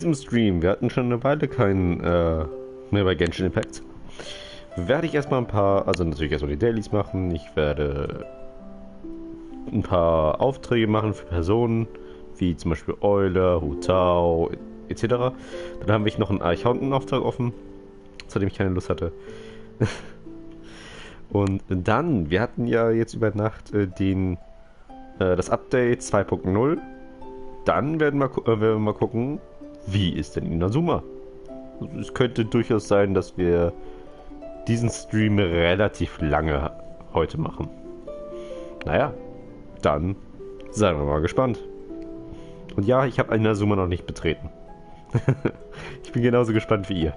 Diesem Stream, wir hatten schon eine Weile keinen mehr bei Genshin Impact, werde ich erstmal ein paar, also natürlich erstmal die Dailies machen. Ich werde ein paar Aufträge machen für Personen, wie zum Beispiel Eula, Hutao, etc. Dann habe ich noch einen Archontenauftrag offen, zu dem ich keine Lust hatte. Und dann, wir hatten ja jetzt über Nacht das Update 2.0. Dann werden wir mal gucken, wie ist denn Inazuma? Es könnte durchaus sein, dass wir diesen Stream relativ lange heute machen. Naja, dann seien wir mal gespannt. Und ja, ich habe Inazuma noch nicht betreten. Ich bin genauso gespannt wie ihr.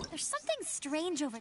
There's something strange over...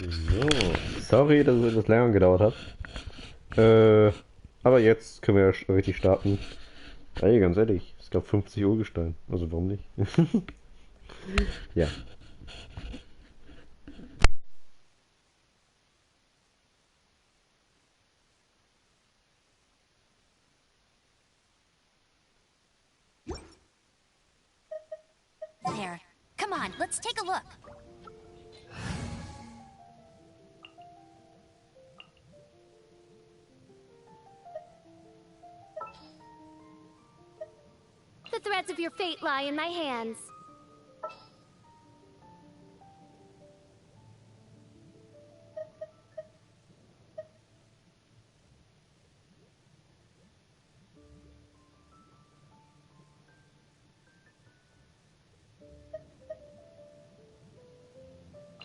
So, sorry, dass es etwas länger gedauert hat. Aber jetzt können wir ja richtig starten. Ey, ganz ehrlich, es gab 50 Urgestein. Also warum nicht? Ja. There. Come on, let's take a look. The threads of your fate lie in my hands.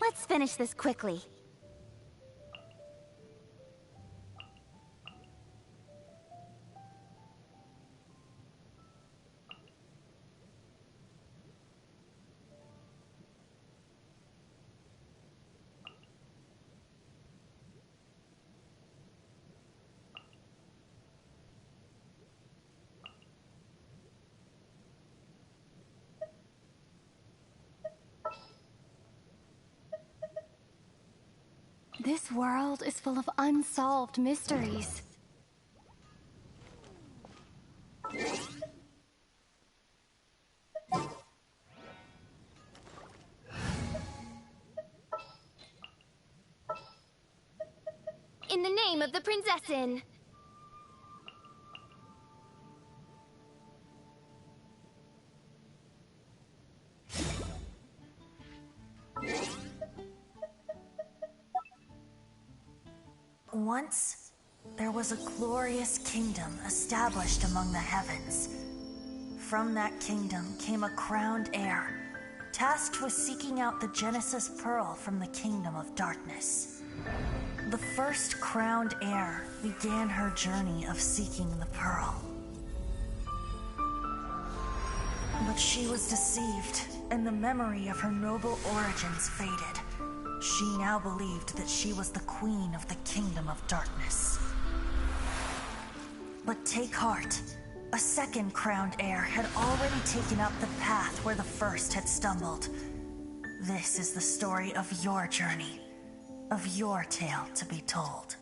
Let's finish this quickly. This world is full of unsolved mysteries. In the name of the Prinzessin. Once, there was a glorious kingdom established among the heavens. From that kingdom came a crowned heir, tasked with seeking out the Genesis Pearl from the kingdom of darkness. The first crowned heir began her journey of seeking the pearl. But she was deceived, and the memory of her noble origins faded. She now believed that she was the queen of the kingdom of darkness. But take heart. A second crowned heir had already taken up the path where the first had stumbled. This is the story of your journey, of your tale to be told.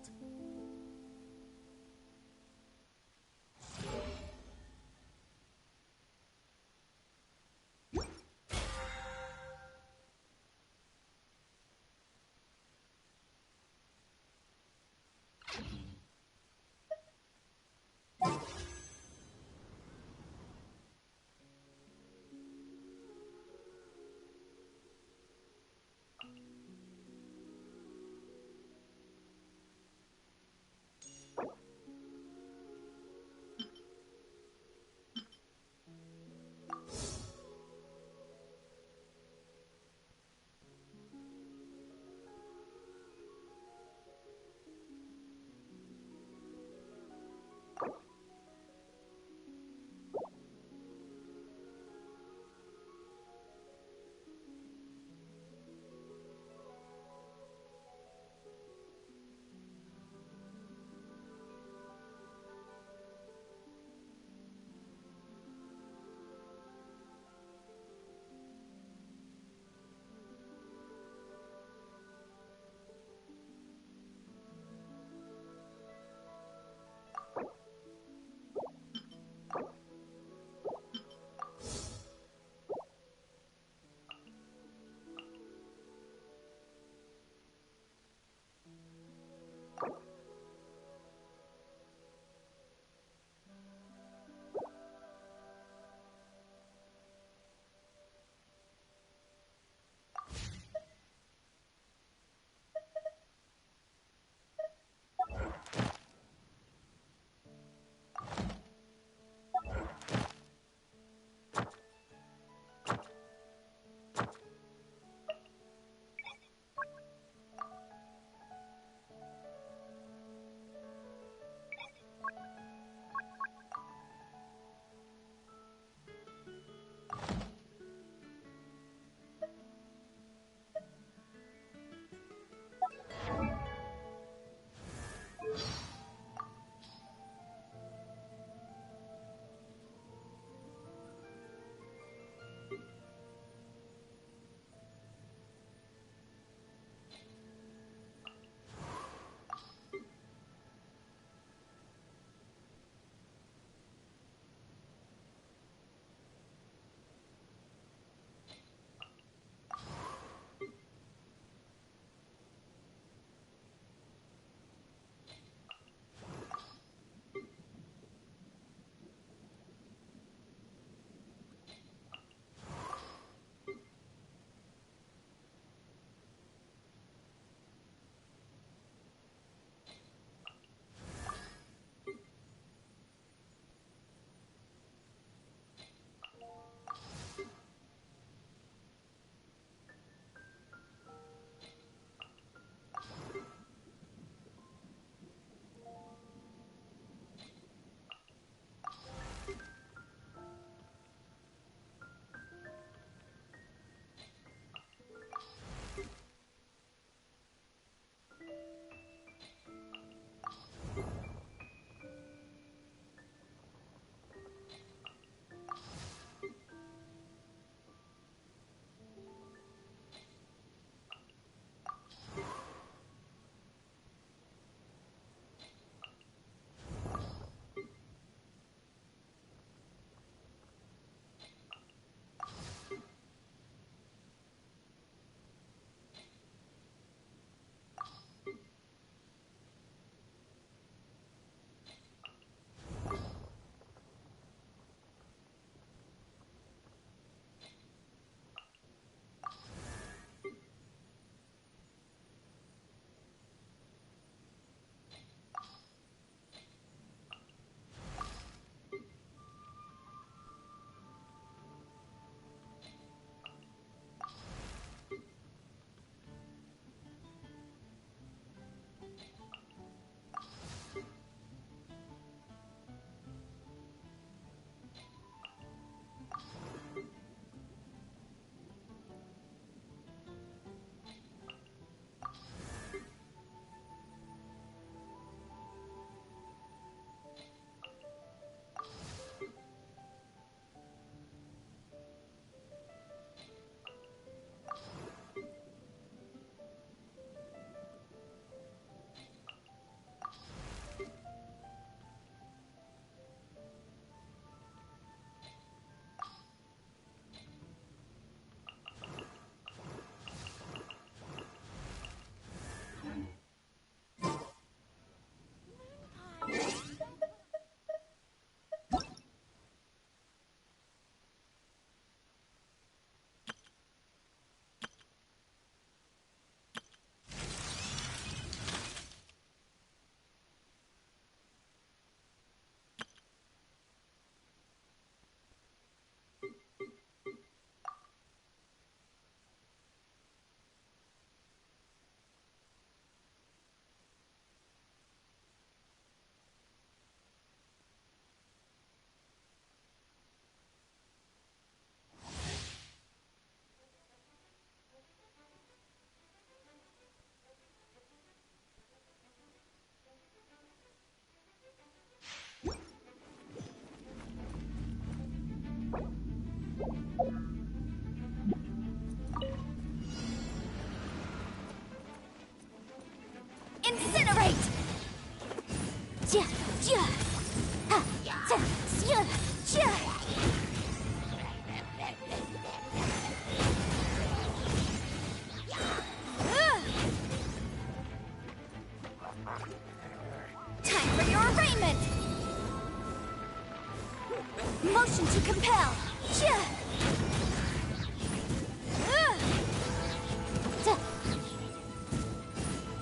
Motion to compel. Chia.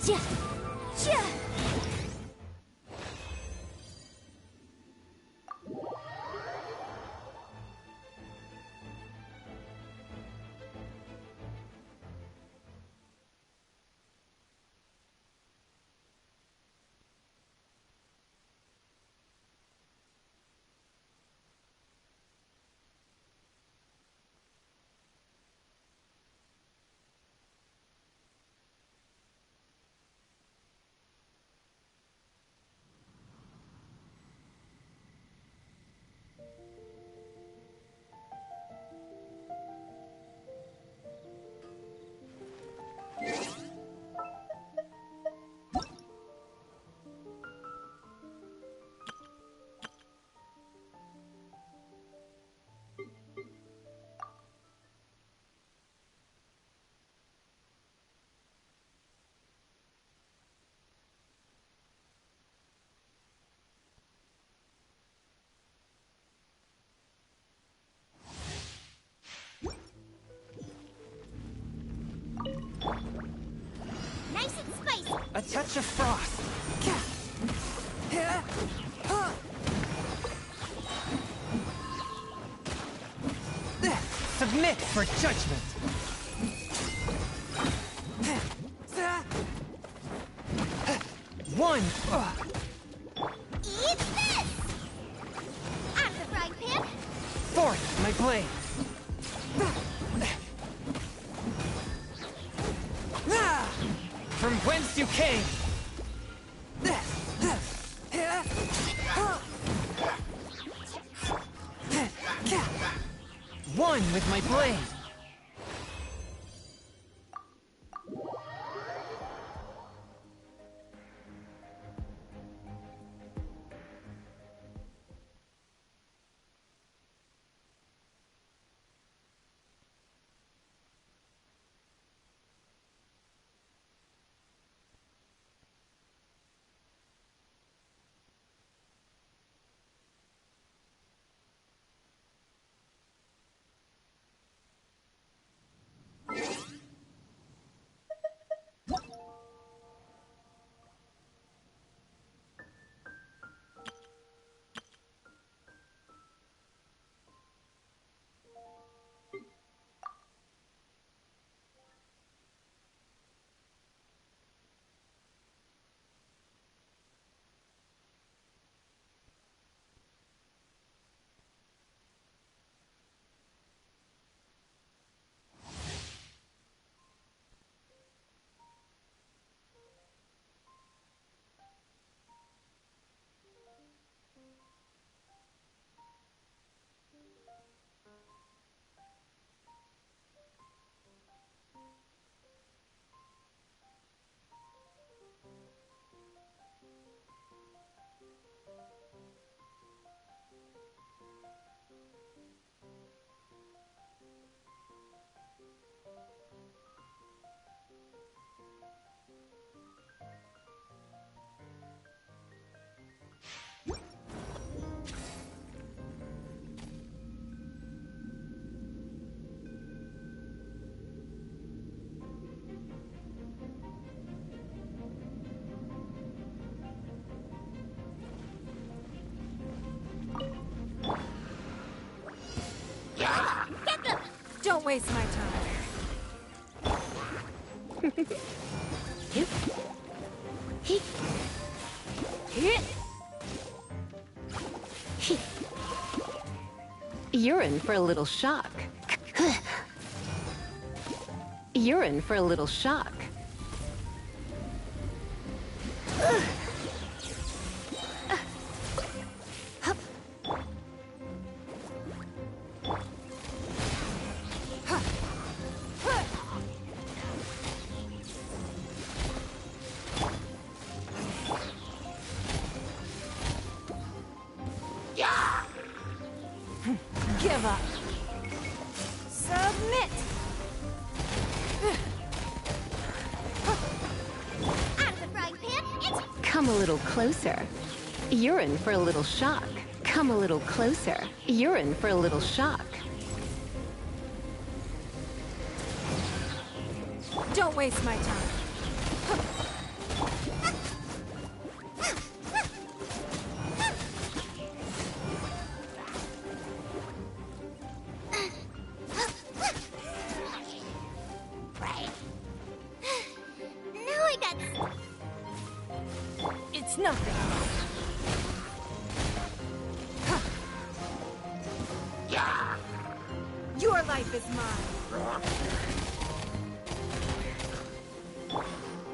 Chia. Chia. Nice and spicy. A touch of frost. Submit for judgment. One. Eat this! Out of the frying pan. Forth, my blade. From whence you came. One with my blade. Don't waste my time. You're in for a little shock. You're in for a little shock. Give up. Submit. Out of the frying pan. It's Come a little closer. You're in for a little shock. Come a little closer. You're in for a little shock. Don't waste my time. Now I got... It's nothing. Your life is mine.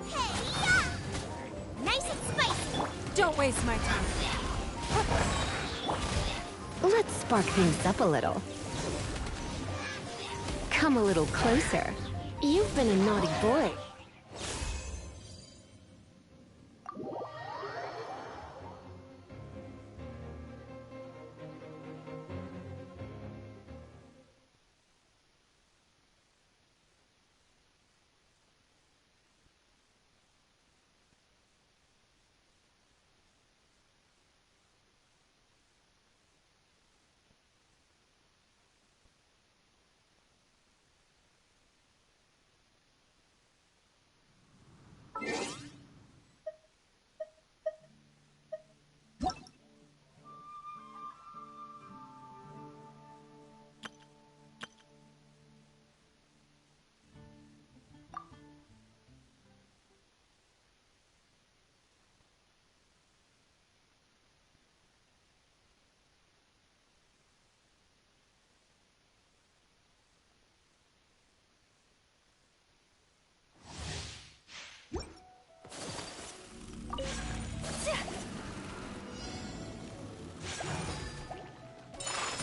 Hey, yeah! Nice and spicy. Don't waste my time. Let's spark things up a little. Come a little closer. You've been a naughty boy.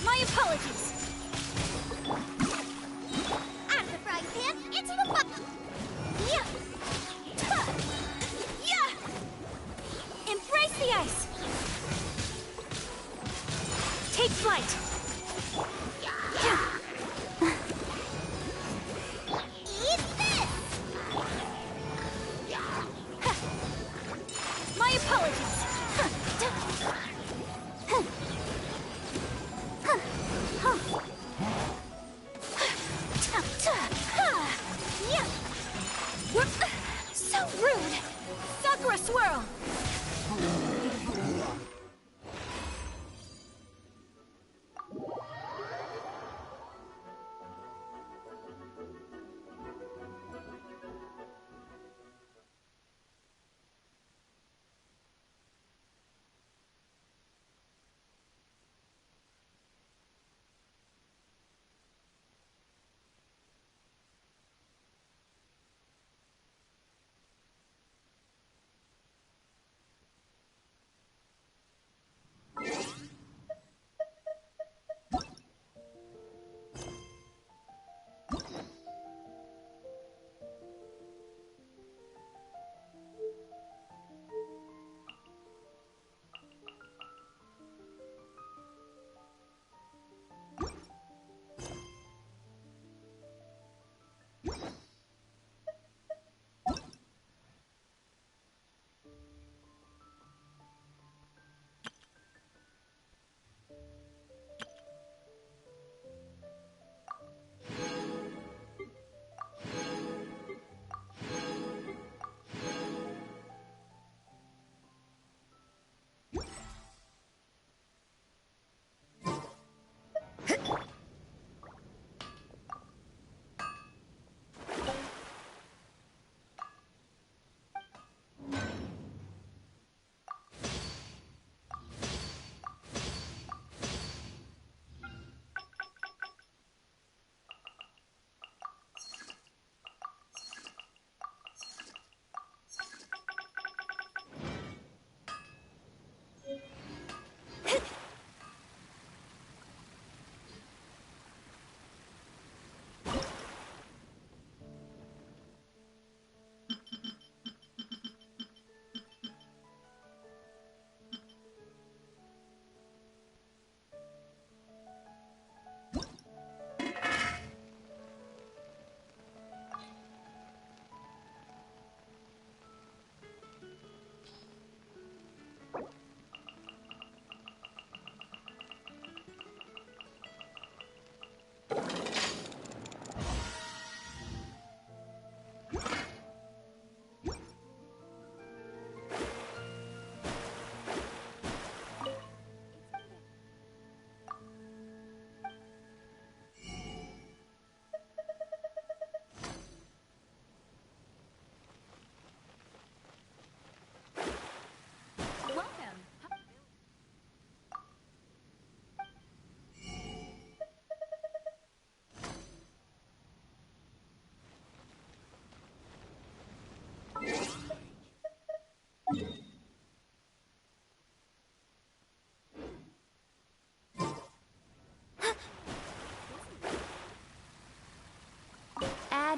My apologies. Out of the frying pan, into the pot. Yeah. Huh. Yeah. Embrace the ice. Take flight. Eat this. Huh. My apologies. Huh. So rude! Sakura swirl!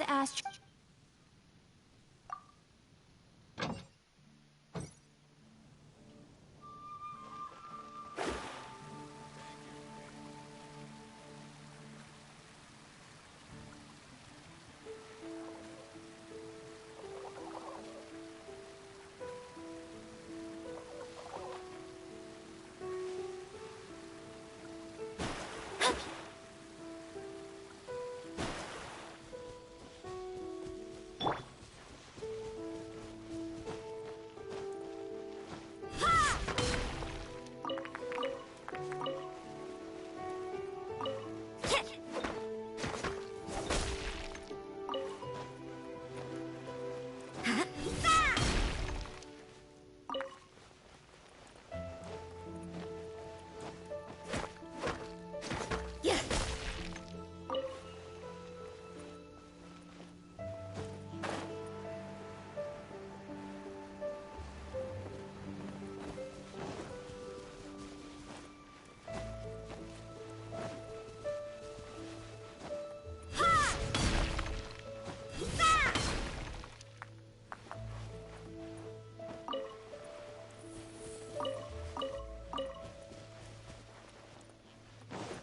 God asked.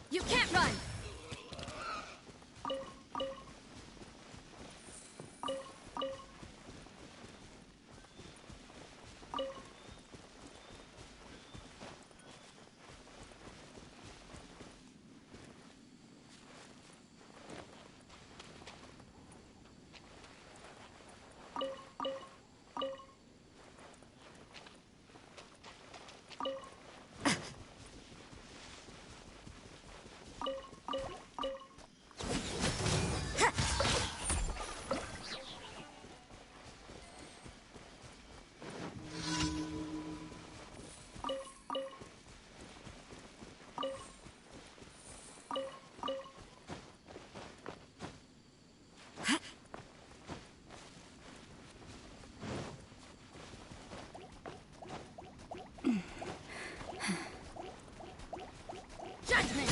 You can't run! Judgment!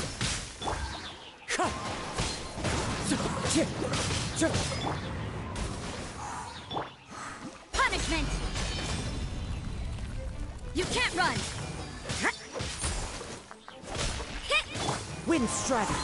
Punishment! You can't run! Wind Strider.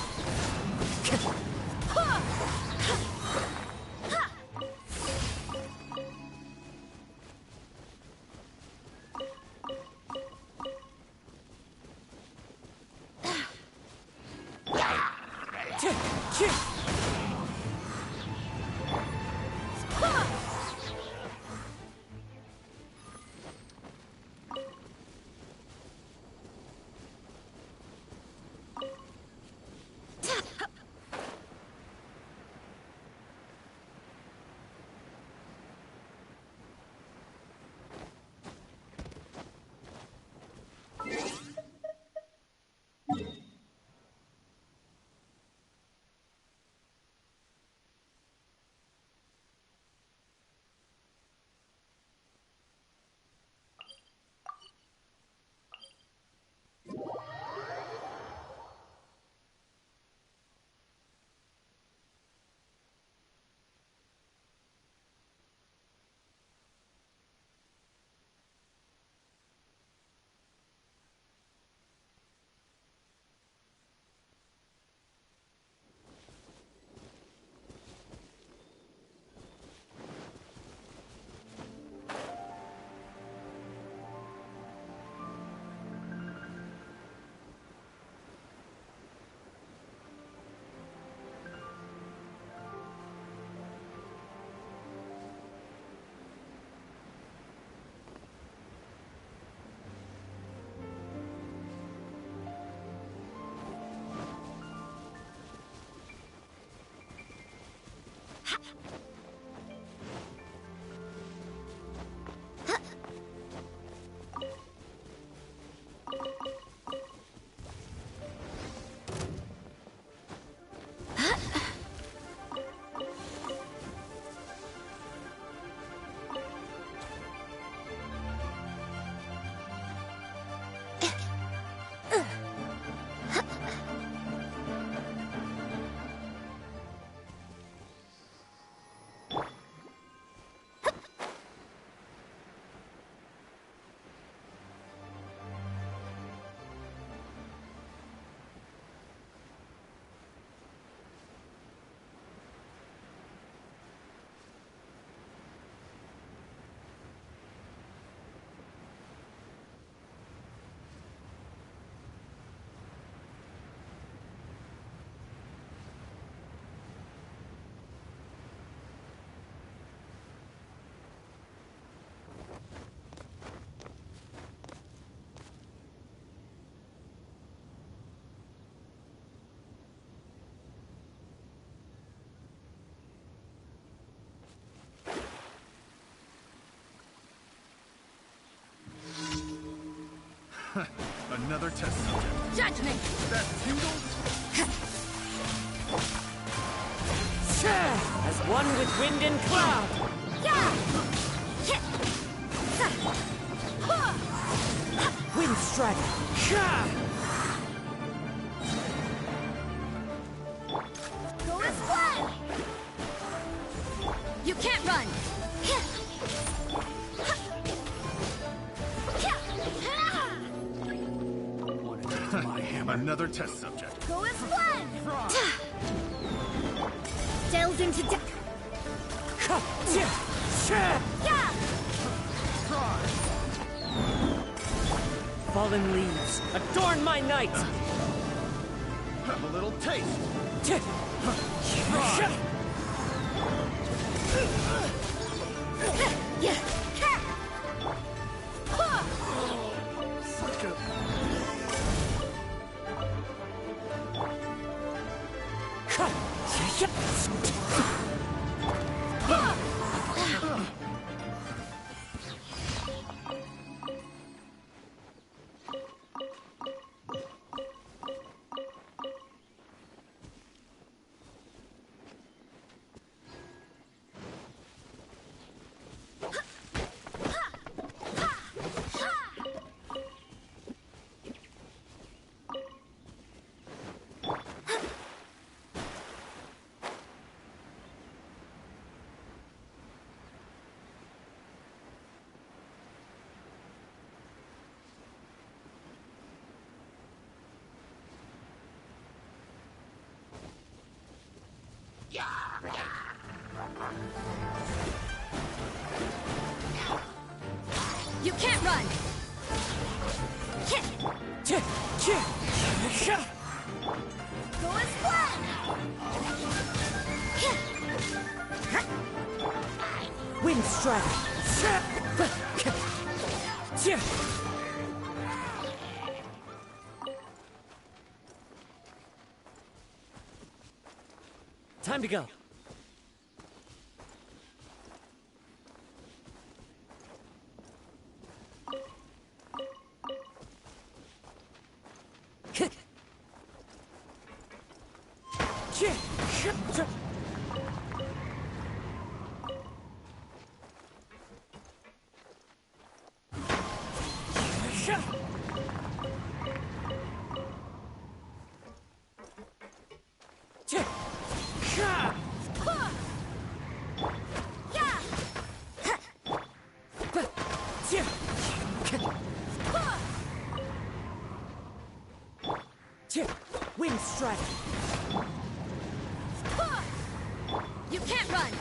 Another test subject. Judgment! That futile? As one with wind and cloud! Wind Strider! Go as one! You can't run! My hammer. Another test subject. Go as one! Delves into Fallen leaves, adorn my night! Have a little taste. Such a... You can't run! Go as one! Wind Strider! Time to go. Wind Strider! You can't run!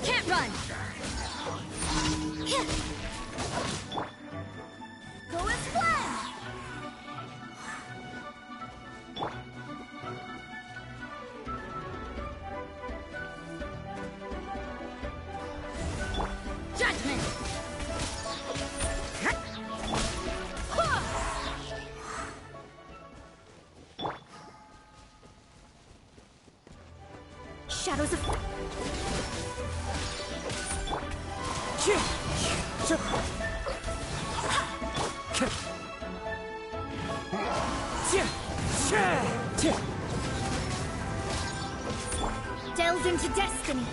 can't run! Go as planned! Judgment! Shadows of... delves into destiny.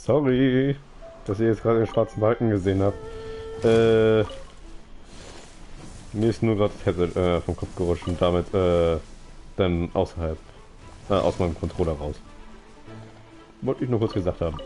Sorry, dass ihr jetzt gerade den schwarzen Balken gesehen habt. Mir ist nur gerade das Headset vom Kopf gerutscht und damit dann außerhalb, aus meinem Controller raus. Wollte ich nur kurz gesagt haben.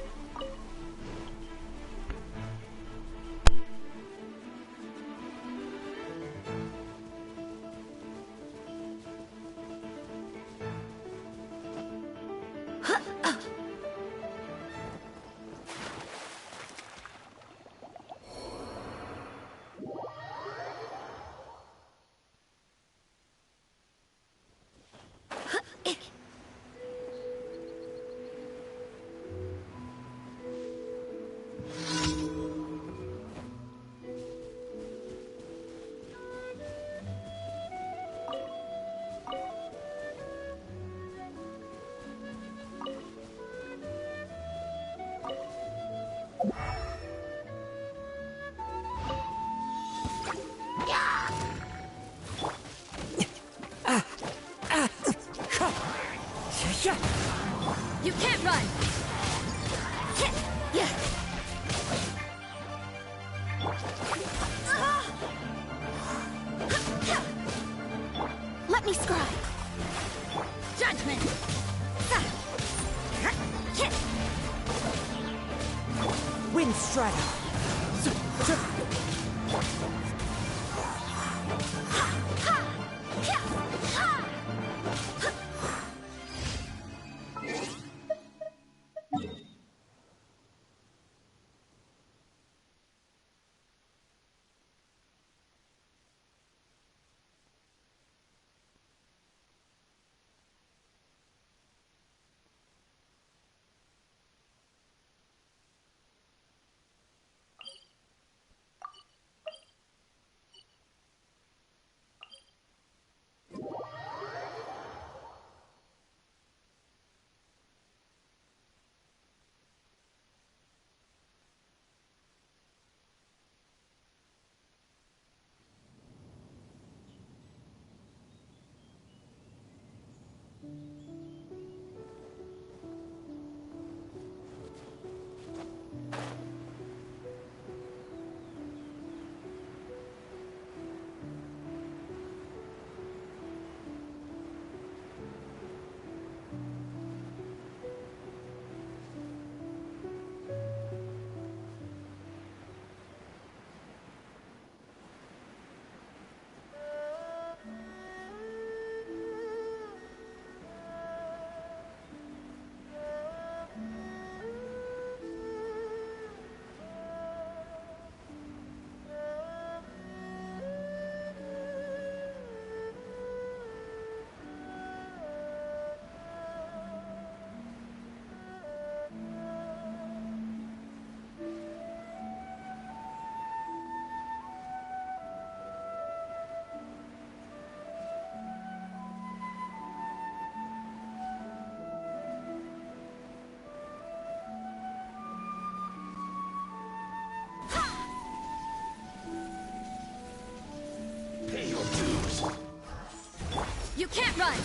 You can't run! Let me scribe. Judgment! Wind strata! You can't run!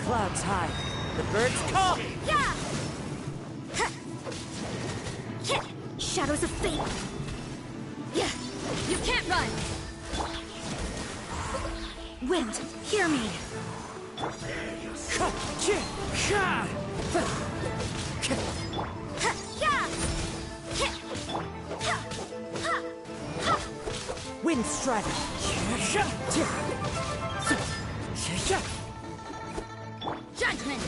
Clouds high. The birds come! Yeah! Shadows of fate! Yeah! You can't run! Wind, hear me! Wind strider! Judgment!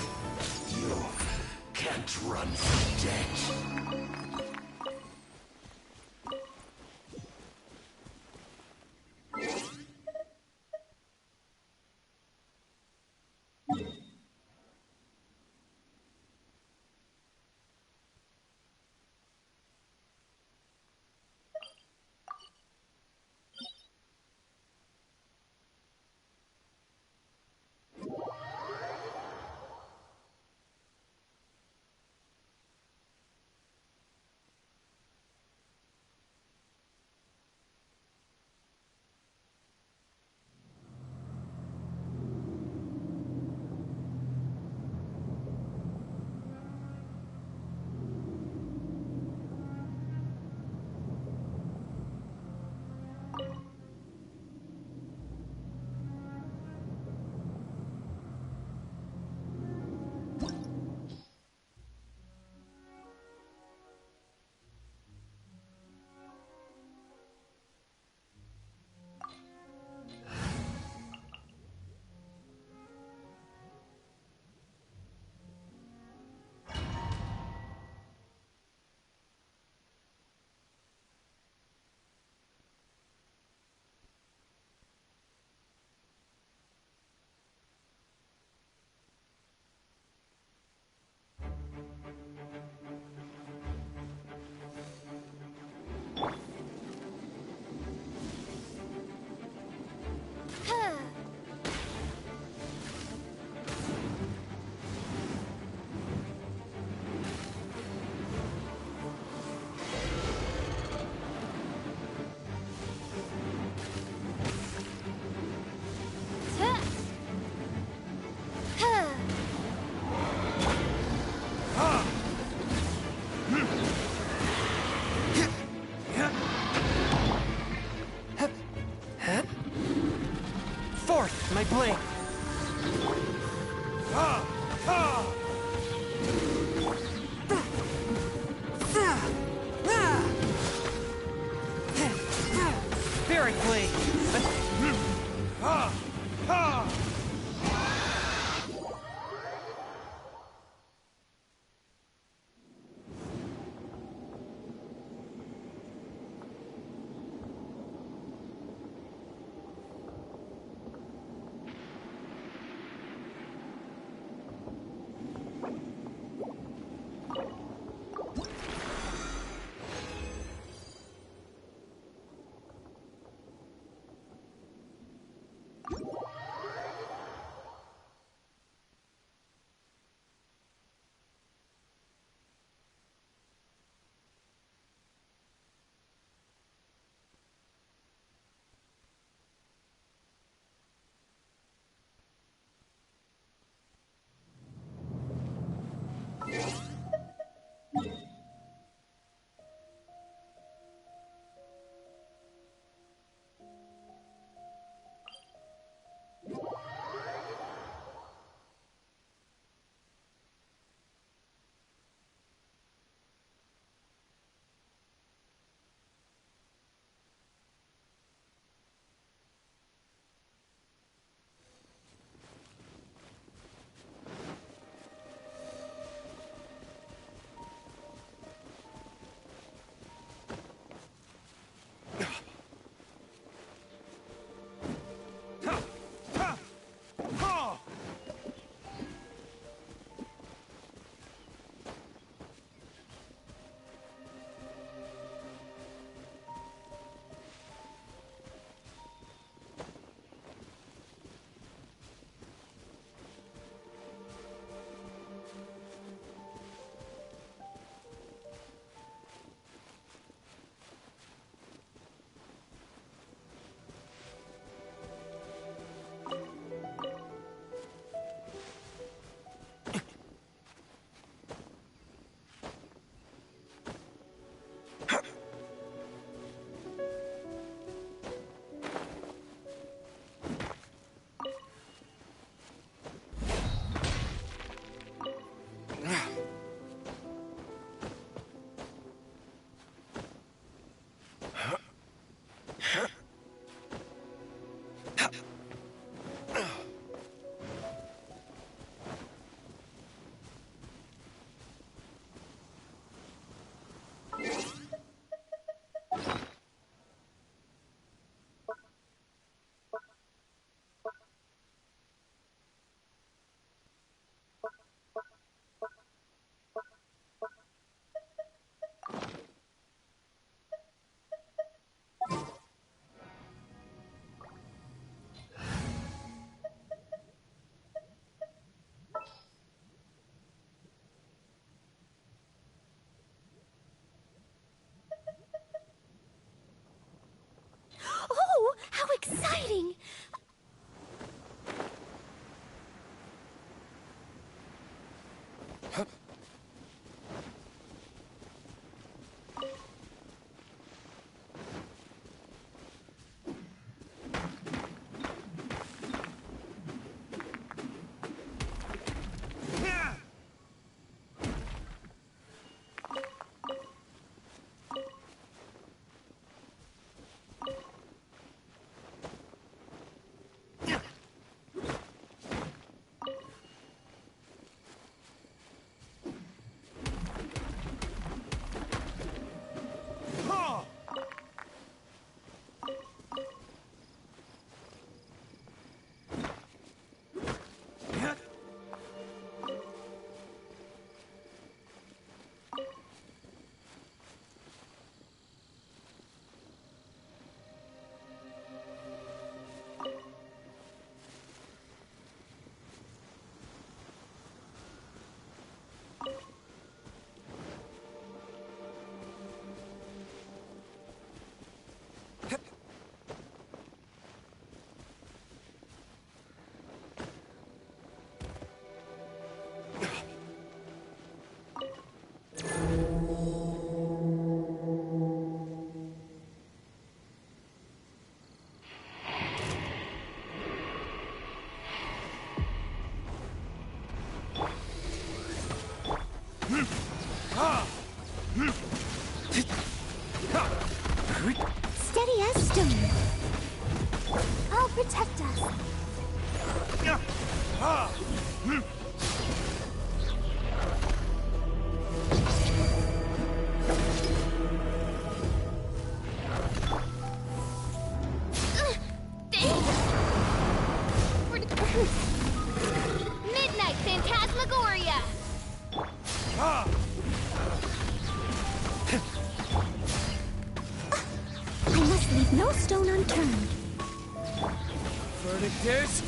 You can't run from death. Forth, my blade! Spirit blade! Steady as stone. I'll protect us. Midnight Phantasmagoria! I must leave no stone unturned. Verdict is...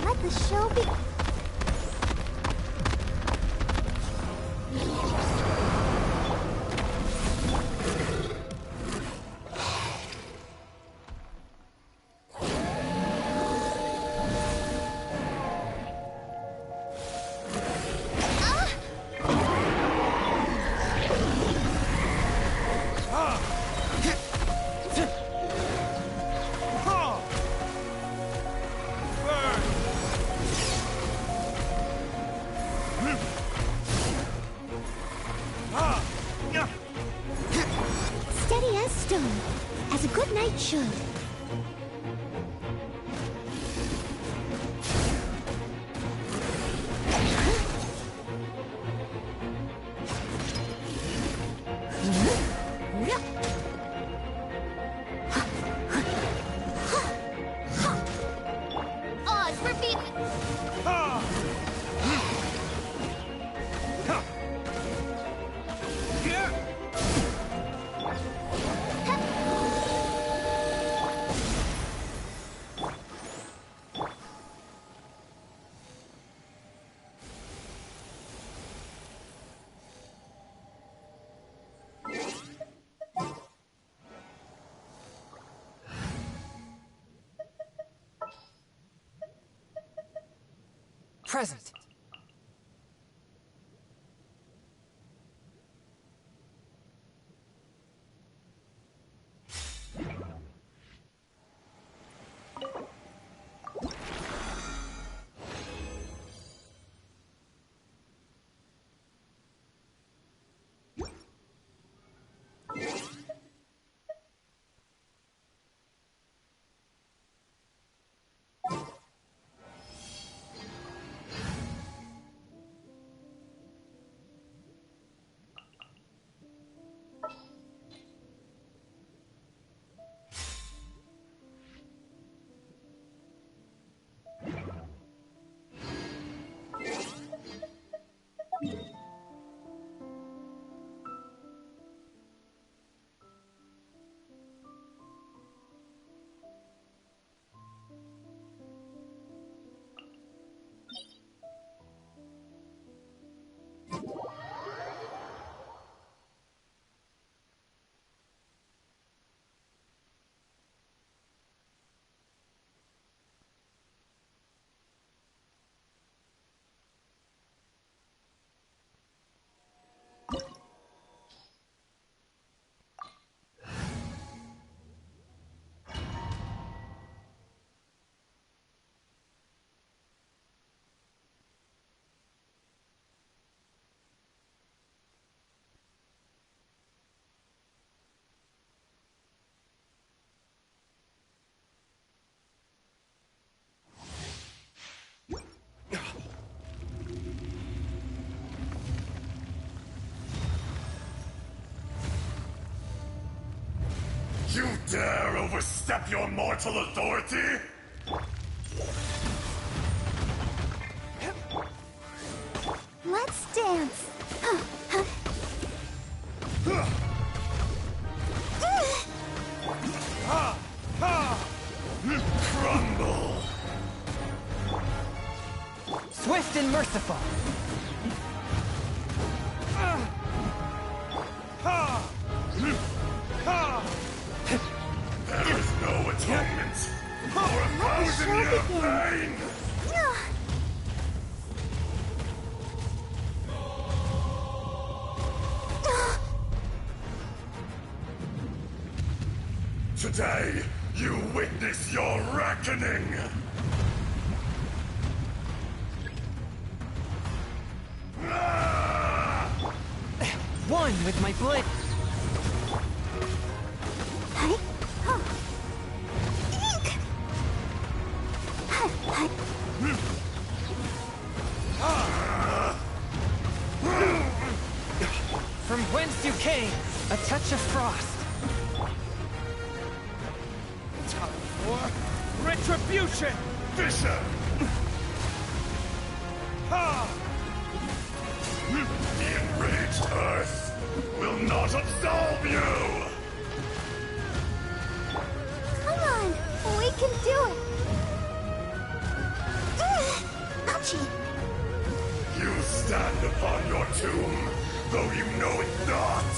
Let the show be. Steady as stone, as a good knight should. Oz for beat. Present. You dare overstep your mortal authority? Let's dance. Crumble! Swift and merciful. There is no atonement. show begin. Today, you witness your reckoning! One with my blade. From whence you came, a touch of frost. Time for retribution! Fisher! The enraged Earth will not absolve you! Come on, we can do it. Ouchie. You stand upon your tomb, though you know it not!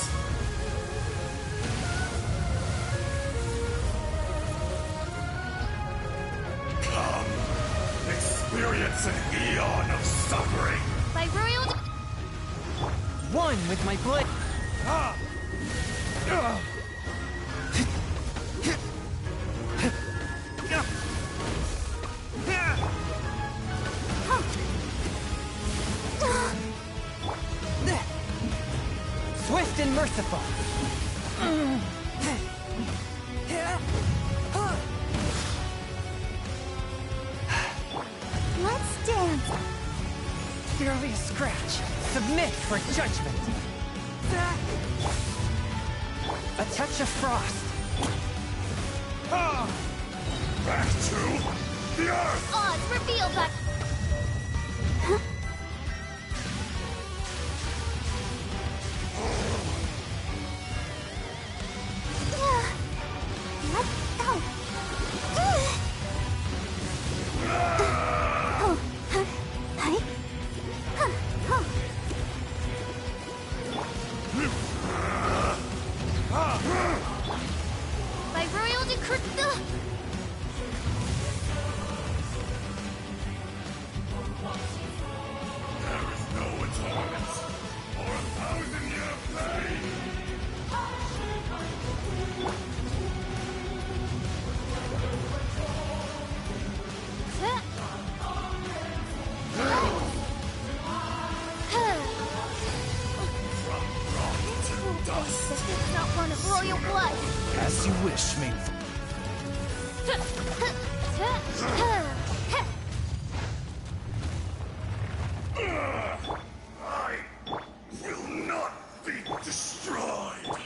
Come, experience an eon of suffering! By royal One with my blade. Swift and merciful. Let's dance. Barely a scratch. Submit for judgment. A touch of frost. Back to the Earth! Oz revealed by Let's go. by royal decree. There is no atonement for 1,000-year pain! This is not one of royal blood. As you wish, maidful. I will not be destroyed!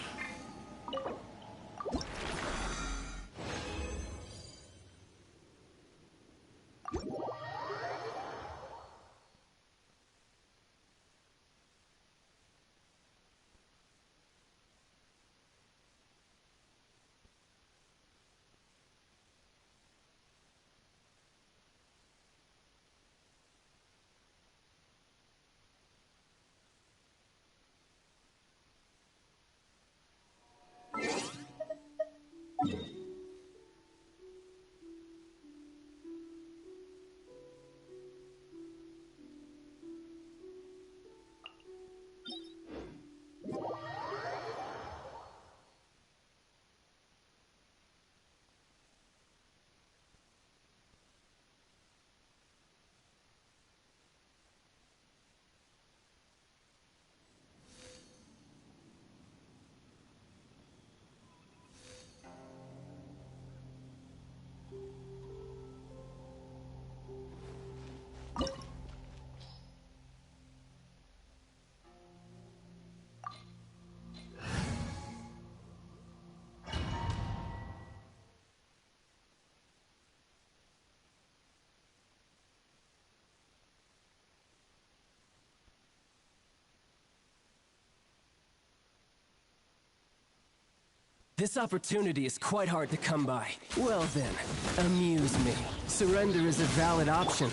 This opportunity is quite hard to come by. Well then, amuse me. Surrender is a valid option.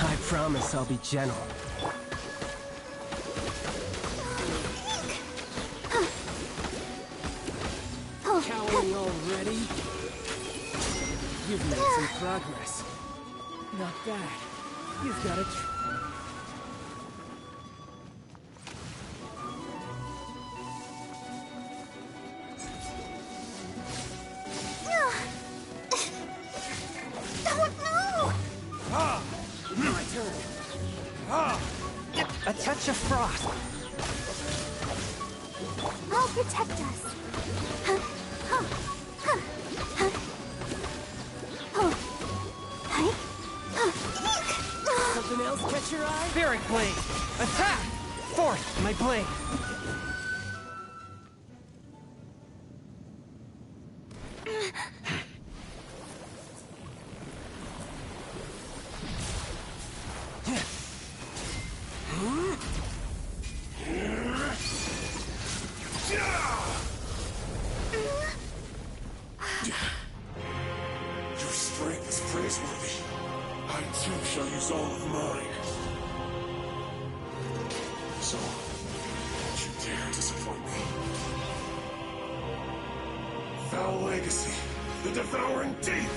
I promise I'll be gentle. Cowering already? You've made some progress. Not bad. You've got a My turn. A touch of frost. I'll protect us. Something else catch your eye? Spirit Blade! Attack! Force my blade! Your strength is praiseworthy. I too shall use all of mine. So, don't you dare disappoint me. Foul legacy, the devouring deep!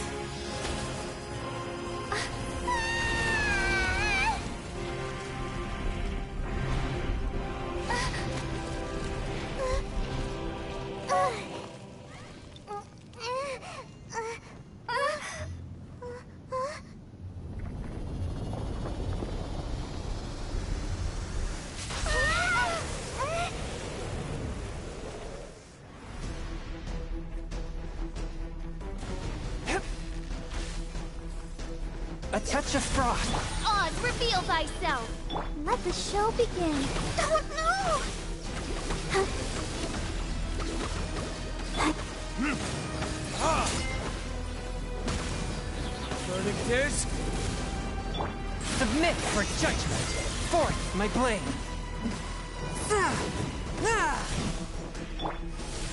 A touch of frost! Oz, reveal thyself! Let the show begin. Don't know. Verdict submit for judgment! Forth my blade!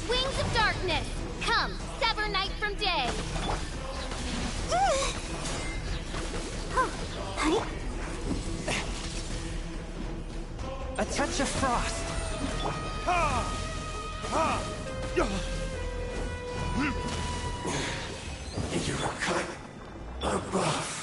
Wings of darkness! Come, sever night from day! A touch of frost! You're a cut above.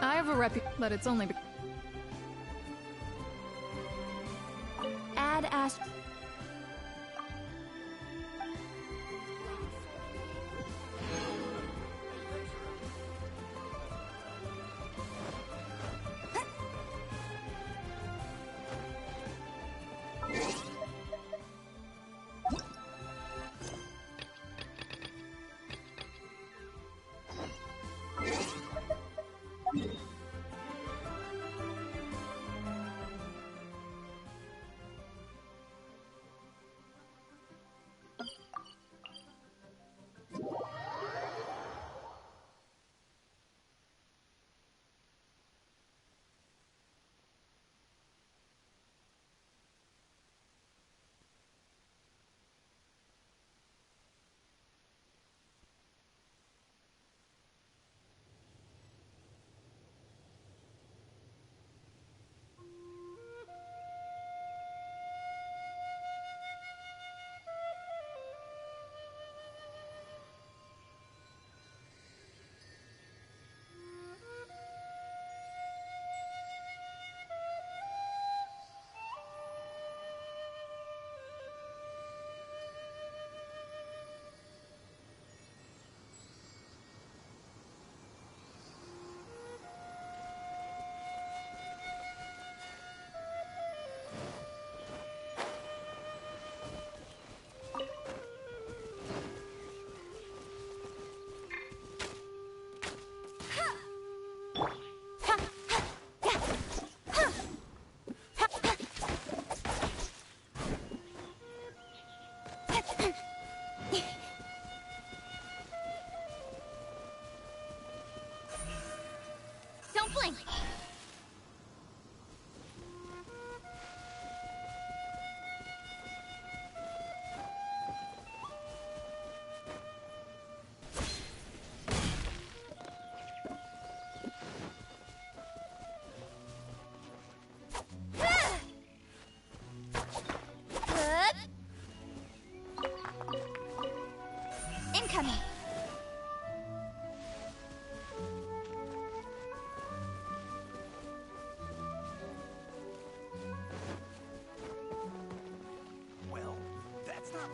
I have a but it's only Add Ash.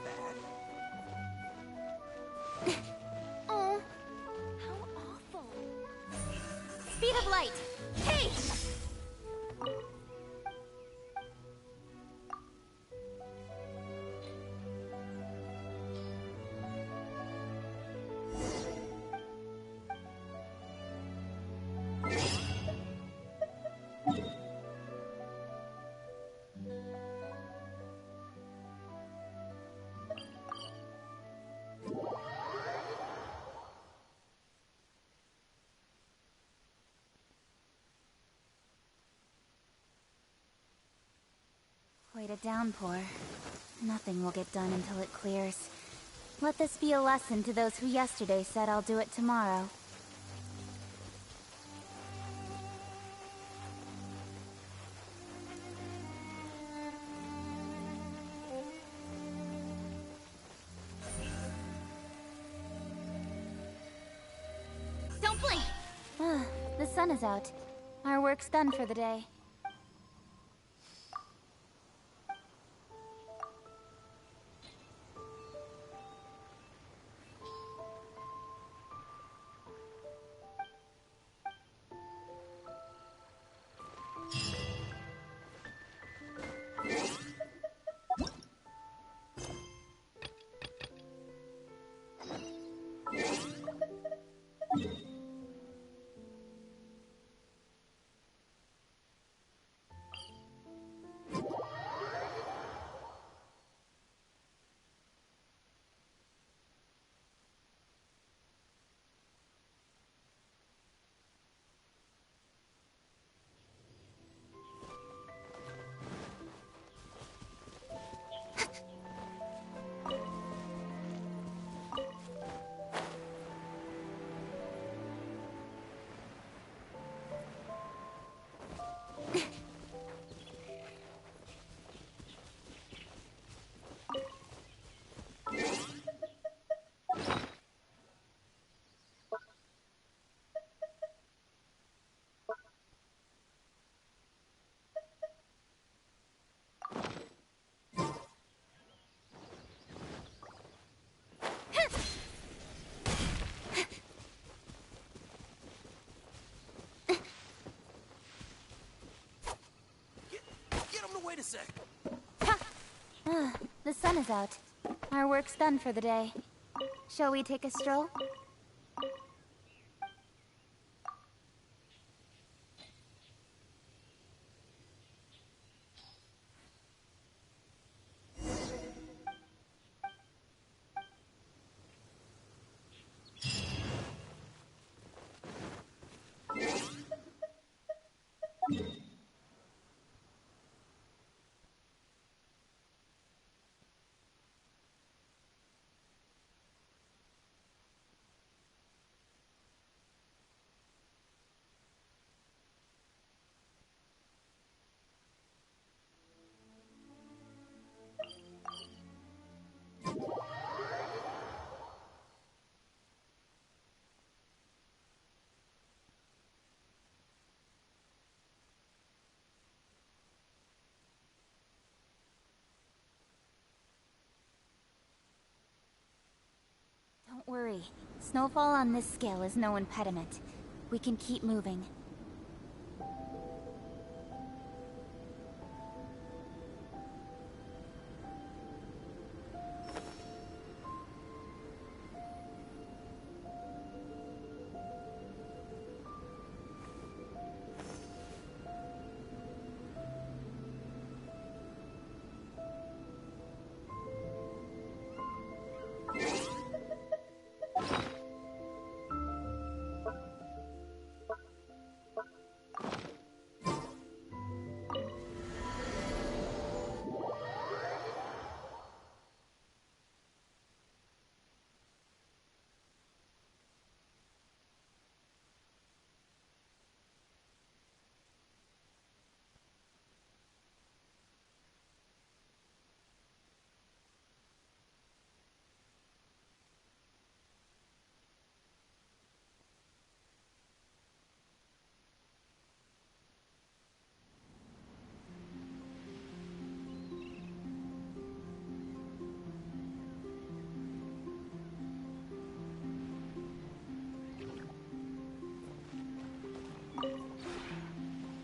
bad. Oh, how awful. Speed of light. Hey! Quite a downpour. Nothing will get done until it clears. Let this be a lesson to those who yesterday said I'll do it tomorrow. Don't blink! The sun is out. Our work's done for the day. Wait a sec. The sun is out. Our work's done for the day. Shall we take a stroll? Don't worry. Snowfall on this scale is no impediment. We can keep moving.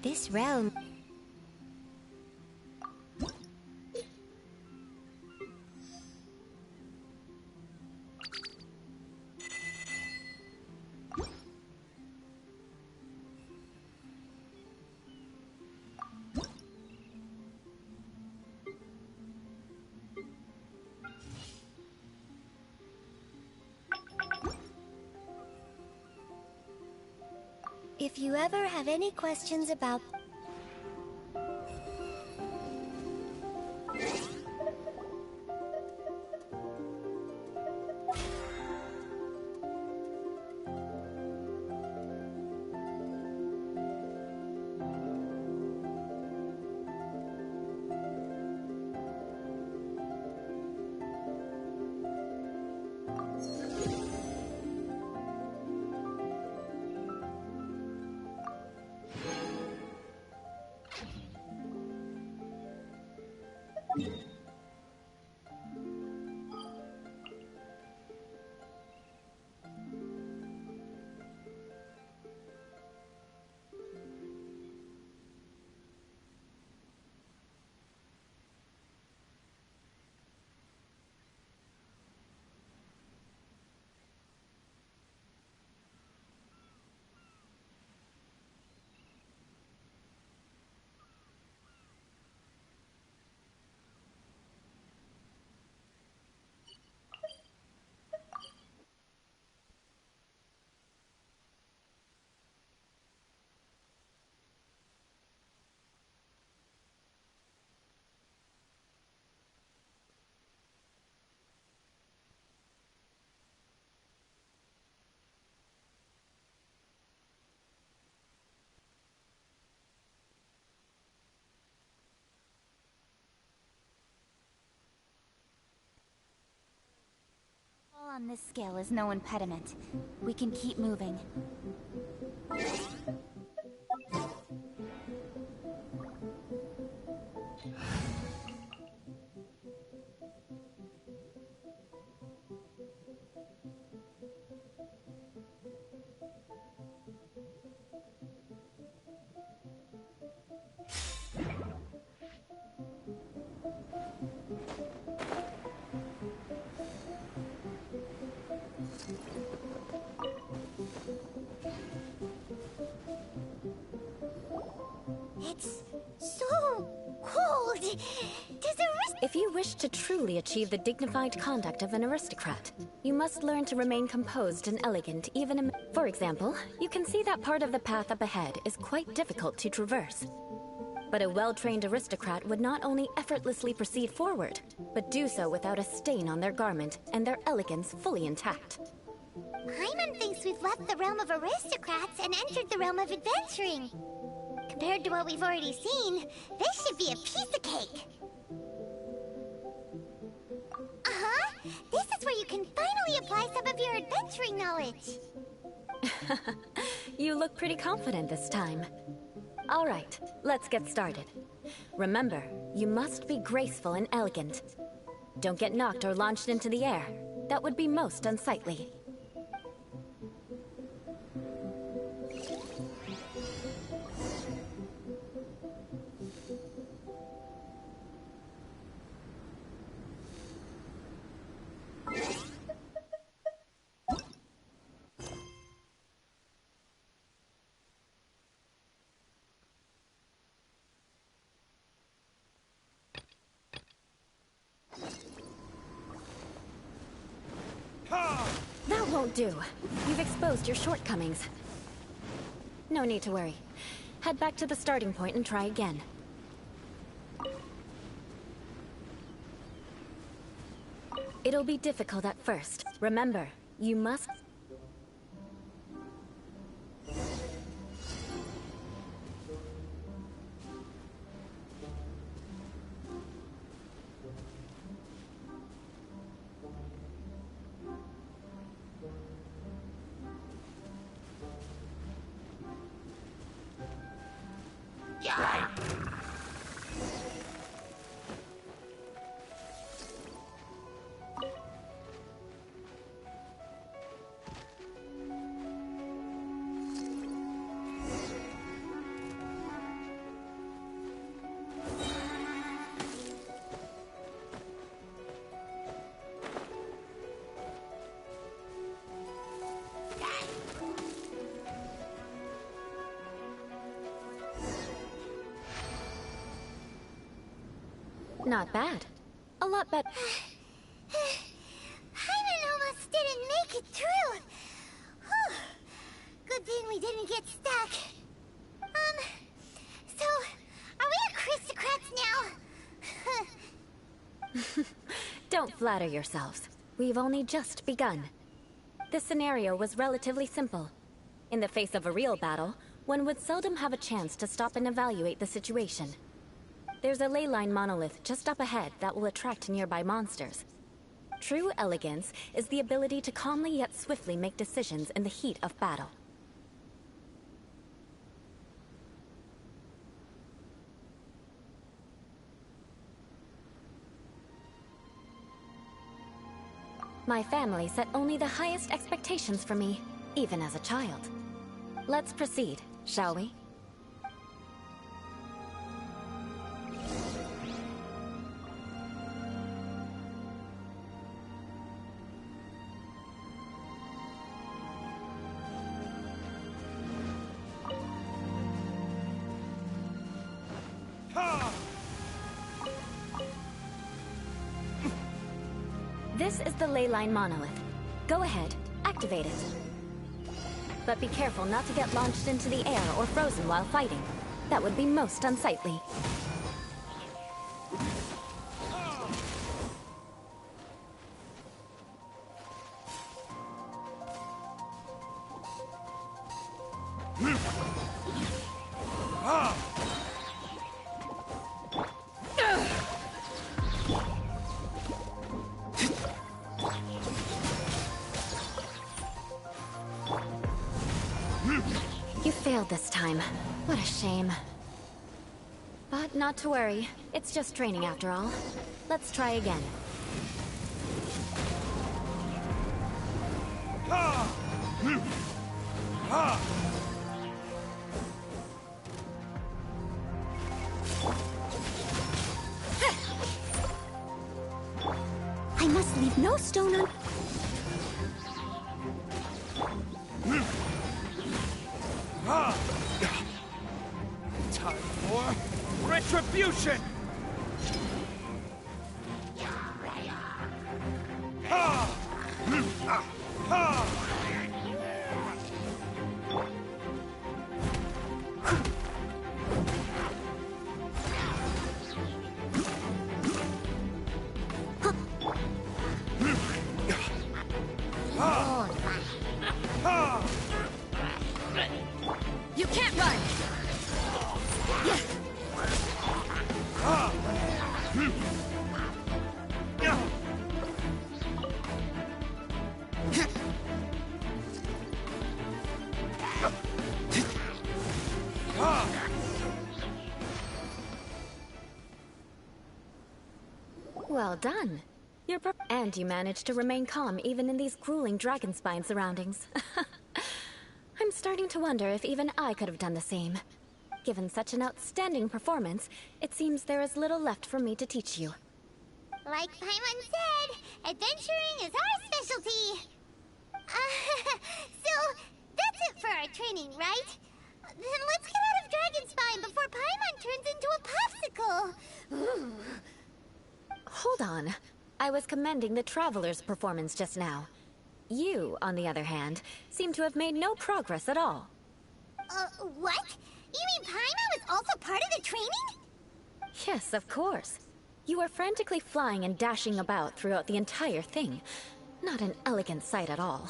This realm... If you ever have any questions about... All on this scale is no impediment. We can keep moving. It's so cold. If you wish to truly achieve the dignified conduct of an aristocrat, you must learn to remain composed and elegant even in... For example, you can see that part of the path up ahead is quite difficult to traverse. But a well-trained aristocrat would not only effortlessly proceed forward, but do so without a stain on their garment and their elegance fully intact. Paimon thinks we've left the realm of aristocrats and entered the realm of adventuring. Compared to what we've already seen, this should be a piece of cake. Uh-huh. This is where you can finally apply some of your adventuring knowledge. You look pretty confident this time. All right, let's get started. Remember, you must be graceful and elegant. Don't get knocked or launched into the air. That would be most unsightly. That won't do. You've exposed your shortcomings. No need to worry. Head back to the starting point and try again. It'll be difficult at first. Remember, you must... Not bad. A lot better. Hyman almost didn't make it through. Whew. Good thing we didn't get stuck. So, are we aristocrats now? Don't flatter yourselves. We've only just begun. This scenario was relatively simple. In the face of a real battle, one would seldom have a chance to stop and evaluate the situation. There's a ley line monolith just up ahead that will attract nearby monsters. True elegance is the ability to calmly yet swiftly make decisions in the heat of battle. My family set only the highest expectations for me, even as a child. Let's proceed, shall we? This is the ley line monolith. Go ahead, activate it. But be careful not to get launched into the air or frozen while fighting. That would be most unsightly. You failed this time. What a shame. But not to worry. It's just training after all. Let's try again. I must leave no stone un- Time for retribution! You can't run! Well done. And you managed to remain calm even in these grueling dragon spine surroundings. I'm starting to wonder if even I could have done the same. Given such an outstanding performance, it seems there is little left for me to teach you. Like Paimon said, adventuring is our specialty. So, that's it for our training, right? Then let's get out of Dragonspine before Paimon turns into a popsicle. Ooh. Hold on. I was commending the Traveler's performance just now. You, on the other hand, seem to have made no progress at all. What? You mean Paimon was also part of the training? Yes, of course. You were frantically flying and dashing about throughout the entire thing. Not an elegant sight at all.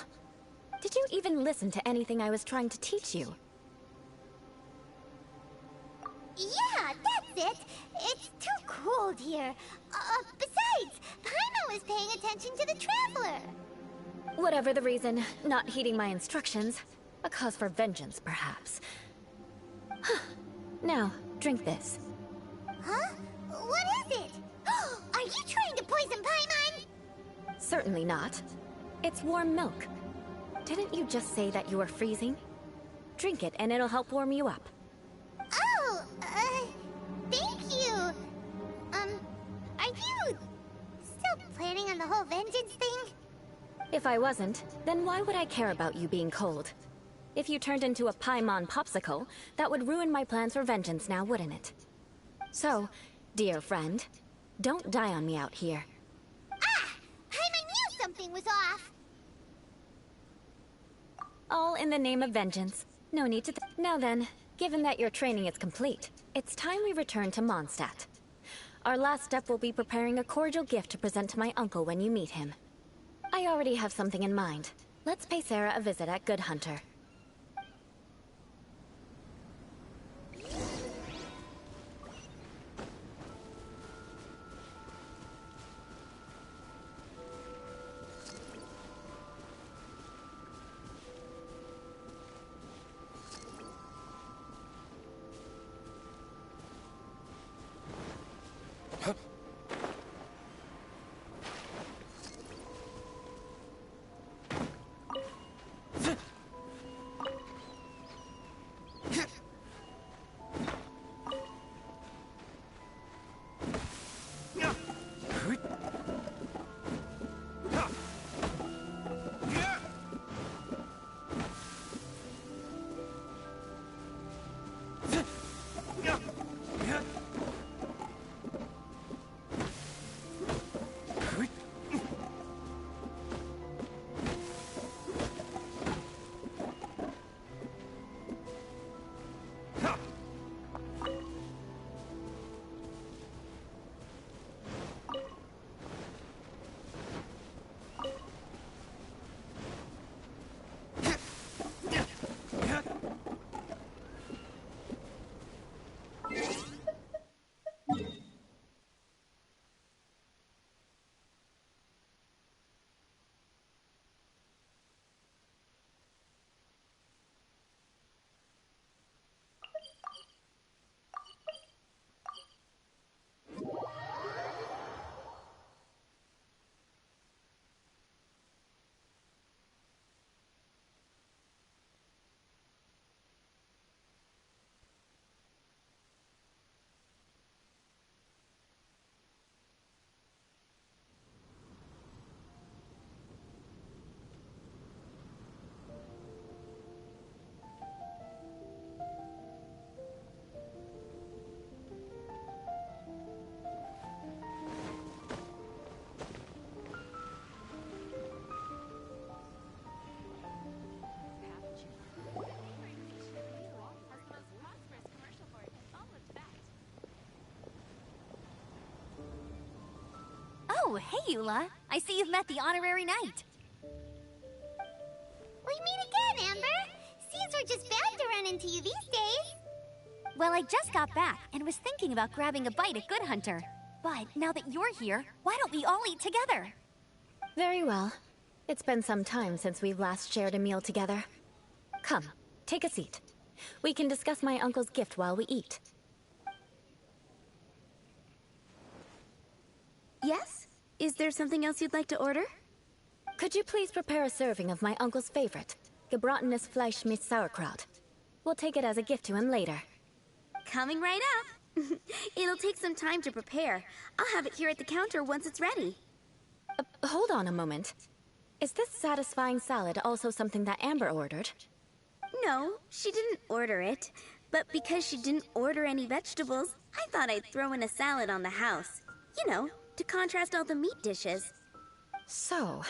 Did you even listen to anything I was trying to teach you? Yeah, that's it. It's too cold here. Besides, Paimon was paying attention to the Traveler. Whatever the reason, not heeding my instructions. A cause for vengeance, perhaps. Now, drink this. Huh? What is it? Are you trying to poison Paimon? Certainly not. It's warm milk. Didn't you just say that you were freezing? Drink it and it'll help warm you up. Oh, thank you. Are you still planning on the whole vengeance thing? If I wasn't, then why would I care about you being cold? If you turned into a Paimon popsicle, that would ruin my plans for vengeance now, wouldn't it? So, dear friend, Don't die on me out here. Ah! Paimon knew something was off! All in the name of vengeance. No need to Now then, given that your training is complete, it's time we return to Mondstadt. Our last step will be preparing a cordial gift to present to my uncle when you meet him. I already have something in mind. Let's pay Sarah a visit at Good Hunter. Oh, hey, Eula. I see you've met the honorary knight. We meet again, Amber! Seems we're just bound to run into you these days. Well, I just got back and was thinking about grabbing a bite at Good Hunter. But now that you're here, why don't we all eat together? Very well. It's been some time since we've last shared a meal together. Come, take a seat. We can discuss my uncle's gift while we eat. Yes? Is there something else you'd like to order? Could you please prepare a serving of my uncle's favorite, gebratenes Fleisch mit Sauerkraut? We'll take it as a gift to him later. Coming right up. It'll take some time to prepare. I'll have it here at the counter once it's ready. Hold on a moment. Is this satisfying salad also something that Amber ordered? No, she didn't order it. But because she didn't order any vegetables, I thought I'd throw in a salad on the house. You know, to contrast all the meat dishes. So,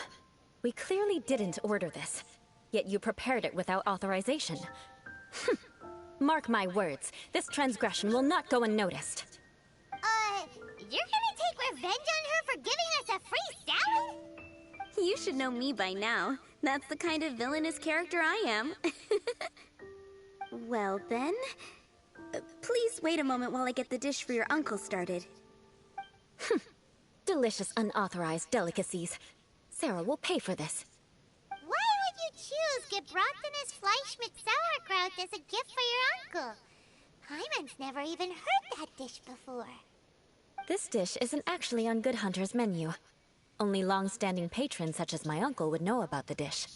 we clearly didn't order this, yet you prepared it without authorization. Mark my words, this transgression will not go unnoticed. You're gonna take revenge on her for giving us a free salad? You should know me by now. That's the kind of villainous character I am. Well then, please wait a moment while I get the dish for your uncle started. Delicious unauthorized delicacies. Sarah will pay for this. Why would you choose gebratenes Fleisch mit Sauerkraut as a gift for your uncle? Paimon's never even heard that dish before. This dish isn't actually on Good Hunter's menu. Only long-standing patrons such as my uncle would know about the dish.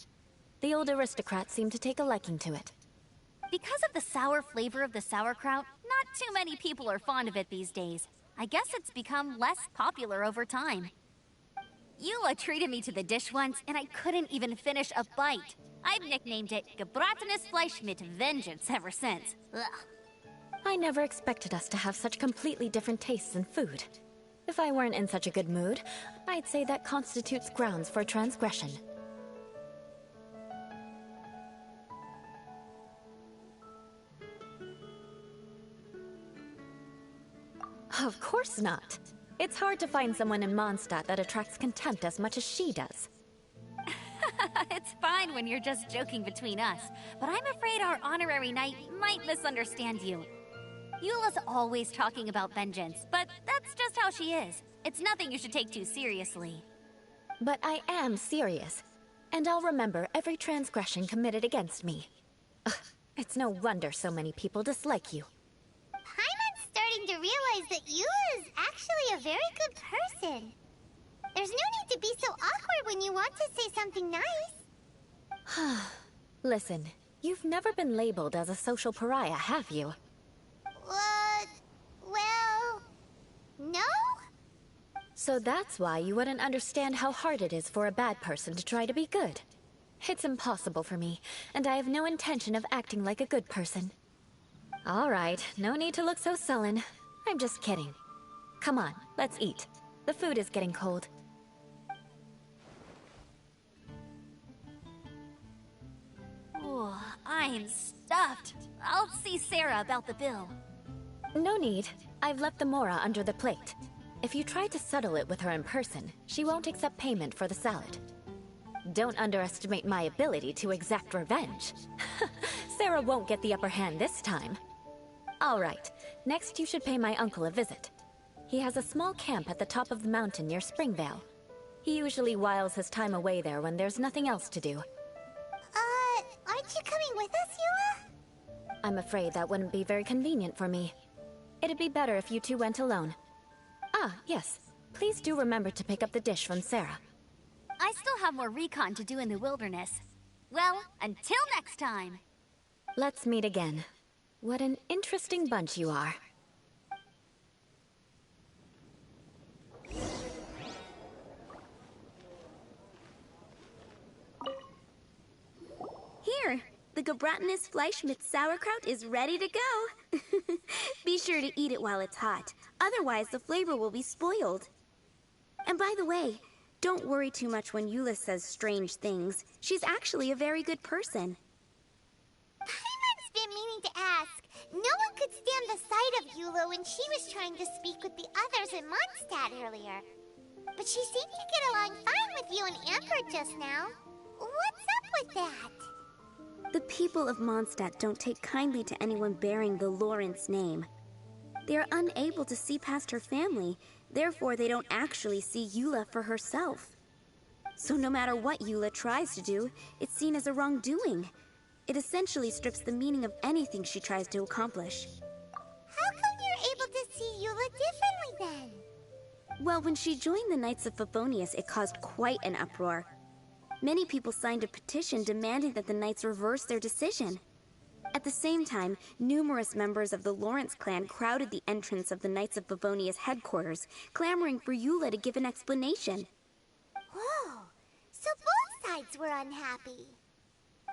The old aristocrats seem to take a liking to it. Because of the sour flavor of the sauerkraut, not too many people are fond of it these days. I guess it's become less popular over time. Eula treated me to the dish once, and I couldn't even finish a bite. I've nicknamed it gebratenes Fleisch mit Vengeance ever since. Ugh. I never expected us to have such completely different tastes in food. If I weren't in such a good mood, I'd say that constitutes grounds for transgression. Of course not. It's hard to find someone in Mondstadt that attracts contempt as much as she does. It's fine when you're just joking between us, but I'm afraid our honorary knight might misunderstand you. Eula's always talking about vengeance, but that's just how she is. It's nothing you should take too seriously. But I am serious, and I'll remember every transgression committed against me. Ugh, it's no wonder so many people dislike you. Paimon's starting to realize that Eula is actually a very good person. There's no need to be so awkward when you want to say something nice. Listen, you've never been labeled as a social pariah, have you? Well, no? So that's why you wouldn't understand how hard it is for a bad person to try to be good. It's impossible for me, and I have no intention of acting like a good person. All right, no need to look so sullen. I'm just kidding. Come on, let's eat. The food is getting cold. Oh, I'm stuffed. I'll see Sarah about the bill. No need. I've left the Mora under the plate. If you try to settle it with her in person, she won't accept payment for the salad. Don't underestimate my ability to exact revenge. Sarah won't get the upper hand this time. All right, next you should pay my uncle a visit. He has a small camp at the top of the mountain near Springvale. He usually whiles his time away there when there's nothing else to do. Aren't you coming with us, Eula? I'm afraid that wouldn't be very convenient for me. It'd be better if you two went alone. Ah, yes. Please do remember to pick up the dish from Sarah. I still have more recon to do in the wilderness. Well, until next time. Let's meet again. What an interesting bunch you are. Here, the Gebratenes Fleischmitz sauerkraut is ready to go. Be sure to eat it while it's hot, otherwise the flavor will be spoiled. And by the way, don't worry too much when Eula says strange things. She's actually a very good person. Paimon's been meaning to ask. No one could stand the sight of Eula when she was trying to speak with the others in Mondstadt earlier. But she seemed to get along fine with you and Amber just now. What's up with that? The people of Mondstadt don't take kindly to anyone bearing the Lawrence name. They are unable to see past her family, therefore they don't actually see Eula for herself. So no matter what Eula tries to do, it's seen as a wrongdoing. It essentially strips the meaning of anything she tries to accomplish. How come you're able to see Eula differently then? Well, when she joined the Knights of Favonius, it caused quite an uproar. Many people signed a petition demanding that the Knights reverse their decision. At the same time, numerous members of the Lawrence clan crowded the entrance of the Knights of Favonius headquarters, clamoring for Eula to give an explanation. Whoa, so both sides were unhappy.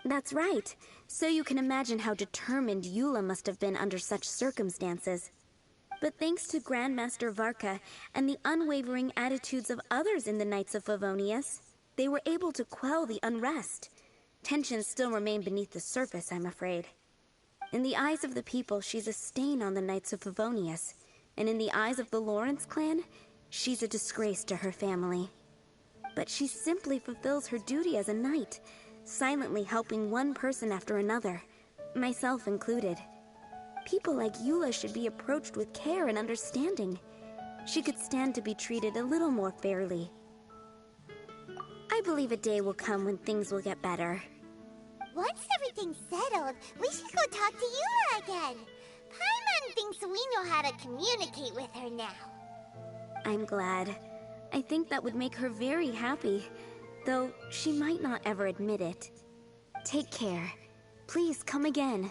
That's right. So you can imagine how determined Eula must have been under such circumstances. But thanks to Grandmaster Varka and the unwavering attitudes of others in the Knights of Favonius, they were able to quell the unrest. Tensions still remain beneath the surface, I'm afraid. In the eyes of the people, she's a stain on the Knights of Favonius. And in the eyes of the Lawrence clan, she's a disgrace to her family. But she simply fulfills her duty as a knight, silently helping one person after another, myself included. People like Eula should be approached with care and understanding. She could stand to be treated a little more fairly. I believe a day will come when things will get better. Once everything's settled, we should go talk to Eula again. Paimon thinks we know how to communicate with her now. I'm glad. I think that would make her very happy, though she might not ever admit it. Take care. Please come again.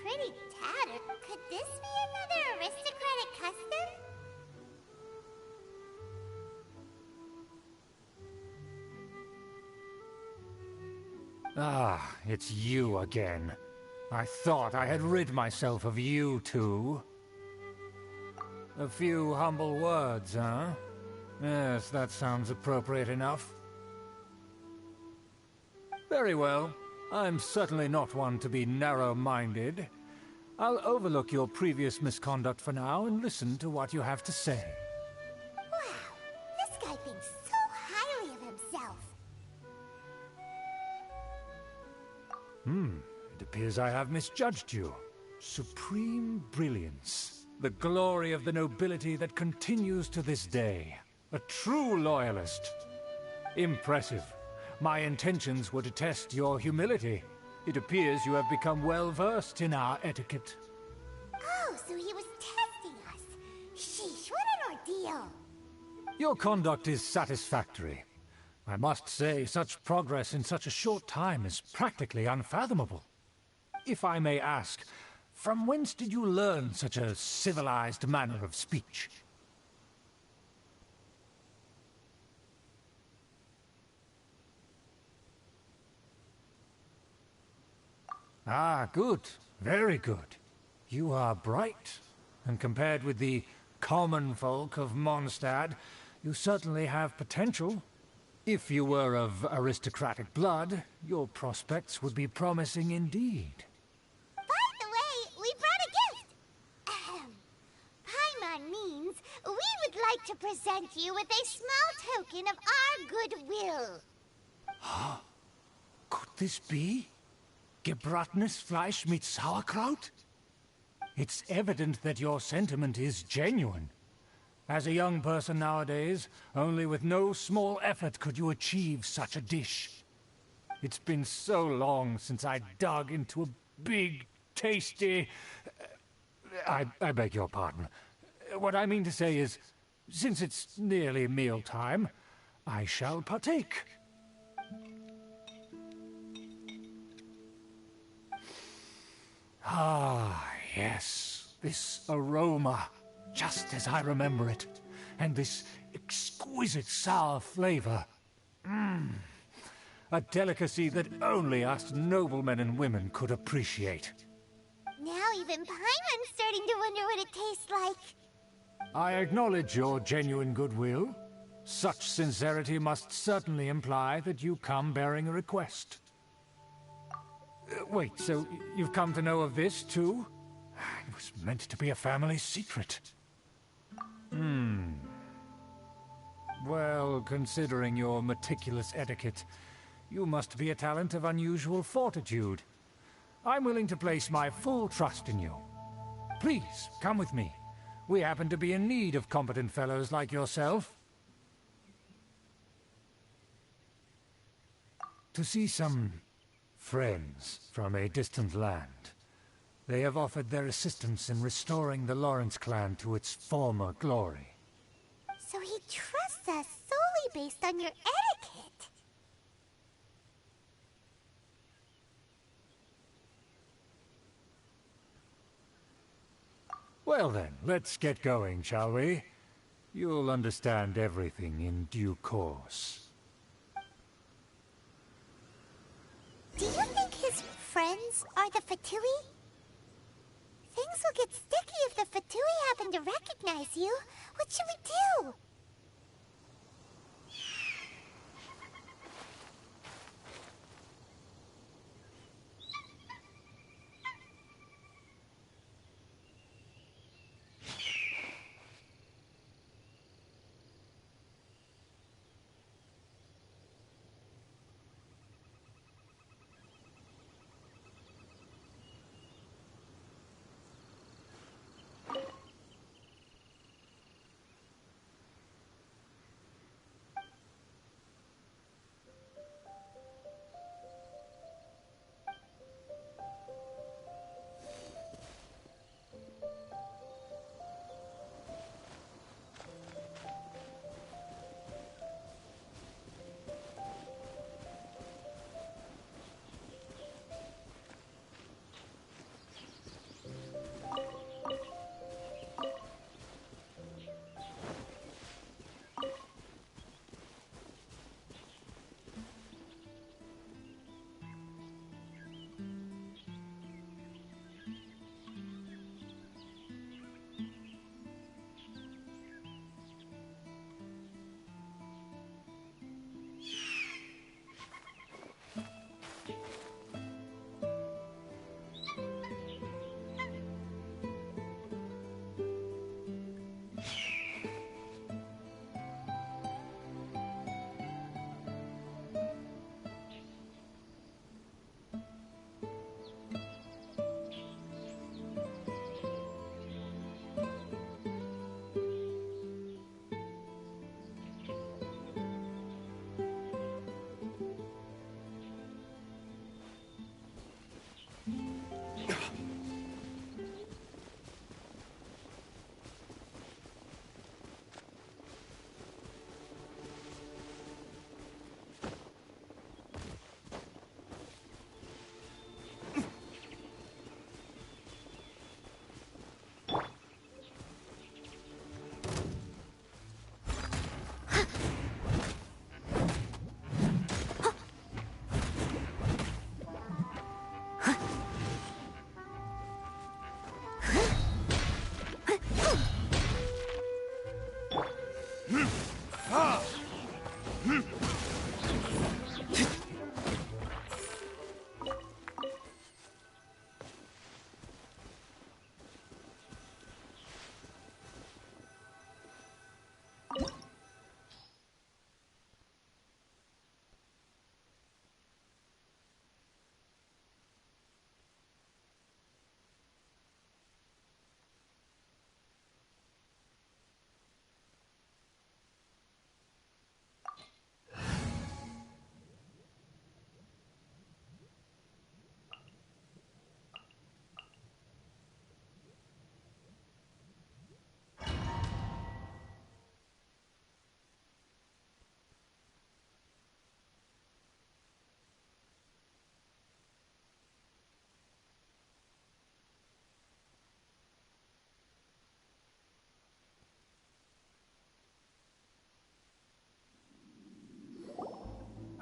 pretty tattered. Could this be another aristocratic custom? Ah, it's you again. I thought I had rid myself of you two. A few humble words, huh? Yes, that sounds appropriate enough. Very well. I'm certainly not one to be narrow-minded. I'll overlook your previous misconduct for now and listen to what you have to say. Wow, this guy thinks so highly of himself. It appears I have misjudged you. Supreme brilliance. The glory of the nobility that continues to this day. A true loyalist. Impressive. My intentions were to test your humility. It appears you have become well-versed in our etiquette. Oh, so he was testing us. Sheesh, what an ordeal. Your conduct is satisfactory. I must say, such progress in such a short time is practically unfathomable. If I may ask, from whence did you learn such a civilized manner of speech? Ah, good. Very good. You are bright, and compared with the common folk of Mondstadt, you certainly have potential. If you were of aristocratic blood, your prospects would be promising indeed. By the way, we brought a gift. Paimon means we would like to present you with a small token of our goodwill. Could this be? Gebratenes Fleisch mit Sauerkraut? It's evident that your sentiment is genuine. As a young person nowadays, only with no small effort could you achieve such a dish. It's been so long since I dug into a big, tasty... I beg your pardon. What I mean to say is, since it's nearly mealtime, I shall partake. Ah, yes, this aroma, just as I remember it, and this exquisite sour flavor. A delicacy that only us noblemen and women could appreciate. Now even Paimon's starting to wonder what it tastes like. I acknowledge your genuine goodwill. Such sincerity must certainly imply that you come bearing a request. Wait, so you've come to know of this, too? It was meant to be a family secret. Well, considering your meticulous etiquette, you must be a talent of unusual fortitude. I'm willing to place my full trust in you. Please, come with me. We happen to be in need of competent fellows like yourself. To see some friends from a distant land. They have offered their assistance in restoring the Lawrence clan to its former glory. So he trusts us solely based on your etiquette. Well then, let's get going, shall we? You'll understand everything in due course. Do you think his friends are the Fatui? Things will get sticky if the Fatui happen to recognize you. What should we do?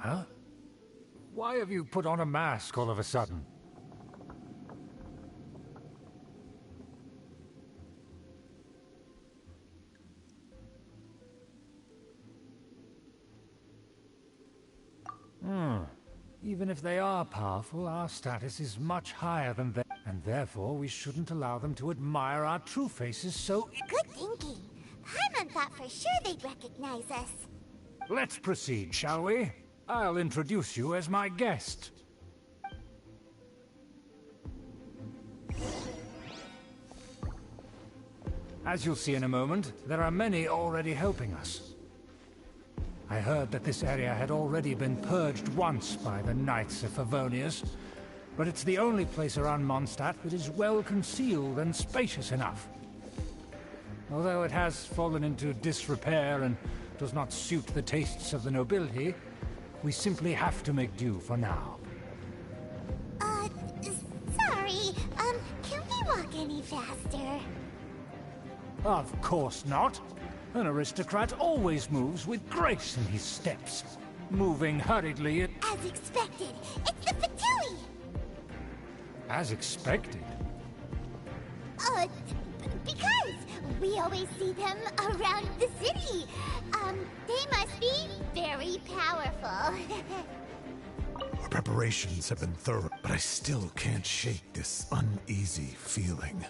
Huh? Why have you put on a mask all of a sudden? Even if they are powerful, our status is much higher than theirs, and therefore we shouldn't allow them to admire our true faces so Good thinking. Paimon thought for sure they'd recognize us. Let's proceed, shall we? I'll introduce you as my guest. As you'll see in a moment, there are many already helping us. I heard that this area had already been purged once by the Knights of Favonius, but it's the only place around Mondstadt that is well concealed and spacious enough. Although it has fallen into disrepair and does not suit the tastes of the nobility, we simply have to make do for now. Sorry, can we walk any faster? Of course not. An aristocrat always moves with grace in his steps. Moving hurriedly As expected, it's the Fatui! As expected? Because we always see them around the city. They must be very powerful. Preparations have been thorough, but I still can't shake this uneasy feeling.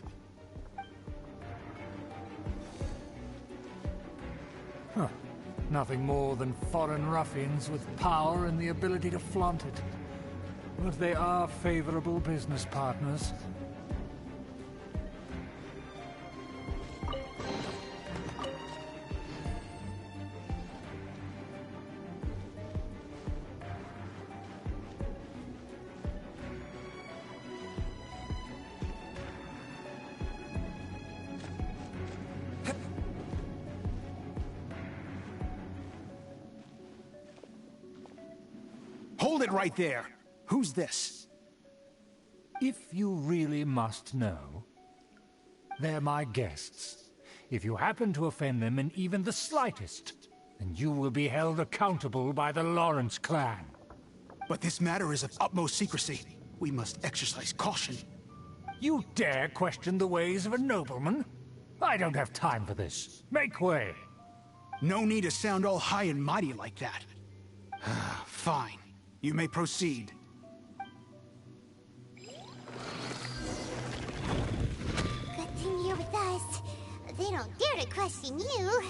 Huh. Nothing more than foreign ruffians with power and the ability to flaunt it. But they are favorable business partners. Hold it right there! Who's this? If you really must know, they're my guests. If you happen to offend them in even the slightest, then you will be held accountable by the Lawrence clan. But this matter is of utmost secrecy. We must exercise caution. You dare question the ways of a nobleman? I don't have time for this. Make way! No need to sound all high and mighty like that. Fine. You may proceed. Good thing you're with us. They don't dare to question you.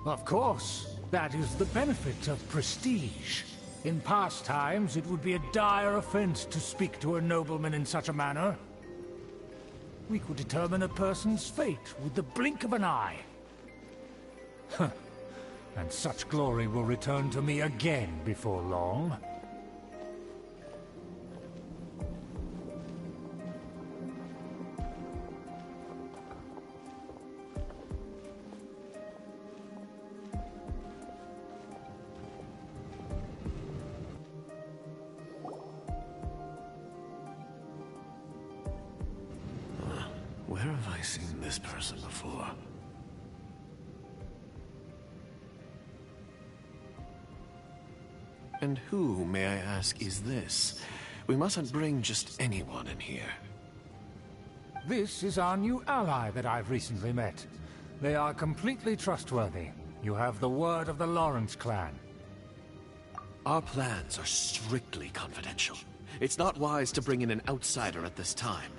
Of course. That is the benefit of prestige. In past times, it would be a dire offense to speak to a nobleman in such a manner. We could determine a person's fate with the blink of an eye. Huh. And such glory will return to me again before long. Where have I seen this person before? And who, may I ask, is this? We mustn't bring just anyone in here. This is our new ally that I've recently met. They are completely trustworthy. You have the word of the Lawrence clan. Our plans are strictly confidential. It's not wise to bring in an outsider at this time.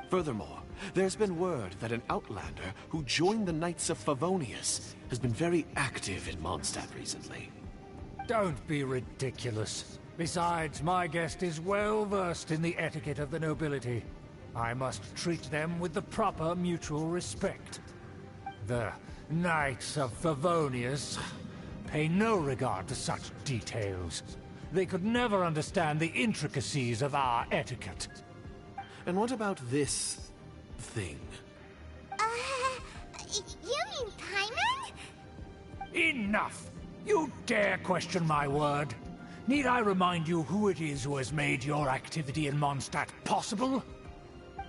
Furthermore, there's been word that an outlander who joined the Knights of Favonius has been very active in Mondstadt recently. Don't be ridiculous. Besides, my guest is well versed in the etiquette of the nobility. I must treat them with the proper mutual respect. The Knights of Favonius pay no regard to such details. They could never understand the intricacies of our etiquette. And what about this thing? You mean Paimon? Enough! You dare question my word? Need I remind you who it is who has made your activity in Mondstadt possible?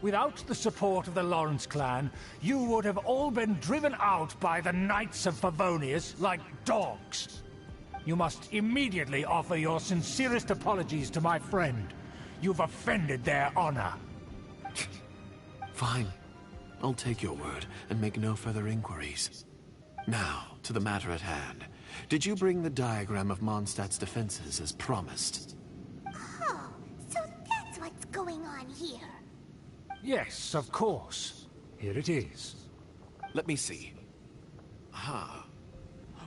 Without the support of the Lawrence clan, you would have all been driven out by the Knights of Favonius like dogs. You must immediately offer your sincerest apologies to my friend. You've offended their honor. Fine. I'll take your word and make no further inquiries. Now, to the matter at hand. Did you bring the diagram of Mondstadt's defenses as promised? Oh, so that's what's going on here. Yes, of course. Here it is. Let me see.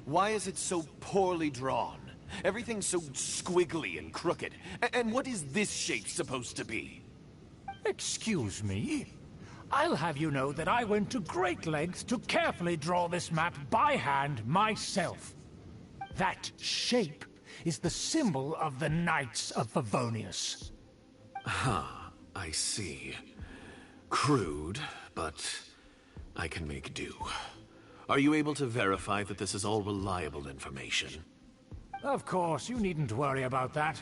Why is it so poorly drawn? Everything's so squiggly and crooked. And what is this shape supposed to be? Excuse me? I'll have you know that I went to great lengths to carefully draw this map by hand myself. That shape is the symbol of the Knights of Favonius. I see. Crude, but I can make do. Are you able to verify that this is all reliable information? Of course, you needn't worry about that.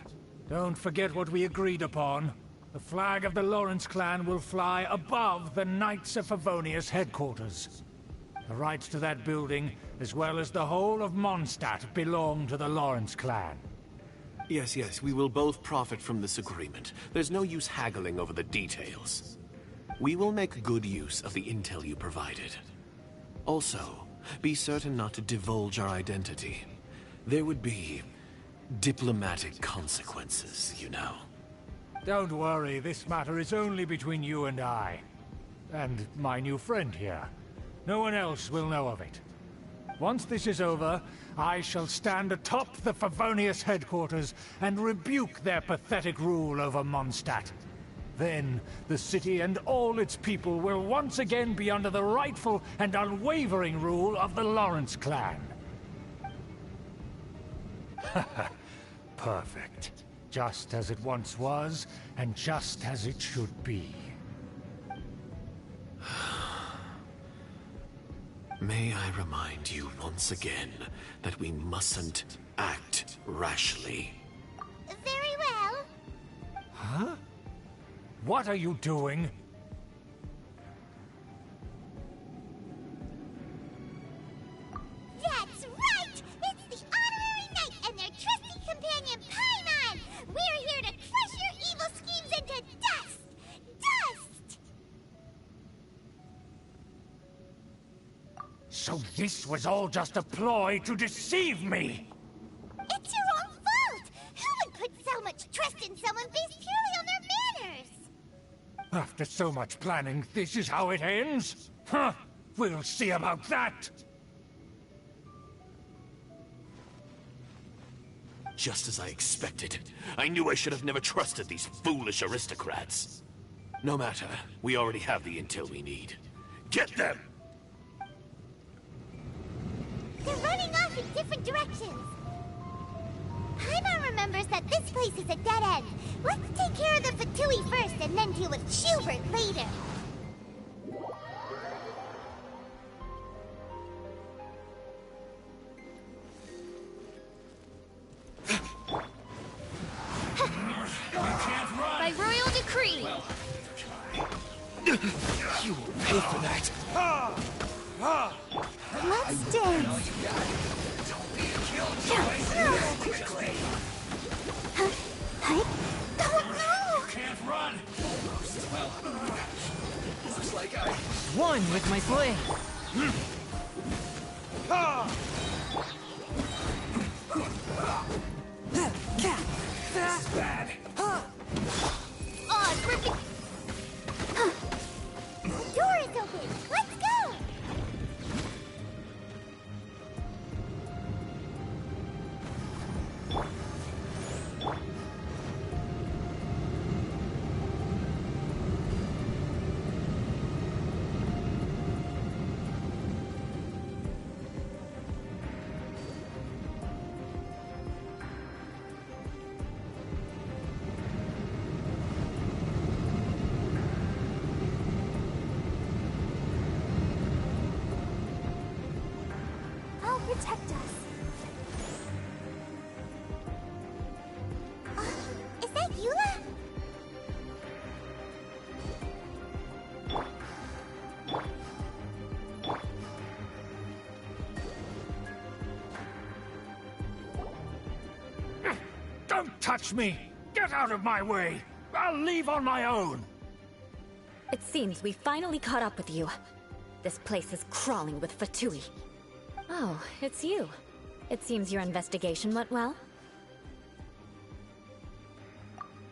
Don't forget what we agreed upon. The flag of the Lawrence clan will fly above the Knights of Favonius headquarters. The rights to that building, as well as the whole of Mondstadt, belong to the Lawrence clan. Yes, we will both profit from this agreement. There's no use haggling over the details. We will make good use of the intel you provided. Also, be certain not to divulge our identity. There would be diplomatic consequences, you know. Don't worry, this matter is only between you and I. And my new friend here. No one else will know of it. Once this is over, I shall stand atop the Favonius headquarters and rebuke their pathetic rule over Mondstadt. Then, the city and all its people will once again be under the rightful and unwavering rule of the Lawrence clan. Perfect. Just as it once was, and just as it should be. May I remind you once again that we mustn't act rashly. Very well. Huh? What are you doing? That's right! It's the Honorary Knight and their trusty companion Paimon! We're here to crush your evil schemes into dust! Dust! So this was all just a ploy to deceive me! It's your own fault! Who would put so much trust in someone based purely on their manners? After so much planning, this is how it ends? Huh! We'll see about that! Just as I expected. I knew I should have never trusted these foolish aristocrats. No matter, we already have the intel we need. Get them! They're running off in different directions. Paimon remembers that this place is a dead end. Let's take care of the Fatui first and then deal with Schubert later. By royal decree! You will pay for that! Let's dance! Can't run! Looks like I won with my fling. This is bad. Oh, it's working! The door is open! Let's go! I'll protect us. Is that Eula? touch me! Get out of my way! I'll leave on my own! It seems we finally caught up with you. This place is crawling with Fatui. Oh, it's you. It seems your investigation went well.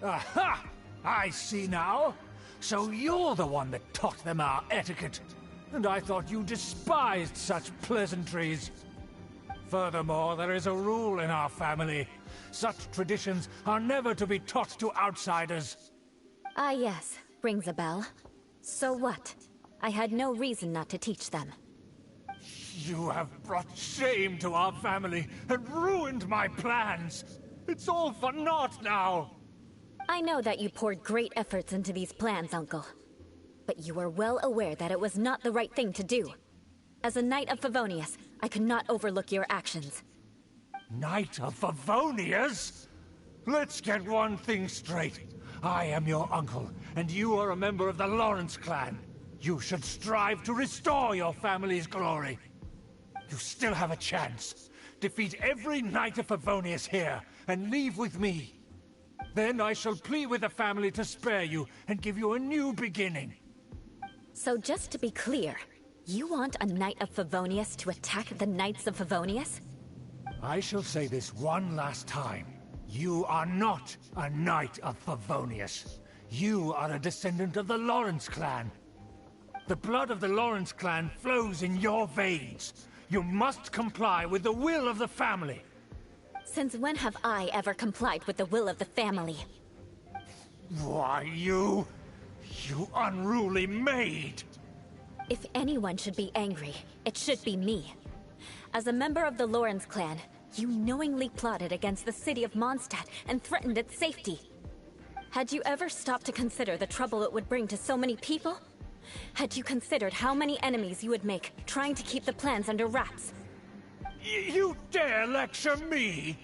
Aha! I see now. So you're the one that taught them our etiquette. And I thought you despised such pleasantries. Furthermore, there is a rule in our family. Such traditions are never to be taught to outsiders. Ah yes, rings a bell. So what? I had no reason not to teach them. You have brought shame to our family and ruined my plans. It's all for naught now. I know that you poured great efforts into these plans, Uncle. But you were well aware that it was not the right thing to do. As a Knight of Favonius, I could not overlook your actions. Knight of Favonius? Let's get one thing straight. I am your uncle, and you are a member of the Lawrence clan. You should strive to restore your family's glory. You still have a chance. Defeat every Knight of Favonius here, and leave with me. Then I shall plead with the family to spare you, and give you a new beginning. So just to be clear, you want a Knight of Favonius to attack the Knights of Favonius? I shall say this one last time. You are not a Knight of Favonius. You are a descendant of the Lawrence clan. The blood of the Lawrence clan flows in your veins. You must comply with the will of the family. Since when have I ever complied with the will of the family? Why, you unruly maid! If anyone should be angry, it should be me. As a member of the Lawrence clan, you knowingly plotted against the city of Mondstadt and threatened its safety. Had you ever stopped to consider the trouble it would bring to so many people? Had you considered how many enemies you would make trying to keep the plans under wraps? You dare lecture me?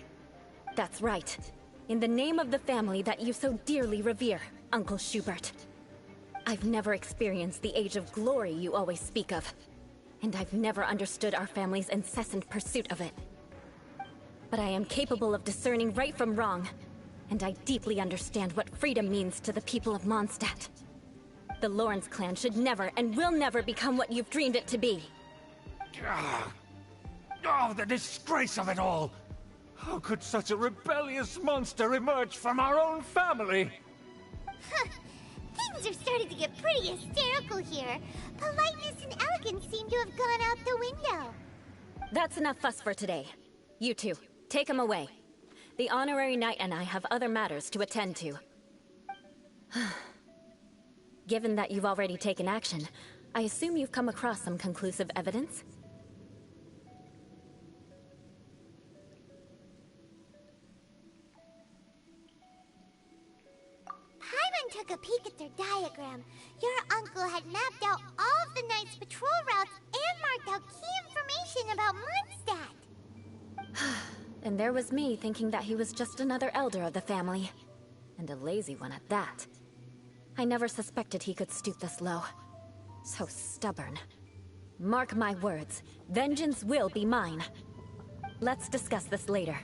That's right. In the name of the family that you so dearly revere, Uncle Schubert. I've never experienced the age of glory you always speak of. And I've never understood our family's incessant pursuit of it. But I am capable of discerning right from wrong, and I deeply understand what freedom means to the people of Mondstadt. The Lawrence clan should never and will never become what you've dreamed it to be. Oh, the disgrace of it all! How could such a rebellious monster emerge from our own family? Things are starting to get pretty hysterical here. Politeness and elegance seem to have gone out the window. That's enough fuss for today. You two, take him away. The honorary knight and I have other matters to attend to. Given that you've already taken action, I assume you've come across some conclusive evidence? Paimon took a peek at their diagram. Your uncle had mapped out all of the Knight's patrol routes and marked out key information about Mondstadt. And there was me thinking that he was just another elder of the family. And a lazy one at that. I never suspected he could stoop this low. So stubborn. Mark my words, vengeance will be mine. Let's discuss this later.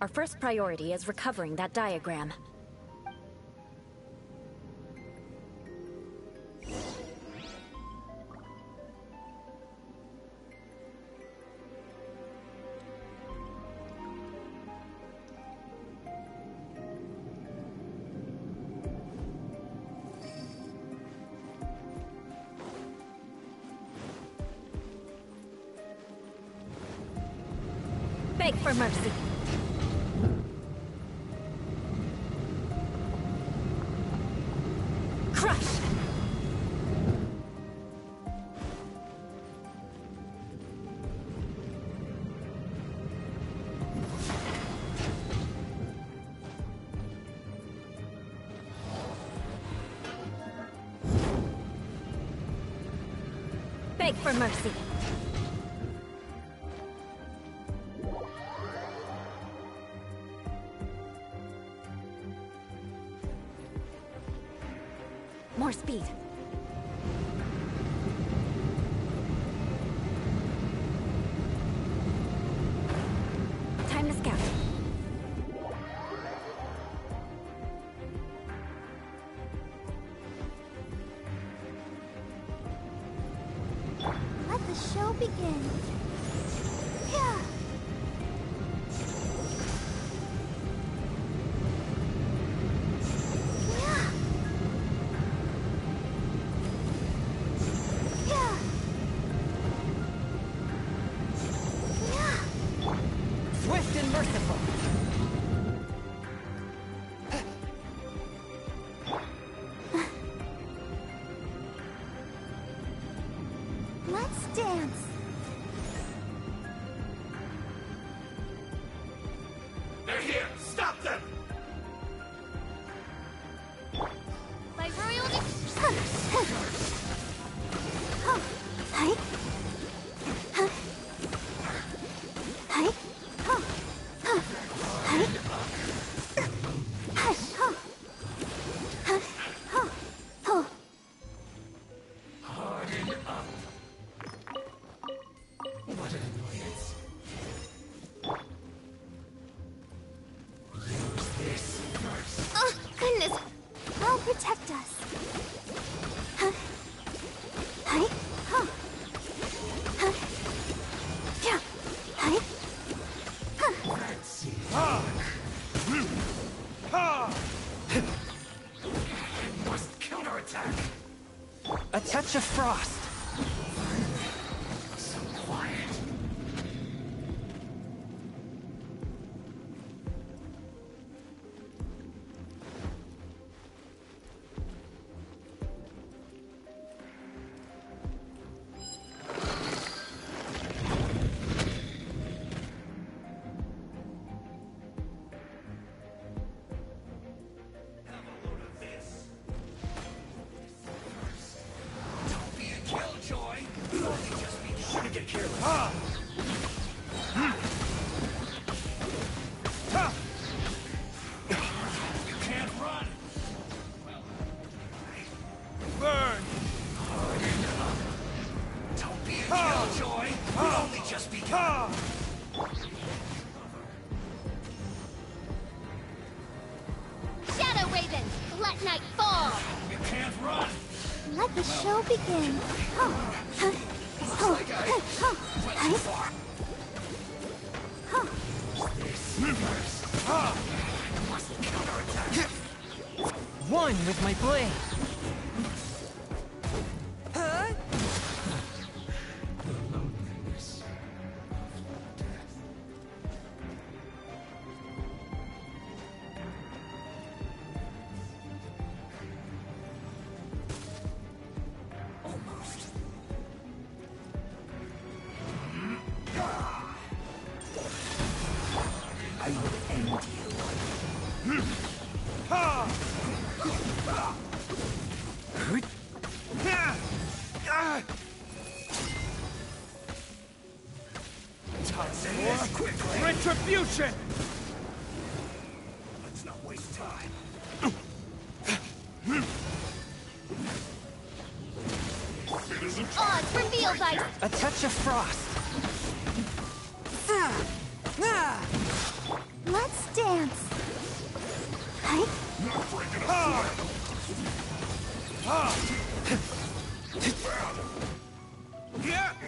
Our first priority is recovering that diagram. Beg for mercy. Crush! Beg for mercy. More speed. Time to scout. show begin. Yeah. Swift and merciful. Let's dance. They're here! Stop them! By royal goodness! I'll protect us. Must counterattack! A touch of frost. So quiet. Shadow Raven, let night fall. You can't run! Let the show begin. One with my blade. I will end you. Retribution! Let's not waste time. Odds revealed by A touch of frost. Let's dance.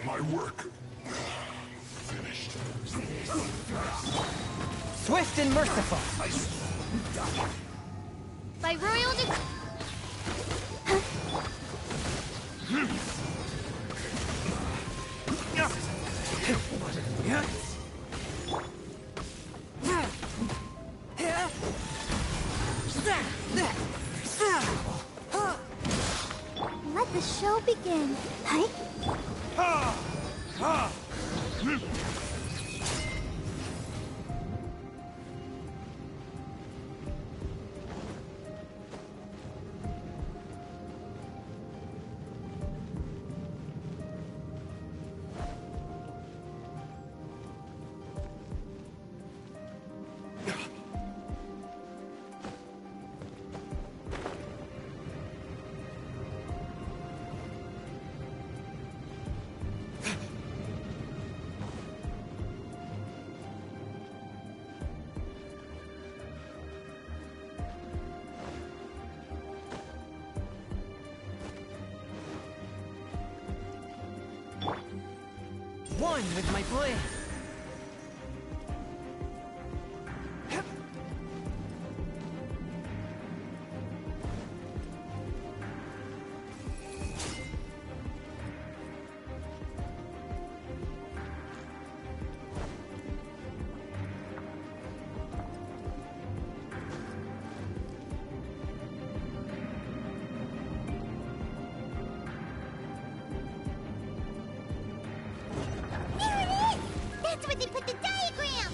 My work finished. Swift and merciful. By royal Let the show begin. one with my blade. That's where they put the diagram!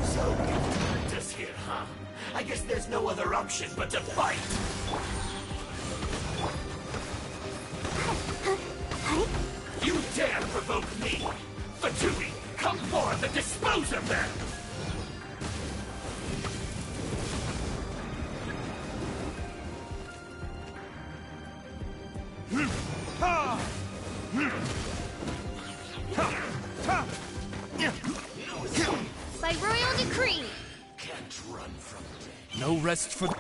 So you've turned us here, huh? I guess there's no other option but to fight! You dare provoke me! Fatui, come forth and dispose of them! By royal decree! Can't run from death. No rest for the...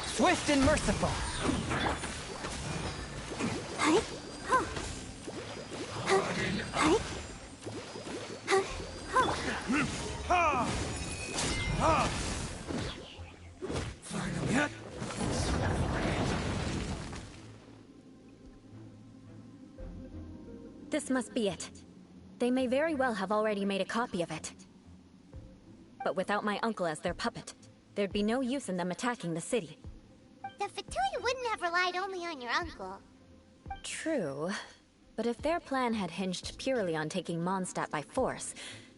Swift and merciful. This must be it. They may very well have already made a copy of it. But without my uncle as their puppet, there'd be no use in them attacking the city. The Fatui wouldn't have relied only on your uncle. True. But if their plan had hinged purely on taking Mondstadt by force,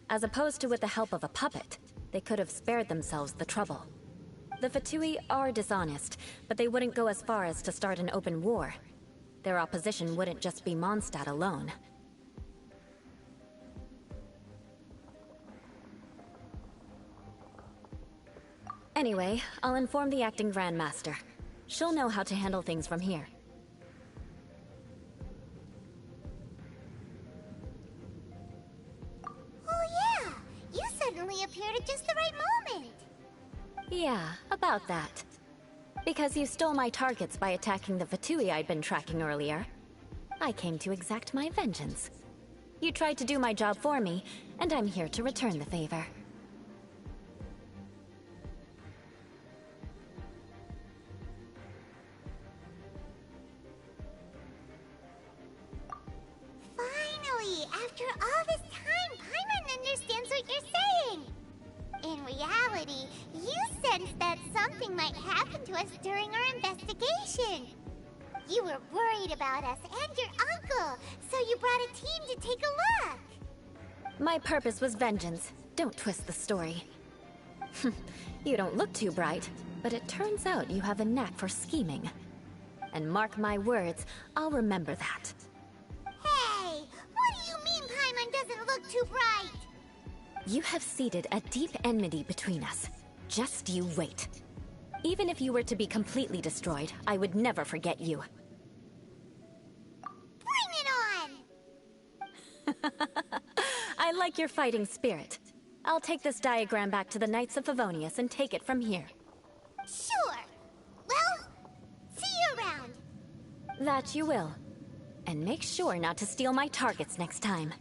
as opposed to with the help of a puppet, they could have spared themselves the trouble. The Fatui are dishonest, but they wouldn't go as far as to start an open war. Their opposition wouldn't just be Mondstadt alone. Anyway, I'll inform the acting Grandmaster. She'll know how to handle things from here. Oh yeah! You suddenly appeared at just the right moment! Yeah, about that. Because you stole my targets by attacking the Fatui I'd been tracking earlier, I came to exact my vengeance. You tried to do my job for me, and I'm here to return the favor. Finally! After all this time, Paimon understands what you're saying! In reality, you sensed that something might happen to us during our investigation. You were worried about us and your uncle, so you brought a team to take a look. My purpose was vengeance. Don't twist the story. You don't look too bright, but it turns out you have a knack for scheming. And mark my words, I'll remember that. Hey, what do you mean Paimon doesn't look too bright? You have seeded a deep enmity between us. Just you wait. Even if you were to be completely destroyed, I would never forget you. Bring it on! I like your fighting spirit. I'll take this diagram back to the Knights of Favonius and take it from here. Sure. Well, see you around. That you will. And make sure not to steal my targets next time.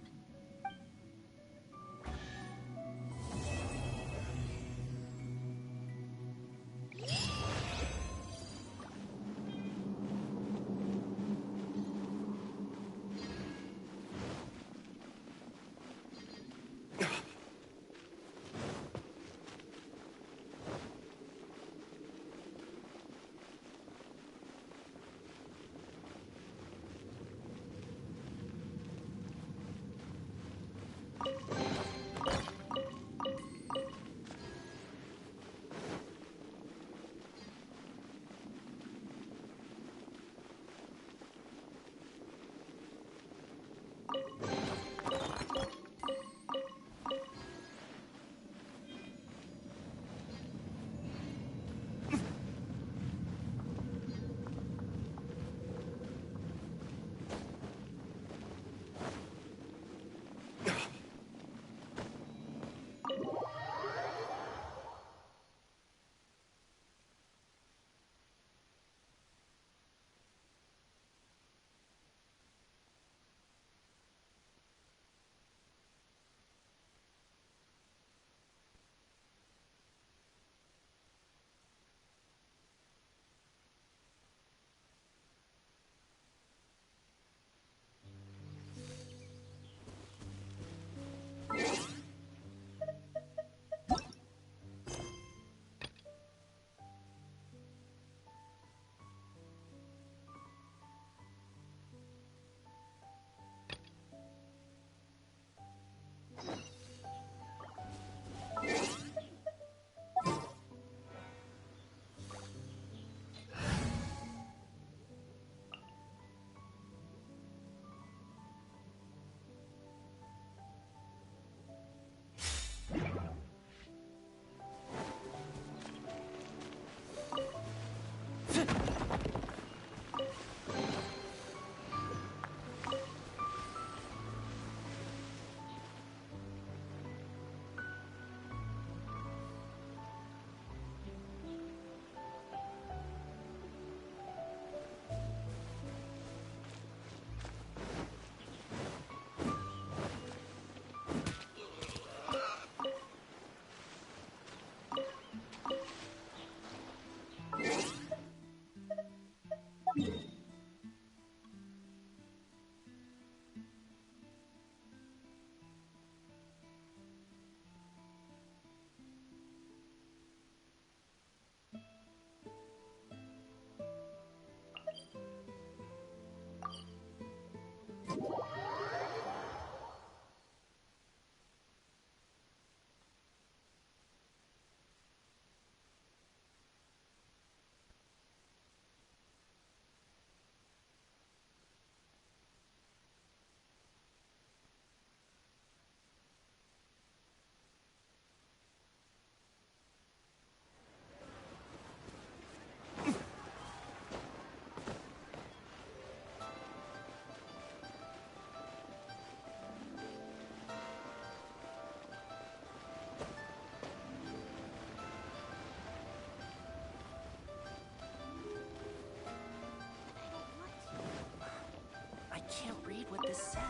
what this says.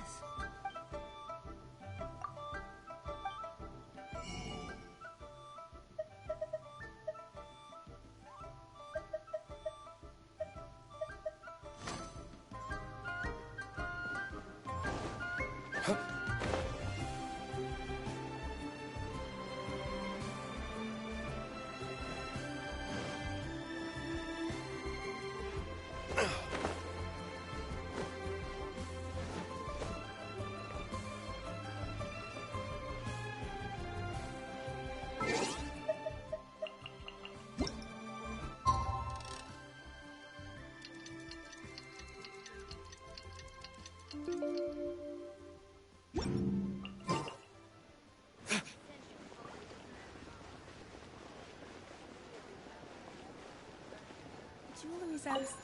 Jewelry's out of stock.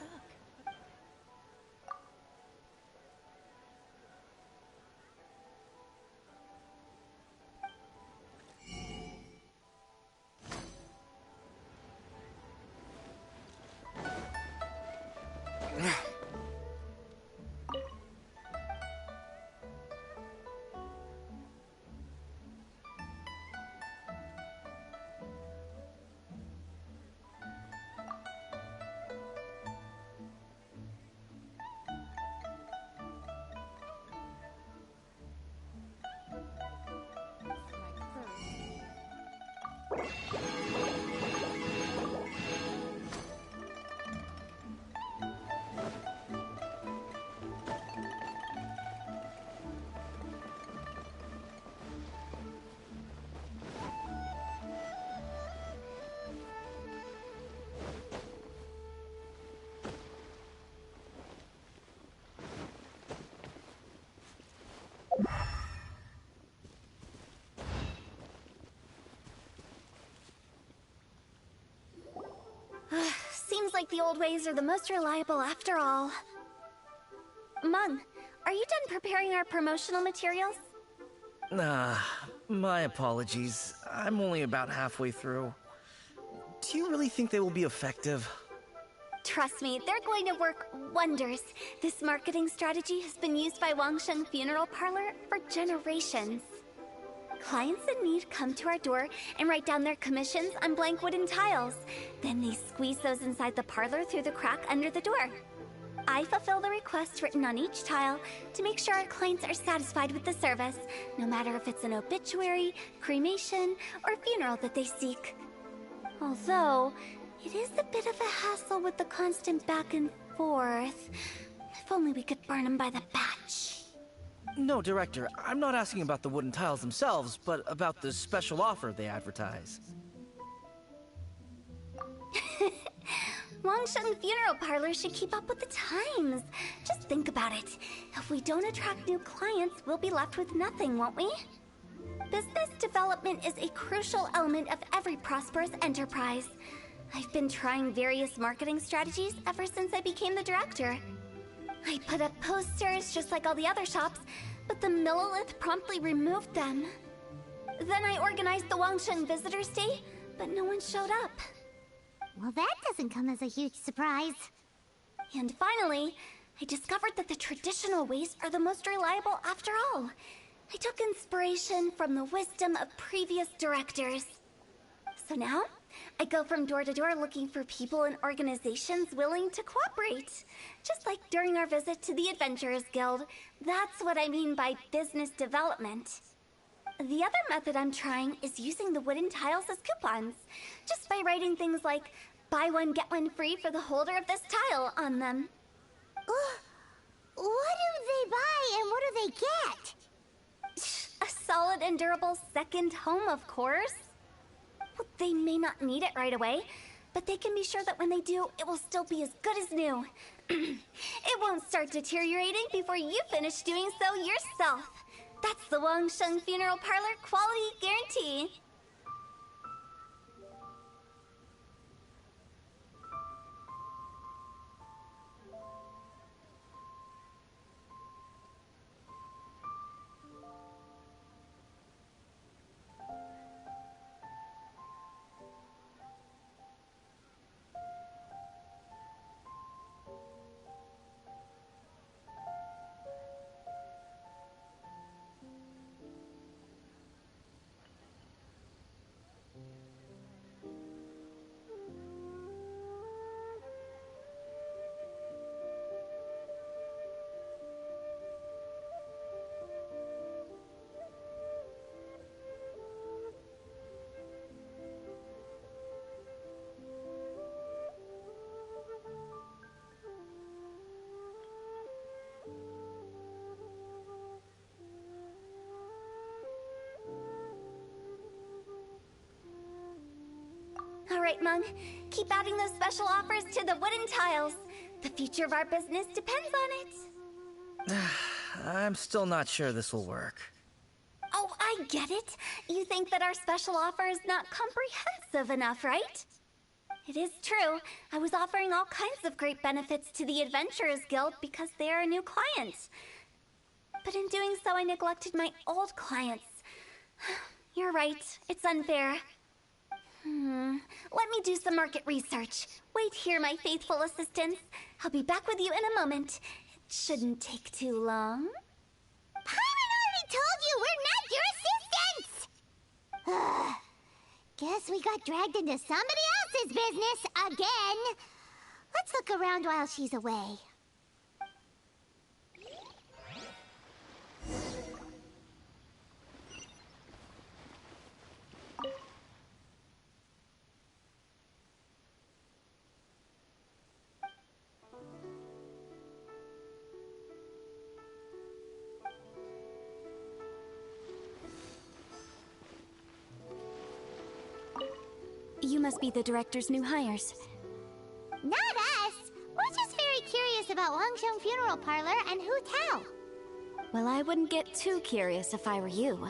Seems like the old ways are the most reliable after all. Mung, are you done preparing our promotional materials? My apologies. I'm only about halfway through. Do you really think they will be effective? Trust me, they're going to work wonders. This marketing strategy has been used by Wangsheng Funeral Parlor for generations. Clients in need come to our door and write down their commissions on blank wooden tiles. Then they squeeze those inside the parlor through the crack under the door. I fulfill the requests written on each tile to make sure our clients are satisfied with the service, no matter if it's an obituary, cremation, or funeral that they seek. Although, it is a bit of a hassle with the constant back and forth. If only we could burn them by the batch. No, Director, I'm not asking about the wooden tiles themselves, but about the special offer they advertise. Wangsheng Funeral Parlor should keep up with the times. Just think about it. If we don't attract new clients, we'll be left with nothing, won't we? Business development is a crucial element of every prosperous enterprise. I've been trying various marketing strategies ever since I became the director. I put up posters just like all the other shops, but the Millilith promptly removed them. Then I organized the Wangsheng Visitors Day, but no one showed up. Well, that doesn't come as a huge surprise. And finally, I discovered that the traditional ways are the most reliable after all. I took inspiration from the wisdom of previous directors. So now, I go from door to door looking for people and organizations willing to cooperate. Just like during our visit to the Adventurers Guild. That's what I mean by business development. The other method I'm trying is using the wooden tiles as coupons. Just by writing things like, buy one get one free for the holder of this tile on them. What do they buy and what do they get? A solid and durable second home, of course. Well, they may not need it right away, but they can be sure that when they do, it will still be as good as new. It won't start deteriorating before you finish doing so yourself. That's the Wangsheng Funeral Parlor quality guarantee. All right, Mung. Keep adding those special offers to the wooden tiles. The future of our business depends on it. I'm still not sure this will work. Oh, I get it. You think that our special offer is not comprehensive enough, right? It is true. I was offering all kinds of great benefits to the Adventurers Guild because they are new clients. But in doing so, I neglected my old clients. You're right. It's unfair. Let me do some market research. Wait here, my faithful assistants. I'll be back with you in a moment. It shouldn't take too long. Paimon already told you we're not your assistants! Guess we got dragged into somebody else's business again. Let's look around while she's away. You must be the director's new hires. Not us! We're just very curious about Wangsheng Funeral Parlor and Hu Tao. Well, I wouldn't get too curious if I were you.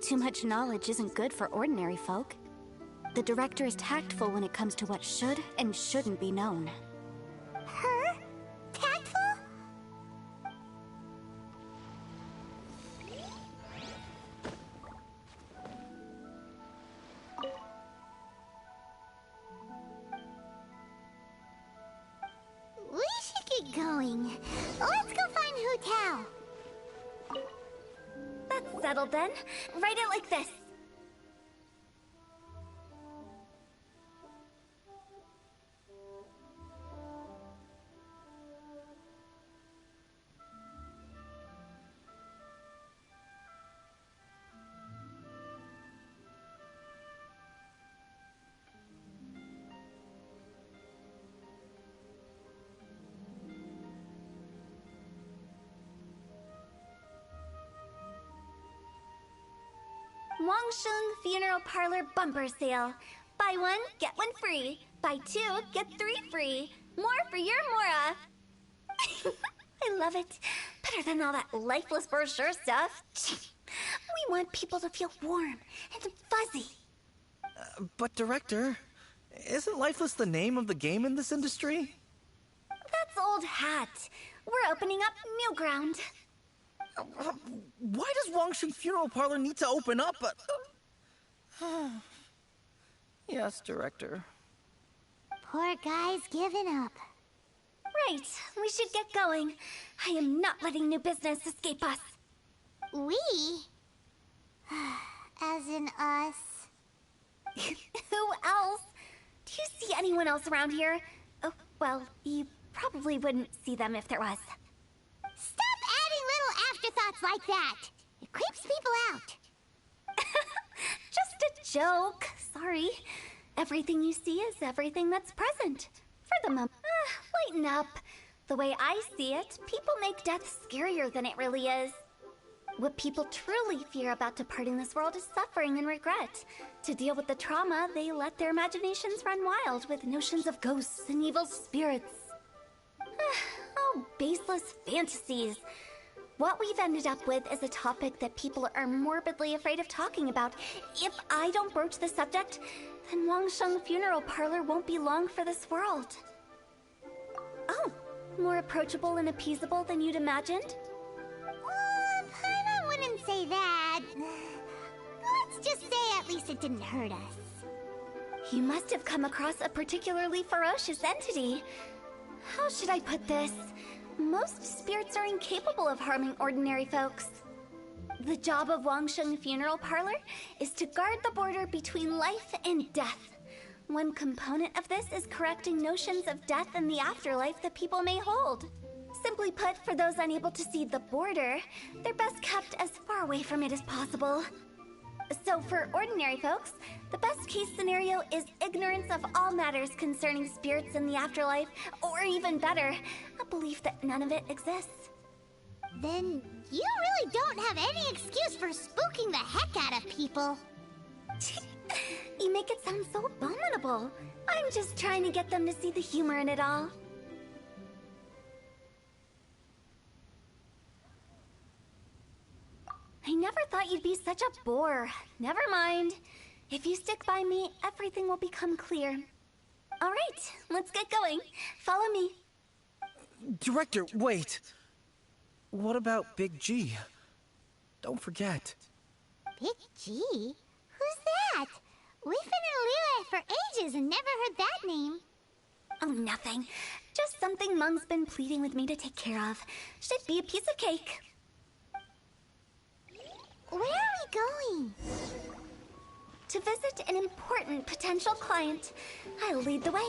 Too much knowledge isn't good for ordinary folk. The director is tactful when it comes to what should and shouldn't be known. Her? Tactful? We should get going. Let's go find Hu Tao. That's settled then. Write it like this. Wangsheng Funeral Parlor Bumper Sale. Buy one, get one free. Buy two, get three free. More for your Mora. I love it. Better than all that lifeless brochure stuff. We want people to feel warm and fuzzy. But Director, isn't Lifeless the name of the game in this industry? That's old hat. We're opening up new ground. Why does Wangsheng Funeral Parlor need to open up? Yes, Director. Poor guy's given up. Right, we should get going. I am not letting new business escape us. We? As in us. Who else? Do you see anyone else around here? Oh, well, you probably wouldn't see them if there was. Stop adding little afterthoughts like that! It creeps people out. Just a joke. Sorry. Everything you see is everything that's present. For the moment. Lighten up. The way I see it, people make death scarier than it really is. What people truly fear about departing this world is suffering and regret. To deal with the trauma, they let their imaginations run wild with notions of ghosts and evil spirits. Oh, baseless fantasies. What we've ended up with is a topic that people are morbidly afraid of talking about. If I don't broach the subject, then Wangsheng Funeral Parlor won't be long for this world. Oh, more approachable and appeasable than you'd imagined? Paimon wouldn't say that. Let's just say at least it didn't hurt us. You must have come across a particularly ferocious entity. How should I put this? Most spirits are incapable of harming ordinary folks. The job of Wangsheng Funeral Parlor is to guard the border between life and death. One component of this is correcting notions of death and the afterlife that people may hold. Simply put, for those unable to see the border, they're best kept as far away from it as possible. So for ordinary folks, the best case scenario is ignorance of all matters concerning spirits in the afterlife, or even better, a belief that none of it exists. Then you really don't have any excuse for spooking the heck out of people. You make it sound so abominable. I'm just trying to get them to see the humor in it all. I never thought you'd be such a bore. Never mind. If you stick by me, everything will become clear. All right, let's get going. Follow me. Director, wait. What about Big G? Don't forget. Big G? Who's that? We've been in Leela for ages and never heard that name. Oh, nothing. Just something Mung's been pleading with me to take care of. Should be a piece of cake. Where are we going? To visit an important potential client. I'll lead the way.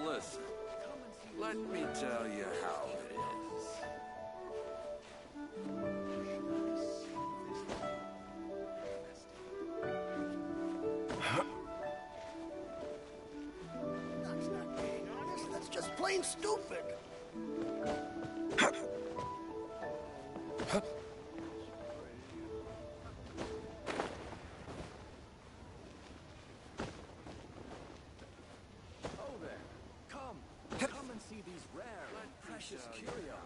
Listen, let me tell you how it is. That's not being honest, that's just plain stupid. Come and see these rare and precious curios.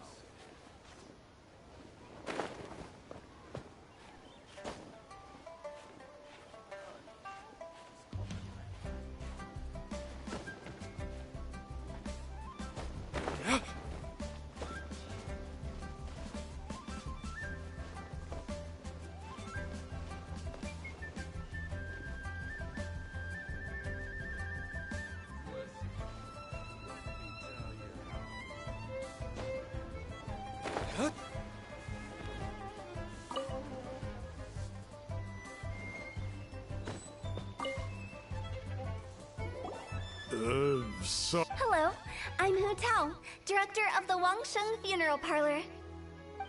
Hello, I'm Hu Tao, director of the Wangsheng Funeral Parlor.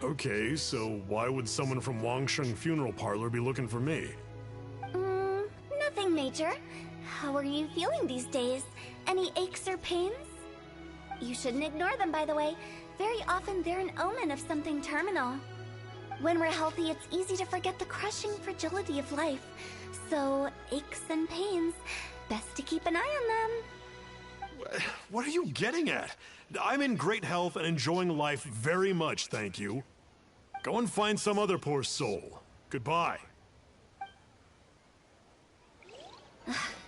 Okay, so why would someone from Wangsheng Funeral Parlor be looking for me? Nothing major. How are you feeling these days? Any aches or pains? You shouldn't ignore them, by the way. Very often they're an omen of something terminal. When we're healthy, it's easy to forget the crushing fragility of life. So, aches and pains, best to keep an eye on them. What are you getting at? I'm in great health and enjoying life very much, thank you. Go and find some other poor soul. Goodbye.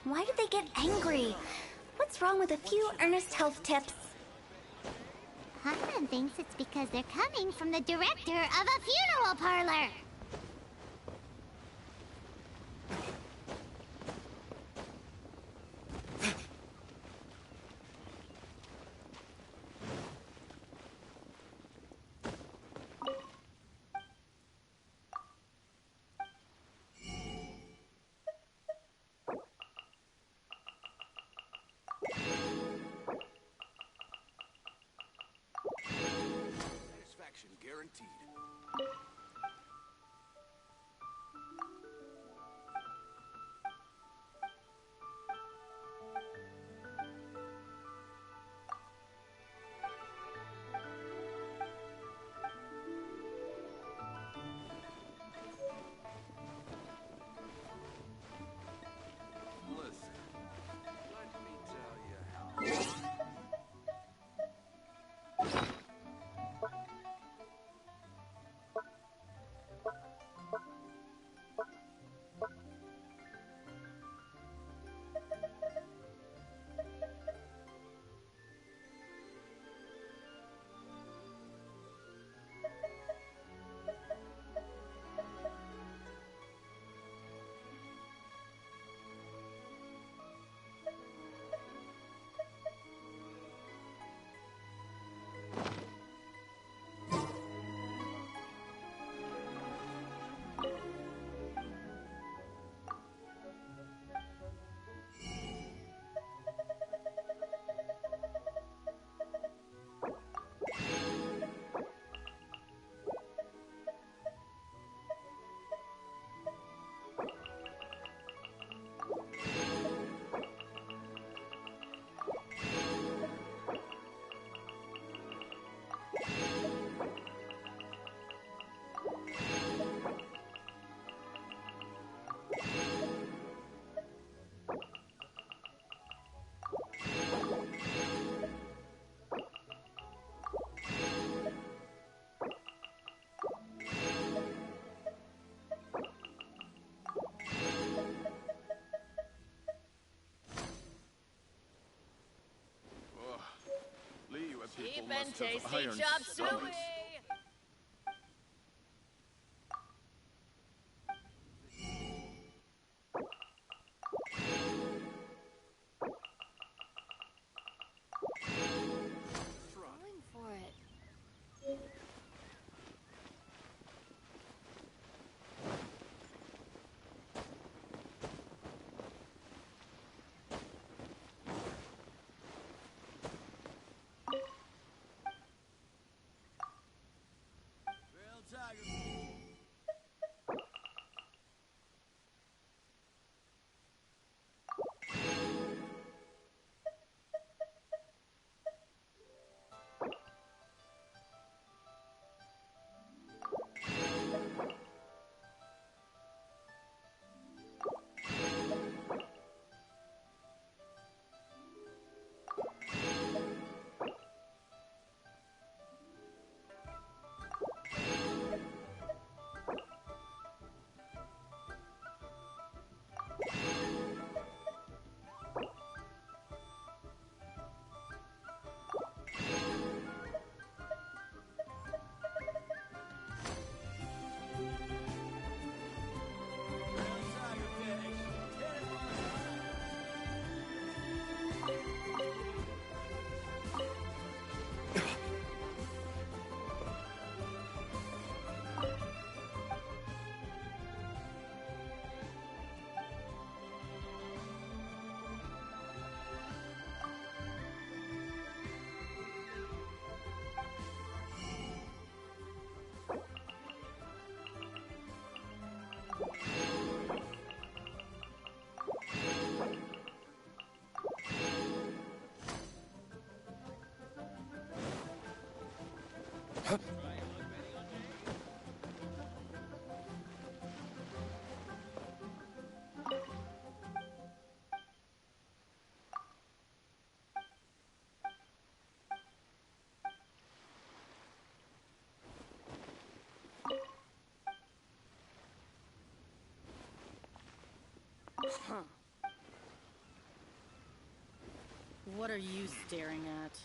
Why do they get angry? What's wrong with a few earnest health tips? Hanran thinks it's because they're coming from the director of a funeral parlor. Satisfaction guaranteed. Tasty chop suey! Going for it. Huh. What are you staring at?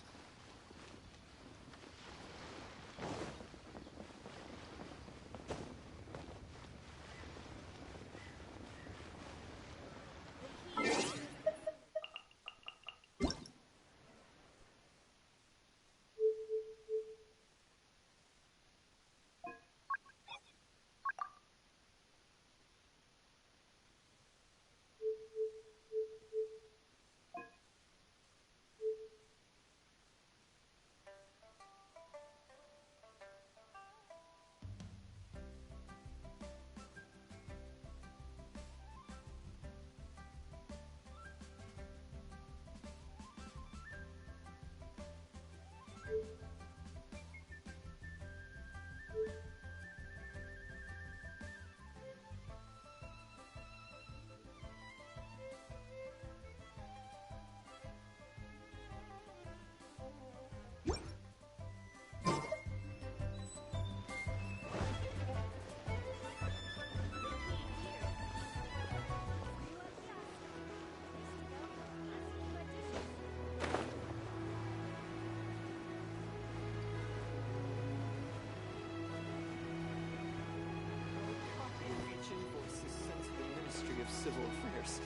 Ministry of Civil Affairs.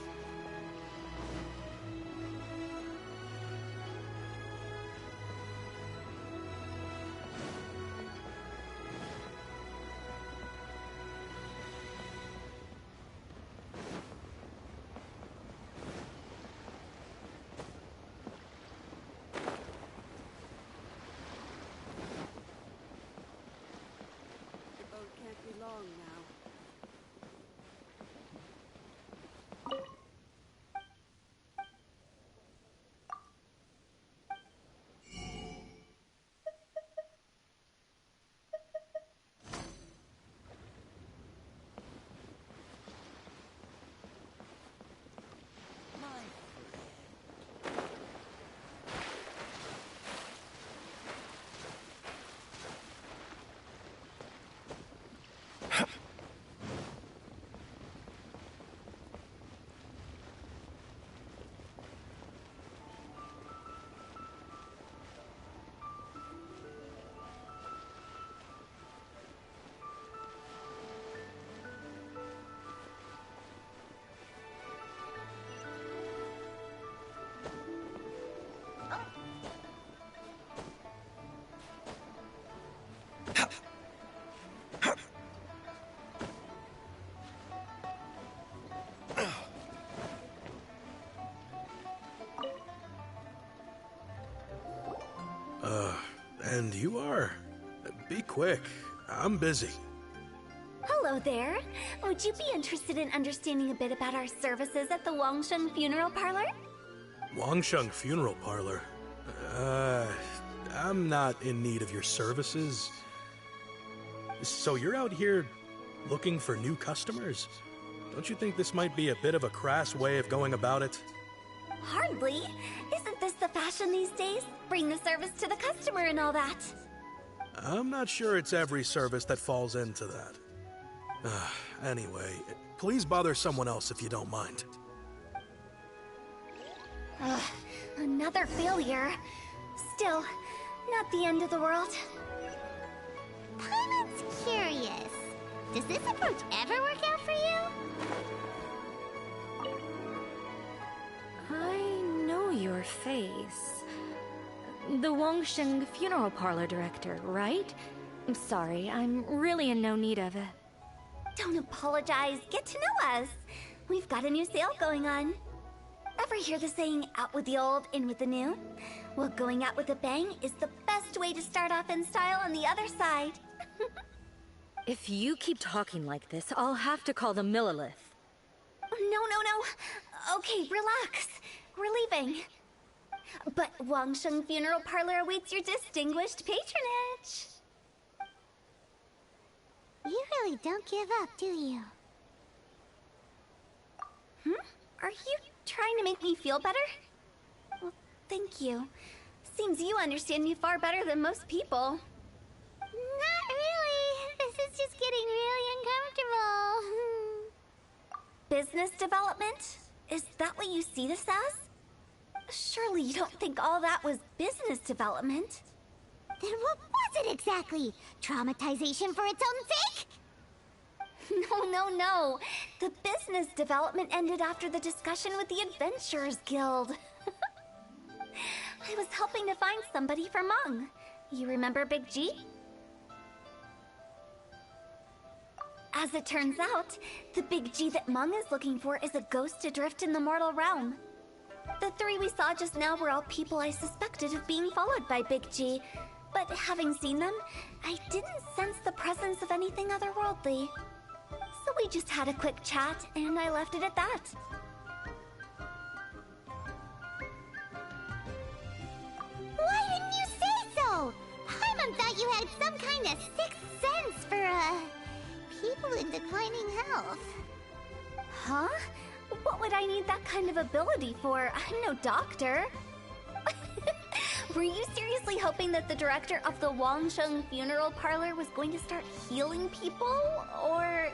The boat can't be long now. you are? Be quick. I'm busy. Hello there. Would you be interested in understanding a bit about our services at the Wangsheng Funeral Parlor? Wangsheng Funeral Parlor? I'm not in need of your services. So you're out here looking for new customers? Don't you think this might be a bit of a crass way of going about it? Hardly. Isn't this the fashion these days? Bring the service to the customer and all that. I'm not sure it's every service that falls into that. Anyway, please bother someone else if you don't mind. Another failure. Still, not the end of the world. Paimon's curious. Does this approach ever work out for you? I know your face. The Wangsheng Funeral Parlor director, right? I'm sorry, I'm really in no need of it. Don't apologize. Get to know us. We've got a new sale going on. Ever hear the saying, out with the old, in with the new? Well, going out with a bang is the best way to start off in style on the other side. If you keep talking like this, I'll have to call the Millilith. No. Okay, relax. We're leaving. But Wangsheng Funeral Parlor awaits your distinguished patronage. You really don't give up, do you? Are you trying to make me feel better? Well, thank you. Seems you understand me far better than most people. Not really. This is just getting really uncomfortable. Business development? Is that what you see this as? Surely you don't think all that was business development? Then what was it exactly? Traumatization for its own sake? No. The business development ended after the discussion with the Adventurers Guild. I was helping to find somebody for Meng. You remember Big G? As it turns out, the Big G that Meng is looking for is a ghost adrift in the mortal realm. The three we saw just now were all people I suspected of being followed by Big G, but having seen them, I didn't sense the presence of anything otherworldly. So we just had a quick chat, and I left it at that. Why didn't you say so? Paimon thought you had some kind of sixth sense for, people in declining health. Huh? What would I need that kind of ability for? I'm no doctor. Were you seriously hoping that the director of the Wangsheng Funeral Parlor was going to start healing people, or...?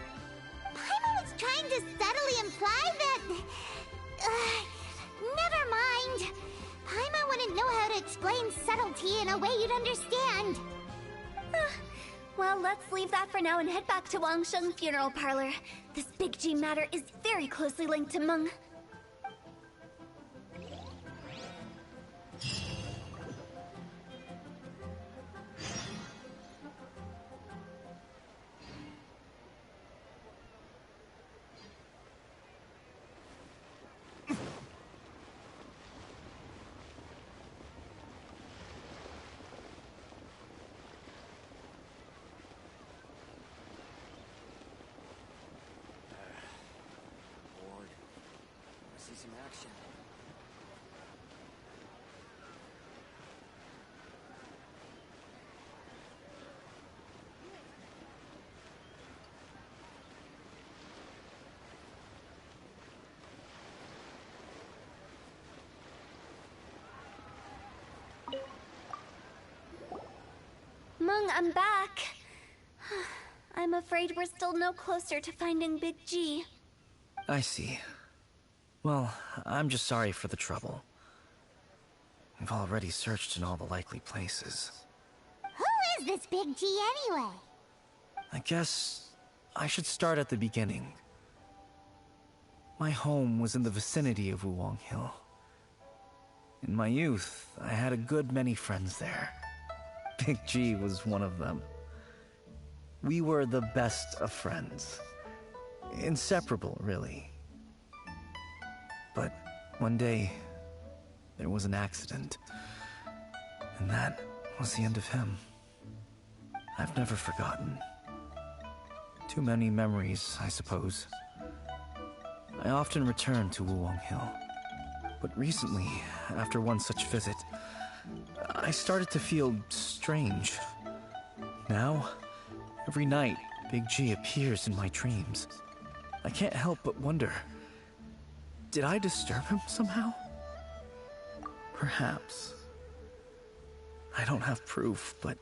Paimon was trying to subtly imply that... never mind. Paimon wouldn't know how to explain subtlety in a way you'd understand. Well, let's leave that for now and head back to Wangsheng Funeral Parlor. This Big G matter is very closely linked to Meng. Some action. Meng, I'm back. I'm afraid we're still no closer to finding Big G. I see. Well, I'm just sorry for the trouble. We've already searched in all the likely places. Who is this Big G anyway? I guess I should start at the beginning. My home was in the vicinity of Wuwang Hill. In my youth, I had a good many friends there. Big G was one of them. We were the best of friends. Inseparable, really. But one day, there was an accident. And that was the end of him. I've never forgotten. Too many memories, I suppose. I often return to Wuwang Hill. But recently, after one such visit, I started to feel strange. Now, every night, Big G appears in my dreams. I can't help but wonder, did I disturb him somehow? Perhaps. I don't have proof, but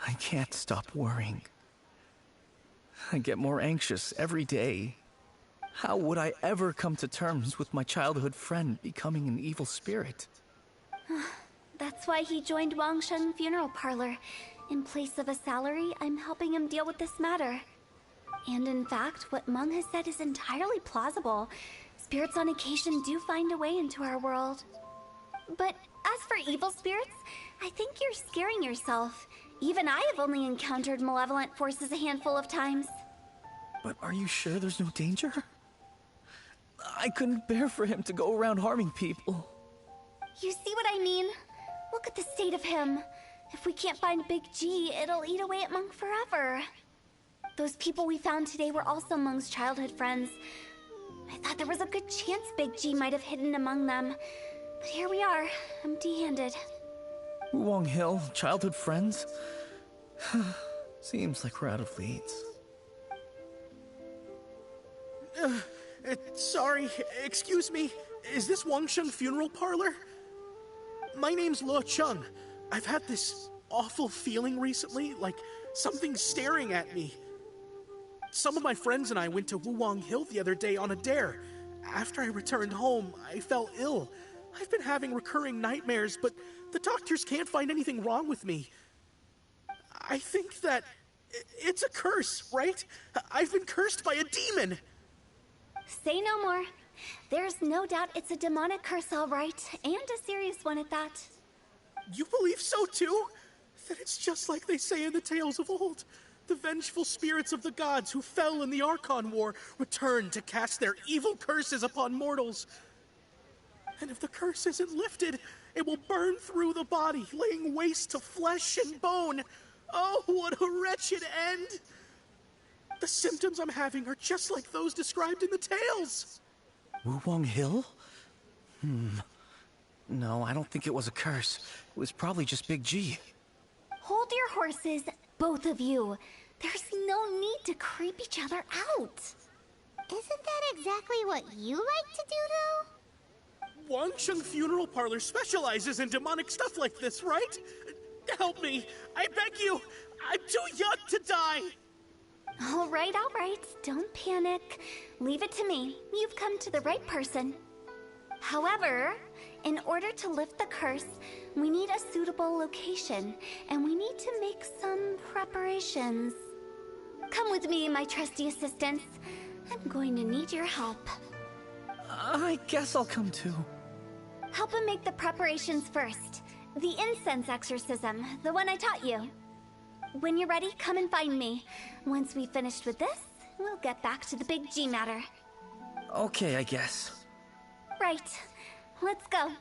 I can't stop worrying. I get more anxious every day. How would I ever come to terms with my childhood friend becoming an evil spirit? That's why he joined Wangsheng Funeral Parlor. In place of a salary, I'm helping him deal with this matter. And in fact, what Meng has said is entirely plausible. Spirits on occasion do find a way into our world. But as for evil spirits, I think you're scaring yourself. Even I have only encountered malevolent forces a handful of times. But are you sure there's no danger? I couldn't bear for him to go around harming people. You see what I mean? Look at the state of him. If we can't find Big G, it'll eat away at Monk forever. Those people we found today were also Monk's childhood friends. I thought there was a good chance Big G might have hidden among them. But here we are, empty-handed. Wuwang Hill, childhood friends? Seems like we're out of leads. Sorry, excuse me. Is this Wangsheng Funeral Parlor? My name's Luo Chung. I've had this awful feeling recently, like something's staring at me. Some of my friends and I went to Wuwang Hill the other day on a dare. After I returned home, I fell ill. I've been having recurring nightmares, but the doctors can't find anything wrong with me. I think that it's a curse, right? I've been cursed by a demon. Say no more. There's no doubt it's a demonic curse, all right, and a serious one at that. You believe so too? Then it's just like they say in the tales of old. The vengeful spirits of the gods who fell in the Archon War return to cast their evil curses upon mortals. And if the curse isn't lifted, it will burn through the body, laying waste to flesh and bone. Oh, what a wretched end! The symptoms I'm having are just like those described in the tales. Wuwang Hill? No, I don't think it was a curse. It was probably just Big G. Hold your horses, both of you. There's no need to creep each other out. Isn't that exactly what you like to do, though? Wangsheng Funeral Parlor specializes in demonic stuff like this, right? Help me. I beg you. I'm too young to die. All right. Don't panic. Leave it to me. You've come to the right person. However, in order to lift the curse, we need a suitable location, and we need to make some preparations. Come with me, my trusty assistants. I'm going to need your help. I guess I'll come too. Help him make the preparations first. The incense exorcism, the one I taught you. When you're ready, come and find me. Once we've finished with this, we'll get back to the Big G matter. Okay, I guess. Right. Let's go.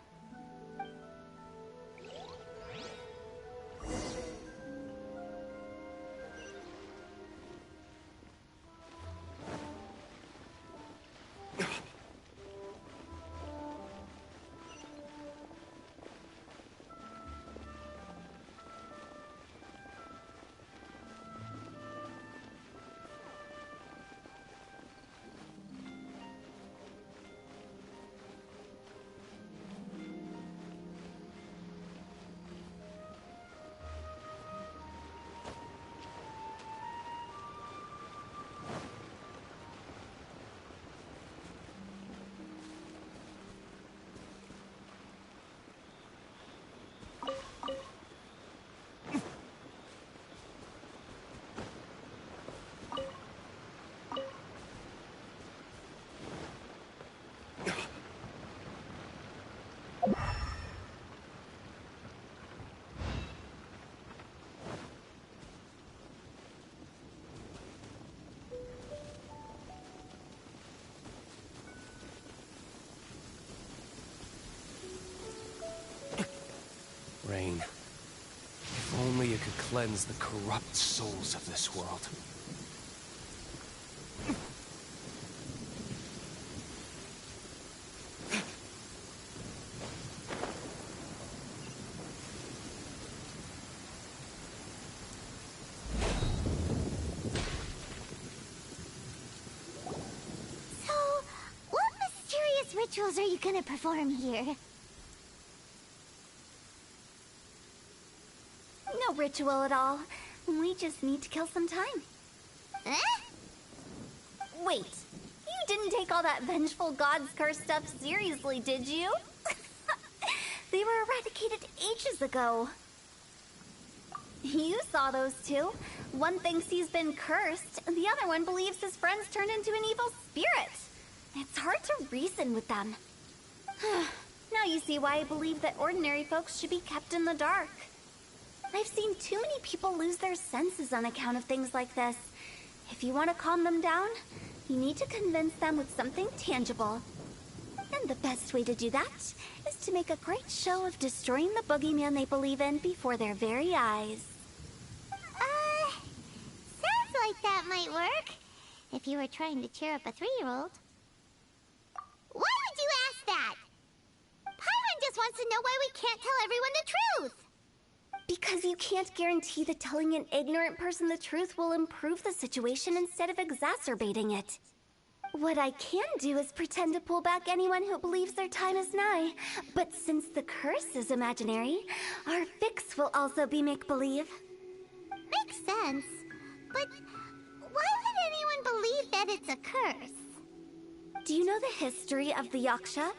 cleanse the corrupt souls of this world. So, what mysterious rituals are you gonna perform here? No ritual at all. We just need to kill some time. Eh? Wait, you didn't take all that vengeful God's curse stuff seriously, did you? They were eradicated ages ago. You saw those two. One thinks he's been cursed, and the other one believes his friends turned into an evil spirit. It's hard to reason with them. Now you see why I believe that ordinary folks should be kept in the dark. I've seen too many people lose their senses on account of things like this. If you want to calm them down, you need to convince them with something tangible. And the best way to do that is to make a great show of destroying the boogeyman they believe in before their very eyes. Sounds like that might work. If you were trying to cheer up a 3-year-old. Why would you ask that? Paimon just wants to know why we can't tell everyone the truth. Because you can't guarantee that telling an ignorant person the truth will improve the situation instead of exacerbating it. What I can do is pretend to pull back anyone who believes their time is nigh. But since the curse is imaginary, our fix will also be make-believe. Makes sense. But why would anyone believe that it's a curse? Do you know the history of the Yaksha?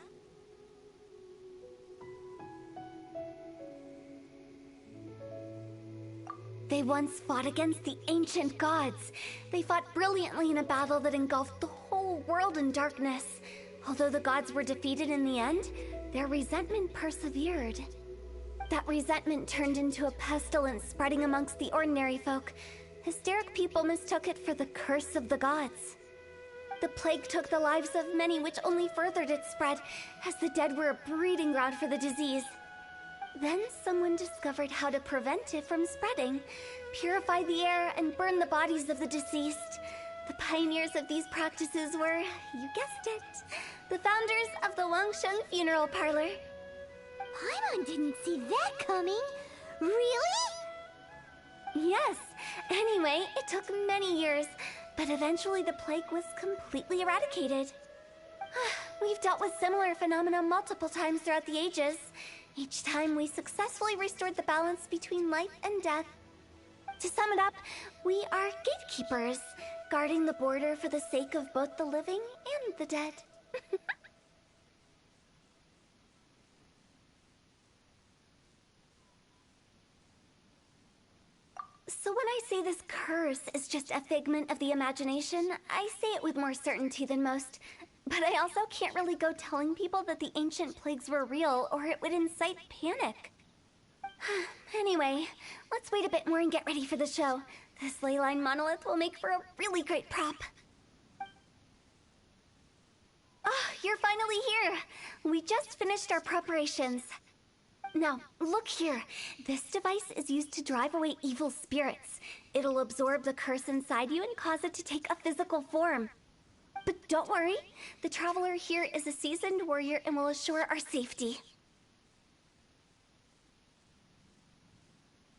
They once fought against the ancient gods. They fought brilliantly in a battle that engulfed the whole world in darkness. Although the gods were defeated in the end, their resentment persevered. That resentment turned into a pestilence spreading amongst the ordinary folk. Hysteric people mistook it for the curse of the gods. The plague took the lives of many, which only furthered its spread, as the dead were a breeding ground for the disease. Then someone discovered how to prevent it from spreading, purify the air, and burn the bodies of the deceased. The pioneers of these practices were, you guessed it, the founders of the Wangsheng Funeral Parlor. Paimon didn't see that coming. Really? Yes. Anyway, it took many years, but eventually the plague was completely eradicated. We've dealt with similar phenomena multiple times throughout the ages. Each time we successfully restored the balance between life and death. To sum it up, we are gatekeepers, guarding the border for the sake of both the living and the dead. So when I say this curse is just a figment of the imagination, I say it with more certainty than most. But I also can't really go telling people that the ancient plagues were real, or it would incite panic. Anyway, let's wait a bit more and get ready for the show. This leyline monolith will make for a really great prop. Oh, you're finally here! We just finished our preparations. Now, look here. This device is used to drive away evil spirits. It'll absorb the curse inside you and cause it to take a physical form. But don't worry, the traveler here is a seasoned warrior and will assure our safety.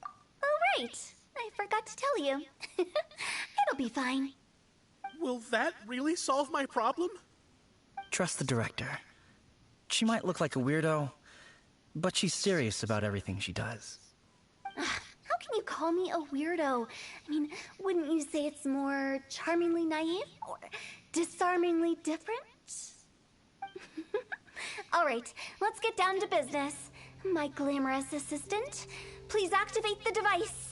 Oh, right. I forgot to tell you. It'll be fine. Will that really solve my problem? Trust the director. She might look like a weirdo, but she's serious about everything she does. How can you call me a weirdo? I mean, wouldn't you say it's more charmingly naive or disarmingly different? All right, let's get down to business. My glamorous assistant, please activate the device.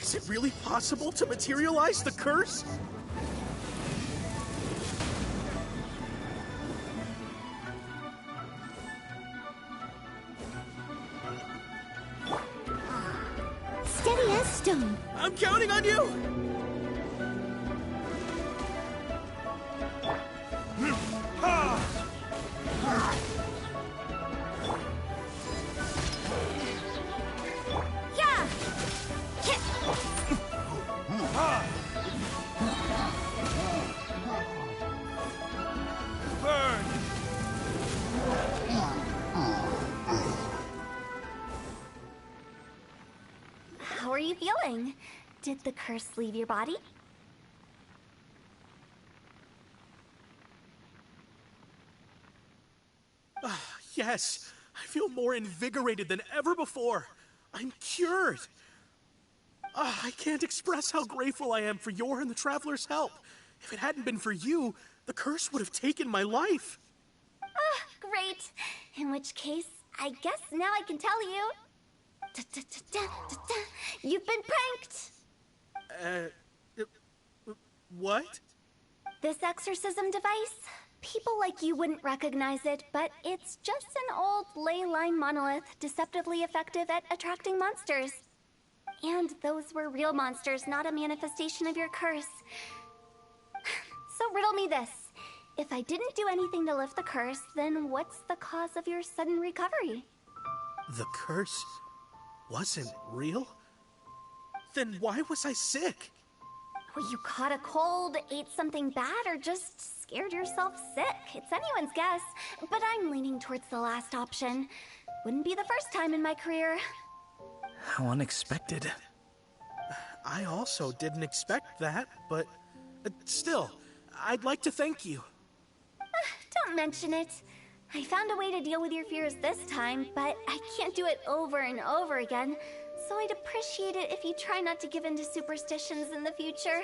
Is it really possible to materialize the curse? Steady as stone. I'm counting on you! Yeah! Burn! How are you feeling? Did the curse leave your body? Yes, I feel more invigorated than ever before. I'm cured. I can't express how grateful I am for your and the Traveler's help. If it hadn't been for you, the curse would have taken my life. Great. In which case, I guess now I can tell you. You've been pranked! What? This exorcism device? People like you wouldn't recognize it, but it's just an old ley line monolith deceptively effective at attracting monsters. And those were real monsters, not a manifestation of your curse. So riddle me this. If I didn't do anything to lift the curse, then what's the cause of your sudden recovery? The curse wasn't real? Then why was I sick? Well, you caught a cold, ate something bad, or just scared yourself sick. It's anyone's guess, but I'm leaning towards the last option. Wouldn't be the first time in my career. How unexpected. I also didn't expect that, but still, I'd like to thank you. Don't mention it. I found a way to deal with your fears this time, but I can't do it over and over again, so I'd appreciate it if you try not to give in to superstitions in the future.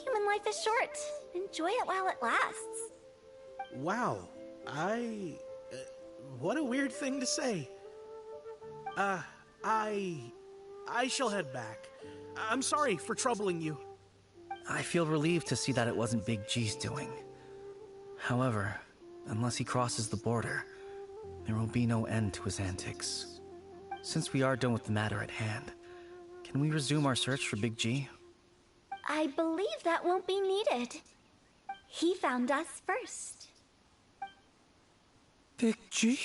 Human life is short. Enjoy it while it lasts. Wow, what a weird thing to say. I shall head back. I'm sorry for troubling you. I feel relieved to see that it wasn't Big G's doing. However, unless he crosses the border, there will be no end to his antics. Since we are done with the matter at hand, can we resume our search for Big G? I believe that won't be needed. He found us first. Big G?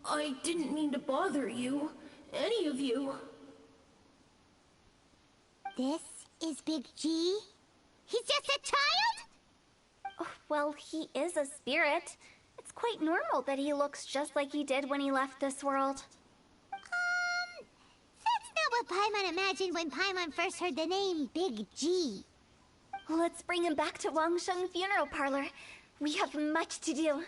I didn't mean to bother you. Any of you. This is Big G? He's just a child? Oh, well, he is a spirit. It's quite normal that he looks just like he did when he left this world. That's not what Paimon imagined when Paimon first heard the name Big G. Let's bring him back to Wangsheng Funeral Parlor. We have much to do.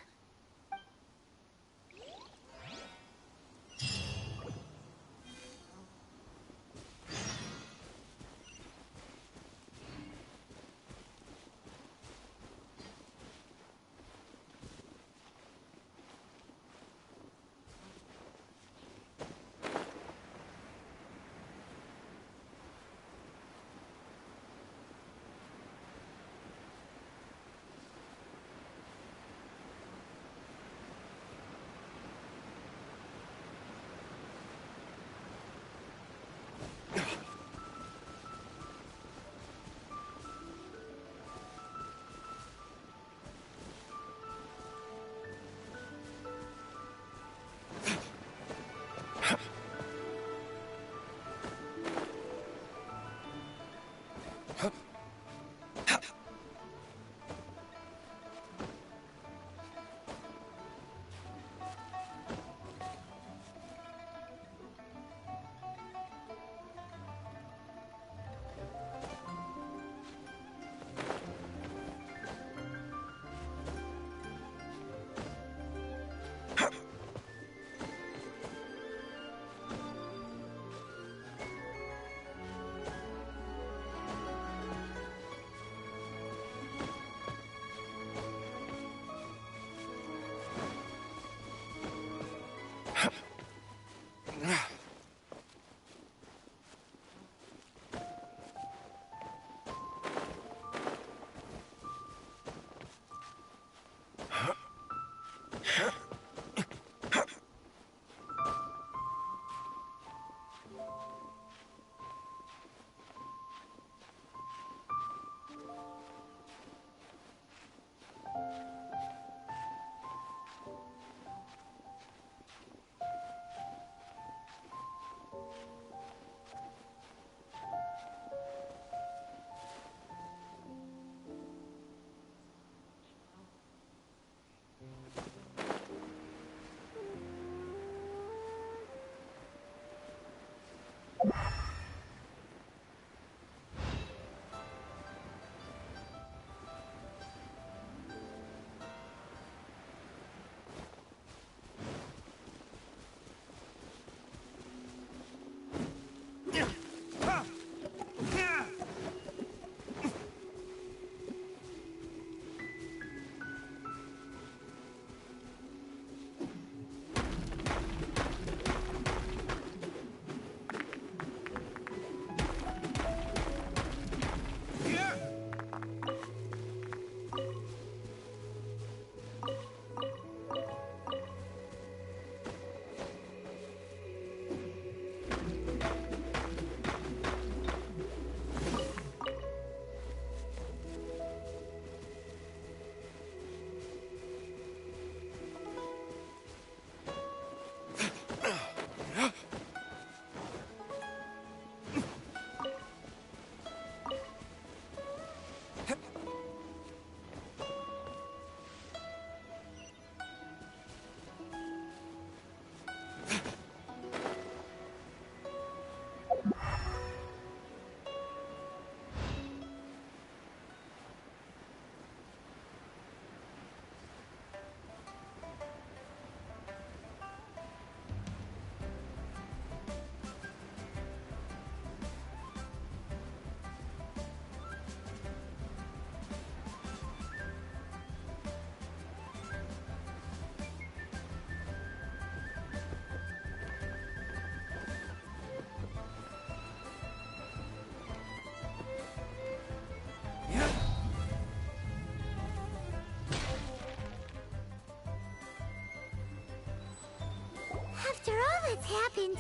After all that's happened,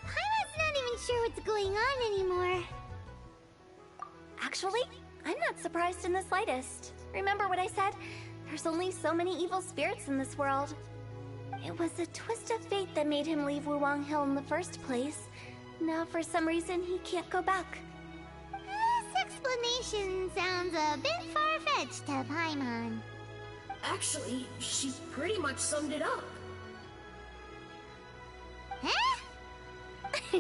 Paimon's not even sure what's going on anymore. Actually, I'm not surprised in the slightest. Remember what I said? There's only so many evil spirits in this world. It was a twist of fate that made him leave Wuwang Hill in the first place. Now, for some reason, he can't go back. This explanation sounds a bit far-fetched to Paimon. Actually, she pretty much summed it up. Huh?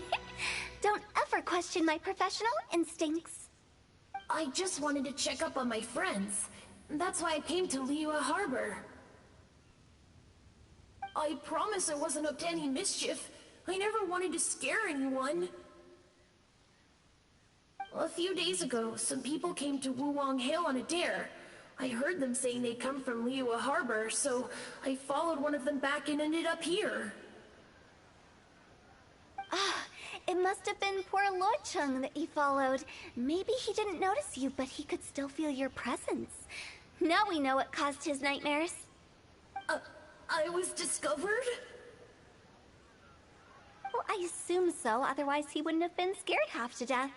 Don't ever question my professional instincts. I just wanted to check up on my friends. That's why I came to Liyue Harbor. I promise I wasn't up to any mischief. I never wanted to scare anyone. A few days ago, some people came to Wuwang Hill on a dare. I heard them saying they'd come from Liyue Harbor, so I followed one of them back and ended up here. Ah, it must have been poor Luocheng that you followed. Maybe he didn't notice you, but he could still feel your presence. Now we know what caused his nightmares. I was discovered? Well, I assume so, otherwise he wouldn't have been scared half to death.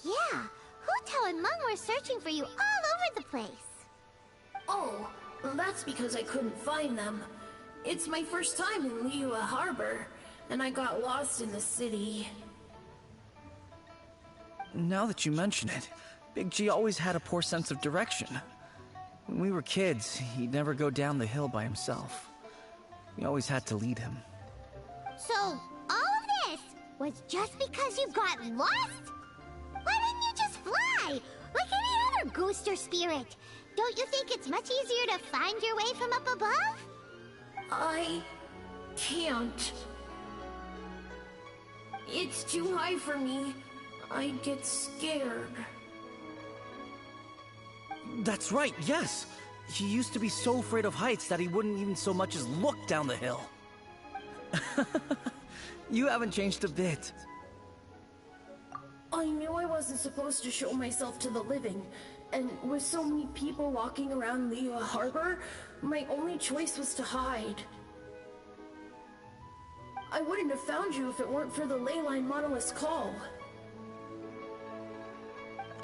Yeah, Hu Tao and Meng were searching for you all over the place. Oh, that's because I couldn't find them. It's my first time in Liyue Harbor, and I got lost in the city. Now that you mention it, Big G always had a poor sense of direction. When we were kids, he'd never go down the hill by himself. We always had to lead him. So, all of this was just because you got lost? Why didn't you just fly? Like any other ghost or spirit? Don't you think it's much easier to find your way from up above? I can't. It's too high for me. I'd get scared. That's right, yes! He used to be so afraid of heights that he wouldn't even so much as look down the hill. You haven't changed a bit. I knew I wasn't supposed to show myself to the living, and with so many people walking around Liyue Harbor, my only choice was to hide. I wouldn't have found you if it weren't for the Leyline Monolith's call.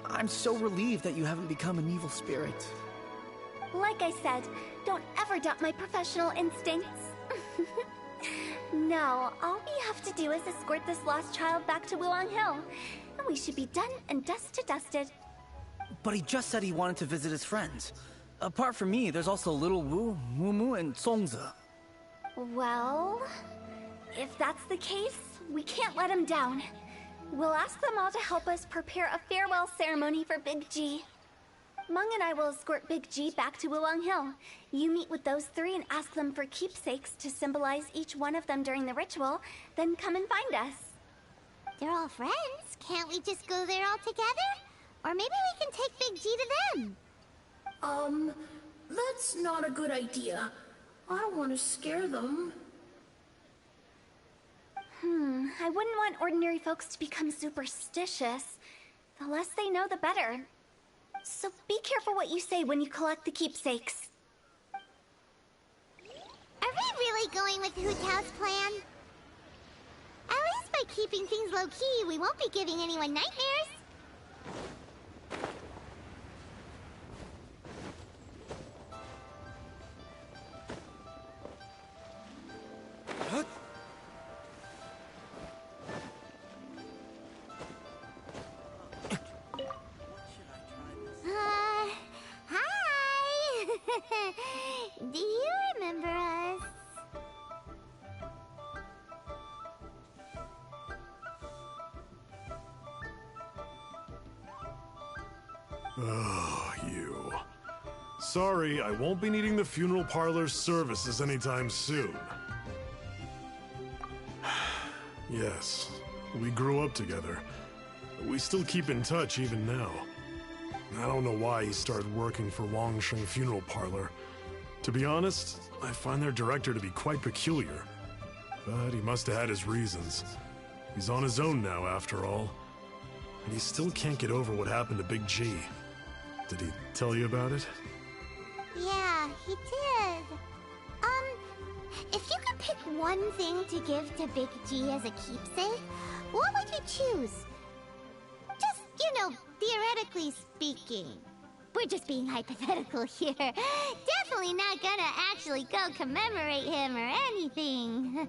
I'm so relieved that you haven't become an evil spirit. Like I said, don't ever doubt my professional instincts. No, all we have to do is escort this lost child back to Wuwang Hill, and we should be done and dusted. But he just said he wanted to visit his friends. Apart from me, there's also Little Wu, Mumu, and Songza. Well, if that's the case, we can't let him down. We'll ask them all to help us prepare a farewell ceremony for Big G. Meng and I will escort Big G back to Wuwang Hill. You meet with those three and ask them for keepsakes to symbolize each one of them during the ritual, then come and find us. They're all friends. Can't we just go there all together? Or maybe we can take Big G to them. That's not a good idea. I don't want to scare them. I wouldn't want ordinary folks to become superstitious. The less they know, the better. So be careful what you say when you collect the keepsakes. Are we really going with Hu Tao's plan? At least by keeping things low-key, we won't be giving anyone nightmares. Hi! Do you remember us? Oh, you. Sorry, I won't be needing the funeral parlor's services anytime soon. Yes, we grew up together. We still keep in touch even now. I don't know why he started working for Wangsheng Funeral Parlor. To be honest, I find their director to be quite peculiar. But he must have had his reasons. He's on his own now, after all. and he still can't get over what happened to Big G. Did he tell you about it? Yeah, he did. If you could pick one thing to give to Big G as a keepsake, what would you choose? Just, theoretically speaking. We're just being hypothetical here. Definitely not gonna actually go commemorate him or anything.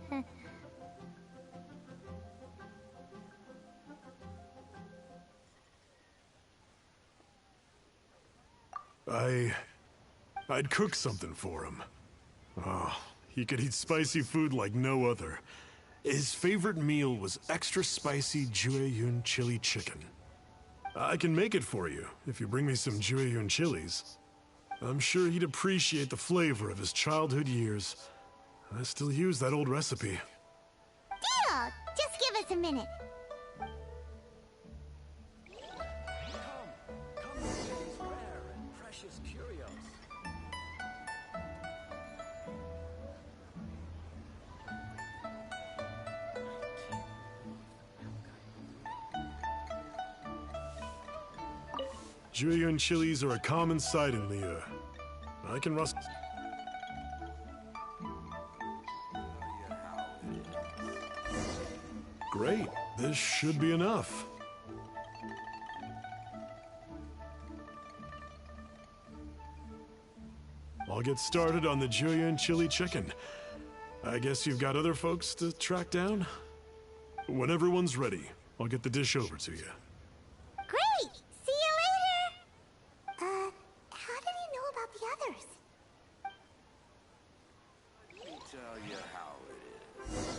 I'd cook something for him. Oh, he could eat spicy food like no other. His favorite meal was extra spicy Jueyun chili chicken. I can make it for you if you bring me some Jueyun chilies. I'm sure he'd appreciate the flavor of his childhood years. I still use that old recipe. Deal! Just give us a minute. Jueyun chilies are a common sight in Liyue. I can rust. Great, this should be enough. I'll get started on the Jueyun chili chicken. I guess you've got other folks to track down? When everyone's ready, I'll get the dish over to you. Great! See you later! How did he know about the others? Let me tell you how it is.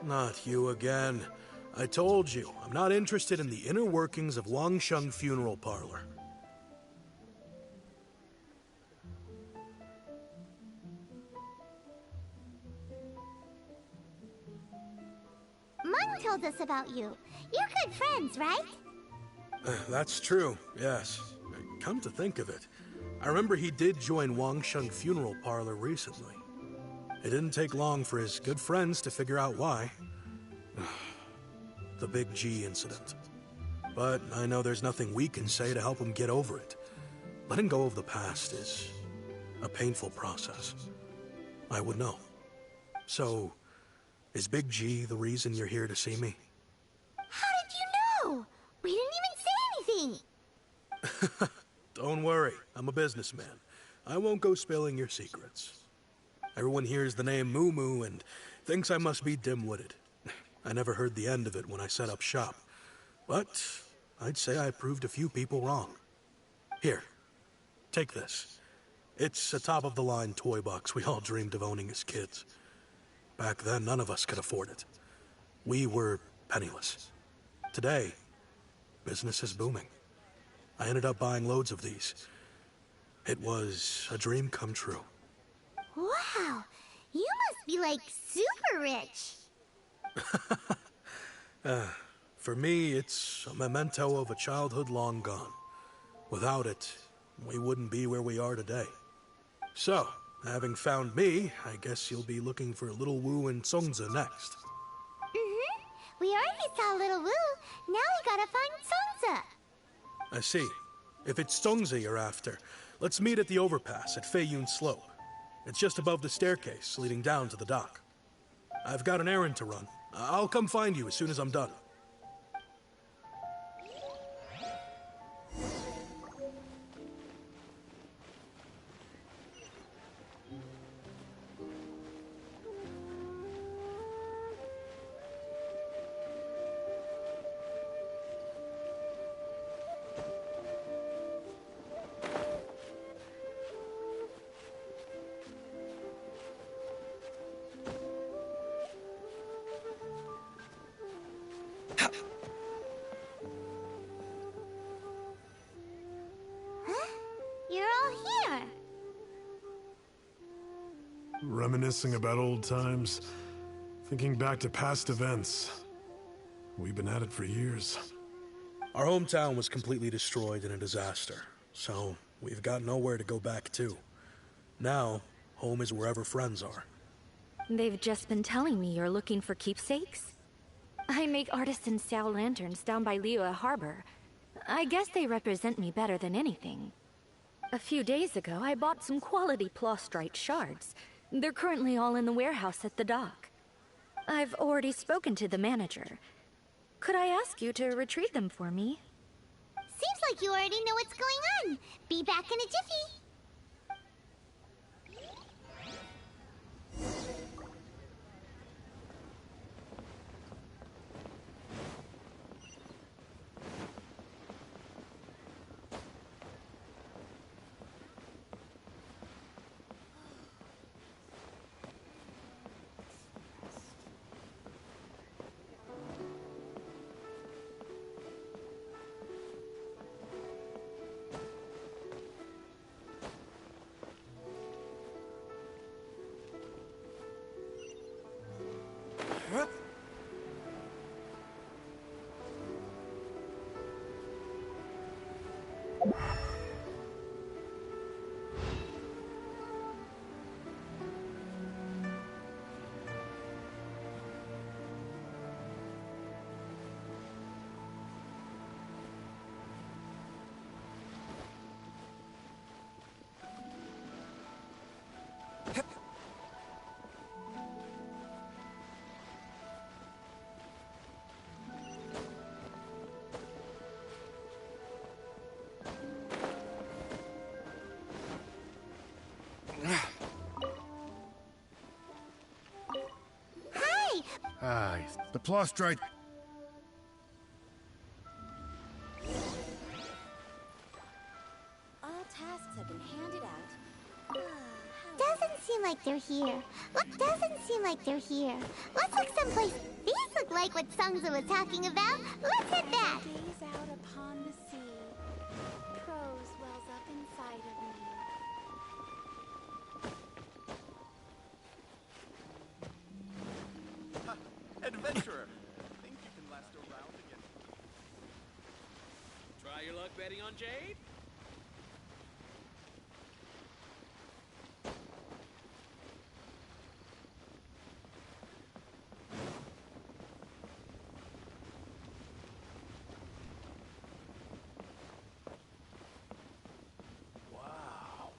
Not you again. I told you, I'm not interested in the inner workings of Wangsheng Funeral Parlor. Mung told us about you. You're good friends, right? That's true, yes. Come to think of it, I remember he did join Wangsheng Funeral Parlor recently. It didn't take long for his good friends to figure out why. The Big G incident. But I know there's nothing we can say to help him get over it. Letting go of the past is a painful process. I would know. So, is Big G the reason you're here to see me? How did you know? We didn't even say anything. Don't worry, I'm a businessman. I won't go spilling your secrets. Everyone hears the name Moo Moo and thinks I must be dim-witted. I never heard the end of it when I set up shop. But I'd say I proved a few people wrong. Here, take this. It's a top-of-the-line toy box we all dreamed of owning as kids. Back then, none of us could afford it. We were penniless. Today, business is booming. I ended up buying loads of these. It was a dream come true. Wow, you must be like super rich. For me, it's a memento of a childhood long gone. Without it, we wouldn't be where we are today. So, having found me, I guess you'll be looking for Little Wu and Songza next. We already saw Little Wu. Now we gotta find Songza. I see. If it's Songza you're after, let's meet at the overpass at Feiyun Slope. It's just above the staircase leading down to the dock. I've got an errand to run. I'll come find you as soon as I'm done. Reminiscing about old times, thinking back to past events. We've been at it for years. Our hometown was completely destroyed in a disaster, so we've got nowhere to go back to. Now, home is wherever friends are. They've just been telling me you're looking for keepsakes? I make artisan Sao lanterns down by Leua Harbor. I guess they represent me better than anything. A few days ago, I bought some quality plastrite shards. They're currently all in the warehouse at the dock. I've already spoken to the manager. Could I ask you to retrieve them for me? Seems like you already know what's going on. Be back in a jiffy. Aye, the plastrite. All tasks have been handed out. Doesn't seem like they're here. Doesn't seem like they're here. Let's look someplace. These look like what Sungza was talking about. Let's hit that. Gaze out upon the sea. Prose wells up inside of me. Adventurer, think you can last a round again? Try your luck betting on Jade? Wow.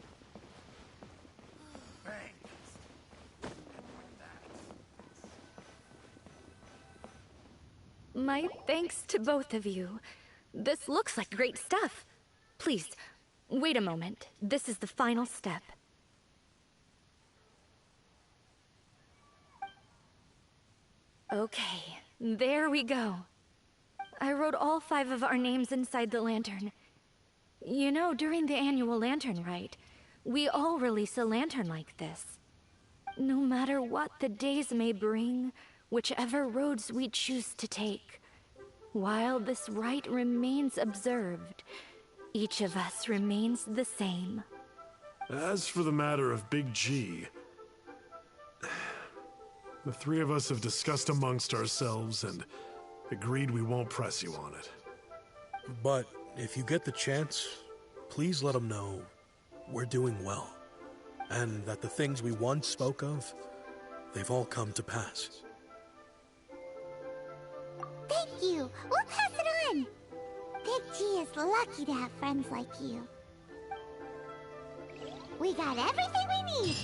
Thanks. My thanks to both of you. This looks like great stuff. Please, wait a moment. This is the final step. Okay, there we go. I wrote all 5 of our names inside the lantern. You know, during the annual lantern rite, we all release a lantern like this. No matter what the days may bring, whichever roads we choose to take, while this rite remains observed, each of us remains the same. As for the matter of Big G, the 3 of us have discussed amongst ourselves and agreed we won't press you on it. But if you get the chance, please let them know we're doing well, and that the things we once spoke of, they've all come to pass. Thank you. We'll pass it on. Big G is lucky to have friends like you. We got everything we need.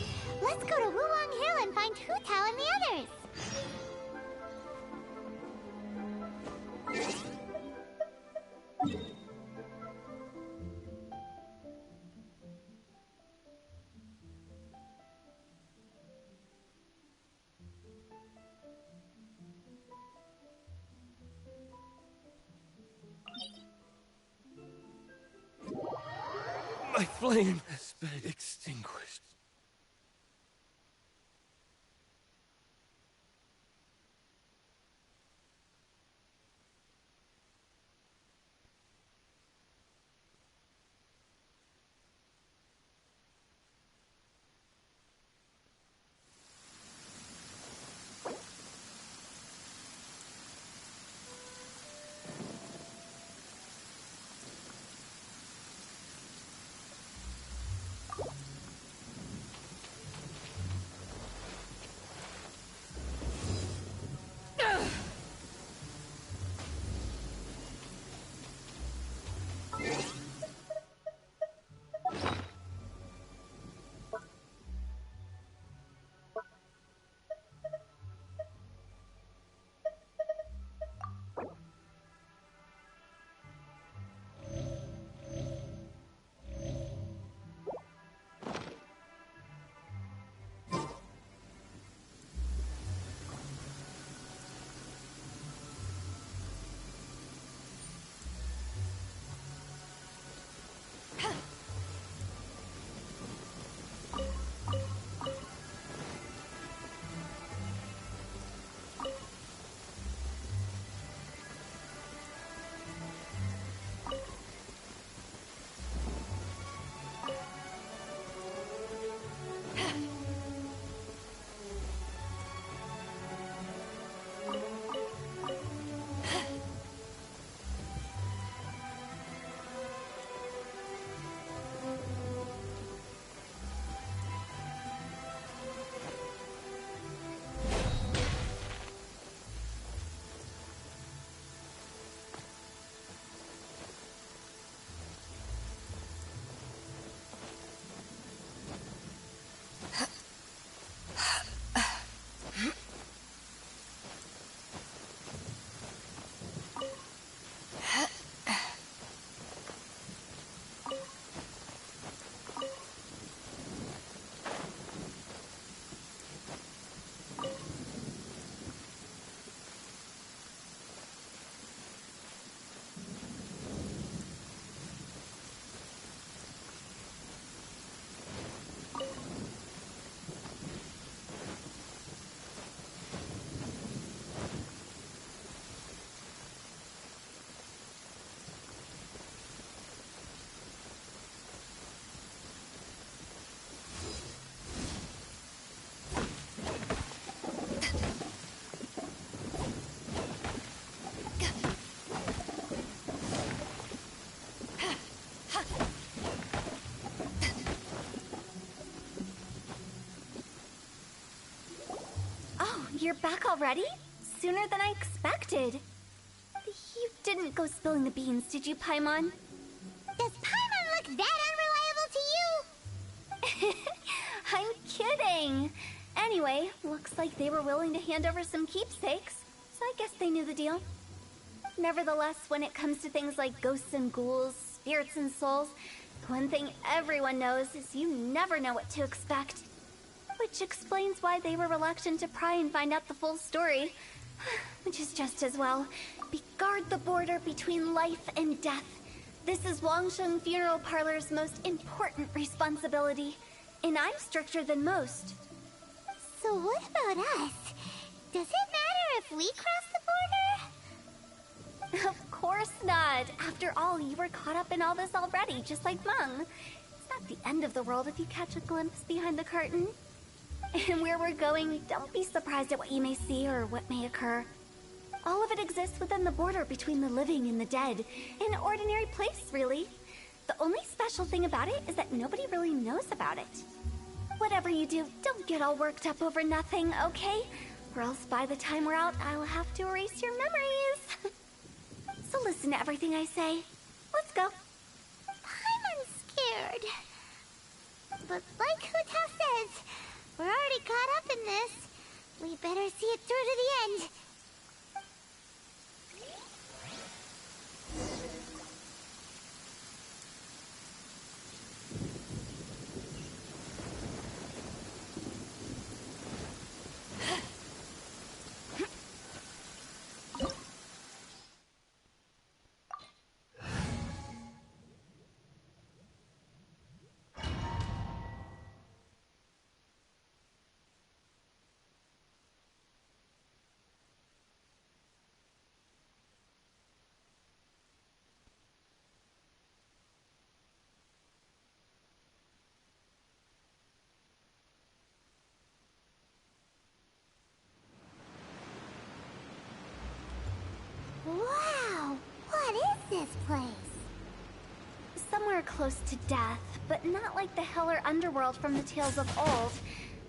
Let's go to Wulong Hill and find Hu Tao and the others. My flame has been extinguished. you're back already? Sooner than I expected. You didn't go spilling the beans, did you, Paimon? Does Paimon look that unreliable to you? I'm kidding. Anyway, looks like they were willing to hand over some keepsakes, so I guess they knew the deal. Nevertheless, when it comes to things like ghosts and ghouls, spirits and souls, the one thing everyone knows is you never know what to expect. Which explains why they were reluctant to pry and find out the full story. Which is just as well. Guard the border between life and death. This is Wangsheng Funeral Parlor's most important responsibility. And I'm stricter than most. So what about us? Does it matter if we cross the border? Of course not. After all, you were caught up in all this already, just like Meng. It's not the end of the world if you catch a glimpse behind the curtain. And where we're going, don't be surprised at what you may see or what may occur. All of it exists within the border between the living and the dead. An ordinary place, really. The only special thing about it is that nobody really knows about it. Whatever you do, don't get all worked up over nothing, okay? Or else by the time we're out, I'll have to erase your memories. So listen to everything I say. Let's go. I'm scared. But like Huta says, we're already caught up in this. We better see it through to the end. Wow! What is this place? Somewhere close to death, but not like the hell or underworld from the tales of old.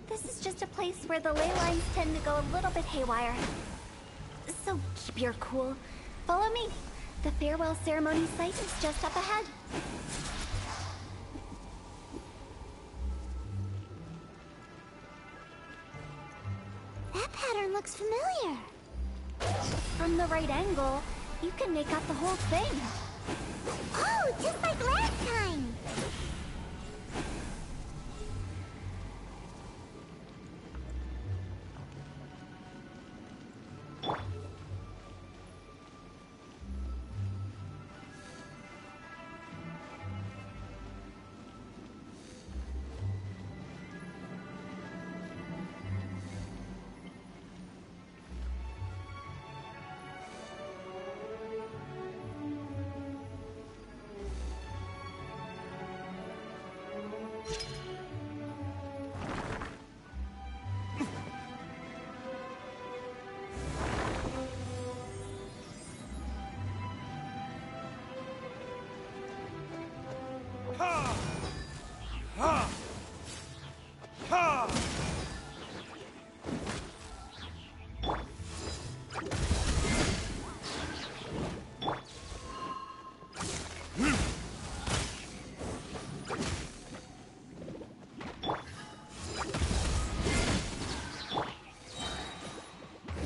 This is just a place where the ley lines tend to go a little bit haywire. So keep your cool. Follow me. The farewell ceremony site is just up ahead. That pattern looks familiar. From the right angle, you can make out the whole thing. Oh, just like last time!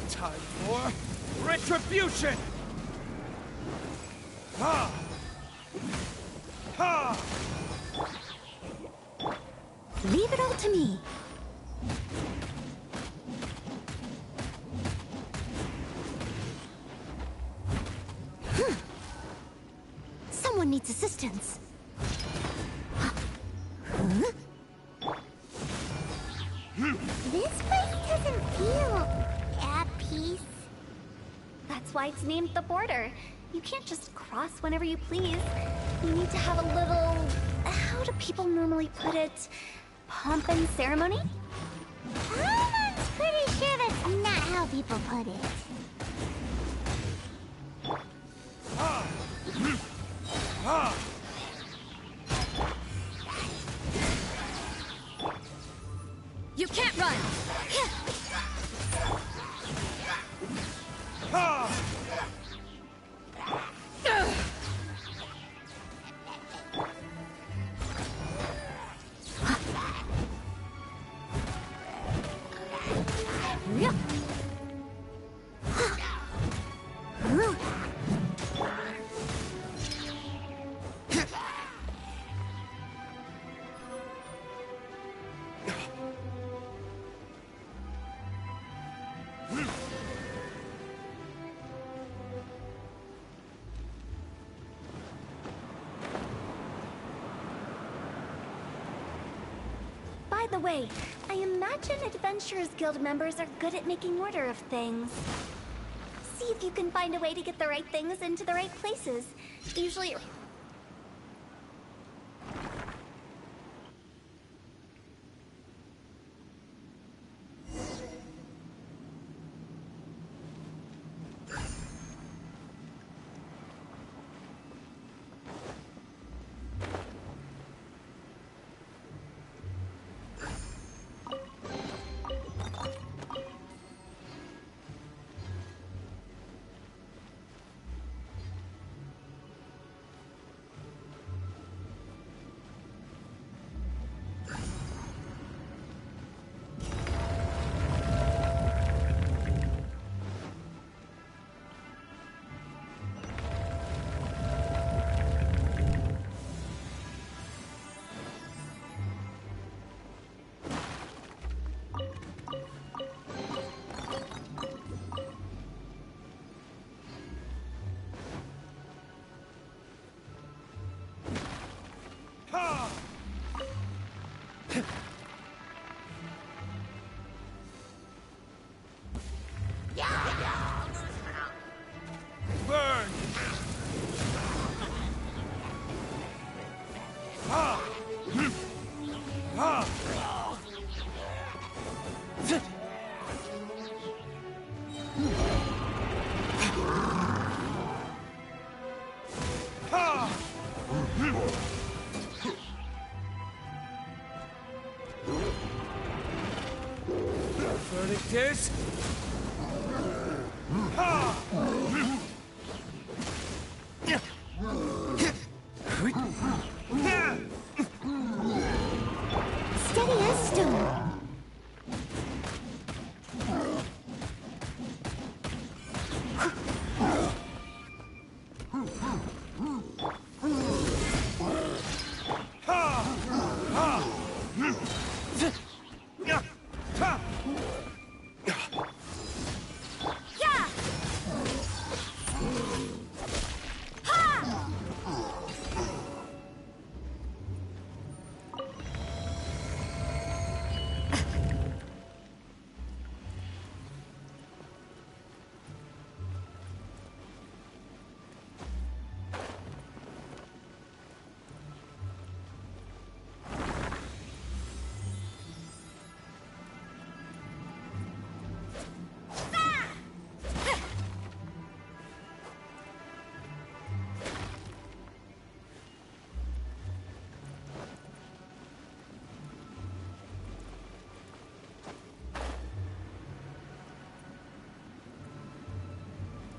Time for retribution! Ha! Ha! Leave it all to me. Someone needs assistance. Huh? This place doesn't feel at peace. That's why it's named the border. You can't just cross whenever you please. You need to have a little... how do people normally put it? Pomp and ceremony? I'm pretty sure that's not how people put it. You can't run! By the way, I imagine Adventurers Guild members are good at making order of things. See if you can find a way to get the right things into the right places. Usually... Burn! Verdict is... Steady as stone.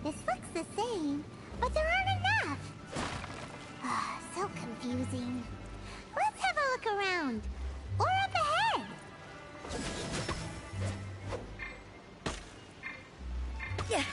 This looks the same, but there aren't enough. Ah, so confusing. Let's have a look around. Or up ahead. Yeah.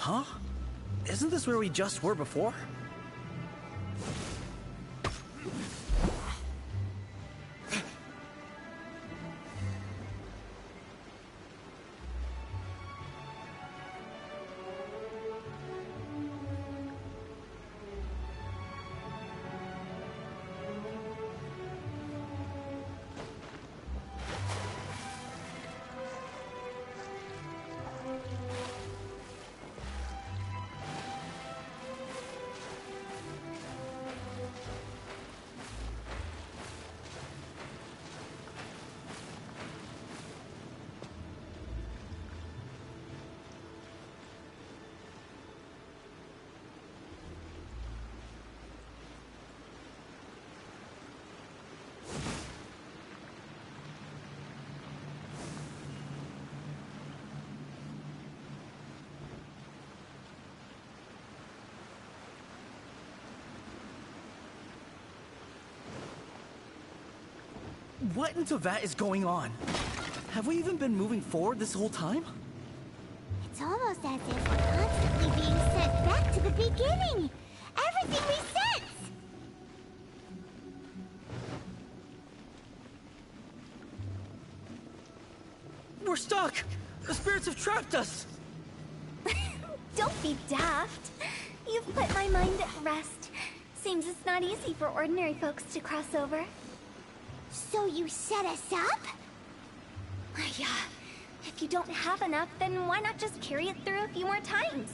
Huh? Isn't this where we just were before? What in Tevat is going on? Have we even been moving forward this whole time? It's almost as if we're constantly being sent back to the beginning. Everything resets! We're stuck! The spirits have trapped us! Don't be daft. You've put my mind at rest. Seems it's not easy for ordinary folks to cross over. So you set us up? Yeah. If you don't have enough, then why not just carry it through a few more times?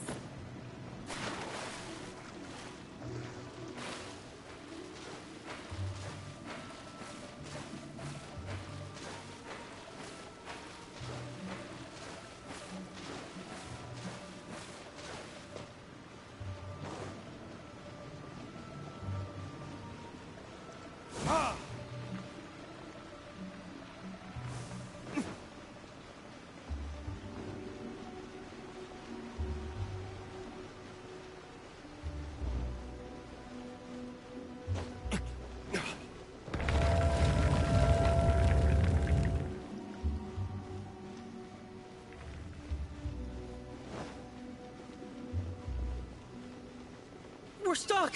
We're stuck!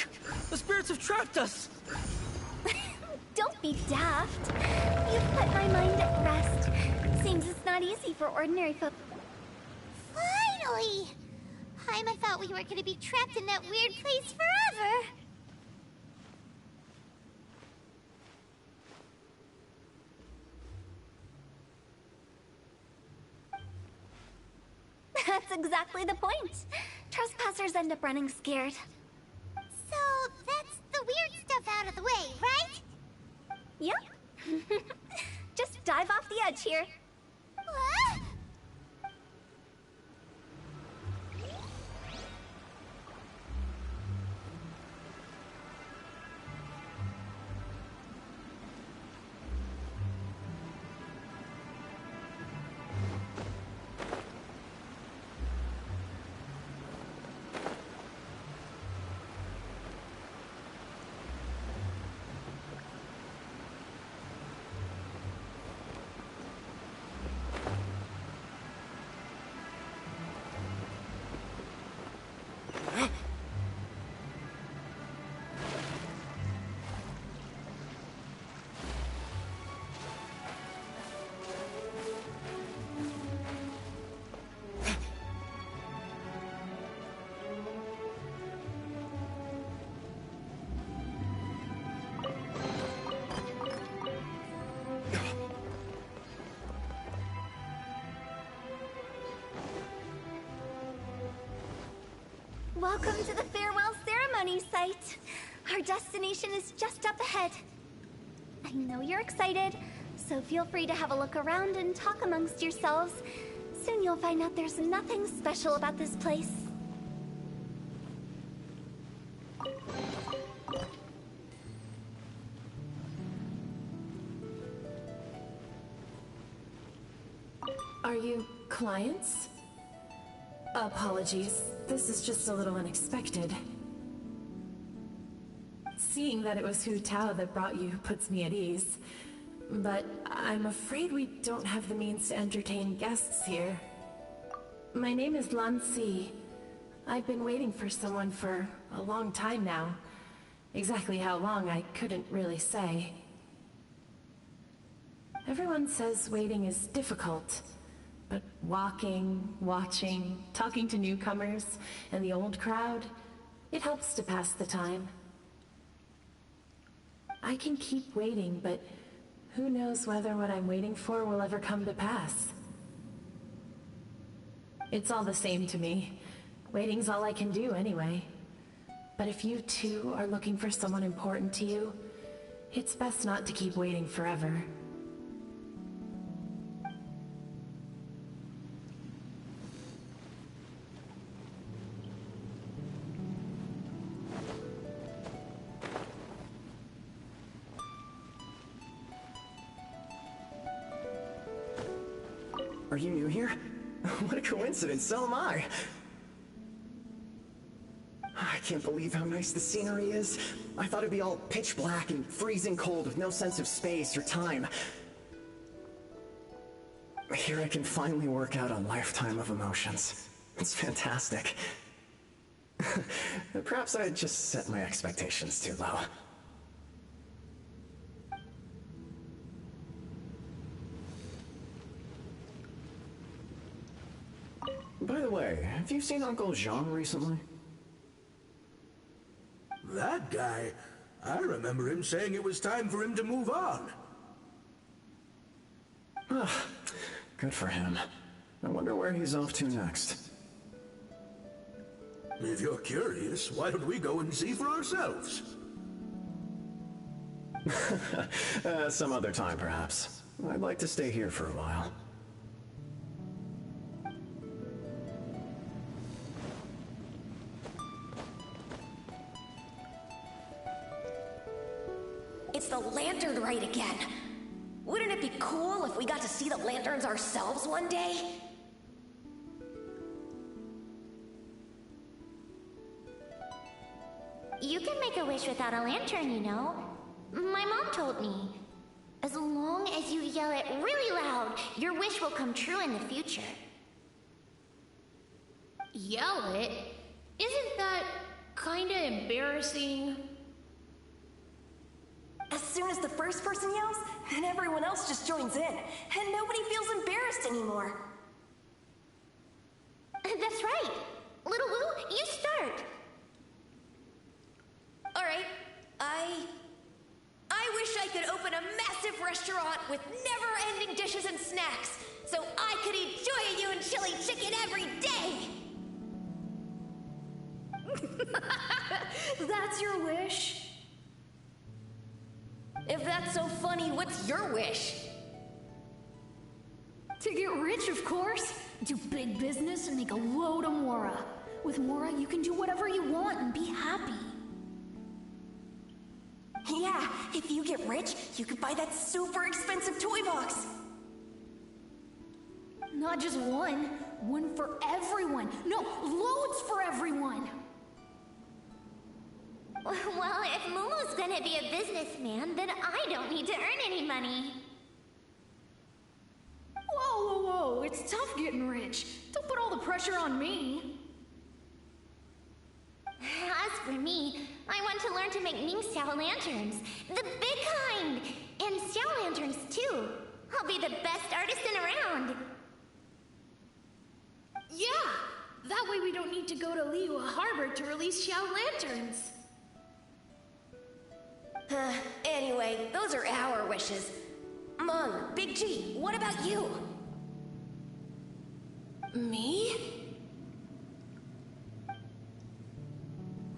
The spirits have trapped us! Don't be daft. You've put my mind at rest. Seems it's not easy for ordinary folk. Finally! Paimon thought we were going to be trapped in that weird place forever. That's exactly the point. Trespassers end up running scared. So, that's the weird stuff out of the way, right? Yep. Just dive off the edge here. What? Welcome to the farewell ceremony site. Our destination is just up ahead. I know you're excited, so feel free to have a look around and talk amongst yourselves. Soon you'll find out there's nothing special about this place. Are you clients? Apologies. This is just a little unexpected. Seeing that it was Hu Tao that brought you puts me at ease. But I'm afraid we don't have the means to entertain guests here. My name is Lan Si. I've been waiting for someone for a long time now. Exactly how long, I couldn't really say. Everyone says waiting is difficult, but walking, watching, talking to newcomers, and the old crowd, it helps to pass the time. I can keep waiting, but who knows whether what I'm waiting for will ever come to pass. It's all the same to me. Waiting's all I can do anyway. But if you too are looking for someone important to you, it's best not to keep waiting forever. Are you new here? What a coincidence, so am I! I can't believe how nice the scenery is. I thought it'd be all pitch black and freezing cold with no sense of space or time. Here I can finally work out a lifetime of emotions. It's fantastic. Perhaps I just set my expectations too low. By the way, have you seen Uncle Jean recently? That guy? I remember him saying it was time for him to move on. Good for him. I wonder where he's off to next. If you're curious, why don't we go and see for ourselves? Some other time, perhaps. I'd like to stay here for a while. It's the lantern rite again. Wouldn't it be cool if we got to see the lanterns ourselves one day? You can make a wish without a lantern, you know. My mom told me. As long as you yell it really loud, your wish will come true in the future. Yell it? Isn't that kinda embarrassing? As soon as the first person yells, then everyone else just joins in, and nobody feels embarrassed anymore. That's right. Little Wu, you start. All right, I wish I could open a massive restaurant with never-ending dishes and snacks, so I could eat Joy and chili chicken every day. That's your wish? If that's so funny, what's your wish? To get rich, of course. Do big business and make a load of Mora. With Mora, you can do whatever you want and be happy. Yeah, if you get rich, you could buy that super expensive toy box. Not just one. One for everyone. No, loads for everyone. Well, if Momo's gonna be a businessman, then I don't need to earn any money. Whoa, whoa, whoa. It's tough getting rich. Don't put all the pressure on me. As for me, I want to learn to make Ming-Xiao lanterns. The big kind! And Xiao lanterns, too. I'll be the best artisan around. Yeah! That way we don't need to go to Liyue Harbor to release Xiao lanterns. Anyway, those are our wishes. Mung, Big G, what about you? Me?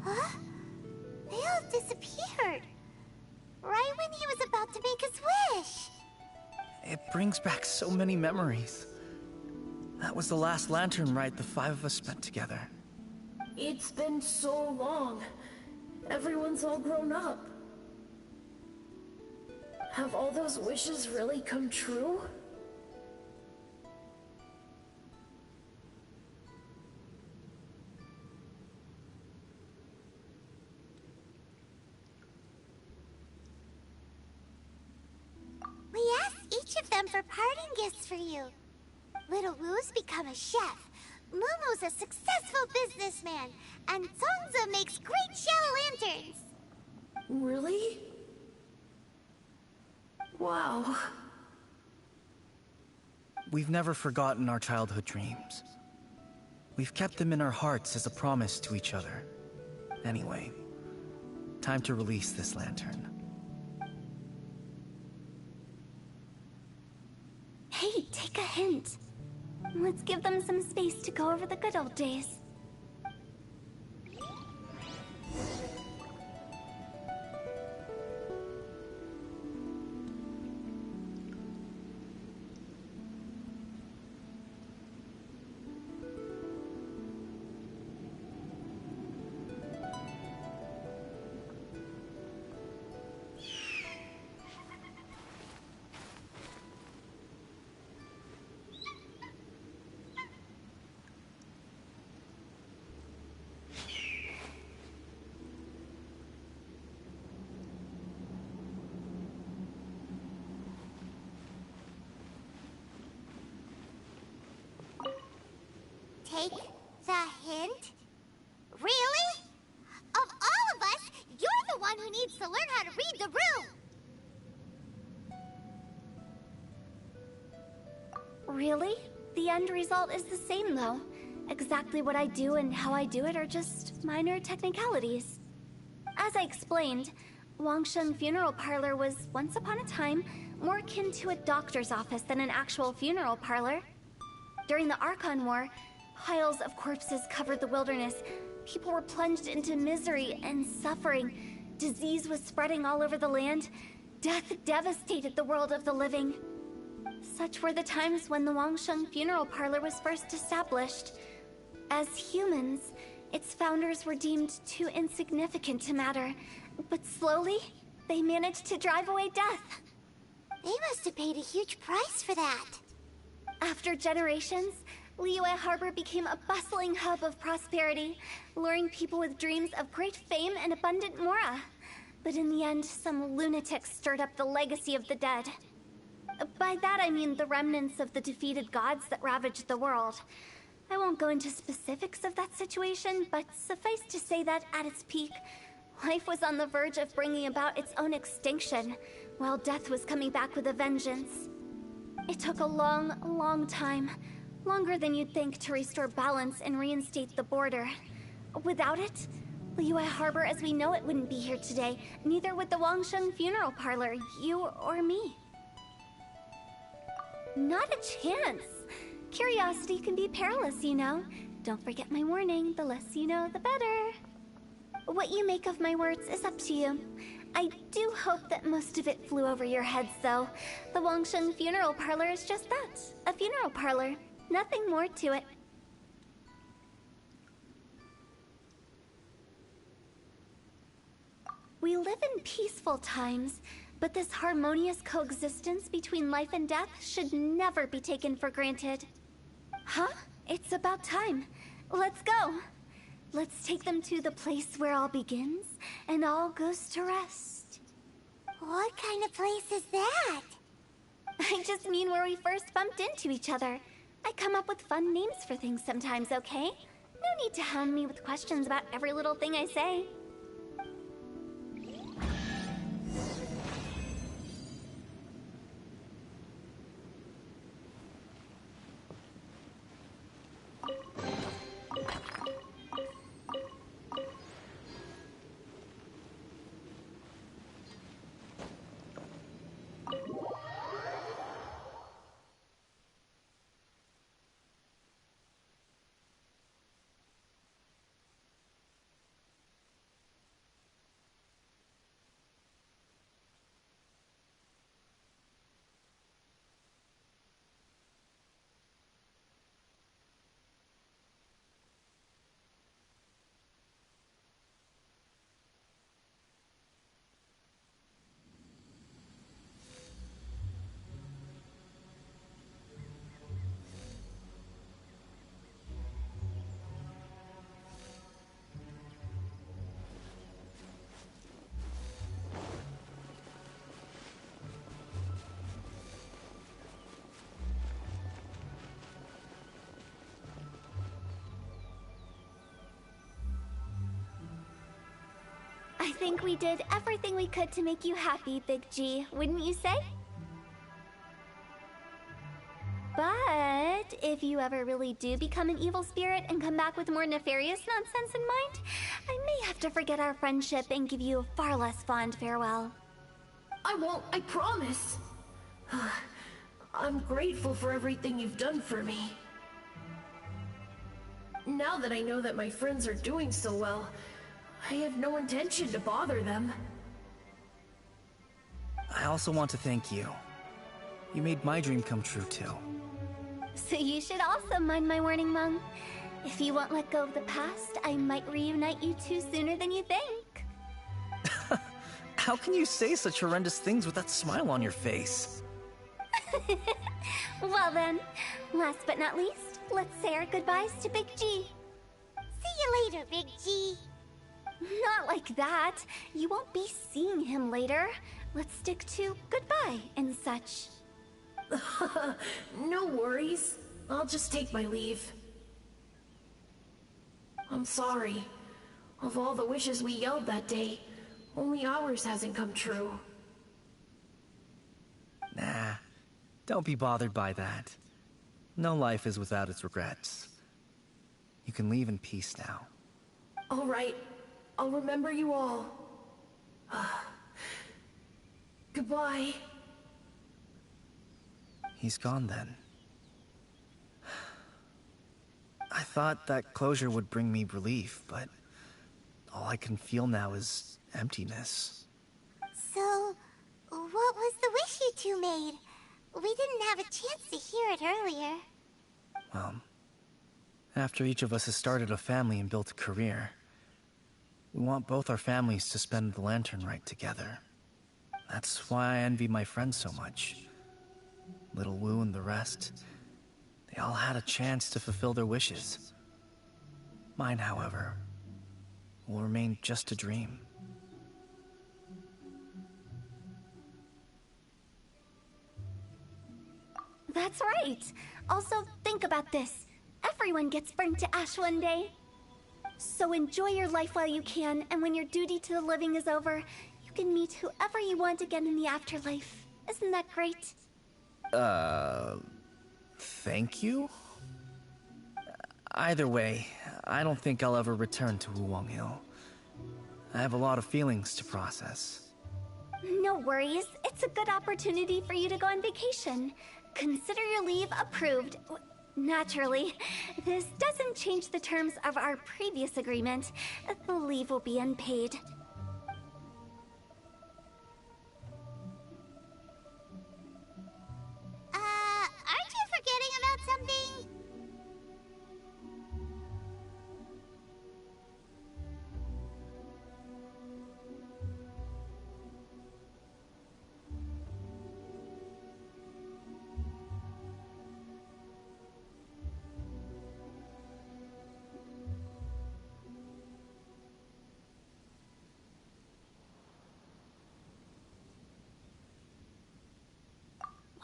Huh? They all disappeared. Right when he was about to make his wish. It brings back so many memories. That was the last lantern ride the five of us spent together. It's been so long. Everyone's all grown up. Have all those wishes really come true? We asked each of them for parting gifts for you. Little Wu's become a chef. Momo's a successful businessman, and Zongza makes great shell lanterns. Really? Wow. We've never forgotten our childhood dreams. We've kept them in our hearts as a promise to each other. Anyway, time to release this lantern. Hey, take a hint. Let's give them some space to go over the good old days. Take the hint? Really? Of all of us, you're the one who needs to learn how to read the room. Really? The end result is the same, though. Exactly what I do and how I do it are just minor technicalities. As I explained, Wangsheng Funeral Parlor was, once upon a time, more akin to a doctor's office than an actual funeral parlor. During the Archon War, piles of corpses covered the wilderness. People were plunged into misery and suffering. Disease was spreading all over the land. Death devastated the world of the living. Such were the times when the Wangsheng Funeral Parlor was first established. As humans, its founders were deemed too insignificant to matter. But slowly, they managed to drive away death. They must have paid a huge price for that. After generations, Liyue Harbor became a bustling hub of prosperity, luring people with dreams of great fame and abundant mora. But in the end, some lunatics stirred up the legacy of the dead. By that I mean the remnants of the defeated gods that ravaged the world. I won't go into specifics of that situation, but suffice to say that at its peak, life was on the verge of bringing about its own extinction, while death was coming back with a vengeance. It took a long, long time. Longer than you'd think to restore balance and reinstate the border. Without it, Liyue Harbor as we know it wouldn't be here today. Neither would the Wangsheng Funeral Parlor, you or me. Not a chance. Curiosity can be perilous, you know. Don't forget my warning, the less you know, the better. What you make of my words is up to you. I do hope that most of it flew over your heads, though. The Wangsheng Funeral Parlor is just that, a funeral parlor. Nothing more to it. We live in peaceful times, but this harmonious coexistence between life and death should never be taken for granted. Huh? It's about time. Let's go. Let's take them to the place where all begins and all goes to rest. What kind of place is that? I just mean where we first bumped into each other. I come up with fun names for things sometimes, okay? No need to hound me with questions about every little thing I say. think we did everything we could to make you happy, Big G, wouldn't you say? But if you ever really do become an evil spirit and come back with more nefarious nonsense in mind, I may have to forget our friendship and give you a far less fond farewell. I won't, I promise. I'm grateful for everything you've done for me. Now that I know that my friends are doing so well, I have no intention to bother them. I also want to thank you. You made my dream come true, too. So you should also mind my warning, Mung. If you won't let go of the past, I might reunite you two sooner than you think. How can you say such horrendous things with that smile on your face? Well then, last but not least, let's say our goodbyes to Big G. See you later, Big G. Not like that. You won't be seeing him later. Let's stick to goodbye and such. No worries. I'll just take my leave. I'm sorry. Of all the wishes we yelled that day, only ours hasn't come true. Nah, don't be bothered by that. No life is without its regrets. You can leave in peace now. All right. I'll remember you all. Goodbye. He's gone then. I thought that closure would bring me relief, but all I can feel now is emptiness. So, what was the wish you two made? We didn't have a chance to hear it earlier. Well, after each of us has started a family and built a career, we want both our families to spend the Lantern Rite together. That's why I envy my friends so much. Little Wu and the rest, they all had a chance to fulfill their wishes. Mine, however, will remain just a dream. That's right. Also, think about this. Everyone gets burnt to ash one day. So enjoy your life while you can, and when your duty to the living is over, you can meet whoever you want again in the afterlife. Isn't that great? Thank you? Either way, I don't think I'll ever return to Wuwang Hill. I have a lot of feelings to process. No worries. It's a good opportunity for you to go on vacation. Consider your leave approved. Naturally, this doesn't change the terms of our previous agreement. The leave will be unpaid. Aren't you forgetting about something?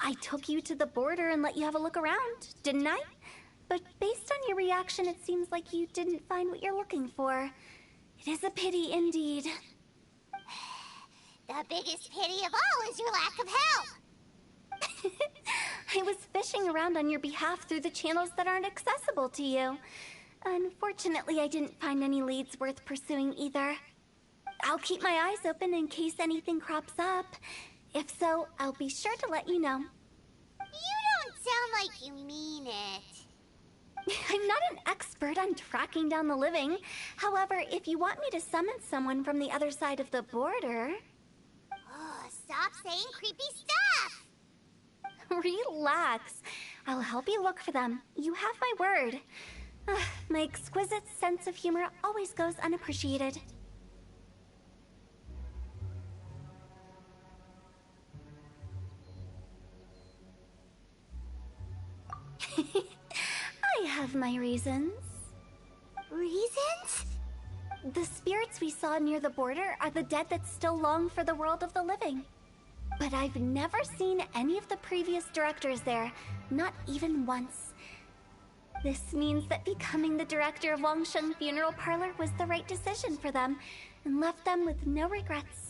I took you to the border and let you have a look around, didn't I? But based on your reaction, it seems like you didn't find what you're looking for. It is a pity indeed. The biggest pity of all is your lack of help. I was fishing around on your behalf through the channels that aren't accessible to you. Unfortunately, I didn't find any leads worth pursuing either. I'll keep my eyes open in case anything crops up. If so, I'll be sure to let you know. You don't sound like you mean it. I'm not an expert on tracking down the living. However, if you want me to summon someone from the other side of the border... Oh, stop saying creepy stuff! Relax. I'll help you look for them. You have my word. My exquisite sense of humor always goes unappreciated. I have my reasons. Reasons? The spirits we saw near the border are the dead that still long for the world of the living. But I've never seen any of the previous directors there, not even once. This means that becoming the director of Wangsheng Funeral Parlor was the right decision for them, and left them with no regrets.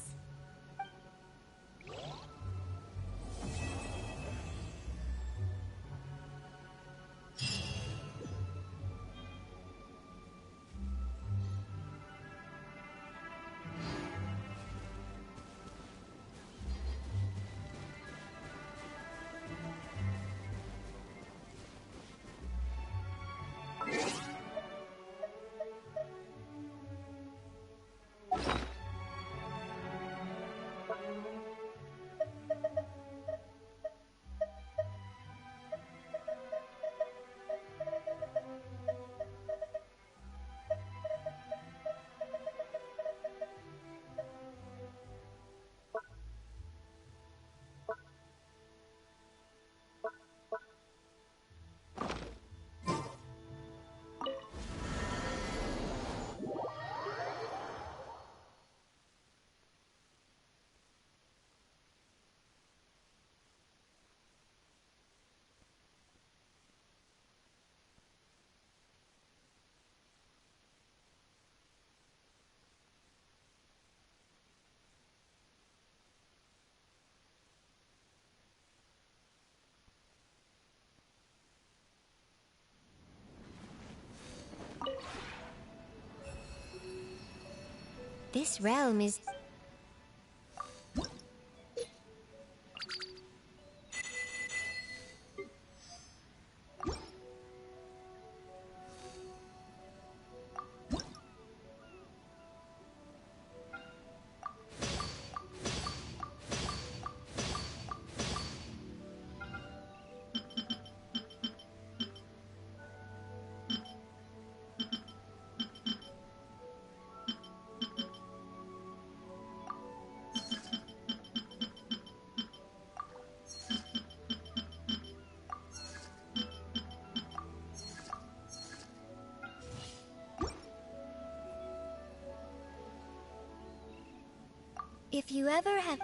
This realm is... If you ever have...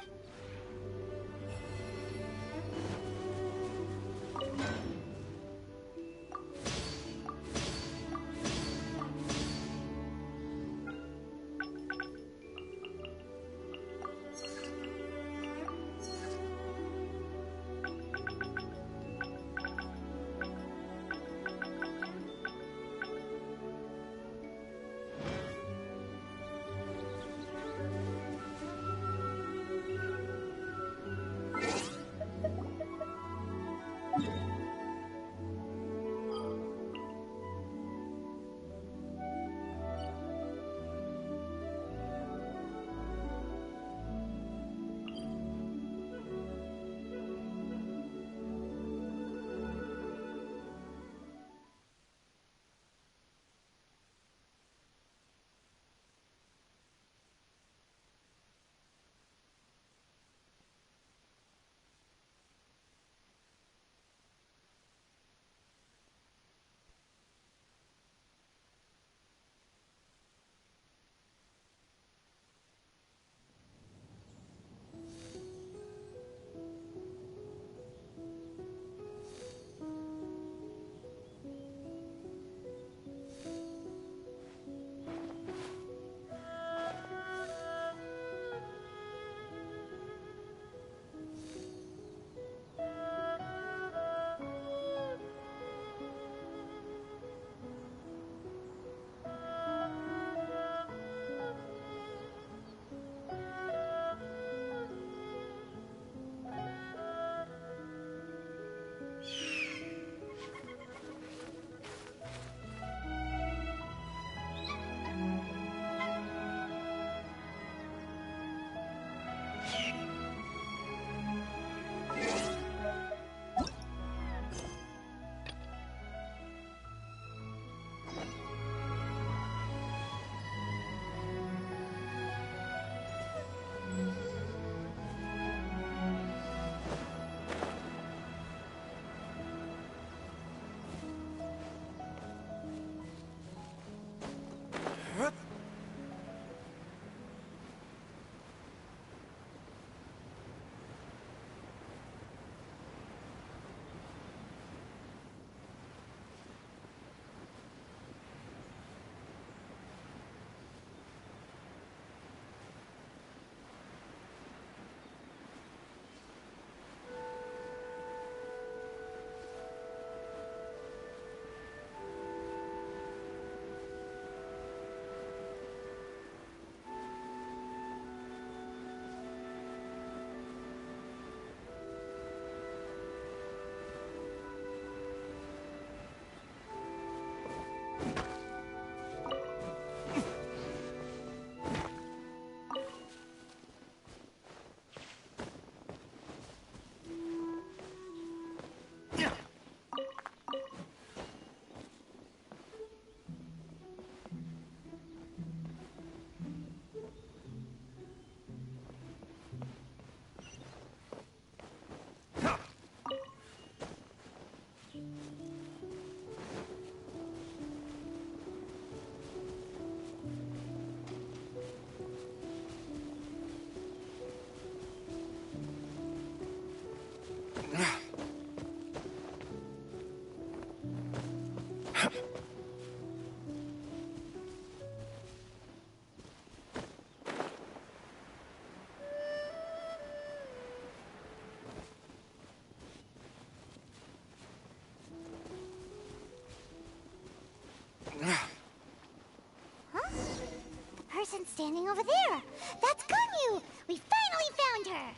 person standing over there. That's Ganyu! We finally found her!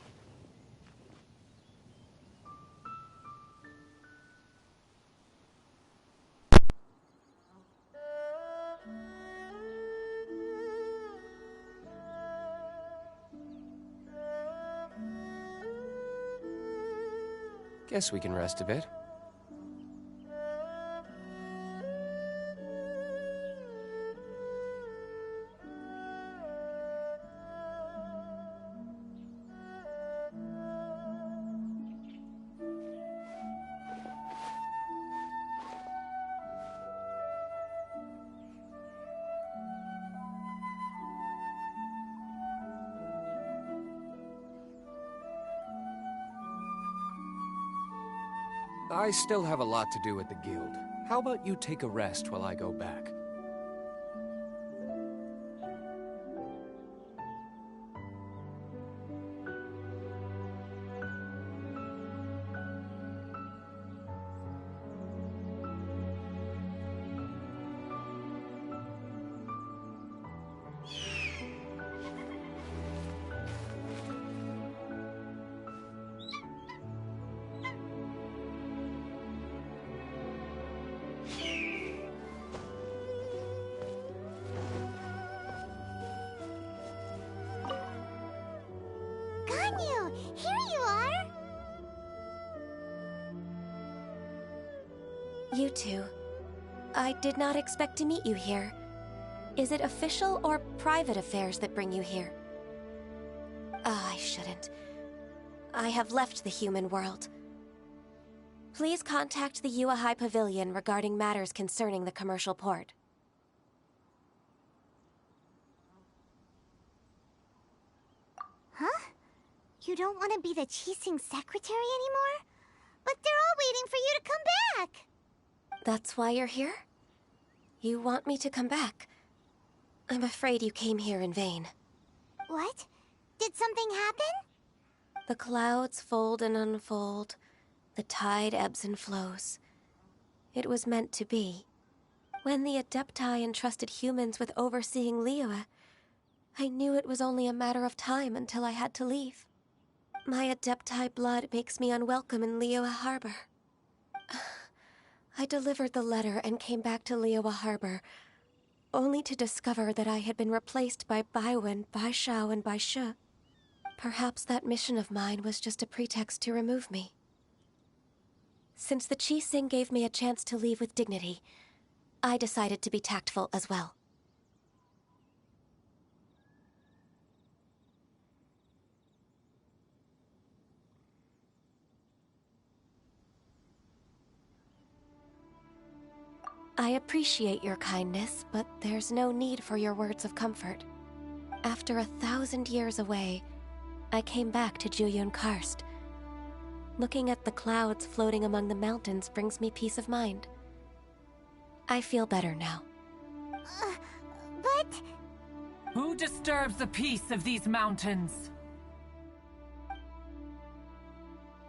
Guess we can rest a bit. I still have a lot to do at the guild. How about you take a rest while I go back? Ganyu, here you are! You two. I did not expect to meet you here. Is it official or private affairs that bring you here? I shouldn't. I have left the human world. Please contact the Eula High Pavilion regarding matters concerning the commercial port. Huh? You don't want to be the Qixing secretary anymore? But they're all waiting for you to come back! That's why you're here? You want me to come back? I'm afraid you came here in vain. What? Did something happen? The clouds fold and unfold. The tide ebbs and flows. It was meant to be. When the Adepti entrusted humans with overseeing Liyue, I knew it was only a matter of time until I had to leave. My Adepti blood makes me unwelcome in Liyue Harbor. I delivered the letter and came back to Liyue Harbor, only to discover that I had been replaced by Baiwen, Baishao, and Baishu. Perhaps that mission of mine was just a pretext to remove me. Since the Qixing gave me a chance to leave with dignity, I decided to be tactful as well. I appreciate your kindness, but there's no need for your words of comfort. After 1,000 years away, I came back to Jueyun Karst. Looking at the clouds floating among the mountains brings me peace of mind. I feel better now. But... Who disturbs the peace of these mountains?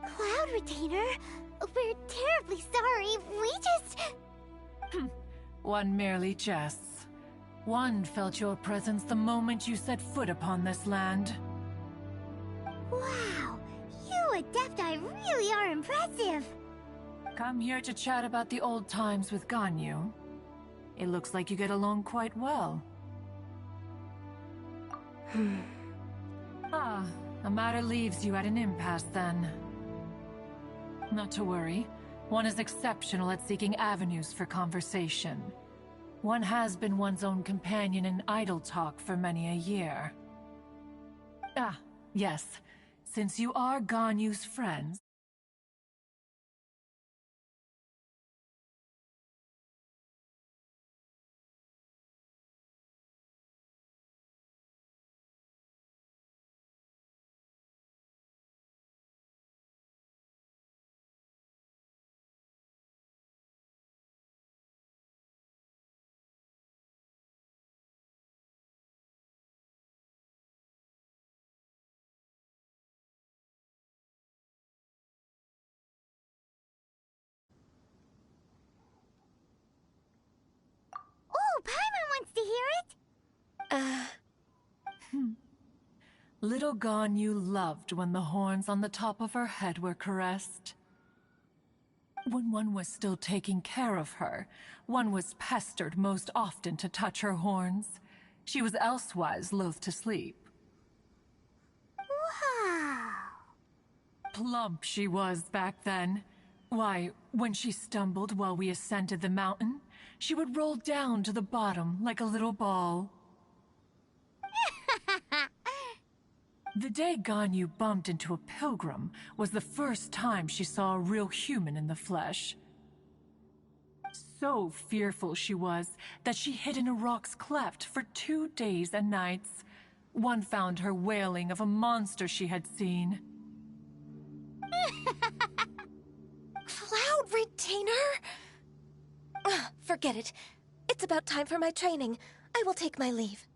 Cloud Retainer, we're terribly sorry. We just... One merely jests. One felt your presence the moment you set foot upon this land. Wow, you Adepti really are impressive. Come here to chat about the old times with Ganyu. It looks like you get along quite well. A matter leaves you at an impasse then. Not to worry. One is exceptional at seeking avenues for conversation. One has been one's own companion in idle talk for many a year. Ah, yes. Since you are Ganyu's friends... Oh, Paimon wants to hear it! Little Ganyu loved when the horns on the top of her head were caressed. When one was still taking care of her, one was pestered most often to touch her horns. She was elsewise loath to sleep. Wow. Plump she was back then. Why, when she stumbled while we ascended the mountain, she would roll down to the bottom like a little ball. The day Ganyu bumped into a pilgrim was the first time she saw a real human in the flesh. So fearful she was that she hid in a rock's cleft for 2 days and nights. One found her wailing of a monster she had seen. Cloud Retainer? Forget it. It's about time for my training. I will take my leave.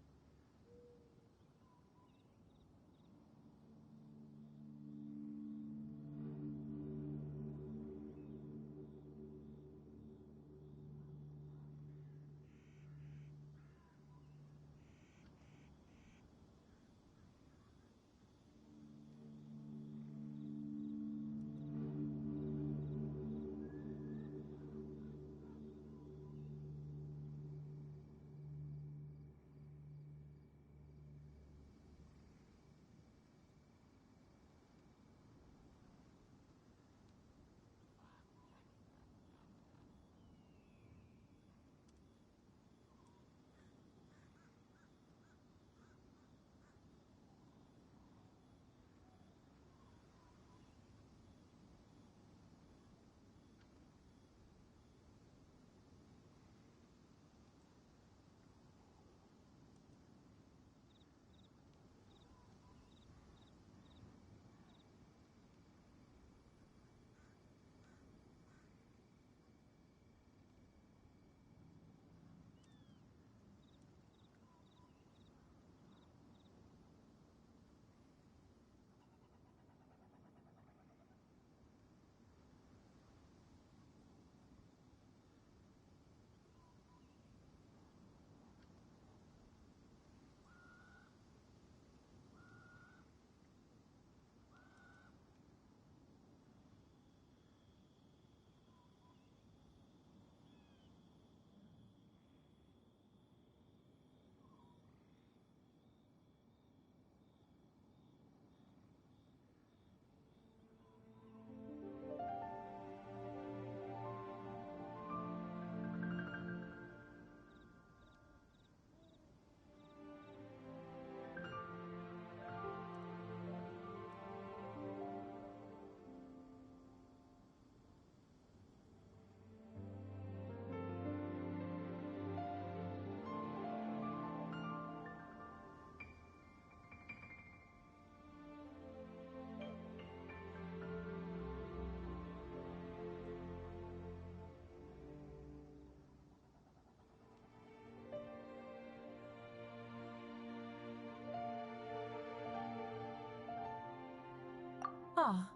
Ah,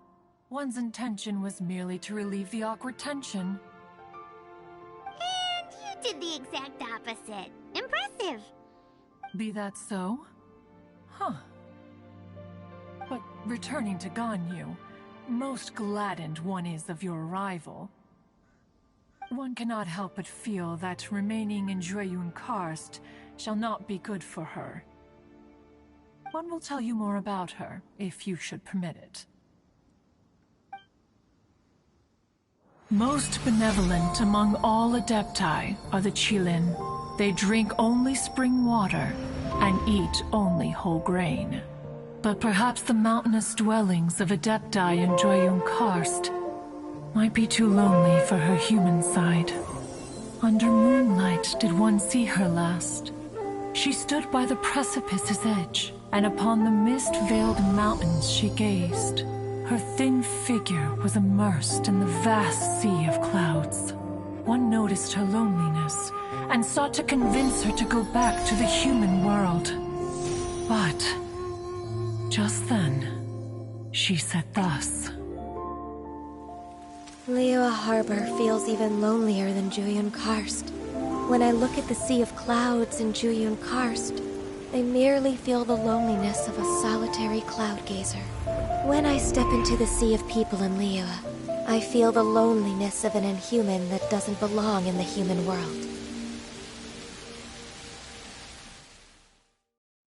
one's intention was merely to relieve the awkward tension. And you did the exact opposite. Impressive. Be that so? Huh. But returning to Ganyu, most gladdened one is of your arrival. One cannot help but feel that remaining in Jueyun Karst shall not be good for her. One will tell you more about her, if you should permit it. Most benevolent among all Adepti are the Qilin. They drink only spring water and eat only whole grain. But perhaps the mountainous dwellings of Adepti in Jueyun Karst might be too lonely for her human side. Under moonlight did one see her last. She stood by the precipice's edge, and upon the mist-veiled mountains she gazed. Her thin figure was immersed in the vast sea of clouds. One noticed her loneliness, and sought to convince her to go back to the human world. But just then, she said thus. Liyue Harbor feels even lonelier than Jueyun Karst. When I look at the sea of clouds in Jueyun Karst, They merely feel the loneliness of a solitary cloud gazer. When I step into the sea of people in Liyue, I feel the loneliness of an inhuman that doesn't belong in the human world.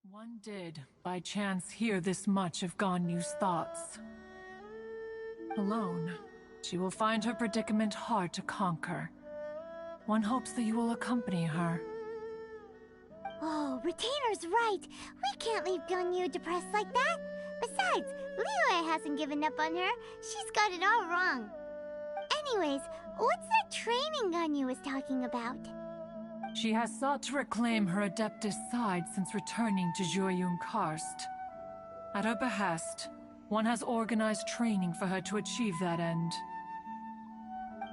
One did, by chance, hear this much of Ganyu's thoughts. Alone, she will find her predicament hard to conquer. One hopes that you will accompany her. Oh, Retainer's right. We can't leave Ganyu depressed like that. Besides, Liyue hasn't given up on her. She's got it all wrong. Anyways, what's that training Ganyu was talking about? She has sought to reclaim her Adeptus side since returning to Jueyun Karst. At her behest, one has organized training for her to achieve that end.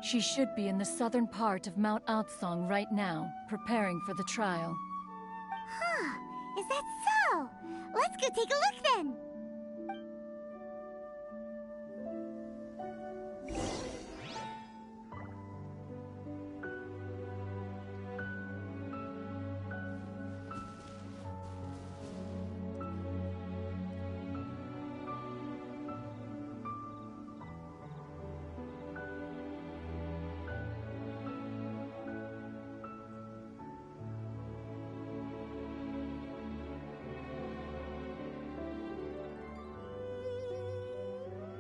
She should be in the southern part of Mount Aotsong right now, preparing for the trial. Huh, is that so? Let's go take a look then!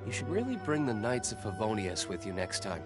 You should really bring the Knights of Favonius with you next time.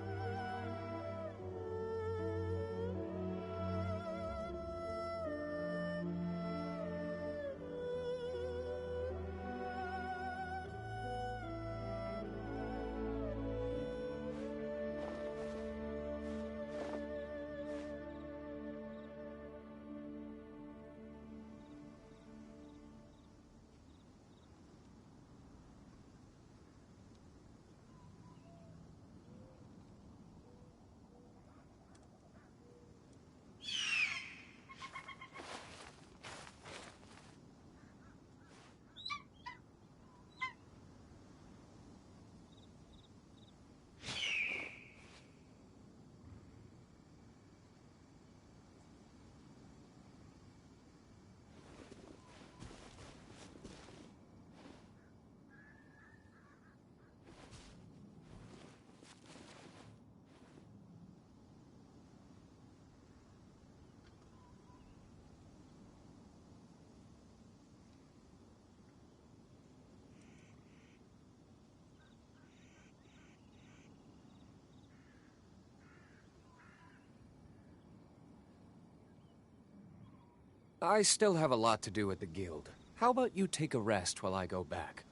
I still have a lot to do at the guild. How about you take a rest while I go back?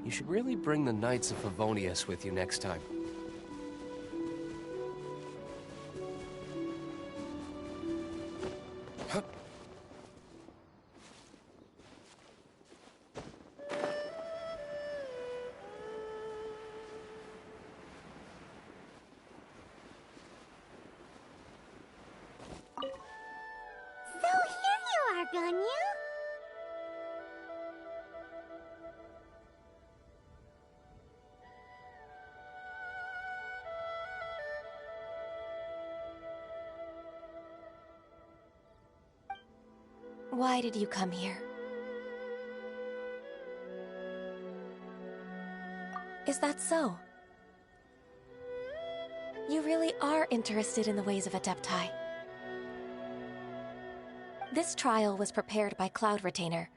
You should really bring the Knights of Favonius with you next time. So here you are, Ganyu! Why did you come here? Is that so? You really are interested in the ways of Adepti. This trial was prepared by Cloud Retainer.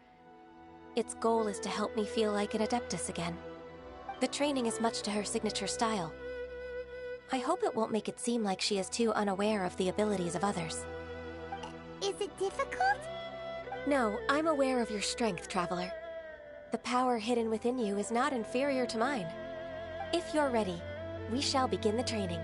Its goal is to help me feel like an Adeptus again. The training is much to her signature style. I hope it won't make it seem like she is too unaware of the abilities of others. Is it difficult? No, I'm aware of your strength, Traveler. The power hidden within you is not inferior to mine. If you're ready, we shall begin the training.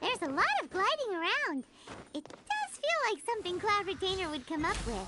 There's a lot of gliding around. It does feel like something Cloud Retainer would come up with.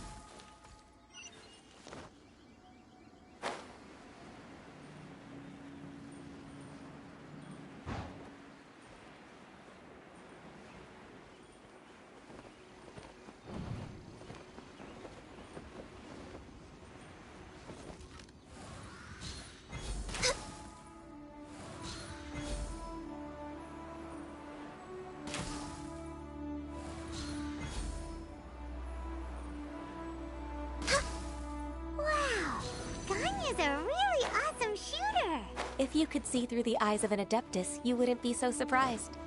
Ganyu's a really awesome shooter! If you could see through the eyes of an Adeptus, you wouldn't be so surprised.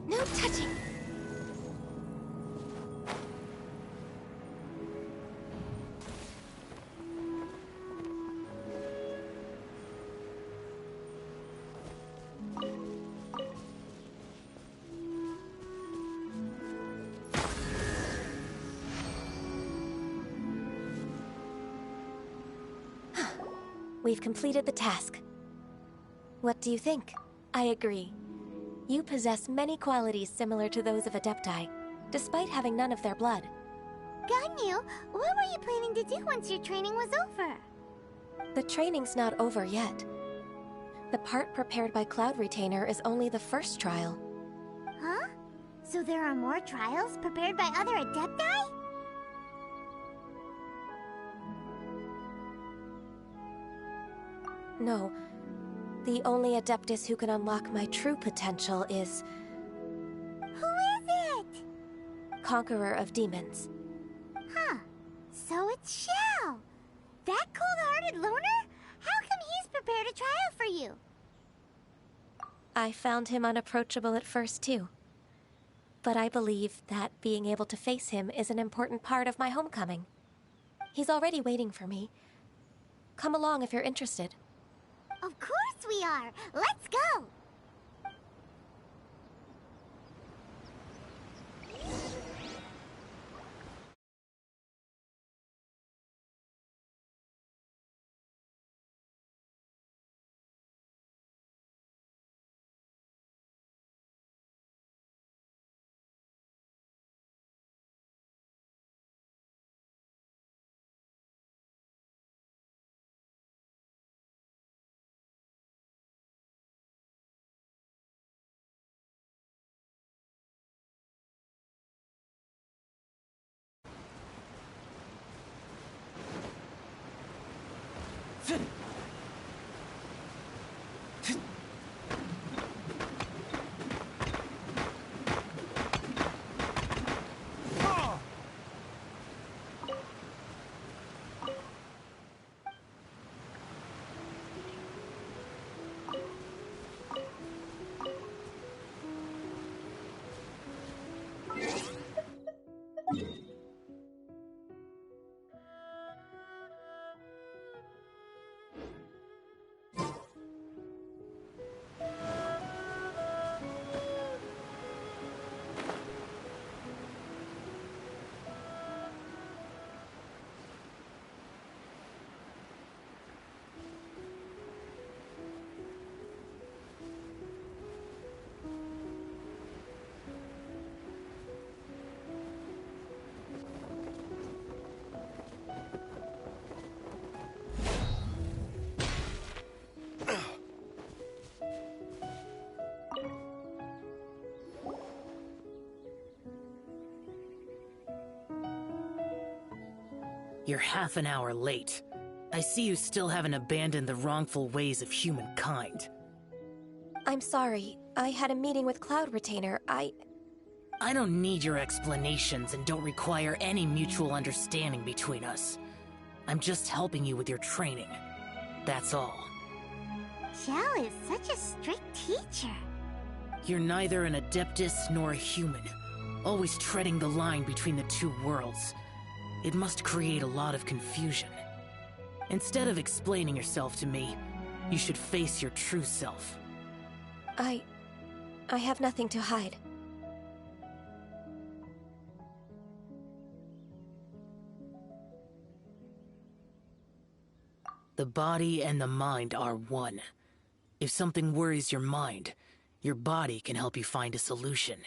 No touching! We've completed the task. What do you think? I agree. You possess many qualities similar to those of Adepti, despite having none of their blood. Ganyu, what were you planning to do once your training was over? The training's not over yet. The part prepared by Cloud Retainer is only the first trial. Huh? So there are more trials prepared by other Adepti? No. The only Adeptus who can unlock my true potential is... Who is it? Conqueror of Demons. Huh. So it's Shao. That cold-hearted loner? How come he's prepared a trial for you? I found him unapproachable at first, too. But I believe that being able to face him is an important part of my homecoming. He's already waiting for me. Come along if you're interested. Of course we are! Let's go! You're half an hour late. I see you still haven't abandoned the wrongful ways of humankind. I'm sorry. I had a meeting with Cloud Retainer. I don't need your explanations and don't require any mutual understanding between us. I'm just helping you with your training. That's all. Xiao is such a strict teacher. You're neither an Adeptus nor a human, always treading the line between the two worlds. It must create a lot of confusion. Instead of explaining yourself to me, you should face your true self. I have nothing to hide. The body and the mind are one. If something worries your mind, your body can help you find a solution.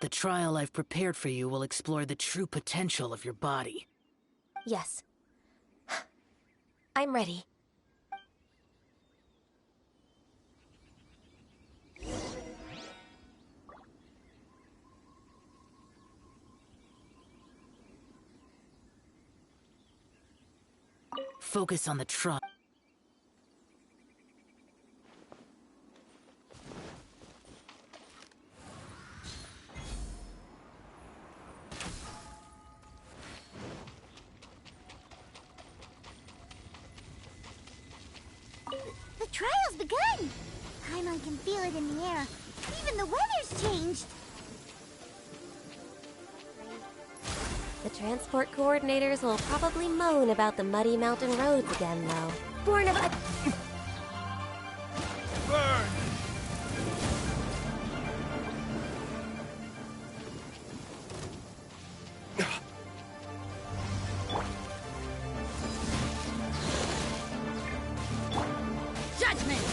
The trial I've prepared for you will explore the true potential of your body. Yes. I'm ready. Focus on the trial. The trial's begun! Paimon can feel it in the air. Even the weather's changed. The transport coordinators will probably moan about the muddy mountain roads again, though. Born of a... Burn! Judgment!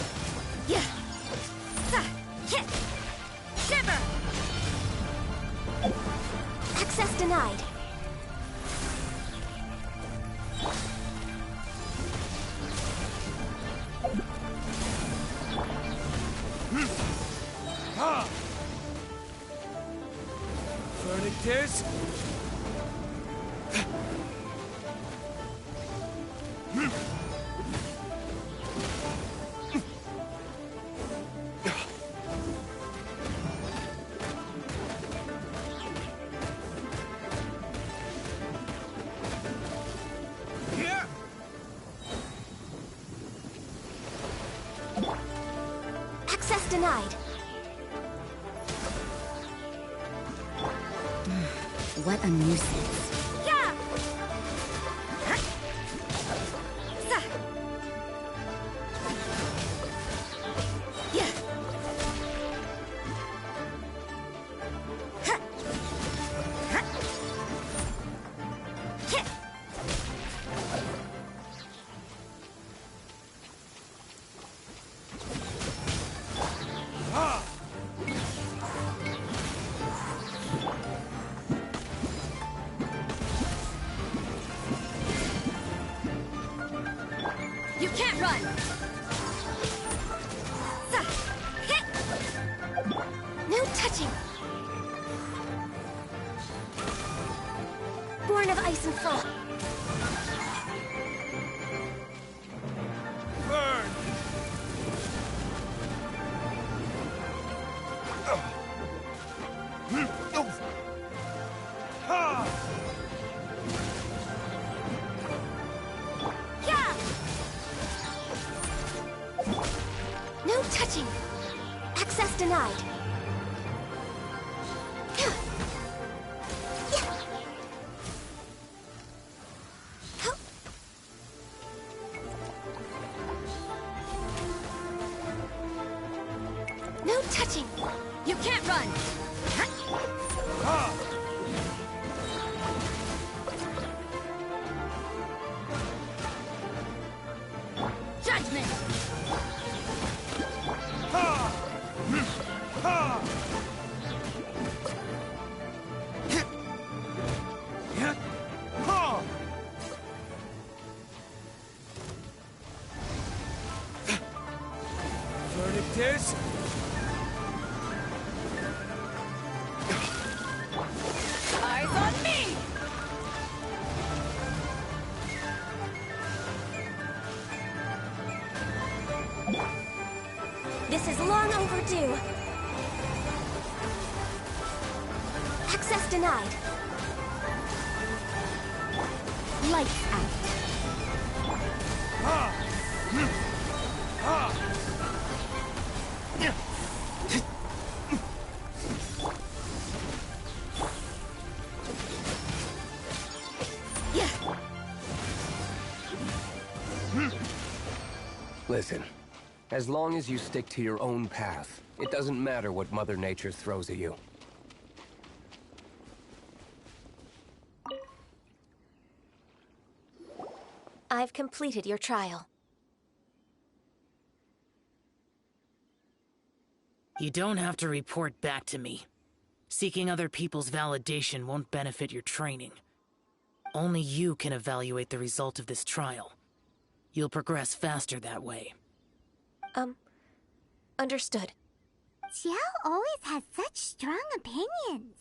Yeah! Hit! Shiver! Access denied. Furnictors? Access denied. What a nuisance. Yeah! You can't run! No touching! Born of ice and frost. No touching! Access denied. No touching! You can't run! Judgment! Verdict is... Eyes on me! This is long overdue. Access denied. Lights out. Listen, as long as you stick to your own path, it doesn't matter what Mother Nature throws at you. I've completed your trial. You don't have to report back to me. Seeking other people's validation won't benefit your training. Only you can evaluate the result of this trial. You'll progress faster that way. Understood. Xiao always has such strong opinions.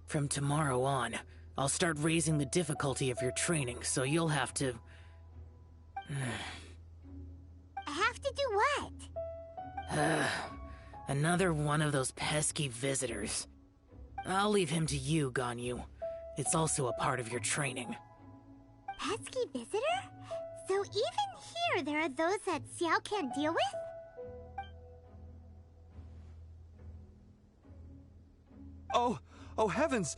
From tomorrow on, I'll start raising the difficulty of your training, so you'll have to... Have to do what? Another one of those pesky visitors. I'll leave him to you, Ganyu. It's also a part of your training. Pesky visitor? So even here there are those that Xiao can't deal with? Oh heavens!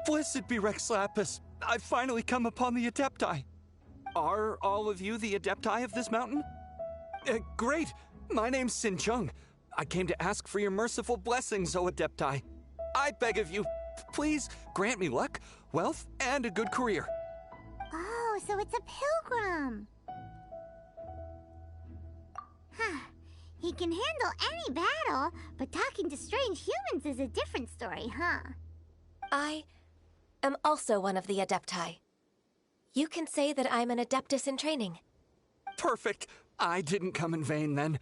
Blessed be Rex Lapis! I've finally come upon the Adepti! Are all of you the Adepti of this mountain? Great! My name's Sin Chung. I came to ask for your merciful blessings, O Adepti. I beg of you, please grant me luck, wealth, and a good career. Oh, so it's a pilgrim. Huh. He can handle any battle, but talking to strange humans is a different story, huh? I am also one of the Adepti. You can say that I'm an Adeptus in training. Perfect. I didn't come in vain then.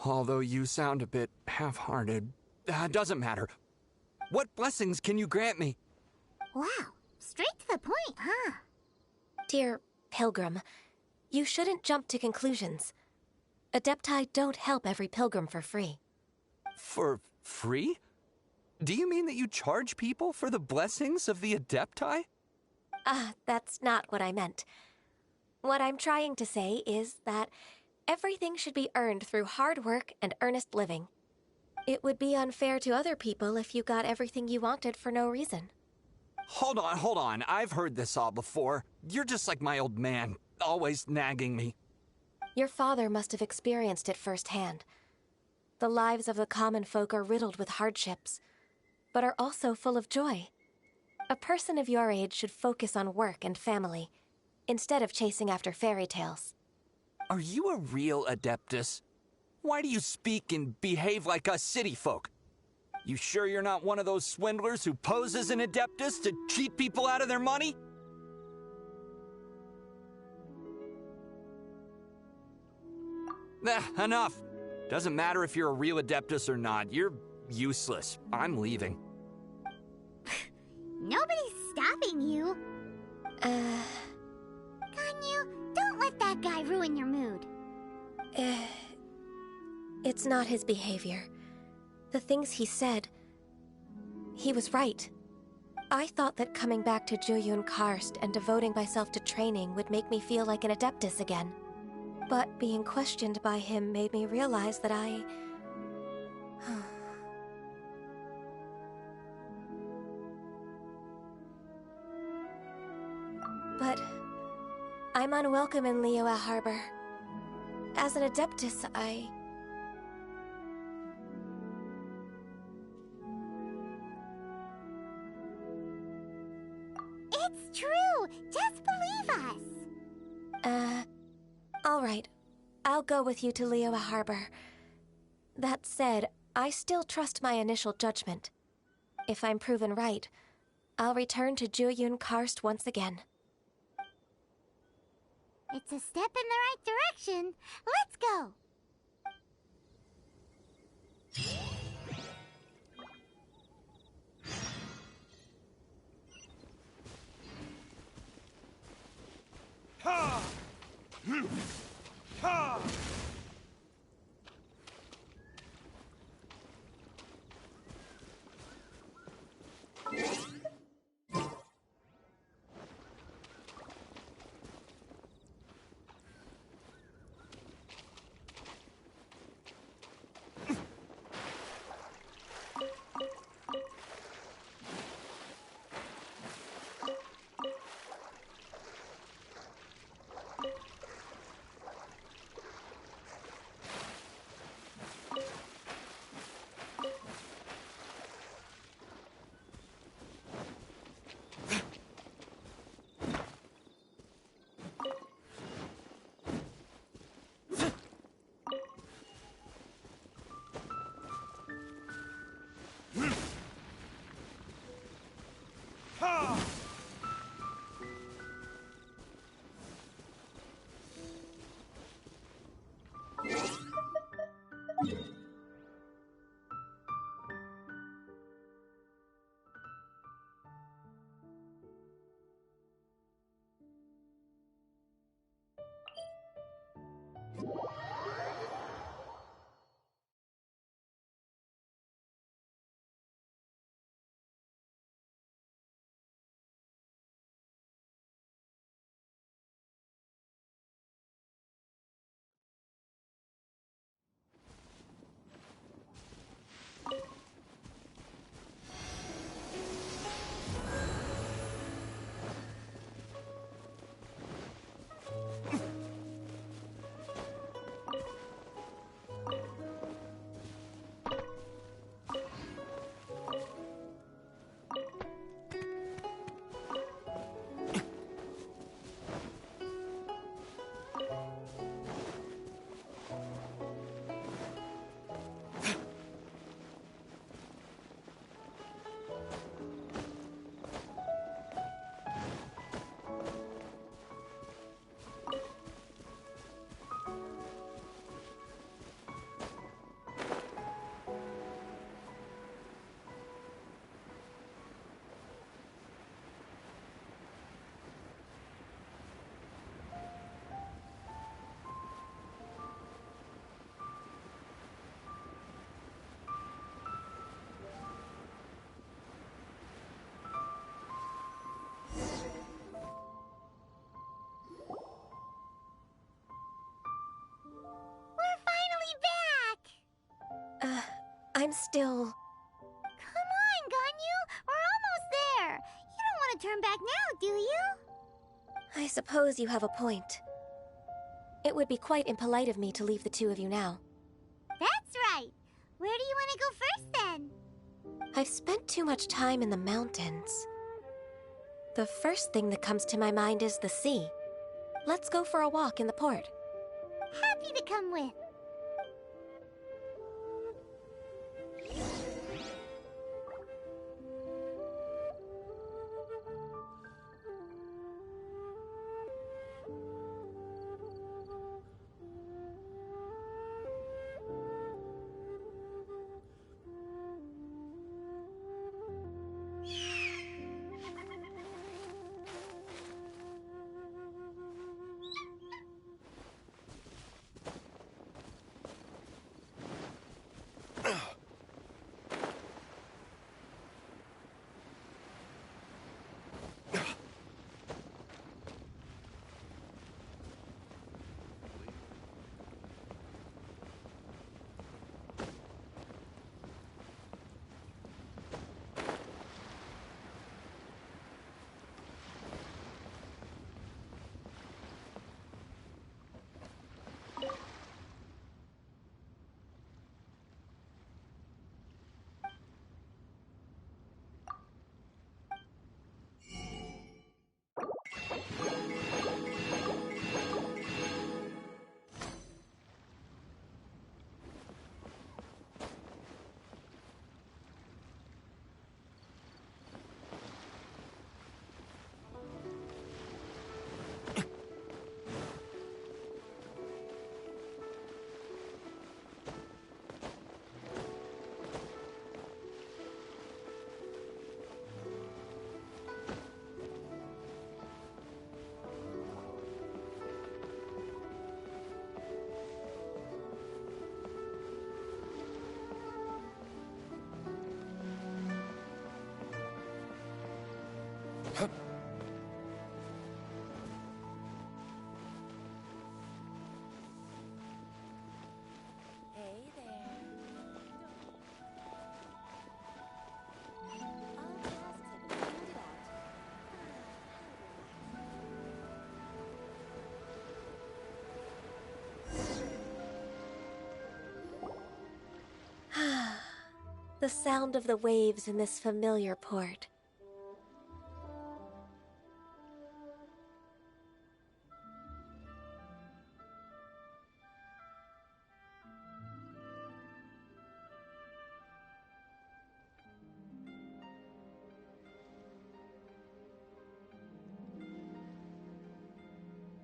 Although you sound a bit half-hearted. Doesn't matter. What blessings can you grant me? Wow, straight to the point, huh? Dear Pilgrim, you shouldn't jump to conclusions. Adepti don't help every pilgrim for free. For free? Do you mean that you charge people for the blessings of the Adepti? That's not what I meant. What I'm trying to say is that everything should be earned through hard work and earnest living. It would be unfair to other people if you got everything you wanted for no reason. Hold on. I've heard this all before. You're just like my old man, always nagging me. Your father must have experienced it firsthand. The lives of the common folk are riddled with hardships, but are also full of joy. A person of your age should focus on work and family, instead of chasing after fairy tales. Are you a real Adeptus? Why do you speak and behave like us city folk? You sure you're not one of those swindlers who poses an Adeptus to cheat people out of their money? Enough. Doesn't matter if you're a real Adeptus or not. You're useless. I'm leaving. Nobody's stopping you. Ganyu, don't let let that guy ruin your mood? It's not his behavior. The things he said... He was right. I thought that coming back to Jueyun Karst and devoting myself to training would make me feel like an Adeptus again. But being questioned by him made me realize that I... But... I'm unwelcome in Liyue Harbor. As an Adeptus, It's true! Just believe us! Alright. I'll go with you to Liyue Harbor. That said, I still trust my initial judgment. If I'm proven right, I'll return to Jueyun Karst once again. It's a step in the right direction. Let's go! Ha! Ha! I'm still... Come on, Ganyu! We're almost there! You don't want to turn back now, do you? I suppose you have a point. It would be quite impolite of me to leave the two of you now. That's right! Where do you want to go first, then? I've spent too much time in the mountains. The first thing that comes to my mind is the sea. Let's go for a walk in the port. Happy to come with. The sound of the waves in this familiar port.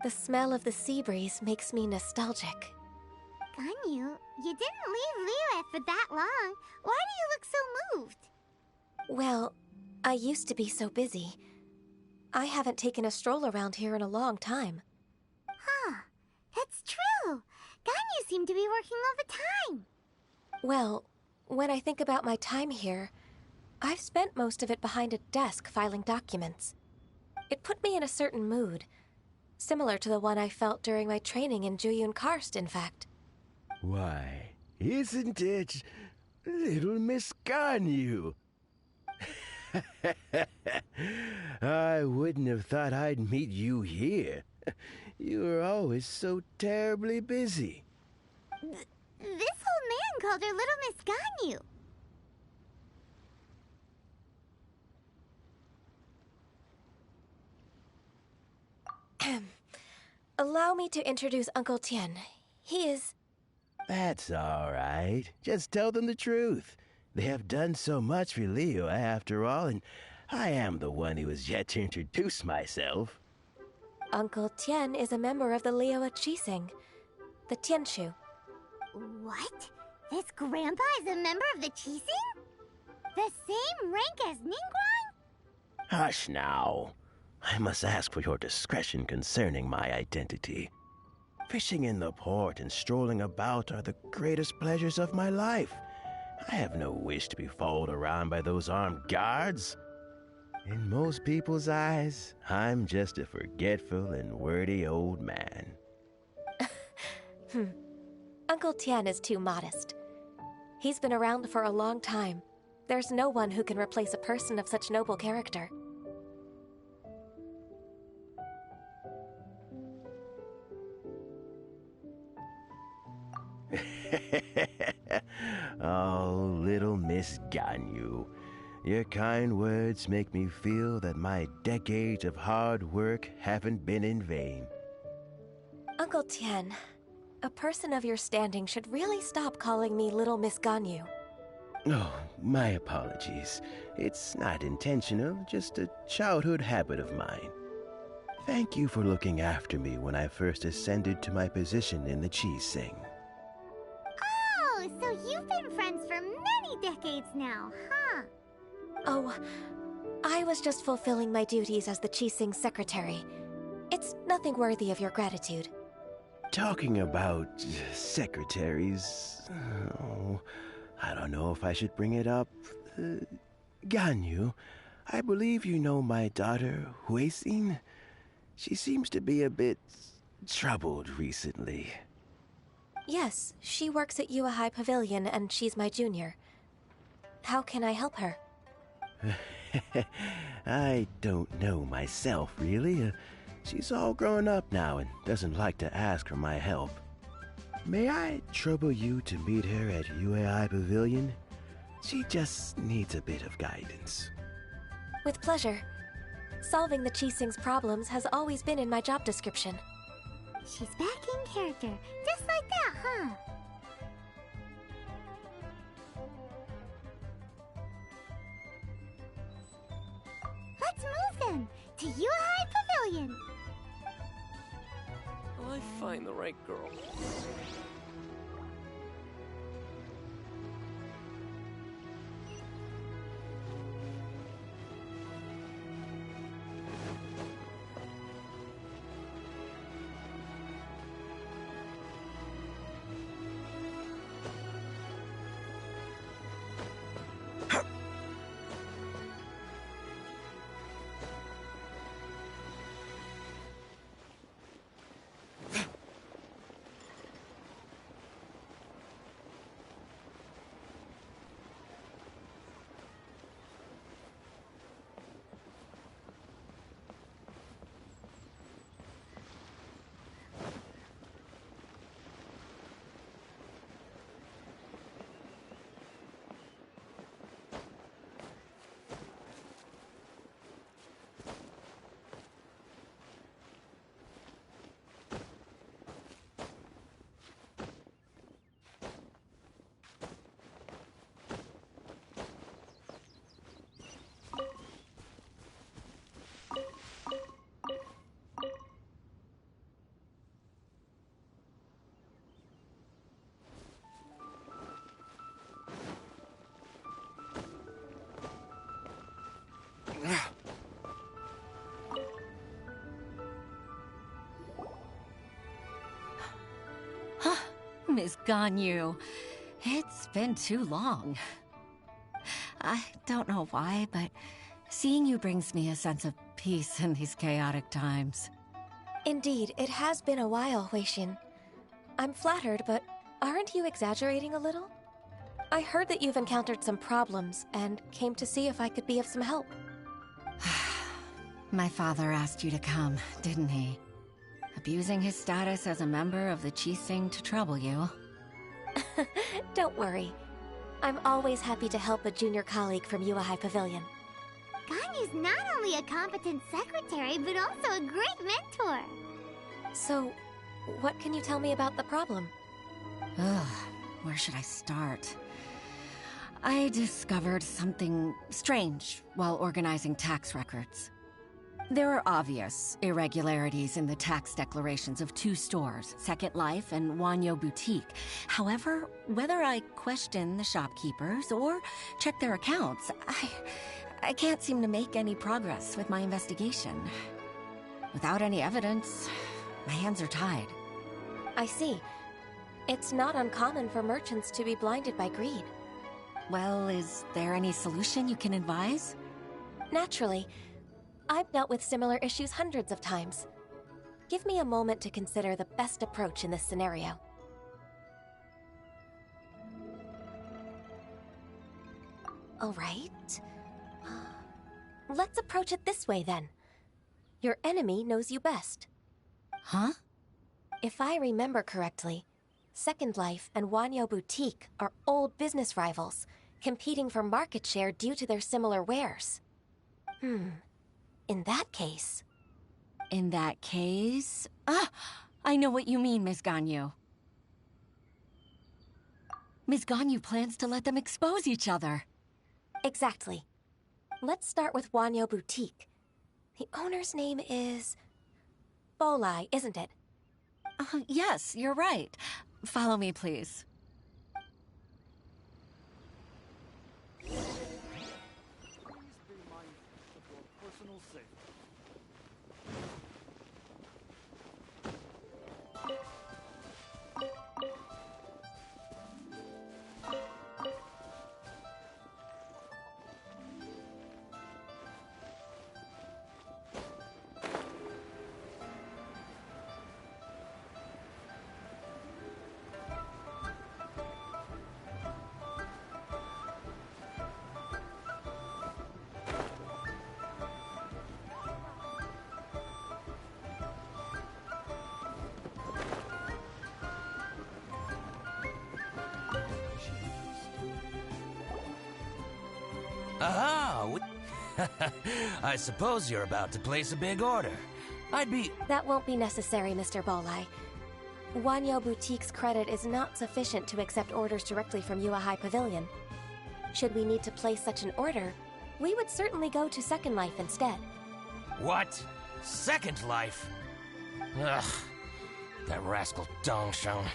The smell of the sea breeze makes me nostalgic. Ganyu, you didn't leave Liyue for that long. Why do you look so moved? Well, I used to be so busy. I haven't taken a stroll around here in a long time. Huh, that's true. Ganyu seemed to be working all the time. Well, when I think about my time here, I've spent most of it behind a desk filing documents. It put me in a certain mood, similar to the one I felt during my training in Juyun Karst, in fact. Why, isn't it little Miss Ganyu? I wouldn't have thought I'd meet you here. You were always so terribly busy. This old man called her Little Miss Ganyu. Allow me to introduce Uncle Tien. He is... That's all right. Just tell them the truth. They have done so much for Liyue after all, and I am the one who has yet to introduce myself. Uncle Tien is a member of the Liyue Qixing, the Tianshu. What? This grandpa is a member of the Qixing? The same rank as Ningguang? Hush now. I must ask for your discretion concerning my identity. Fishing in the port and strolling about are the greatest pleasures of my life. I have no wish to be followed around by those armed guards. In most people's eyes, I'm just a forgetful and wordy old man. Uncle Tien is too modest. He's been around for a long time. There's no one who can replace a person of such noble character. Oh, little Miss Ganyu. Your kind words make me feel that my decades of hard work haven't been in vain. Uncle Tien, a person of your standing should really stop calling me Little Miss Ganyu. Oh, my apologies. It's not intentional, just a childhood habit of mine. Thank you for looking after me when I first ascended to my position in the Qixing. Oh, so you've been friends for many decades now, huh? Oh, I was just fulfilling my duties as the Qixing secretary. It's nothing worthy of your gratitude. Talking about secretaries... Oh, I don't know if I should bring it up. Ganyu, I believe you know my daughter, Huixin. She seems to be a bit troubled recently. Yes, she works at Yua High Pavilion and she's my junior. How can I help her? I don't know myself, really. She's all grown up now and doesn't like to ask for my help. May I trouble you to meet her at UAI Pavilion? She just needs a bit of guidance. With pleasure. Solving the Qixing's problems has always been in my job description. She's back in character, just like that, huh? Let's move then, to Yuhai Pavilion. Will I find the right girl? Miss Ganyu. It's been too long. I don't know why, but seeing you brings me a sense of peace in these chaotic times. Indeed, it has been a while, Huixin. I'm flattered, but aren't you exaggerating a little? I heard that you've encountered some problems and came to see if I could be of some help. My father asked you to come, didn't he? Abusing his status as a member of the Qixing to trouble you. Don't worry. I'm always happy to help a junior colleague from Eula High Pavilion. Ganyu's not only a competent secretary, but also a great mentor. So, what can you tell me about the problem? Ugh, where should I start? I discovered something strange while organizing tax records. There are obvious irregularities in the tax declarations of 2 stores, Second Life and Wanyo Boutique. However, whether I question the shopkeepers or check their accounts, I can't seem to make any progress with my investigation. Without any evidence, my hands are tied. I see. It's not uncommon for merchants to be blinded by greed. Well, is there any solution you can advise? Naturally. I've dealt with similar issues hundreds of times. Give me a moment to consider the best approach in this scenario. All right. Let's approach it this way, then. Your enemy knows you best. Huh? If I remember correctly, Second Life and Wanyo Boutique are old business rivals, competing for market share due to their similar wares. In that case... I know what you mean, Miss Ganyu. Miss Ganyu plans to let them expose each other. Exactly. Let's start with Wanyo Boutique. The owner's name is... Bolai, isn't it? Yes, you're right. Follow me, please. Aha! I suppose you're about to place a big order. That won't be necessary, Mr. Bolai. Wanyo Boutique's credit is not sufficient to accept orders directly from Eula High Pavilion. Should we need to place such an order, we would certainly go to Second Life instead. What? Second Life? Ugh. That rascal Dongsheng.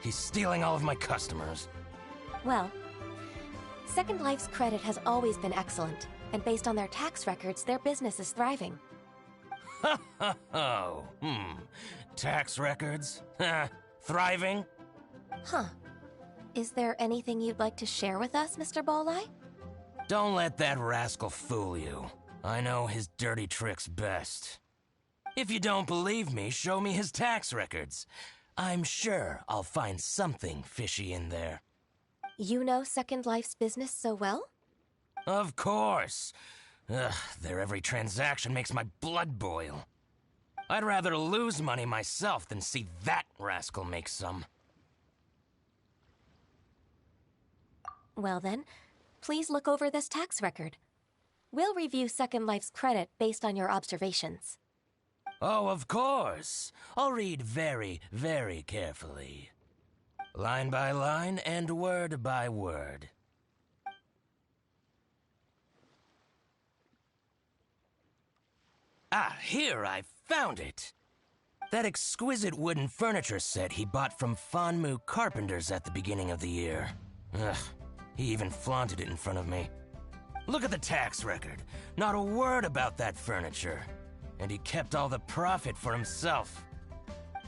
He's stealing all of my customers. Well, Second Life's credit has always been excellent, and based on their tax records, their business is thriving. Tax records? Thriving? Huh. Is there anything you'd like to share with us, Mr. Bolai? Don't let that rascal fool you. I know his dirty tricks best. If you don't believe me, show me his tax records. I'm sure I'll find something fishy in there. You know Second Life's business so well? Of course. Ugh, their every transaction makes my blood boil. I'd rather lose money myself than see that rascal make some. Well then, please look over this tax record. We'll review Second Life's credit based on your observations. Oh, of course. I'll read very, very carefully. Line by line and word by word. Ah, here, I found it! That exquisite wooden furniture set he bought from Fanmu Carpenters at the beginning of the year. Ugh, he even flaunted it in front of me. Look at the tax record. Not a word about that furniture. And he kept all the profit for himself.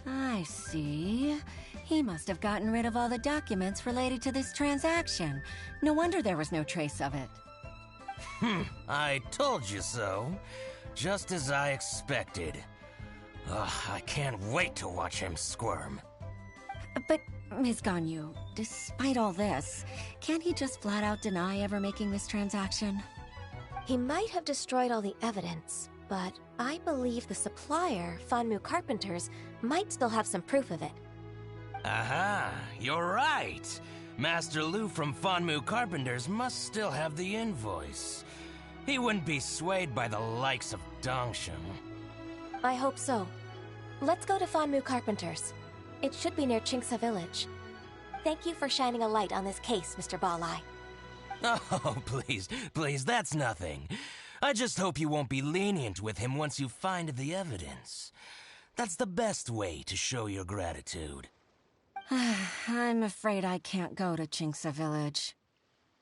I see. He must have gotten rid of all the documents related to this transaction. No wonder there was no trace of it. I told you so. Just as I expected. Ugh, I can't wait to watch him squirm. But, Ms. Ganyu, despite all this, can't he just flat out deny ever making this transaction? He might have destroyed all the evidence, but I believe the supplier, Fanmu Carpenters, might still have some proof of it. Aha, you're right. Master Lu from Fanmu Carpenters must still have the invoice. He wouldn't be swayed by the likes of Dongsheng. I hope so. Let's go to Fanmu Carpenters. It should be near Qingce Village. Thank you for shining a light on this case, Mr. Balai. Oh, please, that's nothing. I just hope you won't be lenient with him once you find the evidence. That's the best way to show your gratitude. I'm afraid I can't go to Qingce Village.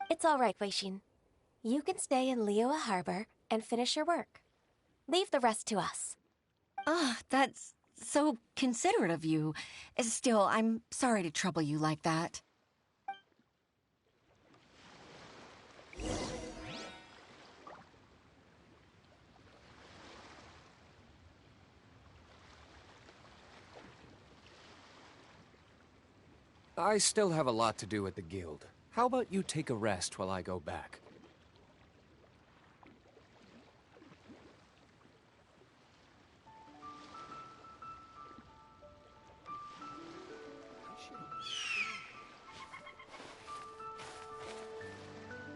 It's all right, Weixin. You can stay in Liyue Harbor and finish your work. Leave the rest to us. That's so considerate of you. Still, I'm sorry to trouble you like that. I still have a lot to do at the guild. How about you take a rest while I go back?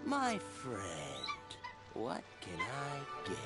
My friend, what can I get you?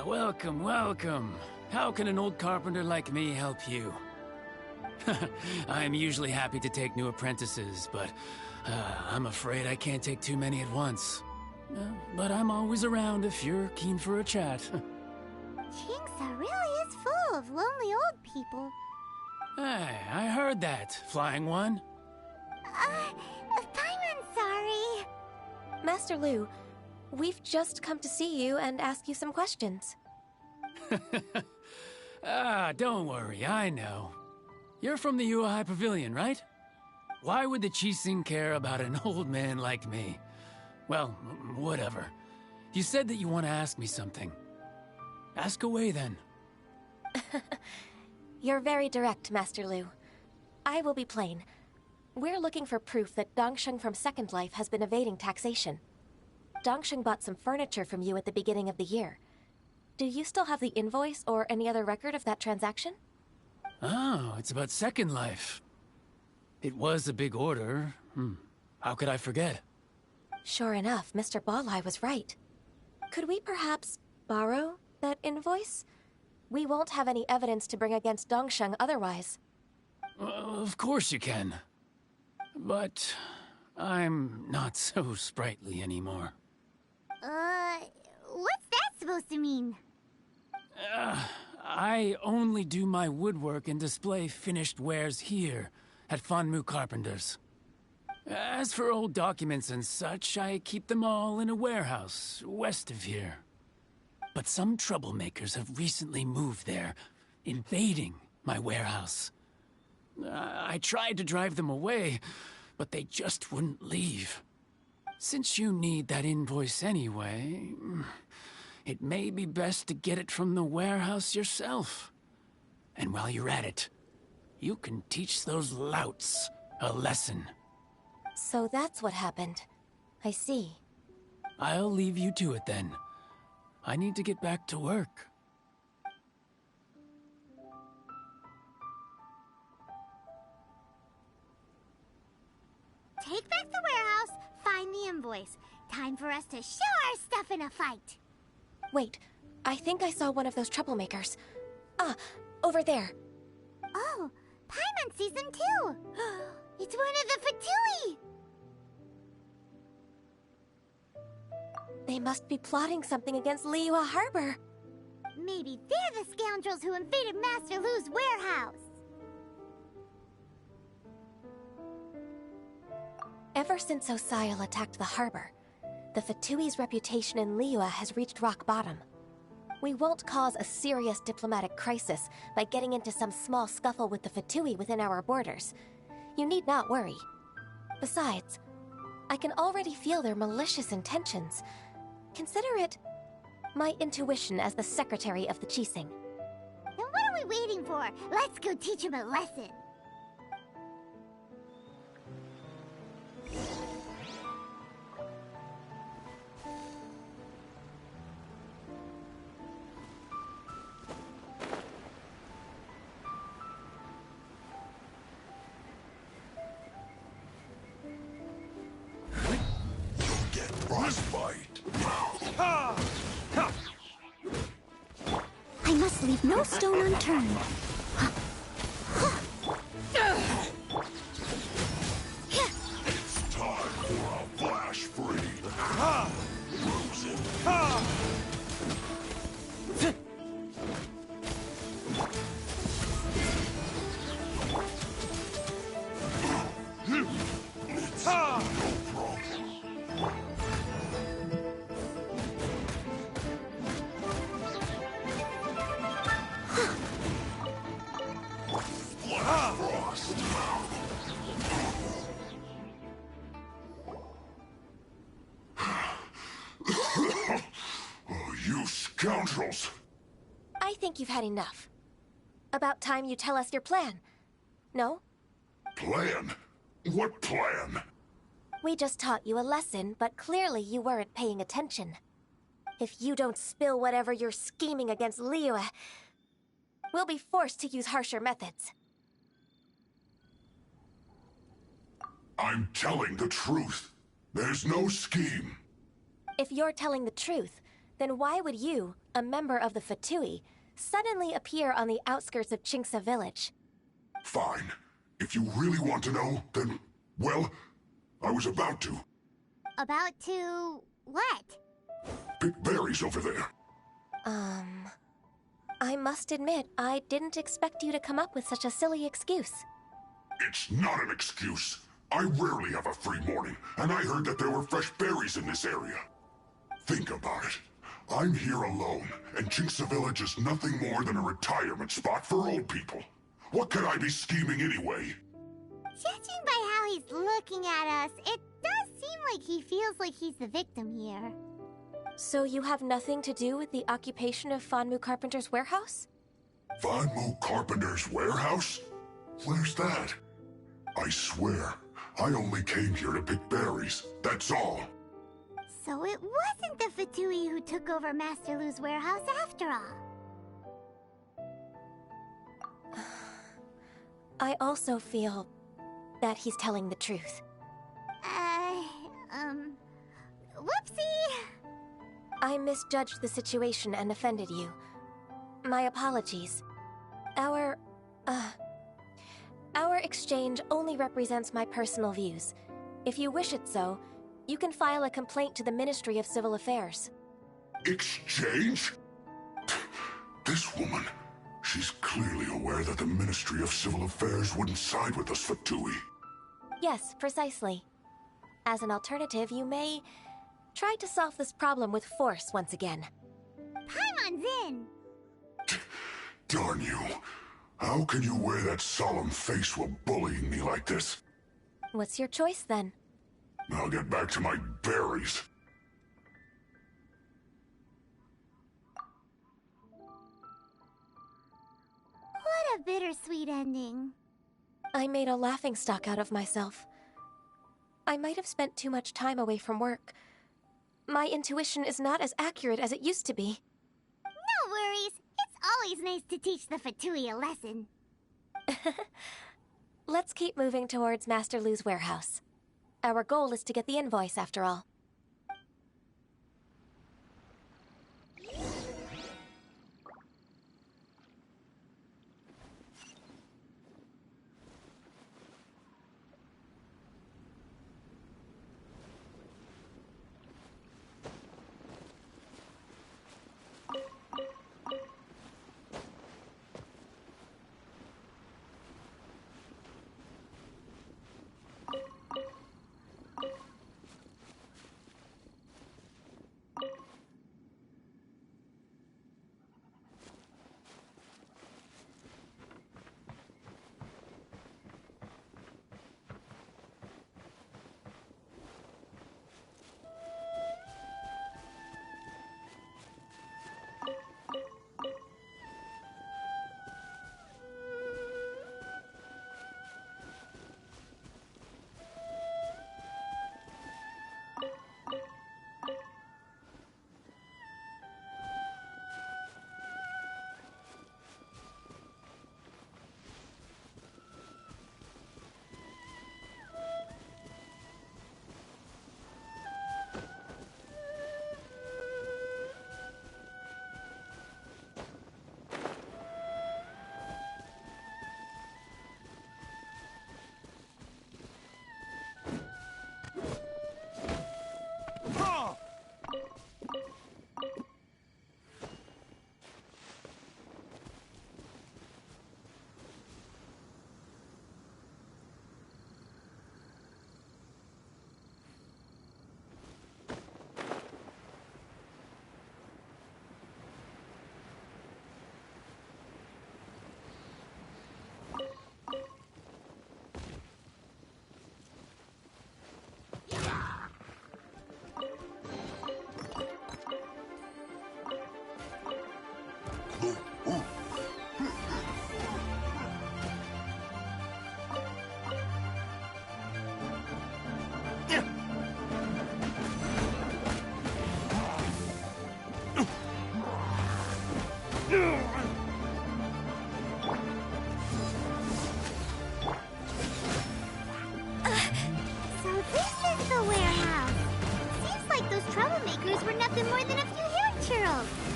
Welcome, welcome. How can an old carpenter like me help you? I'm usually happy to take new apprentices, but I'm afraid I can't take too many at once. But I'm always around if you're keen for a chat. Qingce really is full of lonely old people. Hey, I heard that, Flying One. Paimon's sorry. Master Lu, we've just come to see you and ask you some questions. Don't worry, I know. You're from the Yuehai Pavilion, right? Why would the Qixing care about an old man like me? Well, whatever. You said that you want to ask me something. Ask away, then. You're very direct, Master Lu. I will be plain. We're looking for proof that Dongsheng from Second Life has been evading taxation. Dongsheng bought some furniture from you at the beginning of the year. do you still have the invoice or any other record of that transaction? Oh, it's about Second Life. It was a big order. How could I forget? Sure enough, Mr. Balai was right. Could we perhaps borrow that invoice? We won't have any evidence to bring against Dongsheng otherwise. Of course you can. But I'm not so sprightly anymore. What's that supposed to mean? I only do my woodwork and display finished wares here at Fanmu Carpenter's. As for old documents and such, I keep them all in a warehouse west of here. But some troublemakers have recently moved there, invading my warehouse. I tried to drive them away, but they just wouldn't leave. Since you need that invoice anyway, it may be best to get it from the warehouse yourself. And while you're at it, you can teach those louts a lesson. So that's what happened. I see. I'll leave you to it then. I need to get back to work. Take back the warehouse, find the invoice. Time for us to show our stuff in a fight. Wait, I think I saw one of those troublemakers. Ah, over there. Oh, Paimon sees them too. It's one of the Fatui. They must be plotting something against Liyue Harbor. Maybe they're the scoundrels who invaded Master Lu's warehouse. Ever since Osial attacked the harbor, the Fatui's reputation in Liyue has reached rock bottom. We won't cause a serious diplomatic crisis by getting into some small scuffle with the Fatui within our borders. You need not worry. Besides, I can already feel their malicious intentions. Consider it my intuition as the secretary of the Qixing. Then what are we waiting for? Let's go teach him a lesson. I must leave no stone unturned. It's time for a flash free. Lose it. It's no problem. Frost. Oh, you scoundrels! I think you've had enough. About time you tell us your plan. No? Plan? What plan? We just taught you a lesson, but clearly you weren't paying attention. If you don't spill whatever you're scheming against Liyue, we'll be forced to use harsher methods. I'm telling the truth. There's no scheme. If you're telling the truth, then why would you, a member of the Fatui, suddenly appear on the outskirts of Qingce village? Fine. If you really want to know, then, well, I was about to. About to... what? Pick berries over there. I must admit, I didn't expect you to come up with such a silly excuse. It's not an excuse. I rarely have a free morning, and I heard that there were fresh berries in this area. Think about it. I'm here alone, and Qingce Village is nothing more than a retirement spot for old people. What could I be scheming anyway? Judging by how he's looking at us, it does seem like he feels like he's the victim here. So you have nothing to do with the occupation of Fanmu Carpenter's warehouse? Fanmu Carpenter's warehouse? Where's that? I swear, I only came here to pick berries, that's all. So So it wasn't the Fatui who took over Master Lu's warehouse after all. I also feel that he's telling the truth. Whoopsie! I misjudged the situation and offended you. My apologies. Our exchange only represents my personal views. If you wish it so, you can file a complaint to the Ministry of Civil Affairs. Exchange? This woman, she's clearly aware that the Ministry of Civil Affairs wouldn't side with us, Fatui. Yes, precisely. As an alternative, you may try to solve this problem with force once again. Paimon's in! Darn you. How can you wear that solemn face while bullying me like this? What's your choice, then? I'll get back to my berries. What a bittersweet ending. I made a laughingstock out of myself. I might have spent too much time away from work. My intuition is not as accurate as it used to be. No worries. It's always nice to teach the Fatui a lesson. Let's keep moving towards Master Lu's warehouse. Our goal is to get the invoice, after all.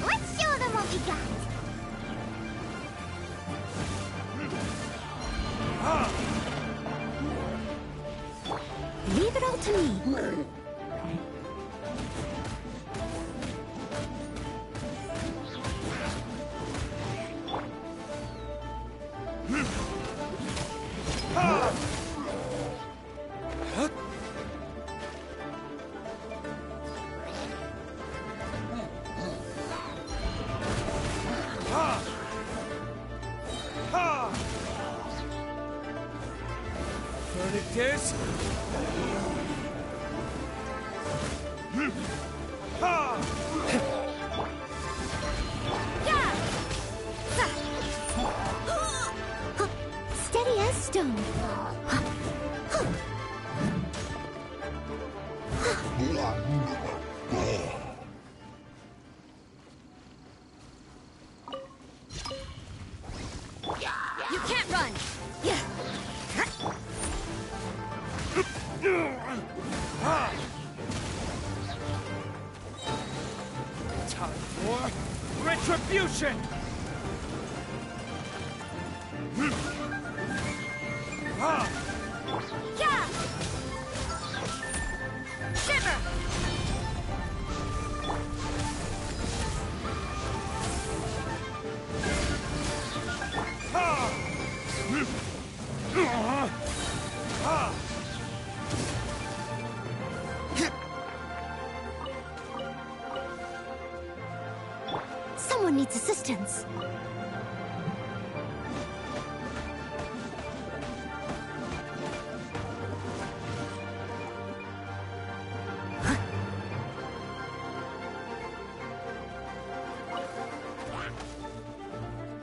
Let's show them what we got! Leave it all to me. Steady as stone. For retribution! Yeah! Shiver! Someone needs assistance.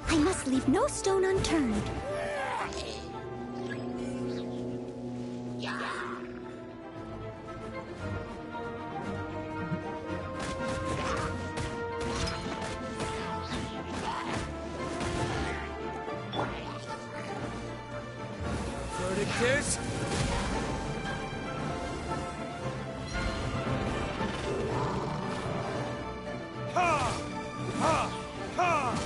I must leave no stone unturned. Verdict is... Ha! Ha! Ha!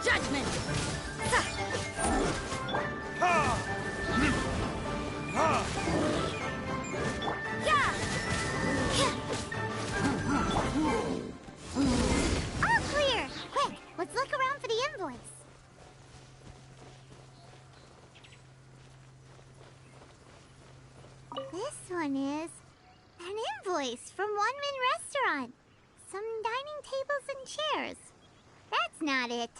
Judgment! All clear! Quick, let's look around for the invoice. This one is an invoice from One Min Restaurant. Some dining tables and chairs. That's not it.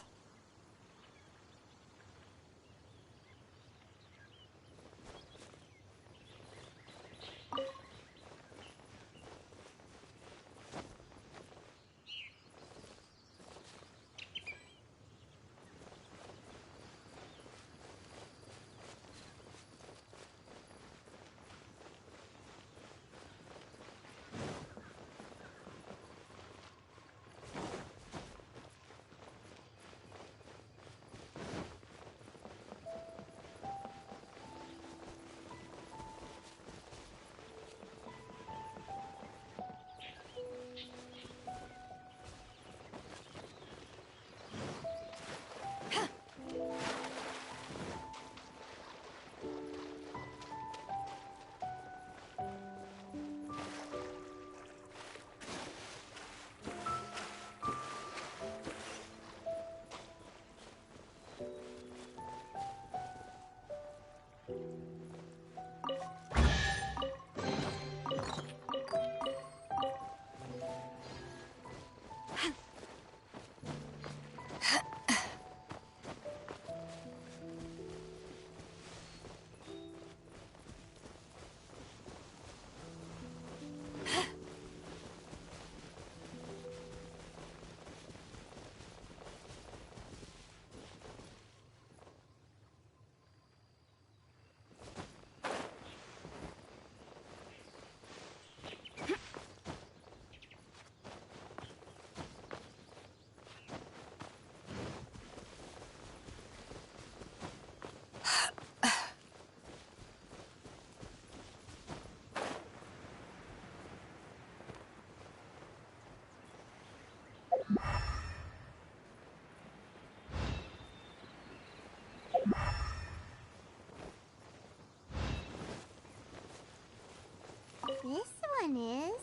This one is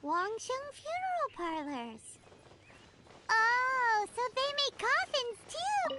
Wangsheng Funeral Parlors. Oh, so they make coffins too.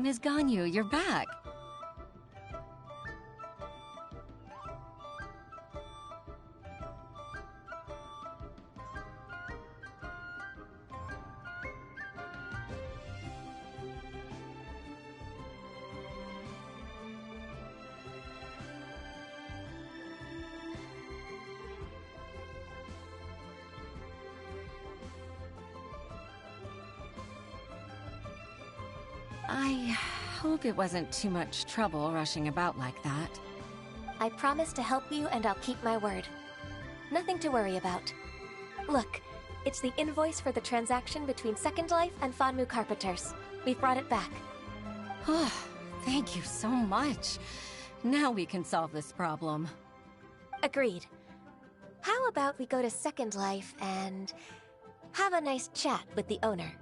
Ms. Ganyu, you're back. I hope it wasn't too much trouble rushing about like that. I promise to help you, and I'll keep my word. Nothing to worry about. Look, it's the invoice for the transaction between Second Life and Fanmu Carpenters. We've brought it back. Oh, thank you so much. Now we can solve this problem. Agreed. How about we go to Second Life and have a nice chat with the owner?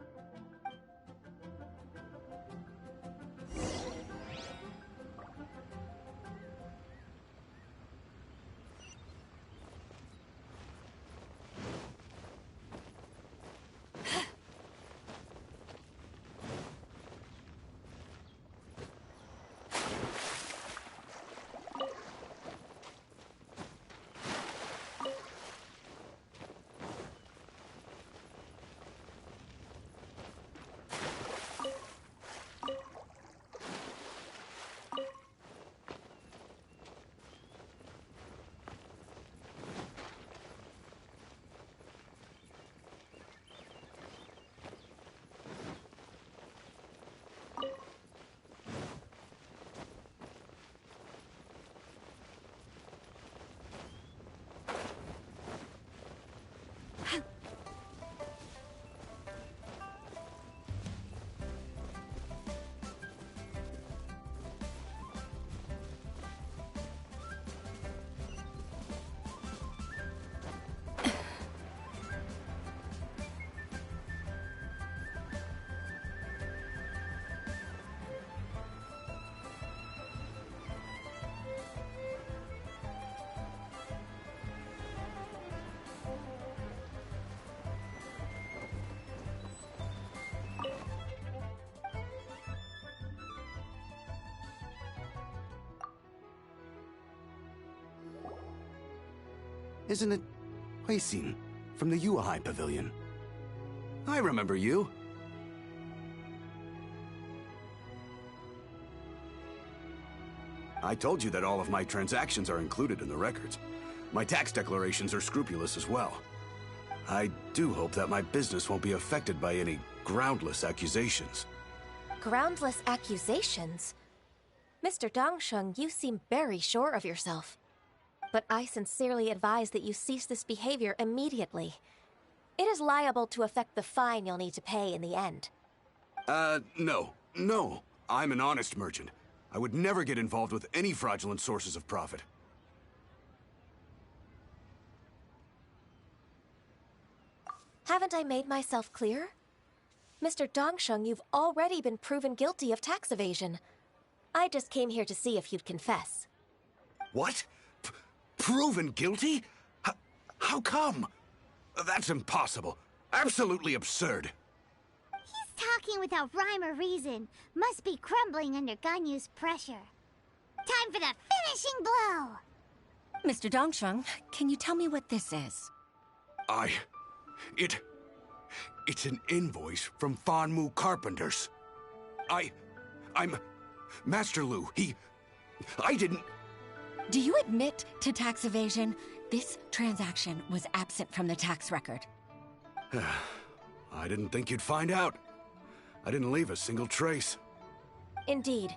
Isn't it Huixin from the Yuehai Pavilion? I remember you. I told you that all of my transactions are included in the records. My tax declarations are scrupulous as well. I do hope that my business won't be affected by any groundless accusations. Groundless accusations? Mr. Dongsheng, you seem very sure of yourself. But I sincerely advise that you cease this behavior immediately. It is liable to affect the fine you'll need to pay in the end. No. I'm an honest merchant. I would never get involved with any fraudulent sources of profit. Haven't I made myself clear? Mr. Dongsheng, you've already been proven guilty of tax evasion. I just came here to see if you'd confess. What? Proven guilty? How come? That's impossible. Absolutely absurd. He's talking without rhyme or reason. Must be crumbling under Ganyu's pressure. Time for the finishing blow! Mr. Dongsheng, can you tell me what this is? It's an invoice from Fanmu Carpenters. I'm Master Lu. I didn't... Do you admit to tax evasion? This transaction was absent from the tax record. I didn't think you'd find out. I didn't leave a single trace. Indeed.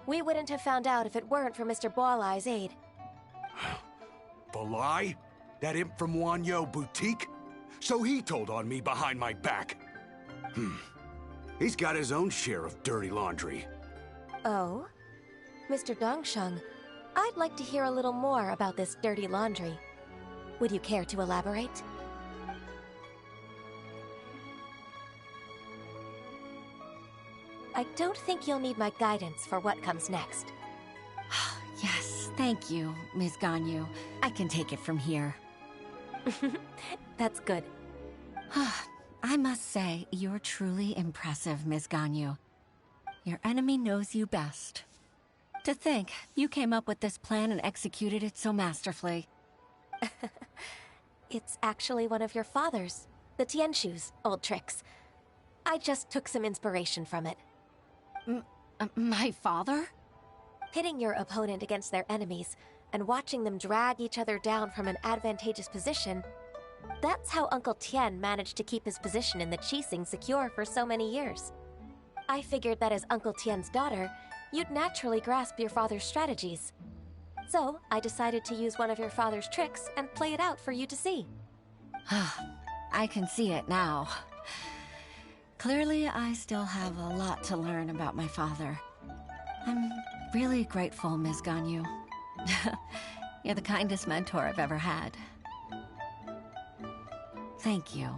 We wouldn't have found out if it weren't for Mr. Boalai's aid. Balai? That imp from Wanyo Boutique? So he told on me behind my back. He's got his own share of dirty laundry. Oh? Mr. Dongsheng, I'd like to hear a little more about this dirty laundry. Would you care to elaborate? I don't think you'll need my guidance for what comes next. Yes, thank you, Ms. Ganyu. I can take it from here. That's good. I must say, you're truly impressive, Ms. Ganyu. Your enemy knows you best. To think, you came up with this plan and executed it so masterfully. It's actually one of your father's, the Tianshu's, old tricks. I just took some inspiration from it. My father? Pitting your opponent against their enemies and watching them drag each other down from an advantageous position, that's how Uncle Tien managed to keep his position in the Qixing secure for so many years. I figured that as Uncle Tien's daughter, you'd naturally grasp your father's strategies. So, I decided to use one of your father's tricks and play it out for you to see. I can see it now. Clearly, I still have a lot to learn about my father. I'm really grateful, Ms. Ganyu. You're the kindest mentor I've ever had. Thank you.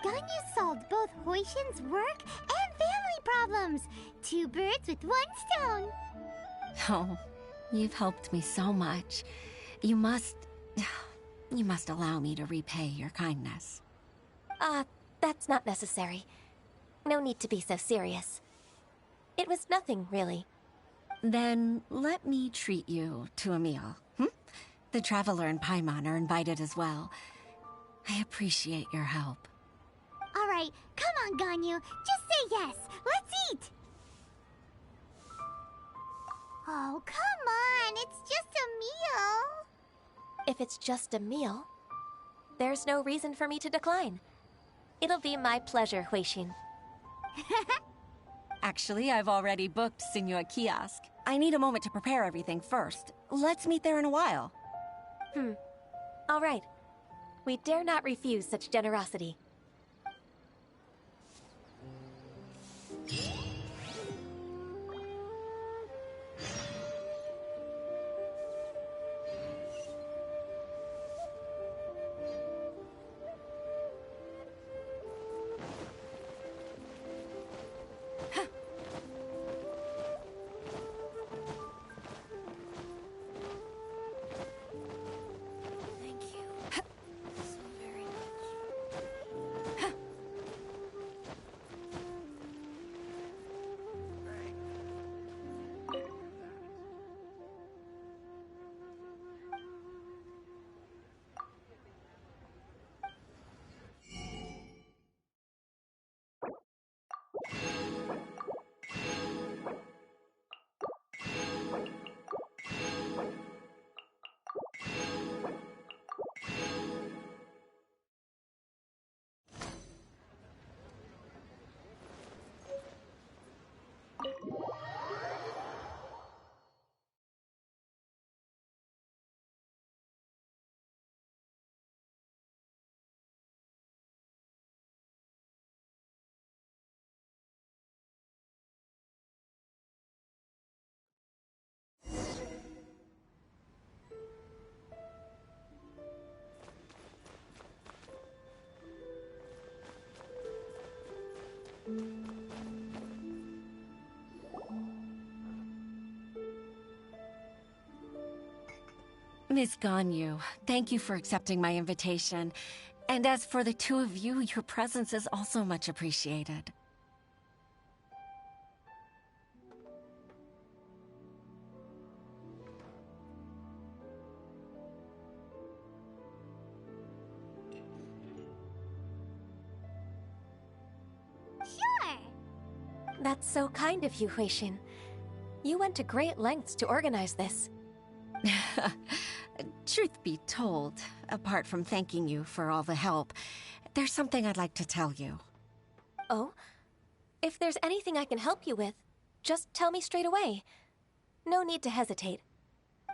Ganyu solved both Huishin's work and family problems. 2 birds with 1 stone. Oh, you've helped me so much. You must allow me to repay your kindness. That's not necessary. No need to be so serious. It was nothing, really. Then let me treat you to a meal. The Traveler and Paimon are invited as well. I appreciate your help. All right, come on, Ganyu. Just say yes. Let's eat. Oh, come on. It's just a meal. If it's just a meal, there's no reason for me to decline. It'll be my pleasure, Huixin. Actually, I've already booked Senua Kiosk. I need a moment to prepare everything first. Let's meet there in a while. All right. We dare not refuse such generosity. Miss Ganyu, thank you for accepting my invitation. And as for the 2 of you, your presence is also much appreciated. Sure. That's so kind of you, Huixin. You went to great lengths to organize this. Truth be told, apart from thanking you for all the help, there's something I'd like to tell you. Oh? If there's anything I can help you with, just tell me straight away. No need to hesitate.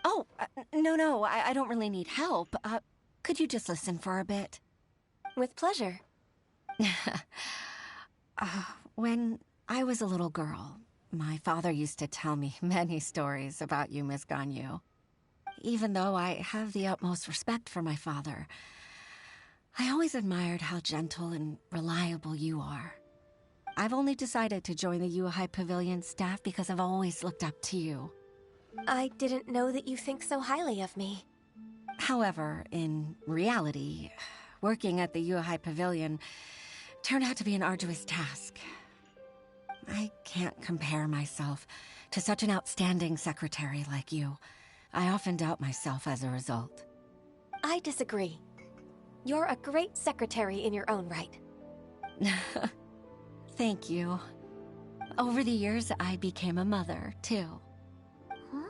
Oh, no, I don't really need help. Could you just listen for a bit? With pleasure. When I was a little girl, my father used to tell me many stories about you, Miss Ganyu. Even though I have the utmost respect for my father, I always admired how gentle and reliable you are. I've only decided to join the Yuhai Pavilion staff because I've always looked up to you. I didn't know that you think so highly of me. However, in reality, working at the Yuhai Pavilion turned out to be an arduous task. I can't compare myself to such an outstanding secretary like you. I often doubt myself as a result. I disagree. You're a great secretary in your own right. Thank you. Over the years, I became a mother, too. Huh?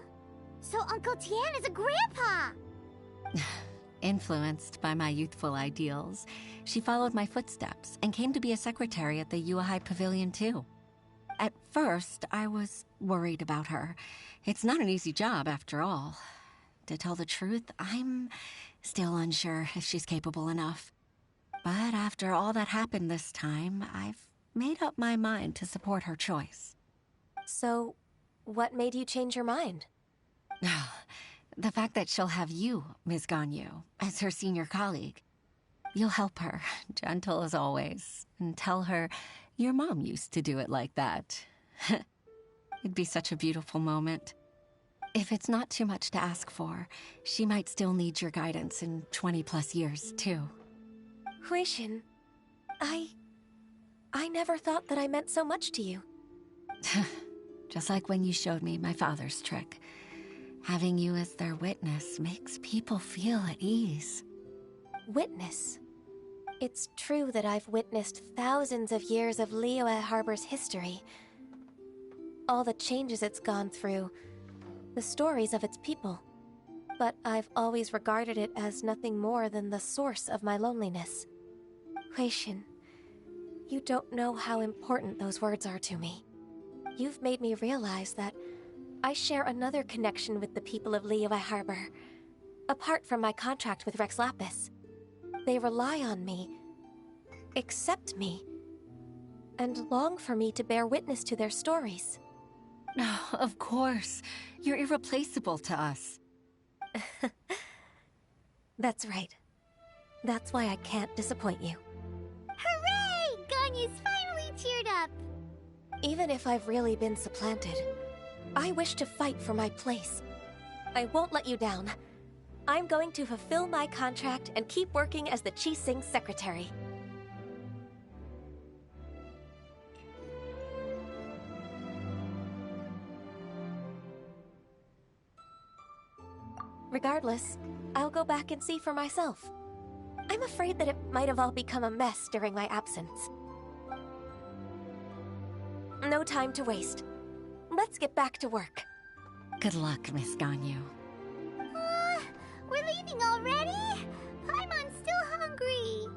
So Uncle Tian is a grandpa! Influenced by my youthful ideals, she followed my footsteps and came to be a secretary at the Yuehai Pavilion, too. At first, I was worried about her. It's not an easy job, after all. To tell the truth, I'm still unsure if she's capable enough. But after all that happened this time, I've made up my mind to support her choice. So, what made you change your mind? The fact that she'll have you, Ms. Ganyu, as her senior colleague. You'll help her, gentle as always, and tell her your mom used to do it like that. It'd be such a beautiful moment. If it's not too much to ask for, she might still need your guidance in 20+ years, too. Huixin, I never thought that I meant so much to you. Just like when you showed me my father's trick. Having you as their witness makes people feel at ease. Witness? It's true that I've witnessed thousands of years of Liyue Harbor's history. All the changes it's gone through, the stories of its people. But I've always regarded it as nothing more than the source of my loneliness. Huixin, you don't know how important those words are to me. You've made me realize that I share another connection with the people of Liyue Harbor, apart from my contract with Rex Lapis. They rely on me, accept me, and long for me to bear witness to their stories. Oh, of course. You're irreplaceable to us. That's right. That's why I can't disappoint you. Hooray! Ganyu's finally cheered up! Even if I've really been supplanted, I wish to fight for my place. I won't let you down. I'm going to fulfill my contract and keep working as the Qixing's secretary. Regardless, I'll go back and see for myself. I'm afraid that it might have all become a mess during my absence. No time to waste. Let's get back to work. Good luck, Miss Ganyu. We're leaving already? Paimon's still hungry.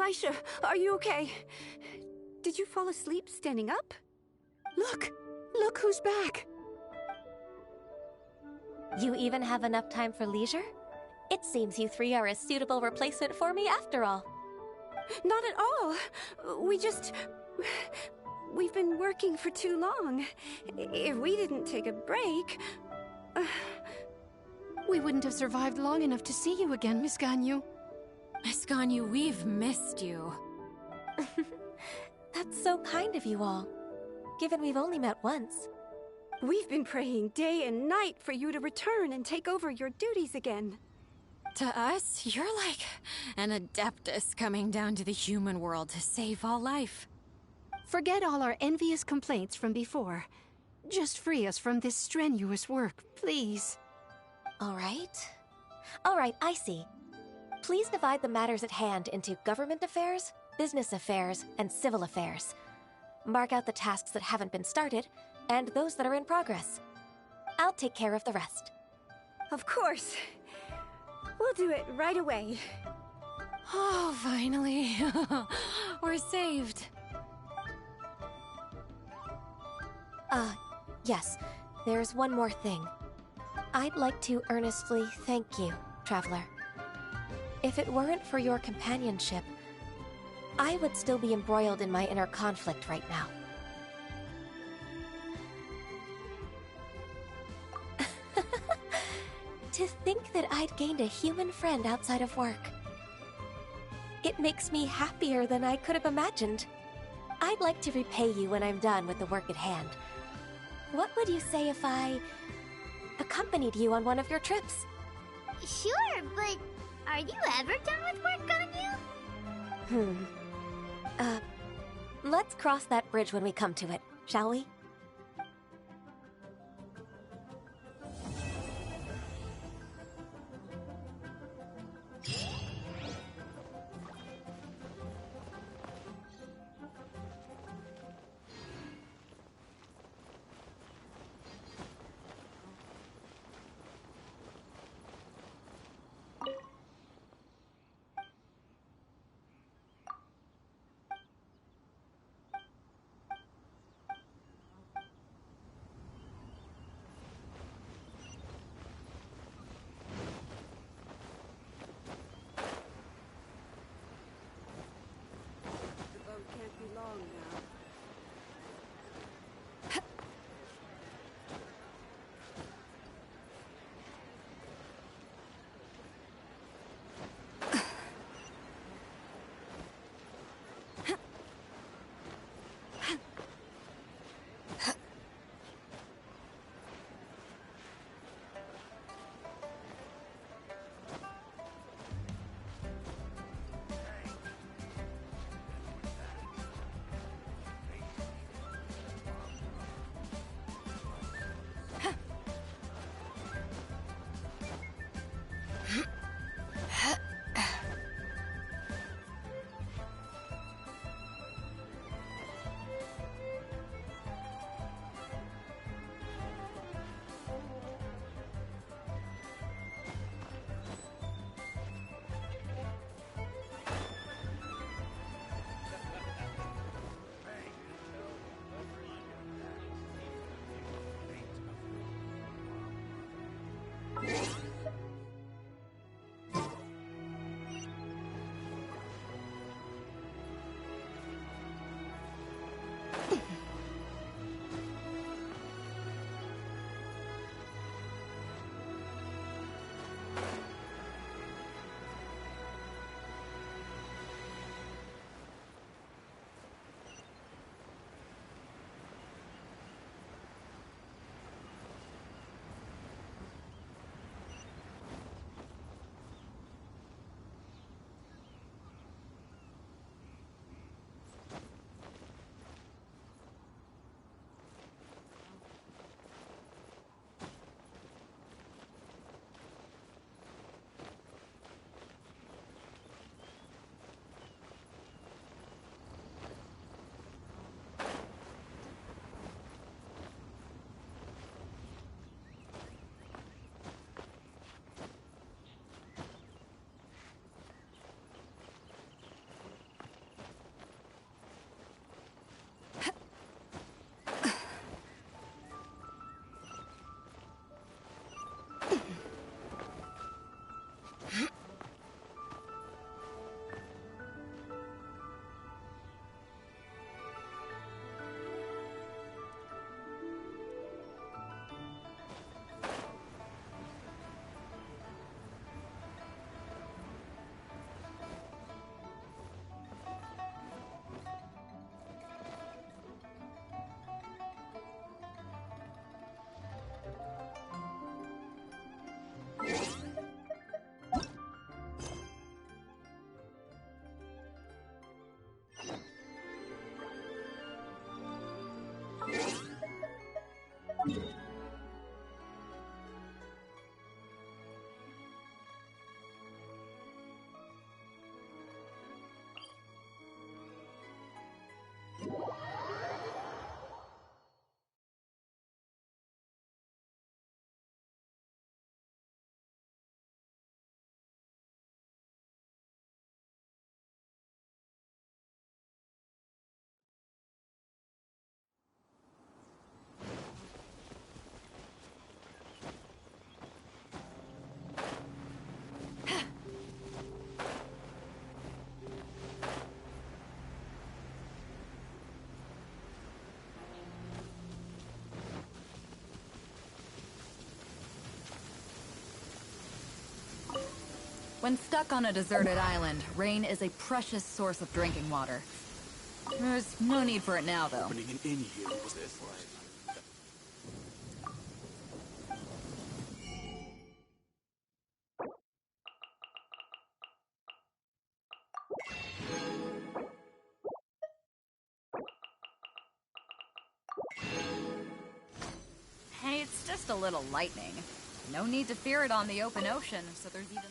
Baisha, are you okay? Did you fall asleep standing up? Look! Look who's back! You even have enough time for leisure? It seems you three are a suitable replacement for me after all. Not at all. We've been working for too long. If we didn't take a break... We wouldn't have survived long enough to see you again, Miss Ganyu. Miss Ganyu, we've missed you. That's so kind of you all, given we've only met once. We've been praying day and night for you to return and take over your duties again. To us, you're like an adeptus coming down to the human world to save all life. Forget all our envious complaints from before. Just free us from this strenuous work, please. All right, I see. Please divide the matters at hand into government affairs, business affairs, and civil affairs. Mark out the tasks that haven't been started, and those that are in progress. I'll take care of the rest. Of course. We'll do it right away. Oh, finally. We're saved. Yes. There's one more thing. I'd like to earnestly thank you, Traveler. If it weren't for your companionship, I would still be embroiled in my inner conflict right now. To think that I'd gained a human friend outside of work. It makes me happier than I could have imagined. I'd like to repay you when I'm done with the work at hand. What would you say if I accompanied you on one of your trips? Sure, but are you ever done with work, Ganyu? Let's cross that bridge when we come to it, shall we? When stuck on a deserted island, rain is a precious source of drinking water. There's no need for it now, though. Opening an inn here was this like... Hey, it's just a little lightning. No need to fear it on the open ocean, so there's even...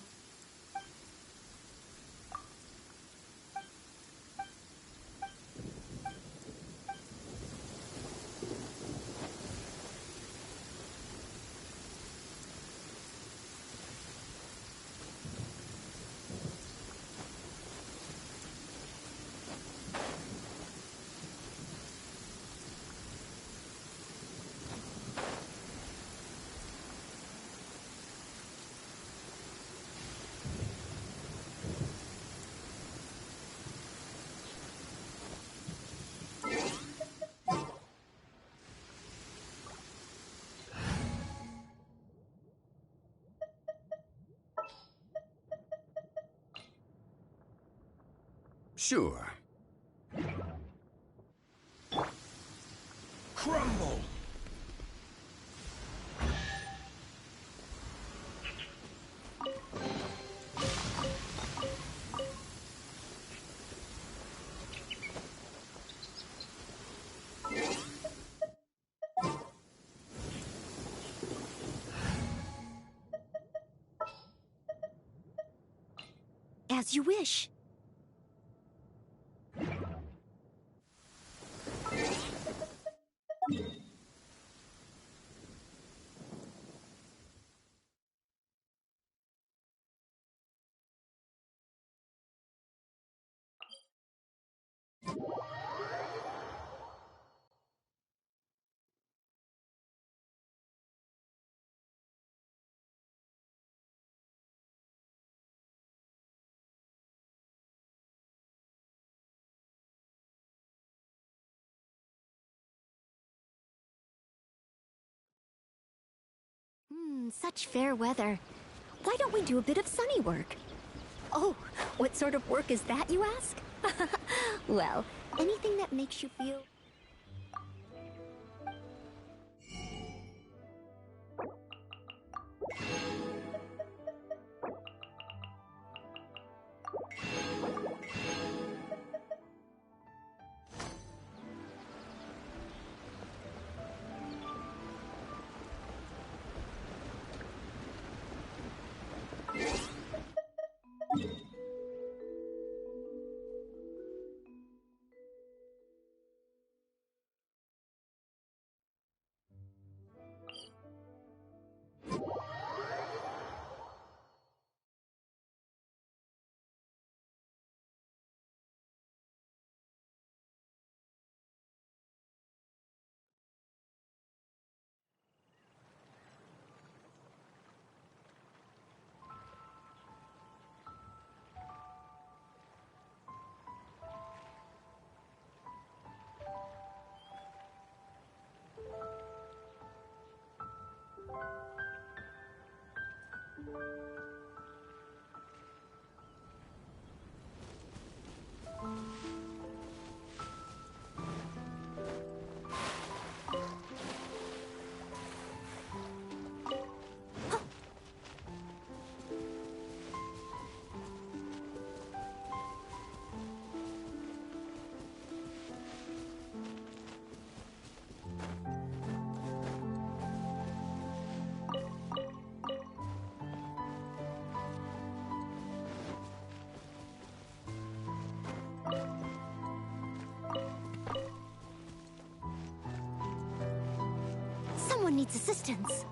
Sure. Crumble! As you wish. Such fair weather. Why don't we do a bit of sunny work? Oh, what sort of work is that, you ask? Well, anything that makes you feel... someone needs assistance.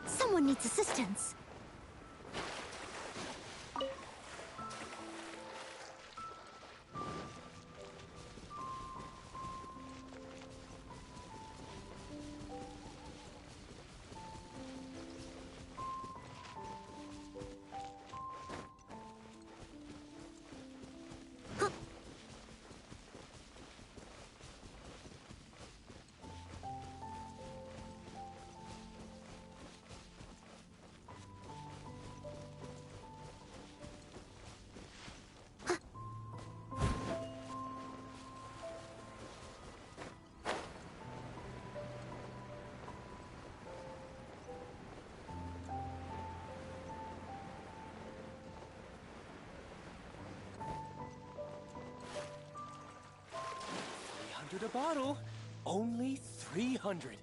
Someone needs assistance. $300 a bottle. Only 300.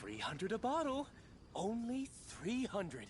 $300 a bottle. Only 300.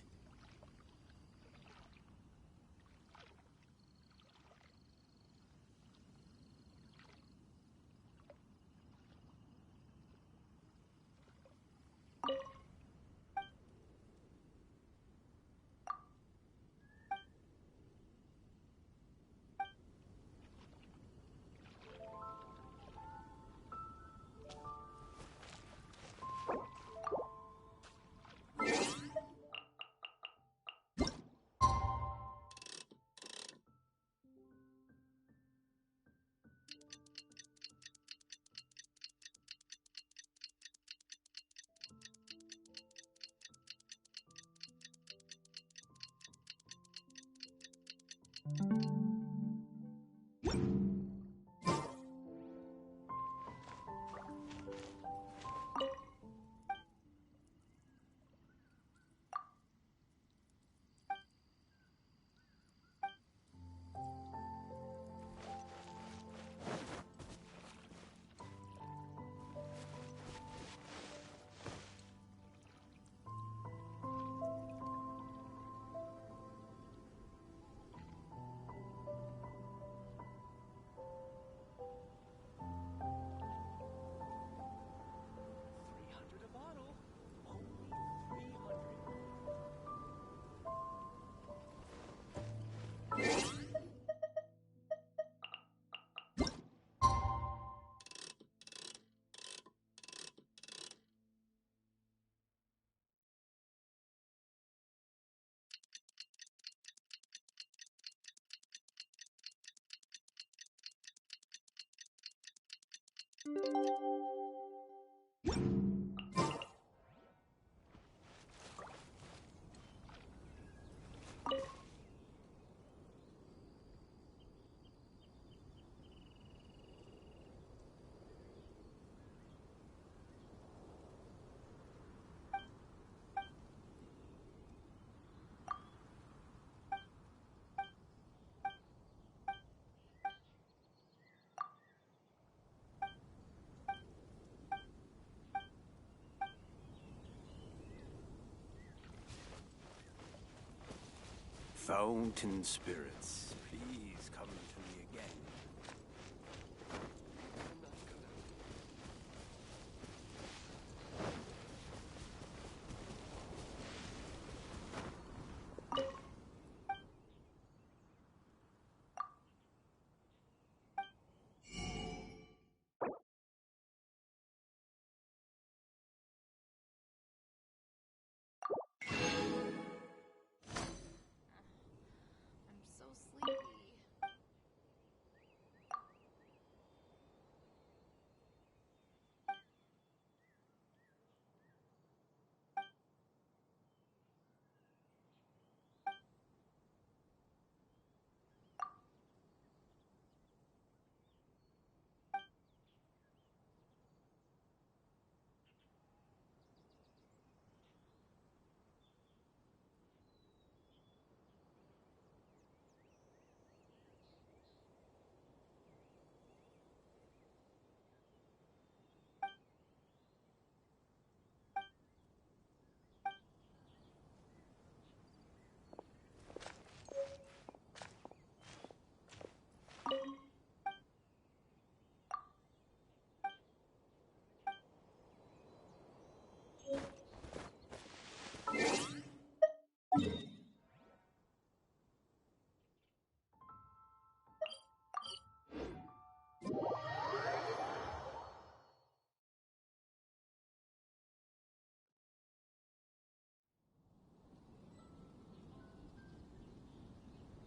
Fountain spirits.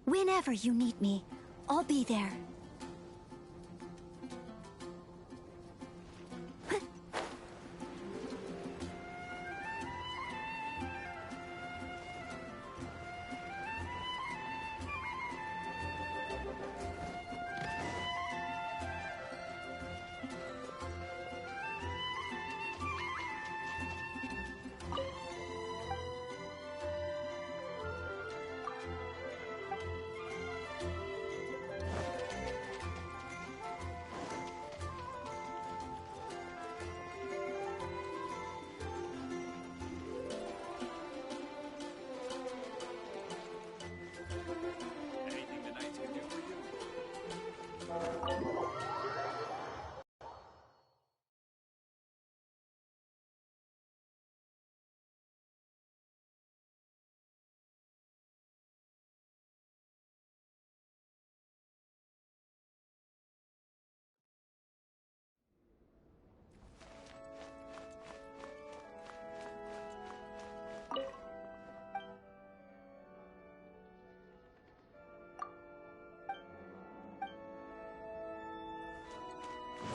Whenever you need me, I'll be there.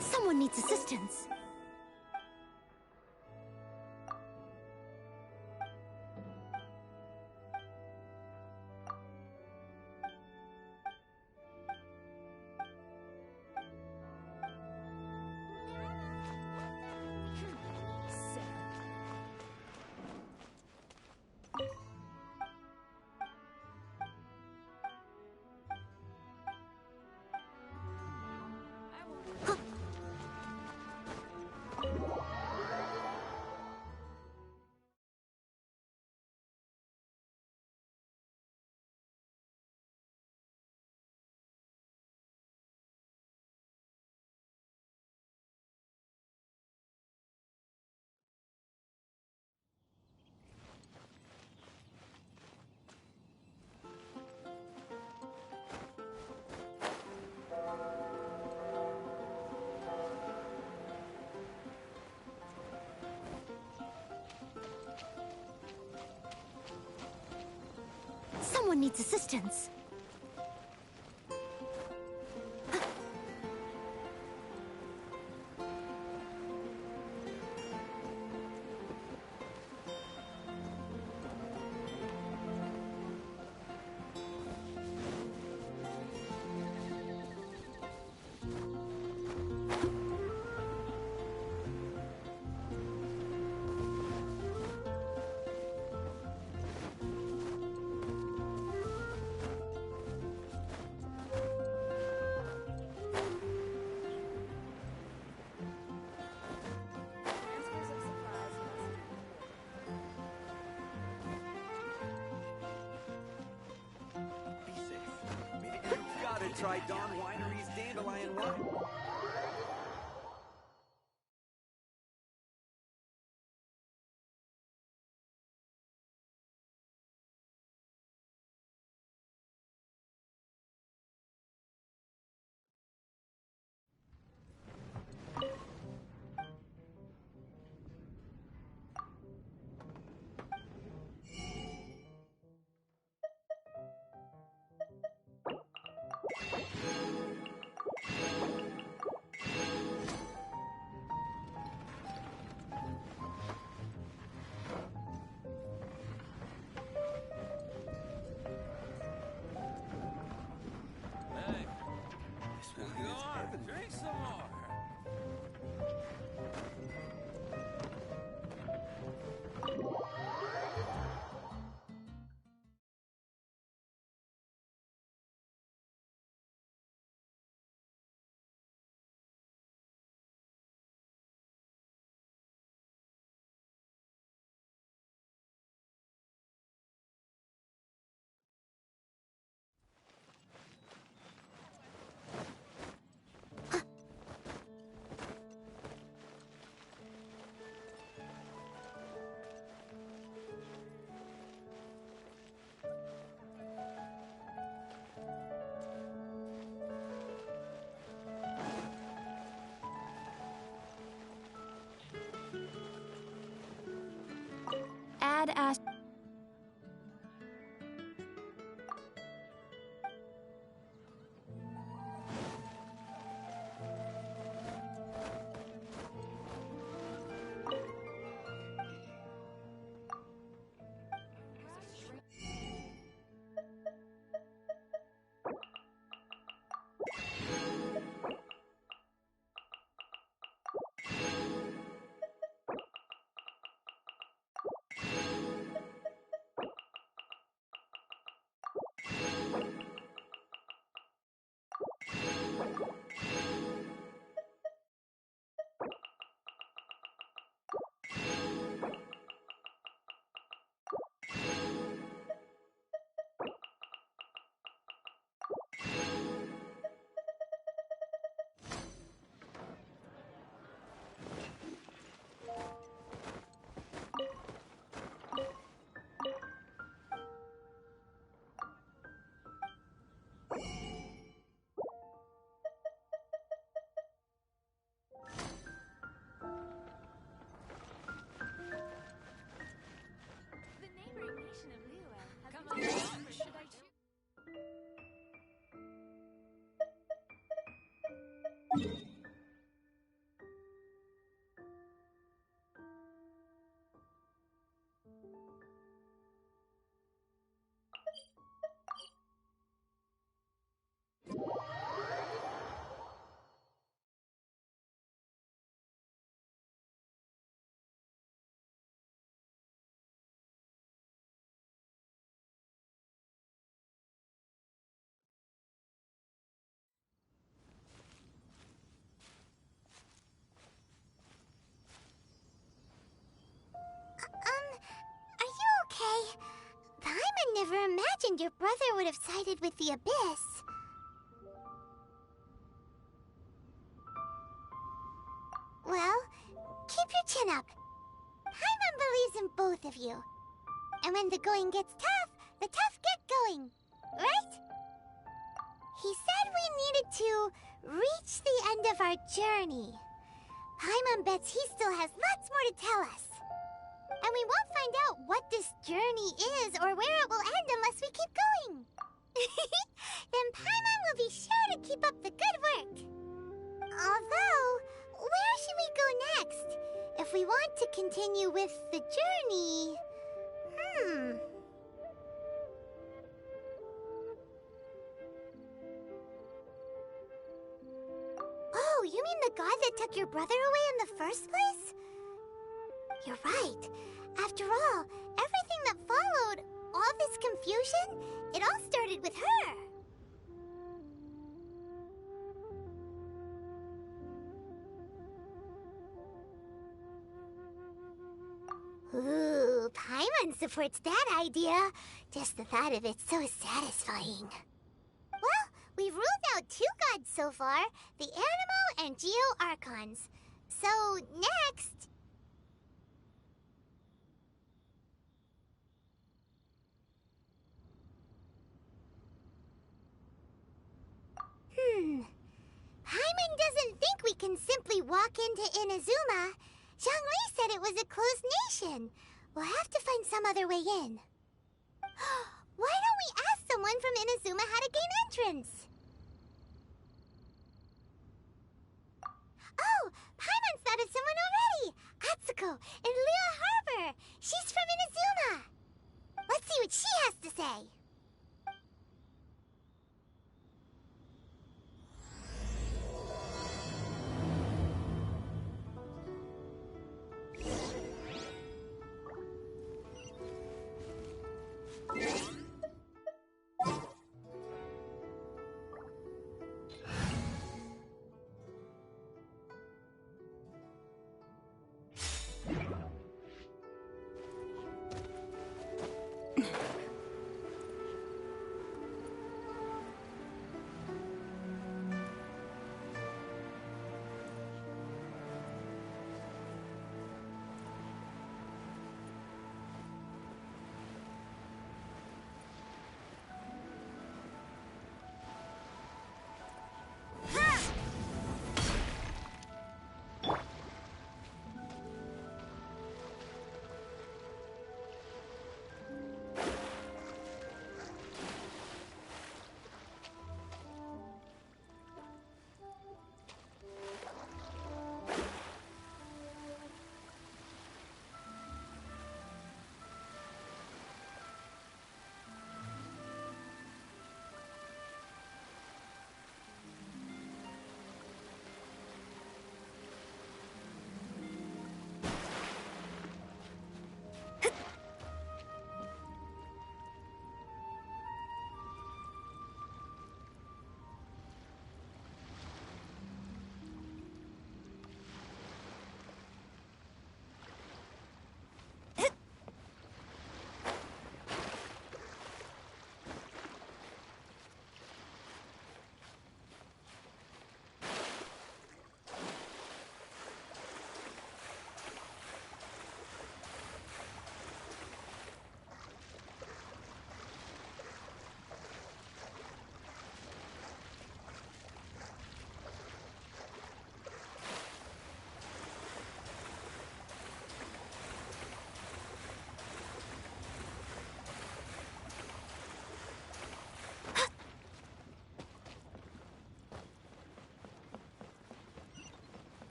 Someone needs assistance. Someone needs assistance. Try Dawn Winery's Dandelion Wine. Drink some more. Add as Are you okay? Paimon never imagined your brother would have sided with the Abyss. Well, keep your chin up. Paimon believes in both of you. And when the going gets tough, the tough get going. Right? He said we needed to reach the end of our journey. Paimon bets he still has lots more to tell us. And we won't find out what this journey is or where it will end unless we keep going. Then Paimon will be sure to keep up the good work. Although, where should we go next? If we want to continue with the journey... Oh, you mean the god that took your brother away in the first place? You're right. After all, everything that followed, all this confusion, it all started with her. Ooh, Paimon supports that idea. Just the thought of it's so satisfying. Well, we've ruled out 2 gods so far, the Animo and Geo Archons. So, next... Paimon doesn't think we can simply walk into Inazuma. Zhongli said it was a closed nation. We'll have to find some other way in. Why don't we ask someone from Inazuma how to gain entrance? Oh, Paimon's thought of someone already! Atsuko in Liyue Harbor! She's from Inazuma! Let's see what she has to say.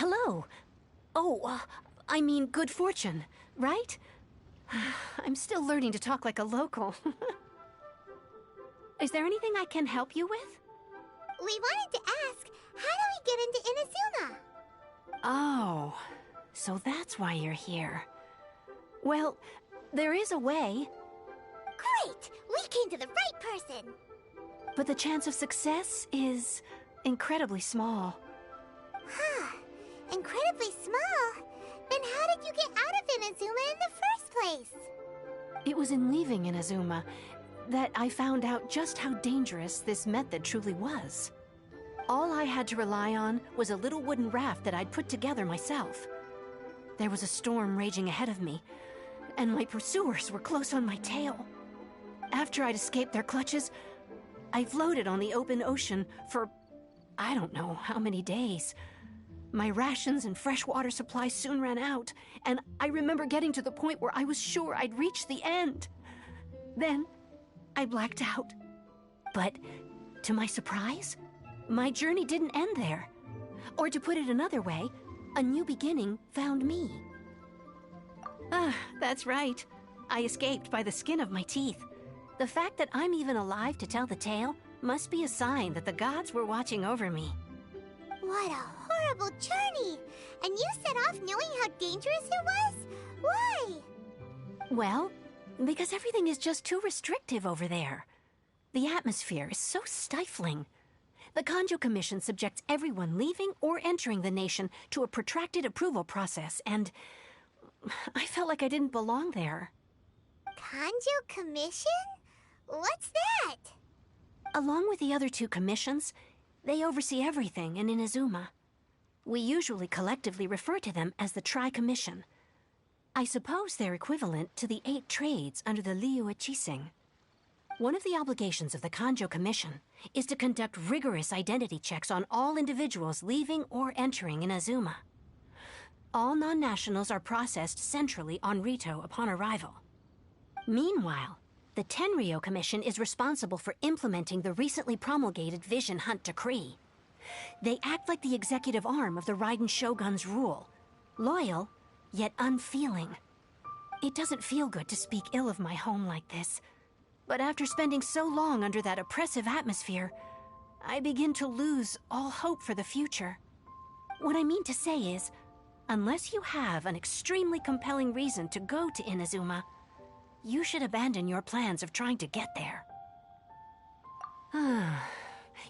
hello. Oh, I mean good fortune, right? I'm still learning to talk like a local. Is there anything I can help you with? We wanted to ask, how do we get into Inazuma? Oh, so that's why you're here. Well, there is a way. Great! We came to the right person! But the chance of success is incredibly small. Huh. Incredibly small? Then how did you get out of Inazuma in the first place? It was in leaving Inazuma that I found out just how dangerous this method truly was. All I had to rely on was a little wooden raft that I'd put together myself. There was a storm raging ahead of me, and my pursuers were close on my tail. After I'd escaped their clutches, I floated on the open ocean for I don't know how many days. My rations and freshwater supplies soon ran out, and I remember getting to the point where I was sure I'd reached the end. Then, I blacked out. But, to my surprise, my journey didn't end there. Or to put it another way, a new beginning found me. That's right. I escaped by the skin of my teeth. The fact that I'm even alive to tell the tale must be a sign that the gods were watching over me. What a horrible journey! And you set off knowing how dangerous it was? Why? Well, because everything is just too restrictive over there. The atmosphere is so stifling. The Ganyu Commission subjects everyone leaving or entering the nation to a protracted approval process, and I felt like I didn't belong there. Ganyu Commission? What's that? Along with the other two commissions, they oversee everything in Inazuma. We usually collectively refer to them as the Tri-Commission. I suppose they're equivalent to the 8 trades under the Liyue Qixing. One of the obligations of the Ganyu Commission is to conduct rigorous identity checks on all individuals leaving or entering Inazuma. All non-nationals are processed centrally on Rito upon arrival. Meanwhile, the Tenryo Commission is responsible for implementing the recently promulgated Vision Hunt Decree. They act like the executive arm of the Raiden Shogun's rule, loyal, yet unfeeling. It doesn't feel good to speak ill of my home like this, but after spending so long under that oppressive atmosphere, I begin to lose all hope for the future. What I mean to say is, unless you have an extremely compelling reason to go to Inazuma, you should abandon your plans of trying to get there.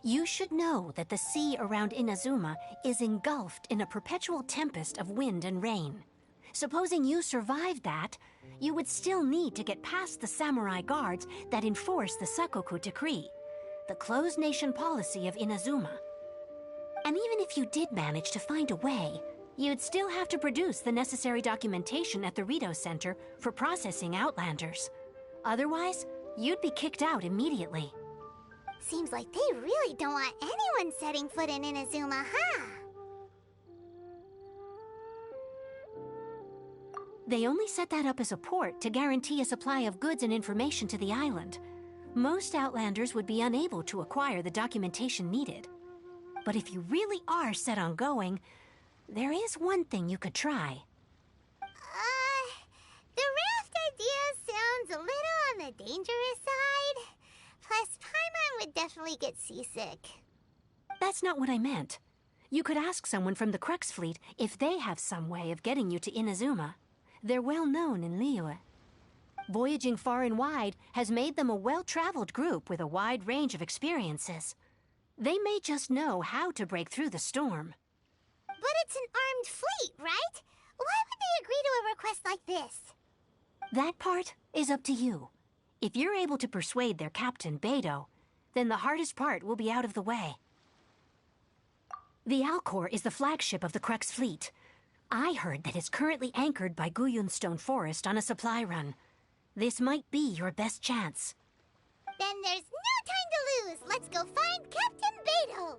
You should know that the sea around Inazuma is engulfed in a perpetual tempest of wind and rain. Supposing you survived that, you would still need to get past the samurai guards that enforce the Sakoku Decree, the closed nation policy of Inazuma. And even if you did manage to find a way, you'd still have to produce the necessary documentation at the Rito Center for processing Outlanders. Otherwise, you'd be kicked out immediately. Seems like they really don't want anyone setting foot in Inazuma, huh? They only set that up as a port to guarantee a supply of goods and information to the island. Most Outlanders would be unable to acquire the documentation needed. But if you really are set on going, there is one thing you could try. The raft idea sounds a little on the dangerous side. Plus, Paimon would definitely get seasick. That's not what I meant. You could ask someone from the Crux Fleet if they have some way of getting you to Inazuma. They're well known in Liyue. Voyaging far and wide has made them a well-traveled group with a wide range of experiences. They may just know how to break through the storm. But it's an armed fleet, right? Why would they agree to a request like this? That part is up to you. If you're able to persuade their captain, Beidou, then the hardest part will be out of the way. The Alcor is the flagship of the Crux Fleet. I heard that it's currently anchored by Guyunstone Forest on a supply run. This might be your best chance. Then there's no time to lose. Let's go find Captain Beidou.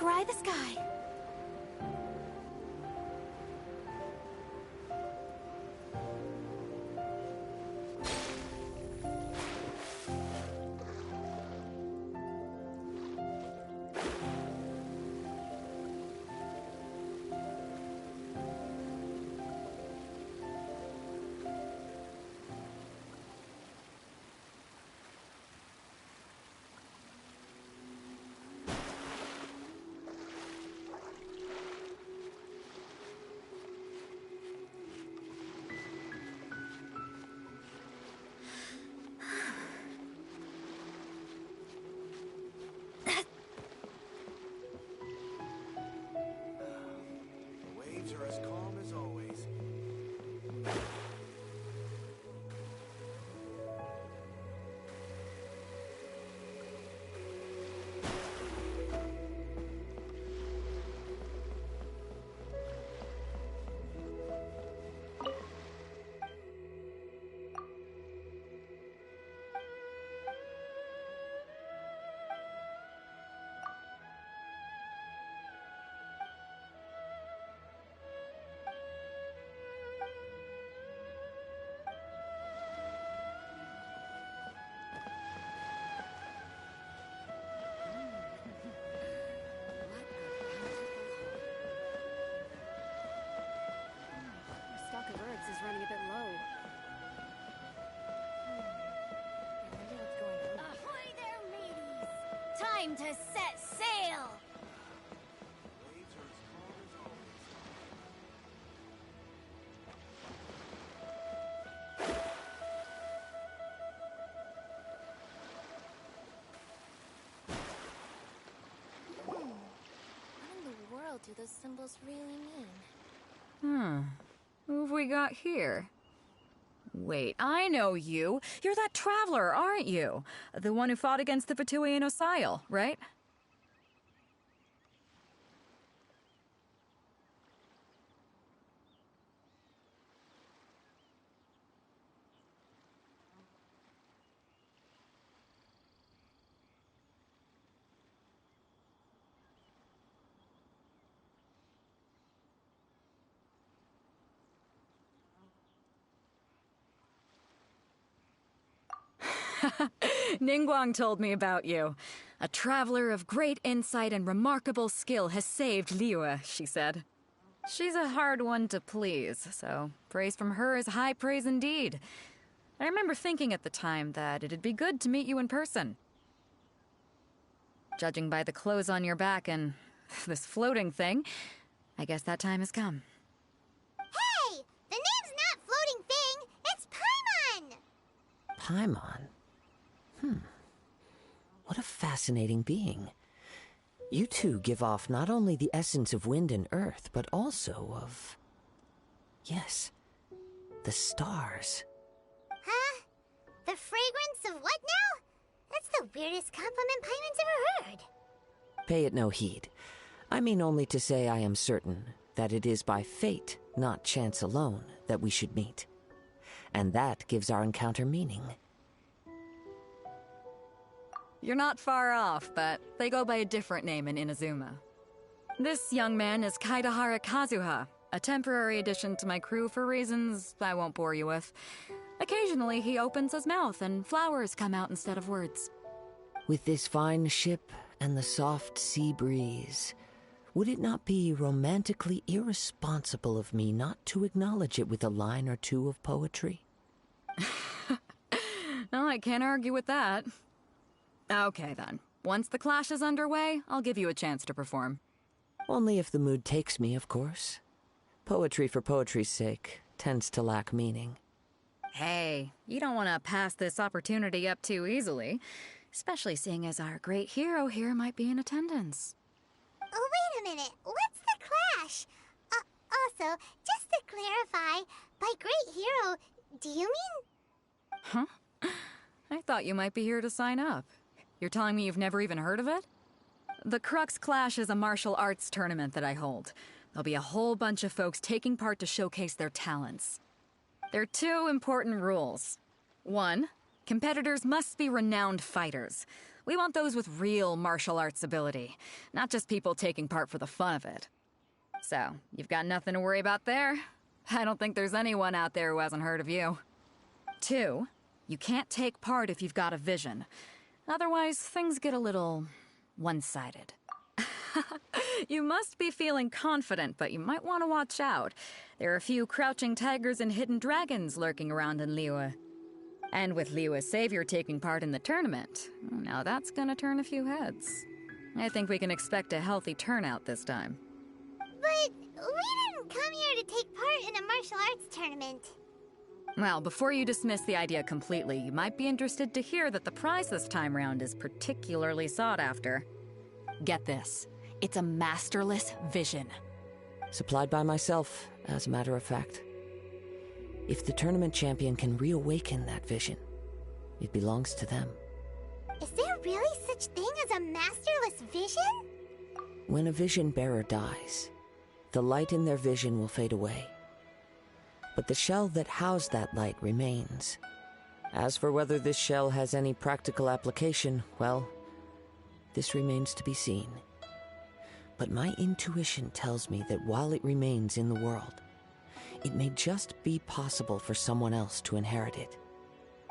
Scry the sky. Waves are as calm as always. Our stock of herbs is running a bit low. I wonder what's going on. Ahoy there, ladies! Time to set sail! Waves are as calm as always. What in the world do those symbols really mean? Who have we got here? Wait, I know you. You're that traveler, aren't you? The one who fought against the Fatui and Osile, right? Ningguang told me about you. A traveler of great insight and remarkable skill has saved Liyue, she said. She's a hard one to please, so praise from her is high praise indeed. I remember thinking at the time that it'd be good to meet you in person. Judging by the clothes on your back and this floating thing, I guess that time has come. Hey! The name's not Floating Thing, it's Paimon! Paimon? What a fascinating being. You two give off not only the essence of wind and earth, but also of... yes, the stars. Huh? The fragrance of what now? That's the weirdest compliment Paimon's ever heard. Pay it no heed. I mean only to say I am certain that it is by fate, not chance alone, that we should meet. And that gives our encounter meaning. You're not far off, but they go by a different name in Inazuma. This young man is Kaidahara Kazuha, a temporary addition to my crew for reasons I won't bore you with. Occasionally, he opens his mouth and flowers come out instead of words. With this fine ship and the soft sea breeze, would it not be romantically irresponsible of me not to acknowledge it with a line or two of poetry? No, I can't argue with that. Okay, then. Once the clash is underway, I'll give you a chance to perform. Only if the mood takes me, of course. Poetry for poetry's sake tends to lack meaning. Hey, you don't want to pass this opportunity up too easily, especially seeing as our great hero here might be in attendance. Oh, wait a minute. What's the clash? Also, just to clarify, by great hero, do you mean... Huh? I thought you might be here to sign up. You're telling me you've never even heard of it? The Crux Clash is a martial arts tournament that I hold. There'll be a whole bunch of folks taking part to showcase their talents. There are two important rules. 1, Competitors must be renowned fighters. We want those with real martial arts ability, not just people taking part for the fun of it. So, you've got nothing to worry about there. I don't think there's anyone out there who hasn't heard of you. 2, you can't take part if you've got a vision. Otherwise, things get a little one-sided. You must be feeling confident, but you might want to watch out. There are a few crouching tigers and hidden dragons lurking around in Liyue. And with Liyue's savior taking part in the tournament, now that's gonna turn a few heads. I think we can expect a healthy turnout this time. But we didn't come here to take part in a martial arts tournament. Well, before you dismiss the idea completely, you might be interested to hear that the prize this time round is particularly sought after. Get this. It's a masterless vision. Supplied by myself, as a matter of fact. If the tournament champion can reawaken that vision, it belongs to them. Is there really such thing as a masterless vision? When a vision bearer dies, the light in their vision will fade away. But the shell that housed that light remains. As for whether this shell has any practical application, well, this remains to be seen. But my intuition tells me that while it remains in the world, it may just be possible for someone else to inherit it.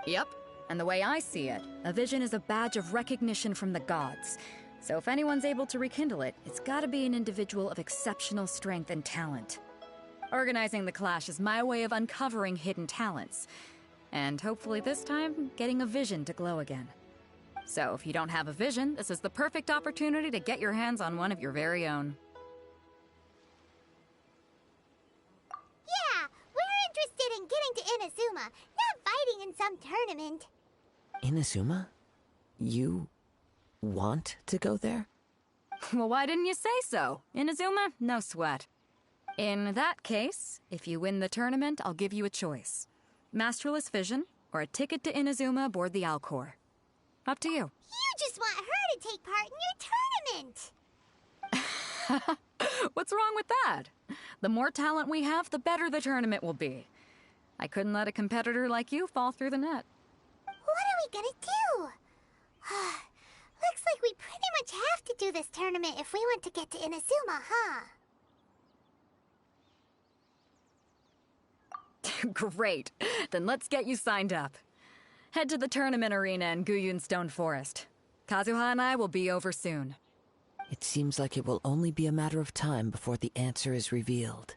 Yep, and the way I see it, a vision is a badge of recognition from the gods. So if anyone's able to rekindle it, it's gotta be an individual of exceptional strength and talent. Organizing the clash is my way of uncovering hidden talents. And hopefully this time, getting a vision to glow again. So if you don't have a vision, this is the perfect opportunity to get your hands on one of your very own. Yeah, we're interested in getting to Inazuma, not fighting in some tournament. Inazuma? You want to go there? Well, why didn't you say so? Inazuma? No sweat. In that case, if you win the tournament, I'll give you a choice. Masterless Vision, or a ticket to Inazuma aboard the Alcor. Up to you. You just want her to take part in your tournament! What's wrong with that? The more talent we have, the better the tournament will be. I couldn't let a competitor like you fall through the net. What are we gonna do? Looks like we pretty much have to do this tournament if we want to get to Inazuma, huh? Great. Then let's get you signed up. Head to the tournament arena in Guyun Stone Forest. Kazuha and I will be over soon. It seems like it will only be a matter of time before the answer is revealed.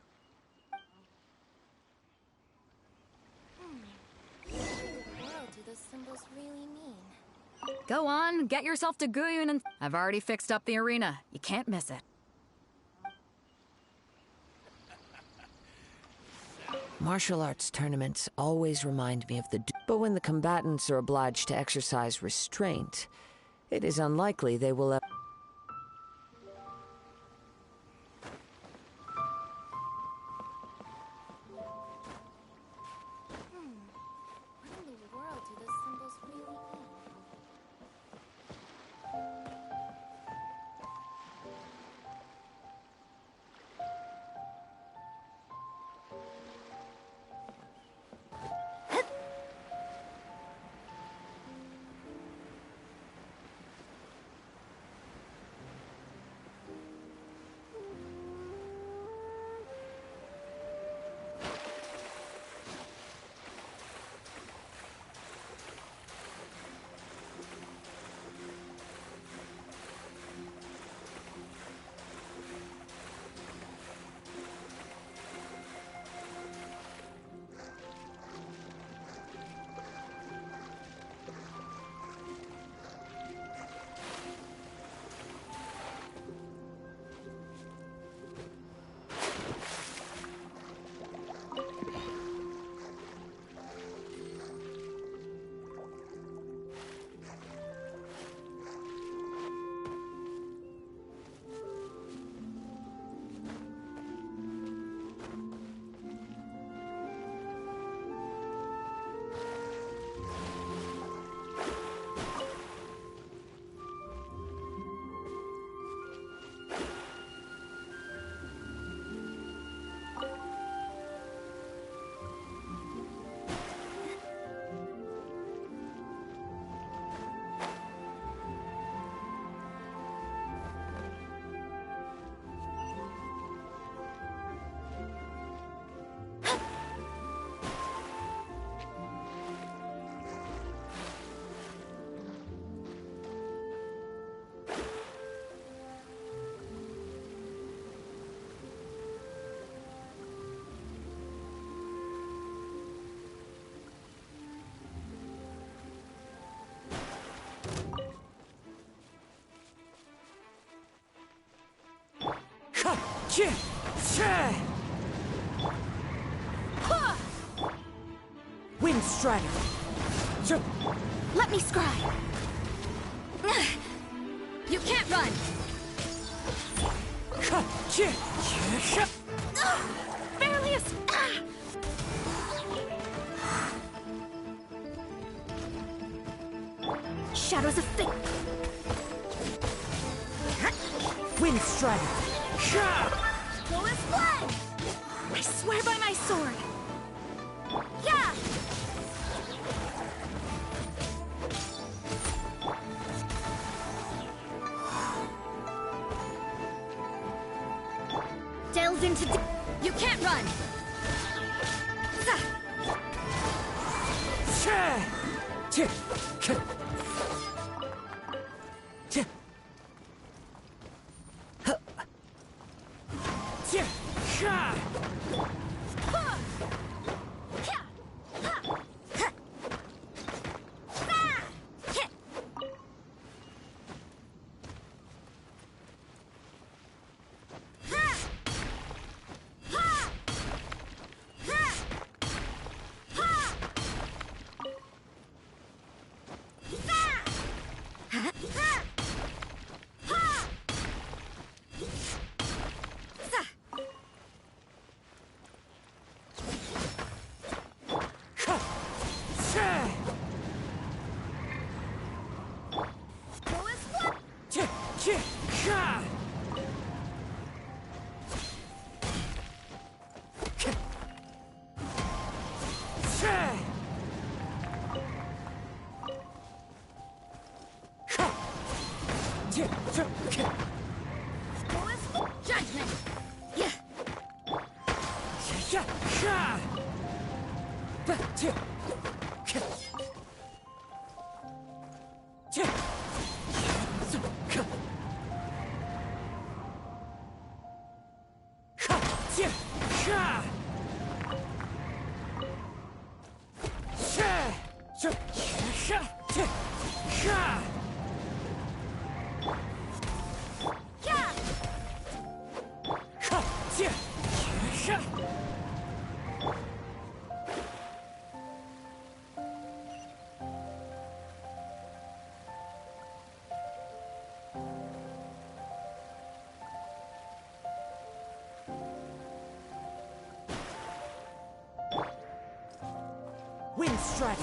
What do those symbols really mean? Go on, get yourself to Guyun and... I've already fixed up the arena. You can't miss it. Martial arts tournaments always remind me of the... But when the combatants are obliged to exercise restraint, it is unlikely they will ever... What in the world do those symbols really mean? Wind Strider. Let me scry. You can't run. Fairlius! Shadows of Fate. Wind Strider. Fullest flame! I swear by my sword. Yeah! Delve into you can't run. Judgment! Yeah! Wind Strider.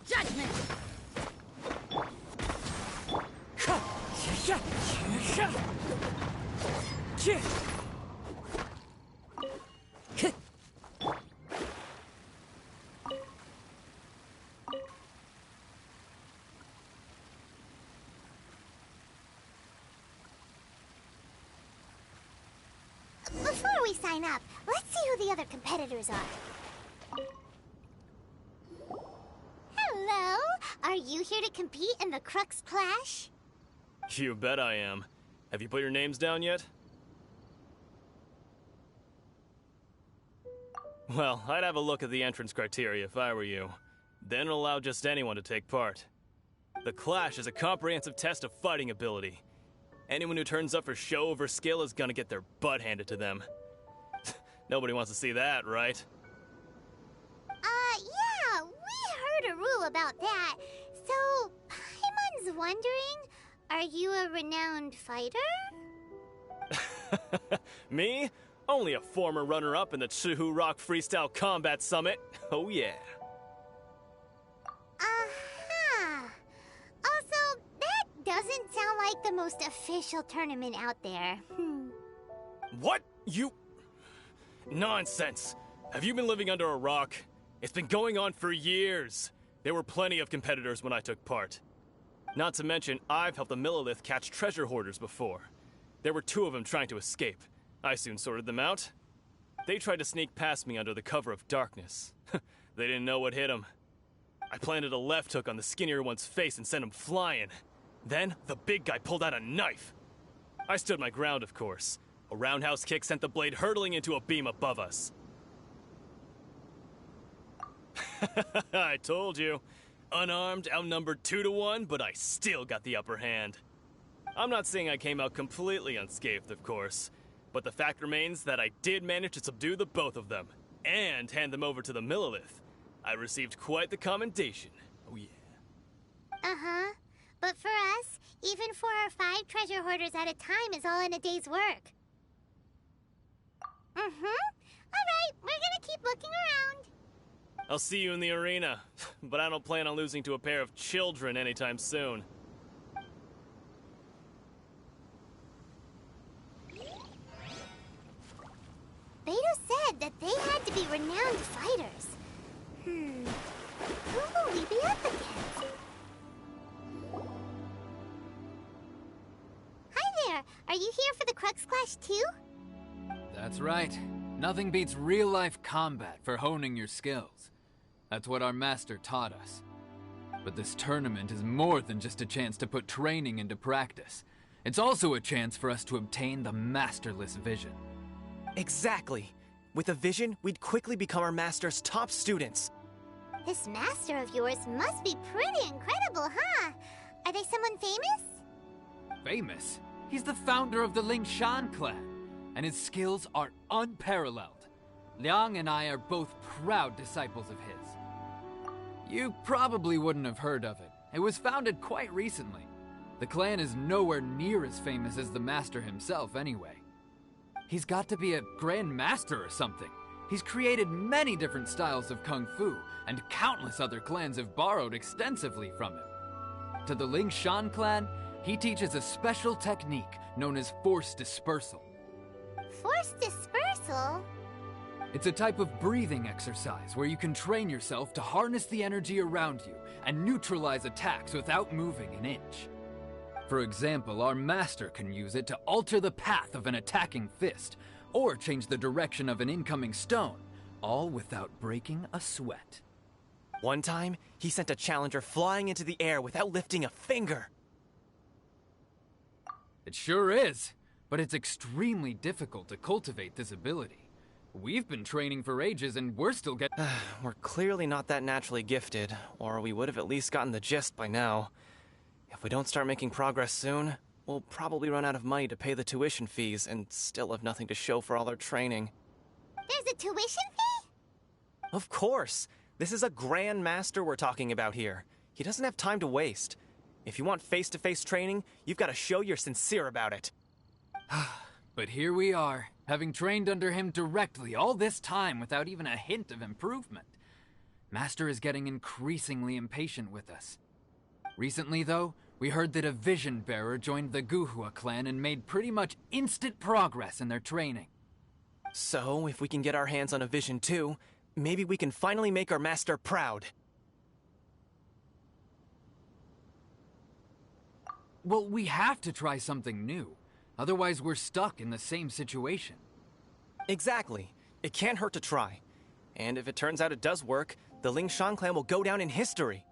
Judgment! Before we sign up, let's see who the other competitors are. Hello! Are you here to compete in the Crux Clash? You bet I am. Have you put your names down yet? Well, I'd have a look at the entrance criteria if I were you. Then allow just anyone to take part. The Clash is a comprehensive test of fighting ability. Anyone who turns up for show over skill is gonna get their butt handed to them. Nobody wants to see that, right? Yeah, we heard a rule about that. So, Paimon's wondering, are you a renowned fighter? Me? Only a former runner-up in the Chihu Rock Freestyle Combat Summit. Oh yeah. Also, that doesn't sound like the most official tournament out there. What? You... Nonsense. Have you been living under a rock? It's been going on for years. There were plenty of competitors when I took part. Not to mention, I've helped the Millilith catch treasure hoarders before. There were 2 of them trying to escape. I soon sorted them out. They tried to sneak past me under the cover of darkness. They didn't know what hit them. I planted a left hook on the skinnier one's face and sent him flying. Then, the big guy pulled out a knife. I stood my ground, of course. A roundhouse kick sent the blade hurtling into a beam above us. I told you. Unarmed, outnumbered 2 to 1, but I still got the upper hand. I'm not saying I came out completely unscathed, of course, but the fact remains that I did manage to subdue the both of them, and hand them over to the Millilith. I received quite the commendation. Oh yeah. Uh-huh. But for us, even 4 or 5 treasure hoarders at a time is all in a day's work. Alright, we're gonna keep looking around. I'll see you in the arena, but I don't plan on losing to a pair of children anytime soon. Beto said that they had to be renowned fighters. Who will we be up against? Hi there! Are you here for the Crux Clash too? That's right. Nothing beats real-life combat for honing your skills. That's what our master taught us. But this tournament is more than just a chance to put training into practice. It's also a chance for us to obtain the masterless vision. Exactly. With a vision, we'd quickly become our master's top students. This master of yours must be pretty incredible, huh? Are they someone famous? Famous? He's the founder of the Lingshan clan, and his skills are unparalleled. Liang and I are both proud disciples of his. You probably wouldn't have heard of it. It was founded quite recently. The clan is nowhere near as famous as the master himself anyway. He's got to be a grand master or something. He's created many different styles of kung fu, and countless other clans have borrowed extensively from him. To the Lingshan clan, he teaches a special technique known as force dispersal. Force dispersal? It's a type of breathing exercise where you can train yourself to harness the energy around you and neutralize attacks without moving an inch. For example, our master can use it to alter the path of an attacking fist, or change the direction of an incoming stone, all without breaking a sweat. One time, he sent a challenger flying into the air without lifting a finger. It sure is, but it's extremely difficult to cultivate this ability. We've been training for ages and we're still getting... We're clearly not that naturally gifted, or we would have at least gotten the gist by now. If we don't start making progress soon, we'll probably run out of money to pay the tuition fees and still have nothing to show for all our training. There's a tuition fee? Of course! This is a Grand Master we're talking about here. He doesn't have time to waste. If you want face-to-face training, you've got to show you're sincere about it. But here we are, having trained under him directly all this time without even a hint of improvement. Master is getting increasingly impatient with us. Recently, though, we heard that a Vision Bearer joined the Guhua clan and made pretty much instant progress in their training. So, if we can get our hands on a Vision too, maybe we can finally make our master proud. Well, we have to try something new. Otherwise, we're stuck in the same situation. Exactly. It can't hurt to try. And if it turns out it does work, the Lingshan clan will go down in history.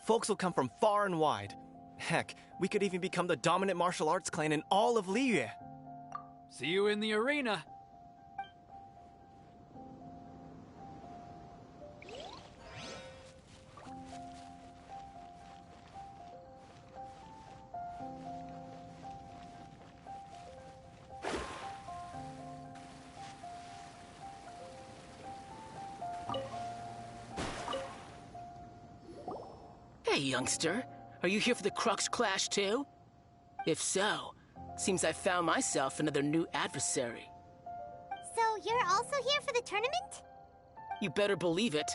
Folks will come from far and wide. Heck, we could even become the dominant martial arts clan in all of Liyue. See you in the arena! Hey, youngster. Are you here for the Crux Clash, too? If so, seems I found myself another new adversary. So you're also here for the tournament? You better believe it.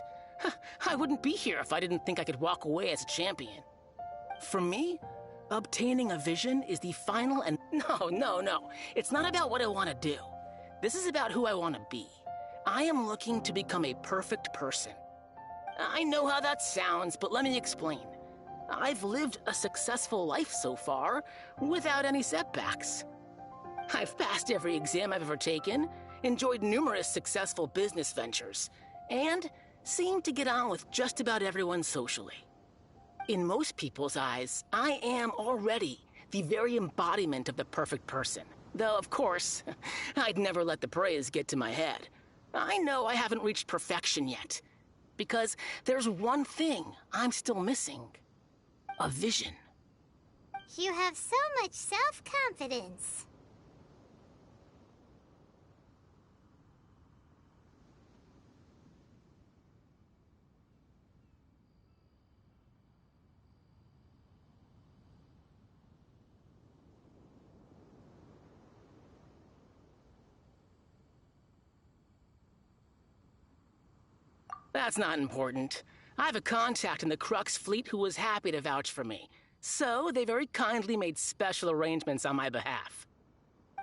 I wouldn't be here if I didn't think I could walk away as a champion. For me, obtaining a vision is the final and... No. It's not about what I want to do. This is about who I want to be. I am looking to become a perfect person. I know how that sounds, but let me explain. I've lived a successful life so far, without any setbacks. I've passed every exam I've ever taken, enjoyed numerous successful business ventures, and seemed to get on with just about everyone socially. In most people's eyes, I am already the very embodiment of the perfect person. Though, of course, I'd never let the praise get to my head. I know I haven't reached perfection yet, because there's one thing I'm still missing. A vision. You have so much self-confidence. That's not important. I have a contact in the Crux fleet who was happy to vouch for me, so they very kindly made special arrangements on my behalf.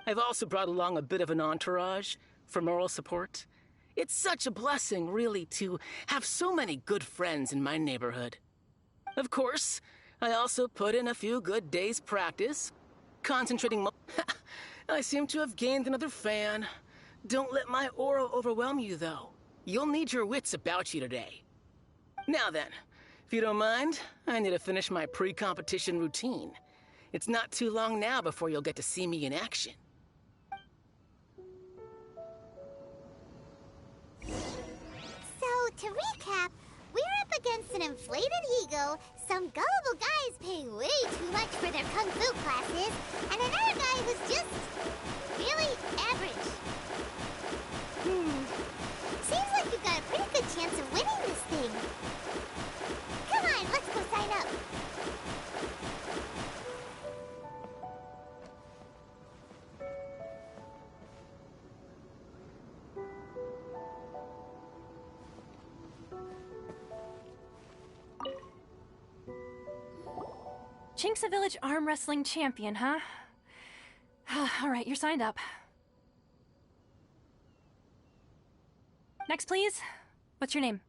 I've also brought along a bit of an entourage for moral support. It's such a blessing, really, to have so many good friends in my neighborhood. Of course, I also put in a few good days' practice, concentrating I seem to have gained another fan. Don't let my aura overwhelm you, though. You'll need your wits about you today. Now then, if you don't mind, I need to finish my pre-competition routine. It's not too long now before you'll get to see me in action. So, to recap, we're up against an inflated ego, some gullible guys paying way too much for their kung fu classes, and another guy who's just really average. Seems like you've got a pretty good chance of winning this thing. Come on, let's go sign up. Chinxa Village Arm Wrestling Champion, huh? Alright, you're signed up. Next, please. What's your name?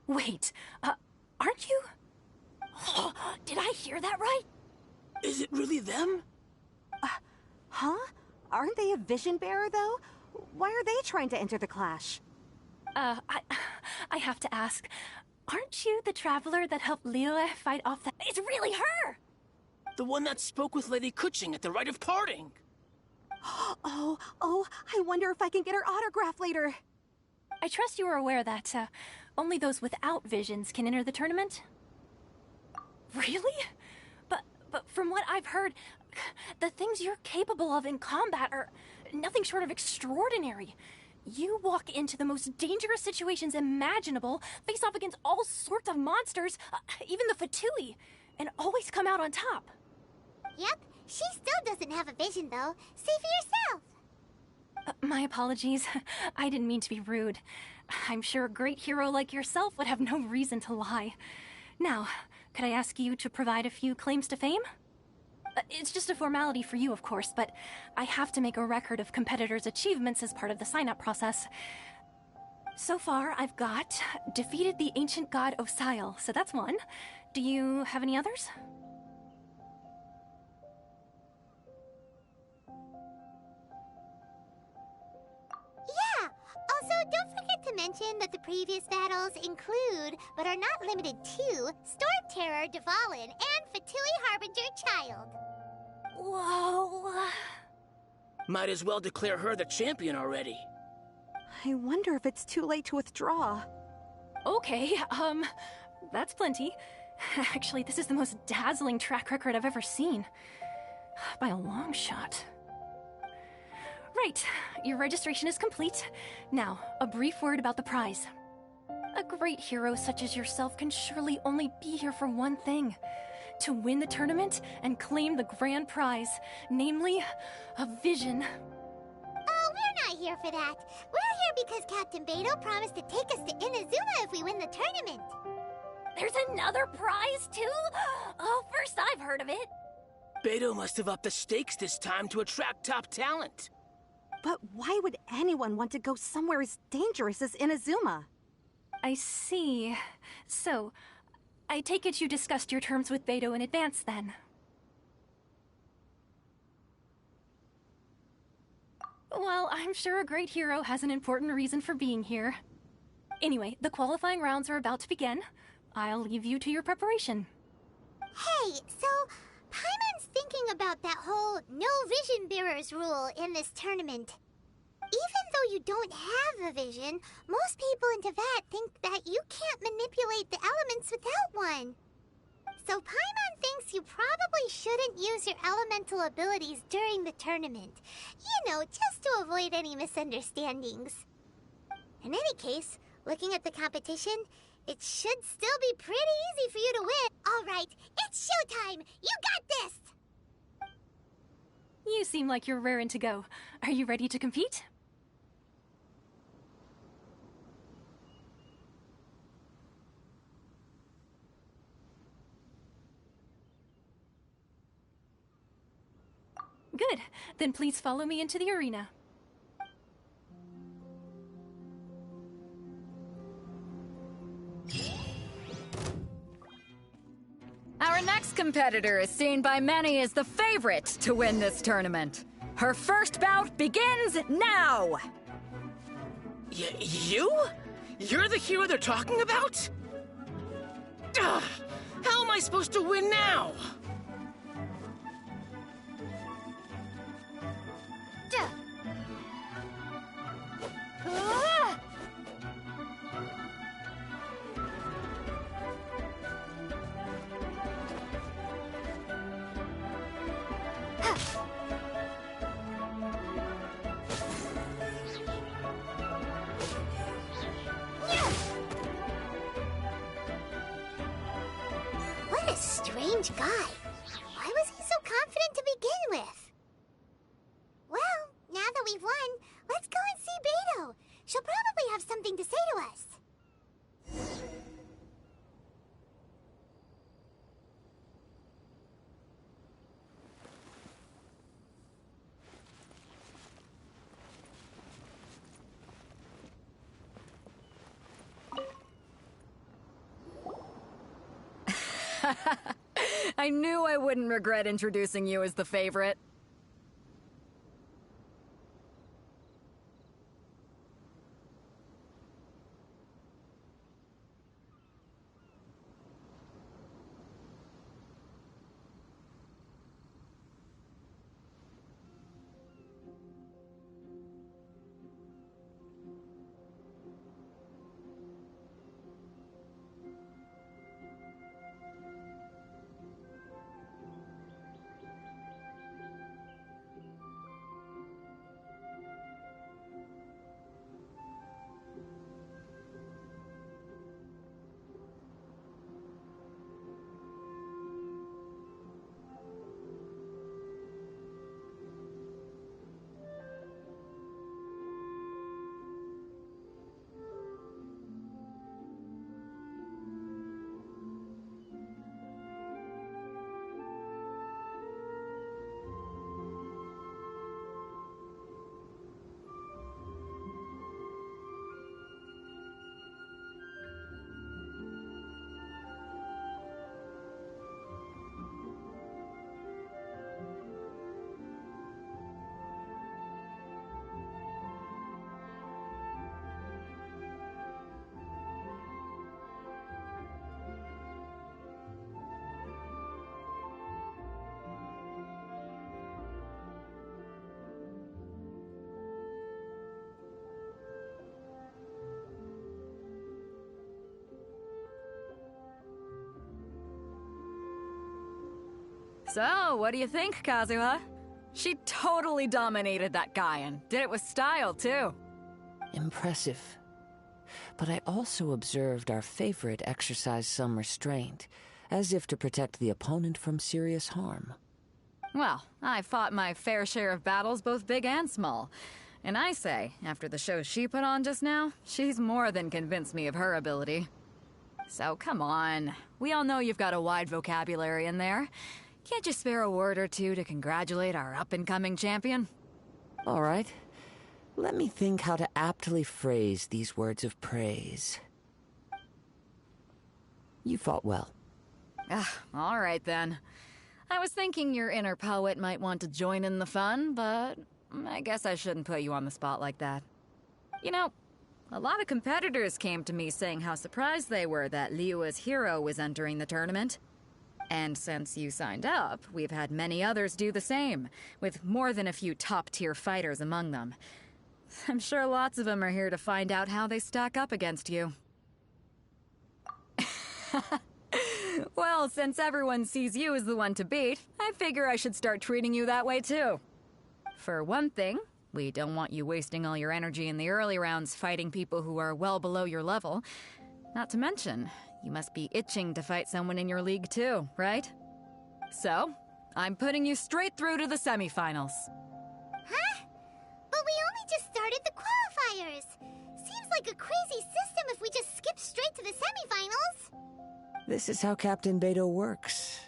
Wait, aren't you? Did I hear that right? Is it really them? Huh? Aren't they a vision bearer, though? Why are they trying to enter the clash? I have to ask, aren't you the traveler that helped Leola fight off that— It's really her! The one that spoke with Lady Kuching at the rite of parting. Oh, I wonder if I can get her autograph later. I trust you are aware that, only those without visions can enter the tournament? Really? But from what I've heard, the things you're capable of in combat are nothing short of extraordinary. You walk into the most dangerous situations imaginable, face off against all sorts of monsters, even the Fatui, and always come out on top. Yep, she still doesn't have a vision, though. See for yourself. My apologies. I didn't mean to be rude. I'm sure a great hero like yourself would have no reason to lie. Now, could I ask you to provide a few claims to fame? It's just a formality for you, of course, but I have to make a record of competitors' achievements as part of the sign-up process. So far, I've got defeated the ancient god Osile, so that's one. Do you have any others? Yeah! Also, don't forget to mention that the previous battles include, but are not limited to, Storm Terror, Dvalin, and Fatui Harbinger Child. Whoa! Might as well declare her the champion already. I wonder if it's too late to withdraw. Okay, that's plenty. Actually, this is the most dazzling track record I've ever seen. By a long shot. Right, your registration is complete. Now, a brief word about the prize. A great hero such as yourself can surely only be here for one thing. To win the tournament and claim the grand prize, namely, a vision. Oh, we're not here for that. We're here because Captain Beto promised to take us to Inazuma if we win the tournament. There's another prize, too? Oh, first I've heard of it. Beidou must have upped the stakes this time to attract top talent. But why would anyone want to go somewhere as dangerous as Inazuma? I see. So, I take it you discussed your terms with Beidou in advance, then? Well, I'm sure a great hero has an important reason for being here. Anyway, the qualifying rounds are about to begin. I'll leave you to your preparation. Hey, so Paimon's thinking about that whole no vision bearers rule in this tournament. Even though you don't have a vision, most people in Teyvat think that you can't manipulate the elements without one. So Paimon thinks you probably shouldn't use your elemental abilities during the tournament. You know, just to avoid any misunderstandings. In any case, looking at the competition, it should still be pretty easy for you to win. All right, it's showtime! You got this! You seem like you're raring to go. Are you ready to compete? Good. Then please follow me into the arena. Our next competitor is seen by many as the favorite to win this tournament. Her first bout begins now! You? You're the hero they're talking about? Ugh, how am I supposed to win now? What a strange guy. Why was he so confident to begin with? Well, now that we've won, let's go and see Beidou. She'll probably have something to say to us. I knew I wouldn't regret introducing you as the favorite. So, what do you think, Kazuha? She totally dominated that guy and did it with style, too. Impressive. But I also observed our favorite exercise some restraint, as if to protect the opponent from serious harm. Well, I fought my fair share of battles, both big and small. And I say, after the show she put on just now, she's more than convinced me of her ability. So come on. We all know you've got a wide vocabulary in there. Can't you spare a word or two to congratulate our up-and-coming champion? All right. Let me think how to aptly phrase these words of praise. You fought well. All right then. I was thinking your inner poet might want to join in the fun, but I guess I shouldn't put you on the spot like that. You know, a lot of competitors came to me saying how surprised they were that Liyue's hero was entering the tournament. And since you signed up, we've had many others do the same, with more than a few top-tier fighters among them. I'm sure lots of them are here to find out how they stack up against you. Well, since everyone sees you as the one to beat, I figure I should start treating you that way too. For one thing, we don't want you wasting all your energy in the early rounds fighting people who are well below your level. Not to mention, you must be itching to fight someone in your league too, right? So, I'm putting you straight through to the semifinals. Huh? But we only just started the qualifiers. Seems like a crazy system if we just skip straight to the semifinals. This is how Captain Beto works.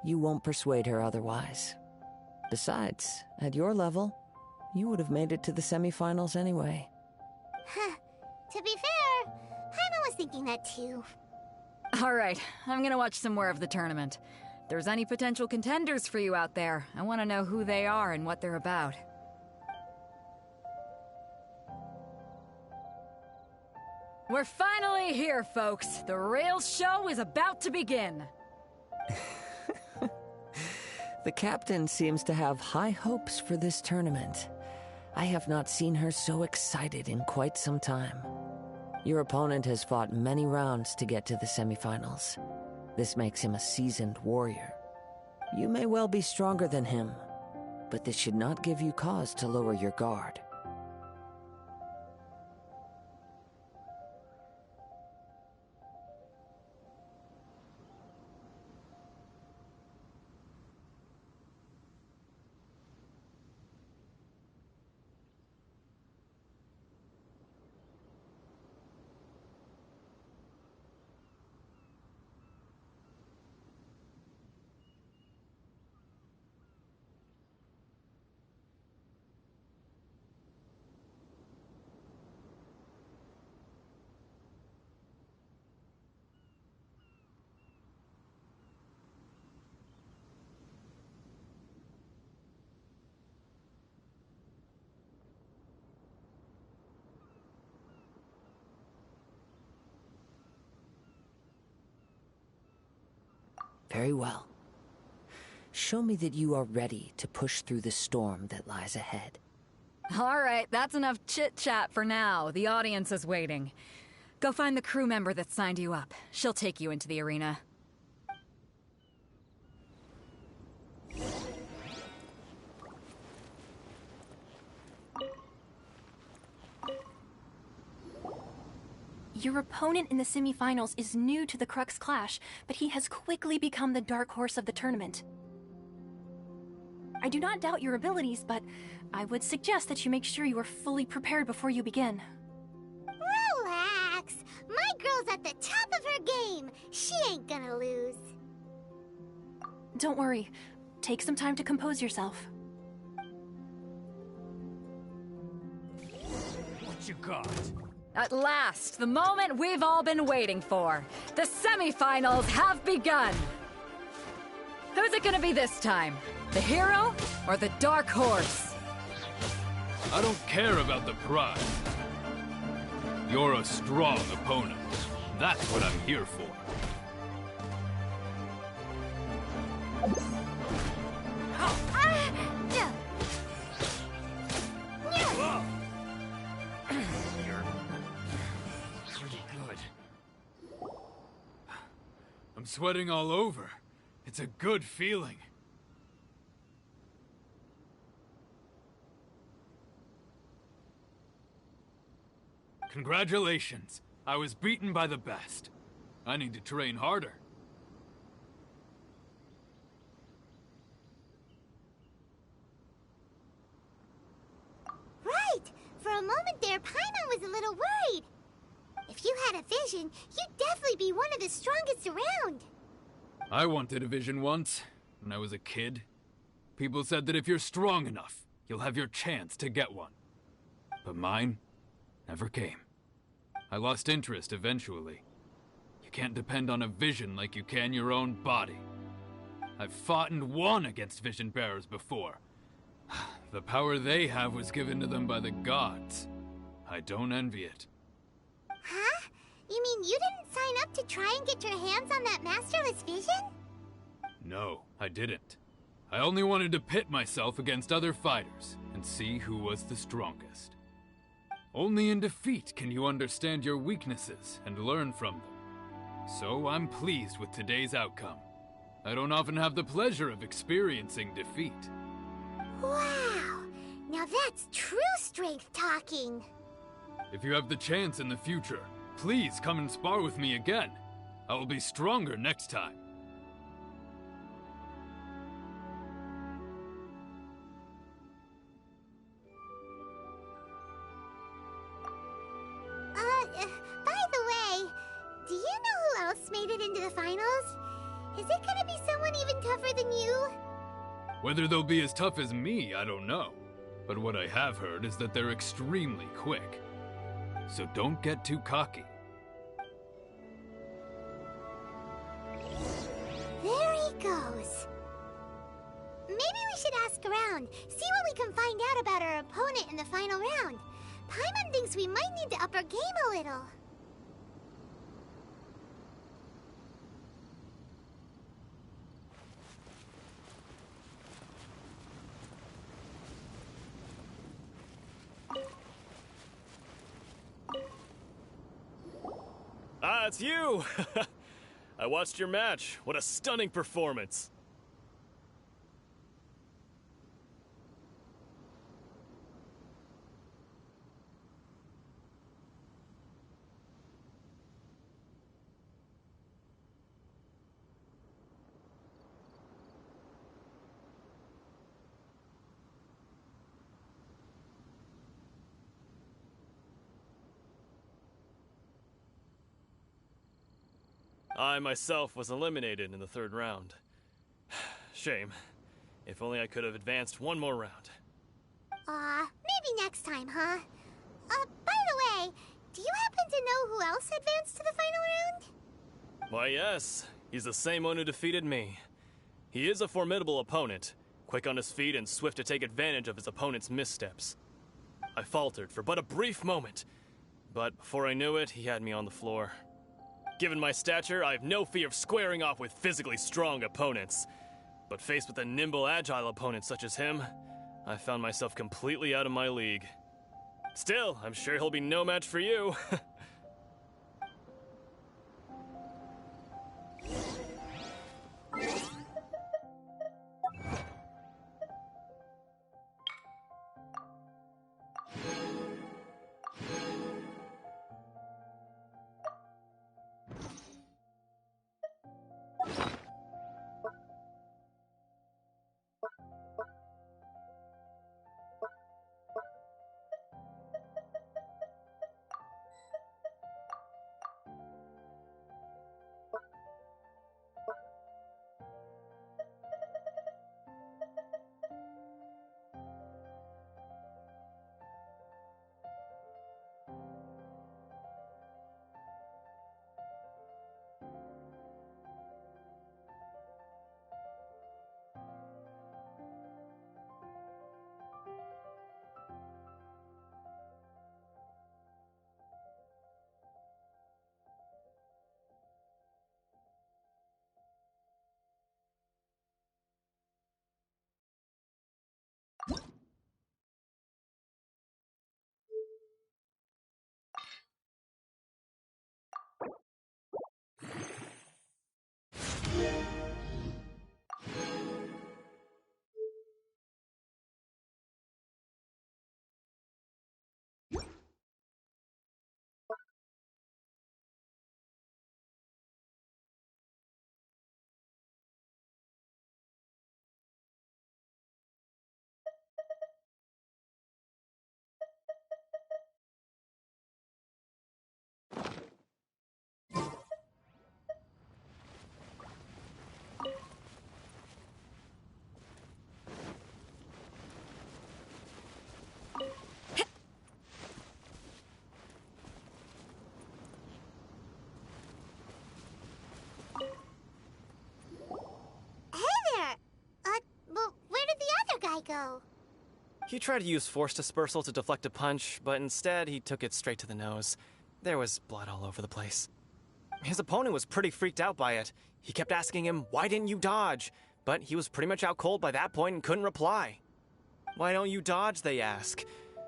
You won't persuade her otherwise. Besides, at your level, you would have made it to the semifinals anyway. Huh. To be fair, Paimon was thinking that too. Alright, I'm gonna watch some more of the tournament. If there's any potential contenders for you out there, I want to know who they are and what they're about. We're finally here, folks. The real show is about to begin. The captain seems to have high hopes for this tournament. I have not seen her so excited in quite some time. Your opponent has fought many rounds to get to the semifinals. This makes him a seasoned warrior. You may well be stronger than him, but this should not give you cause to lower your guard. Very well. Show me that you are ready to push through the storm that lies ahead. Alright, that's enough chit-chat for now. The audience is waiting. Go find the crew member that signed you up. She'll take you into the arena. Your opponent in the semifinals is new to the Crux Clash, but he has quickly become the dark horse of the tournament. I do not doubt your abilities, but I would suggest that you make sure you are fully prepared before you begin. Relax! My girl's at the top of her game! She ain't gonna lose. Don't worry. Take some time to compose yourself. What you got? At last, the moment we've all been waiting for. The semifinals have begun. Who's it gonna be this time? The hero or the dark horse? I don't care about the prize. You're a strong opponent. That's what I'm here for. I'm sweating all over. It's a good feeling. Congratulations. I was beaten by the best. I need to train harder. Right! For a moment there, Paimon was a little worried. If you had a vision, you'd definitely be one of the strongest around. I wanted a vision once, when I was a kid. People said that if you're strong enough, you'll have your chance to get one. But mine never came. I lost interest eventually. You can't depend on a vision like you can your own body. I've fought and won against vision bearers before. The power they have was given to them by the gods. I don't envy it. Huh? You mean you didn't sign up to try and get your hands on that masterless vision? No, I didn't. I only wanted to pit myself against other fighters and see who was the strongest. Only in defeat can you understand your weaknesses and learn from them. So I'm pleased with today's outcome. I don't often have the pleasure of experiencing defeat. Wow! Now that's true strength talking! If you have the chance in the future, please come and spar with me again. I will be stronger next time. By the way, do you know who else made it into the finals? Is it gonna be someone even tougher than you? Whether they'll be as tough as me, I don't know. But what I have heard is that they're extremely quick. So don't get too cocky. There he goes. Maybe we should ask around, see what we can find out about our opponent in the final round. Paimon thinks we might need to up our game a little. Ah, it's you! I watched your match. What a stunning performance. I myself was eliminated in the third round. Shame. If only I could have advanced one more round. Maybe next time, huh? By the way, do you happen to know who else advanced to the final round? Why, yes. He's the same one who defeated me. He is a formidable opponent, quick on his feet and swift to take advantage of his opponent's missteps. I faltered for but a brief moment, but before I knew it, he had me on the floor. Given my stature, I have no fear of squaring off with physically strong opponents. But faced with a nimble, agile opponent such as him, I found myself completely out of my league. Still, I'm sure he'll be no match for you. Igo? He tried to use force dispersal to deflect a punch, but instead he took it straight to the nose. There was blood all over the place. His opponent was pretty freaked out by it. He kept asking him, "Why didn't you dodge?" But he was pretty much out cold by that point and couldn't reply. "Why don't you dodge?" they ask.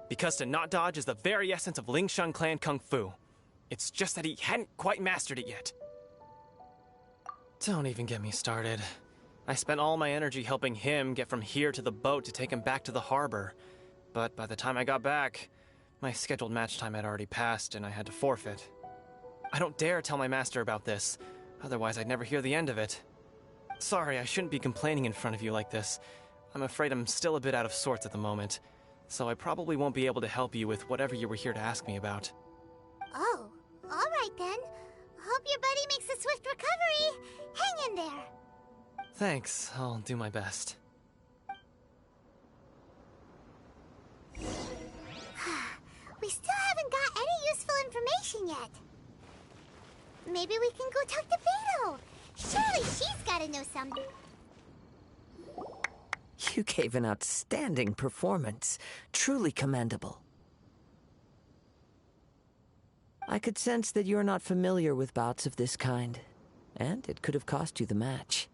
Because to not dodge is the very essence of Lingshan clan kung fu. It's just that he hadn't quite mastered it yet. Don't even get me started. I spent all my energy helping him get from here to the boat to take him back to the harbor. But by the time I got back, my scheduled match time had already passed and I had to forfeit. I don't dare tell my master about this, otherwise I'd never hear the end of it. Sorry, I shouldn't be complaining in front of you like this. I'm afraid I'm still a bit out of sorts at the moment, so I probably won't be able to help you with whatever you were here to ask me about. Oh, alright then. Hope your buddy makes a swift recovery. Hang in there. Thanks, I'll do my best. We still haven't got any useful information yet. Maybe we can go talk to Beto. Surely she's gotta know something. You gave an outstanding performance. Truly commendable. I could sense that you're not familiar with bouts of this kind, and it could have cost you the match.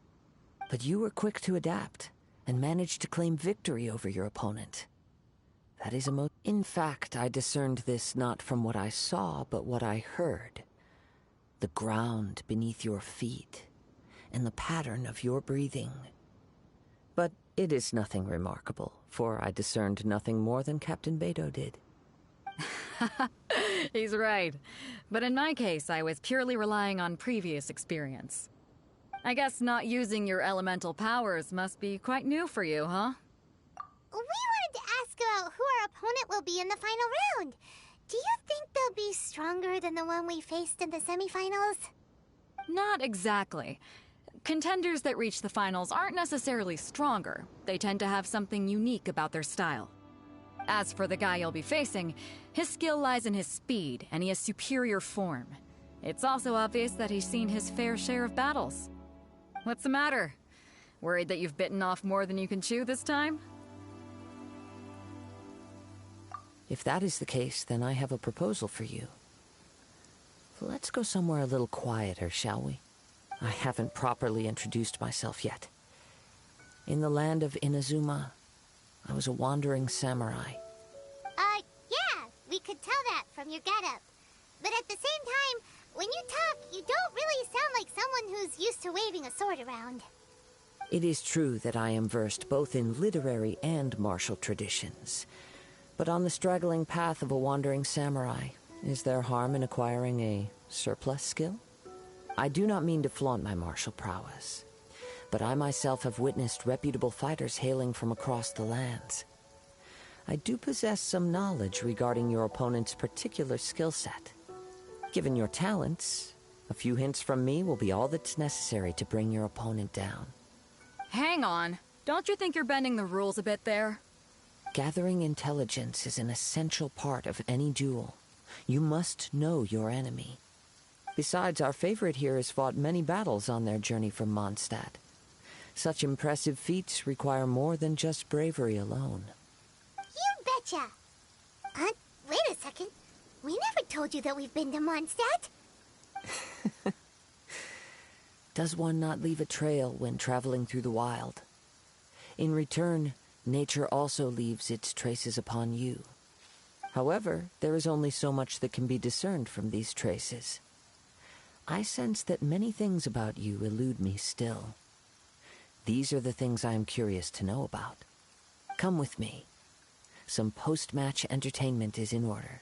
But you were quick to adapt, and managed to claim victory over your opponent. That is a most... In fact, I discerned this not from what I saw, but what I heard. The ground beneath your feet, and the pattern of your breathing. But it is nothing remarkable, for I discerned nothing more than Captain Beto did. He's right. But in my case, I was purely relying on previous experience. I guess not using your elemental powers must be quite new for you, huh? We wanted to ask about who our opponent will be in the final round. Do you think they'll be stronger than the one we faced in the semifinals? Not exactly. Contenders that reach the finals aren't necessarily stronger. They tend to have something unique about their style. As for the guy you'll be facing, his skill lies in his speed, and he has superior form. It's also obvious that he's seen his fair share of battles. What's the matter? Worried that you've bitten off more than you can chew this time? If that is the case, then I have a proposal for you. Let's go somewhere a little quieter, shall we? I haven't properly introduced myself yet. In the land of Inazuma, I was a wandering samurai. Yeah, we could tell that from your getup. But at the same time, when you talk, you don't really sound like someone who's used to waving a sword around. It is true that I am versed both in literary and martial traditions. But on the straggling path of a wandering samurai, is there harm in acquiring a surplus skill? I do not mean to flaunt my martial prowess, but I myself have witnessed reputable fighters hailing from across the lands. I do possess some knowledge regarding your opponent's particular skill set. Given your talents, a few hints from me will be all that's necessary to bring your opponent down. Hang on. Don't you think you're bending the rules a bit there? Gathering intelligence is an essential part of any duel. You must know your enemy. Besides, our favorite here has fought many battles on their journey from Mondstadt. Such impressive feats require more than just bravery alone. You betcha! Wait a second. We never told you that we've been to Mondstadt. Does one not leave a trail when traveling through the wild? In return, nature also leaves its traces upon you. However, there is only so much that can be discerned from these traces. I sense that many things about you elude me still. These are the things I am curious to know about. Come with me. Some post-match entertainment is in order.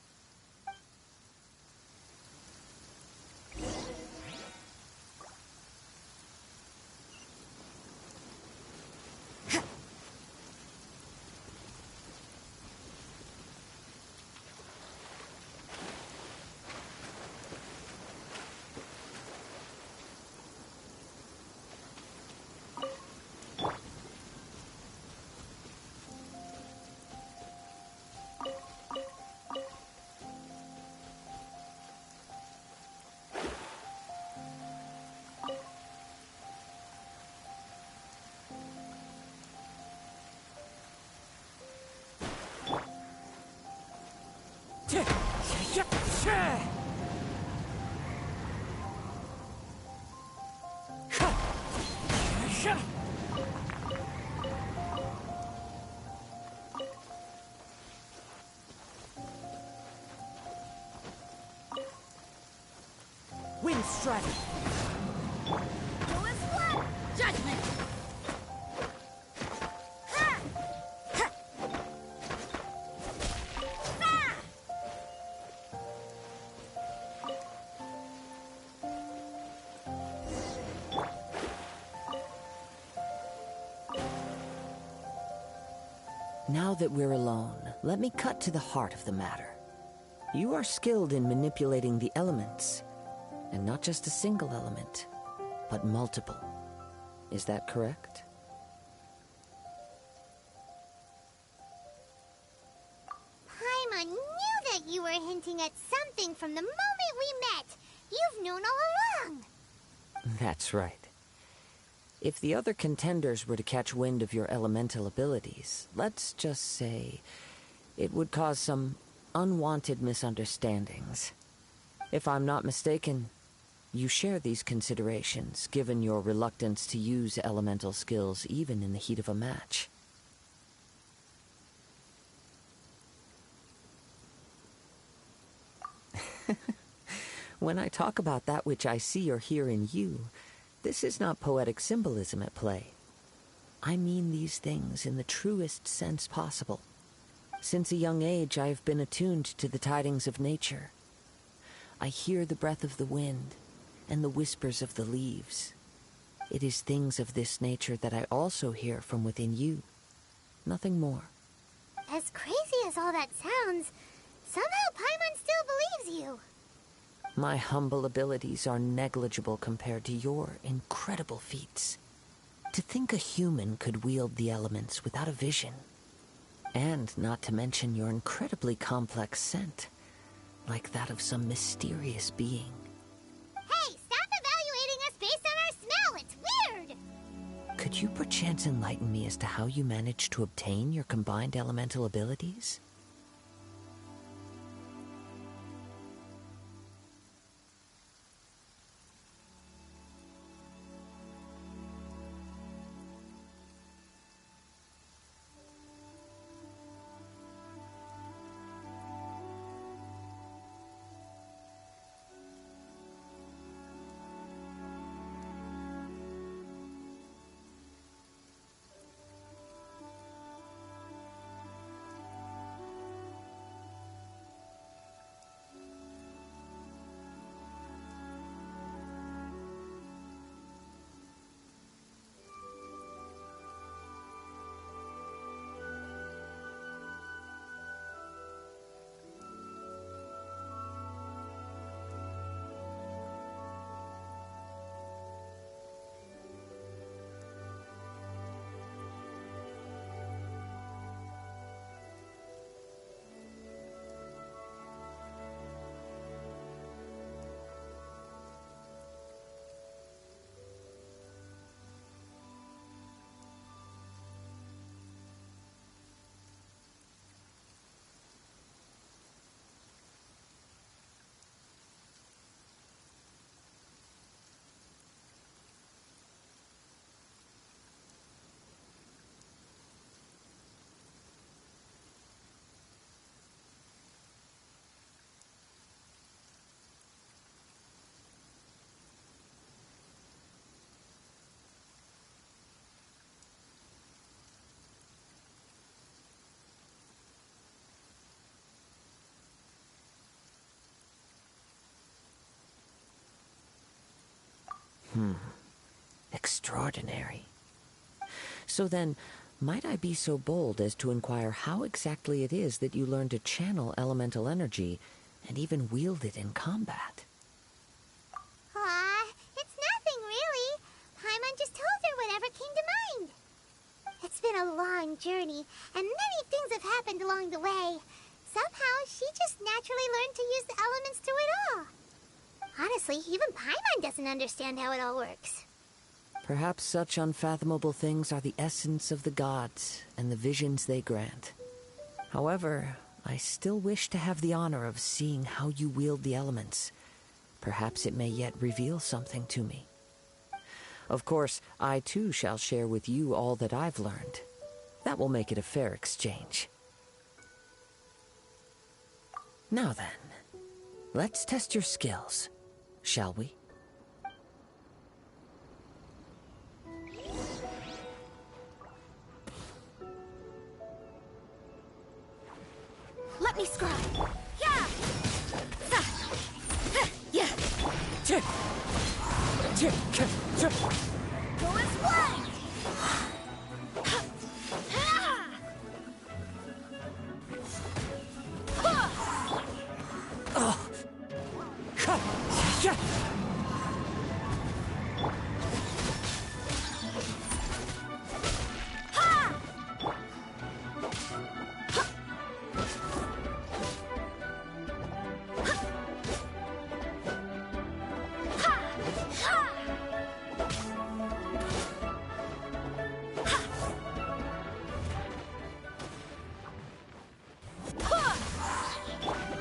wind strategy. Judgment! Now that we're alone, let me cut to the heart of the matter. You are skilled in manipulating the elements, and not just a single element, but multiple. Is that correct? Paimon knew that you were hinting at something from the moment we met. You've known all along. That's right. If the other contenders were to catch wind of your elemental abilities, let's just say it would cause some unwanted misunderstandings. If I'm not mistaken, you share these considerations, given your reluctance to use elemental skills even in the heat of a match. When I talk about that which I see or hear in you, this is not poetic symbolism at play. I mean these things in the truest sense possible. Since a young age, I have been attuned to the tidings of nature. I hear the breath of the wind and the whispers of the leaves. It is things of this nature that I also hear from within you. Nothing more. As crazy as all that sounds, somehow Paimon still believes you. My humble abilities are negligible compared to your incredible feats. To think a human could wield the elements without a vision. And not to mention your incredibly complex scent, like that of some mysterious being. Hey, stop evaluating us based on our smell! It's weird! Could you perchance enlighten me as to how you managed to obtain your combined elemental abilities? Extraordinary. So then, might I be so bold as to inquire how exactly it is that you learned to channel elemental energy and even wield it in combat? It's nothing really. Paimon just told her whatever came to mind. It's been a long journey, and many things have happened along the way. Somehow, she just naturally learned to use the elements through it all. Honestly, even Paimon doesn't understand how it all works. Perhaps such unfathomable things are the essence of the gods and the visions they grant. However, I still wish to have the honor of seeing how you wield the elements. Perhaps it may yet reveal something to me. Of course, I too shall share with you all that I've learned. That will make it a fair exchange. Now then, let's test your skills, shall we? Let me scribe. Yeah! Yeah. Go and play!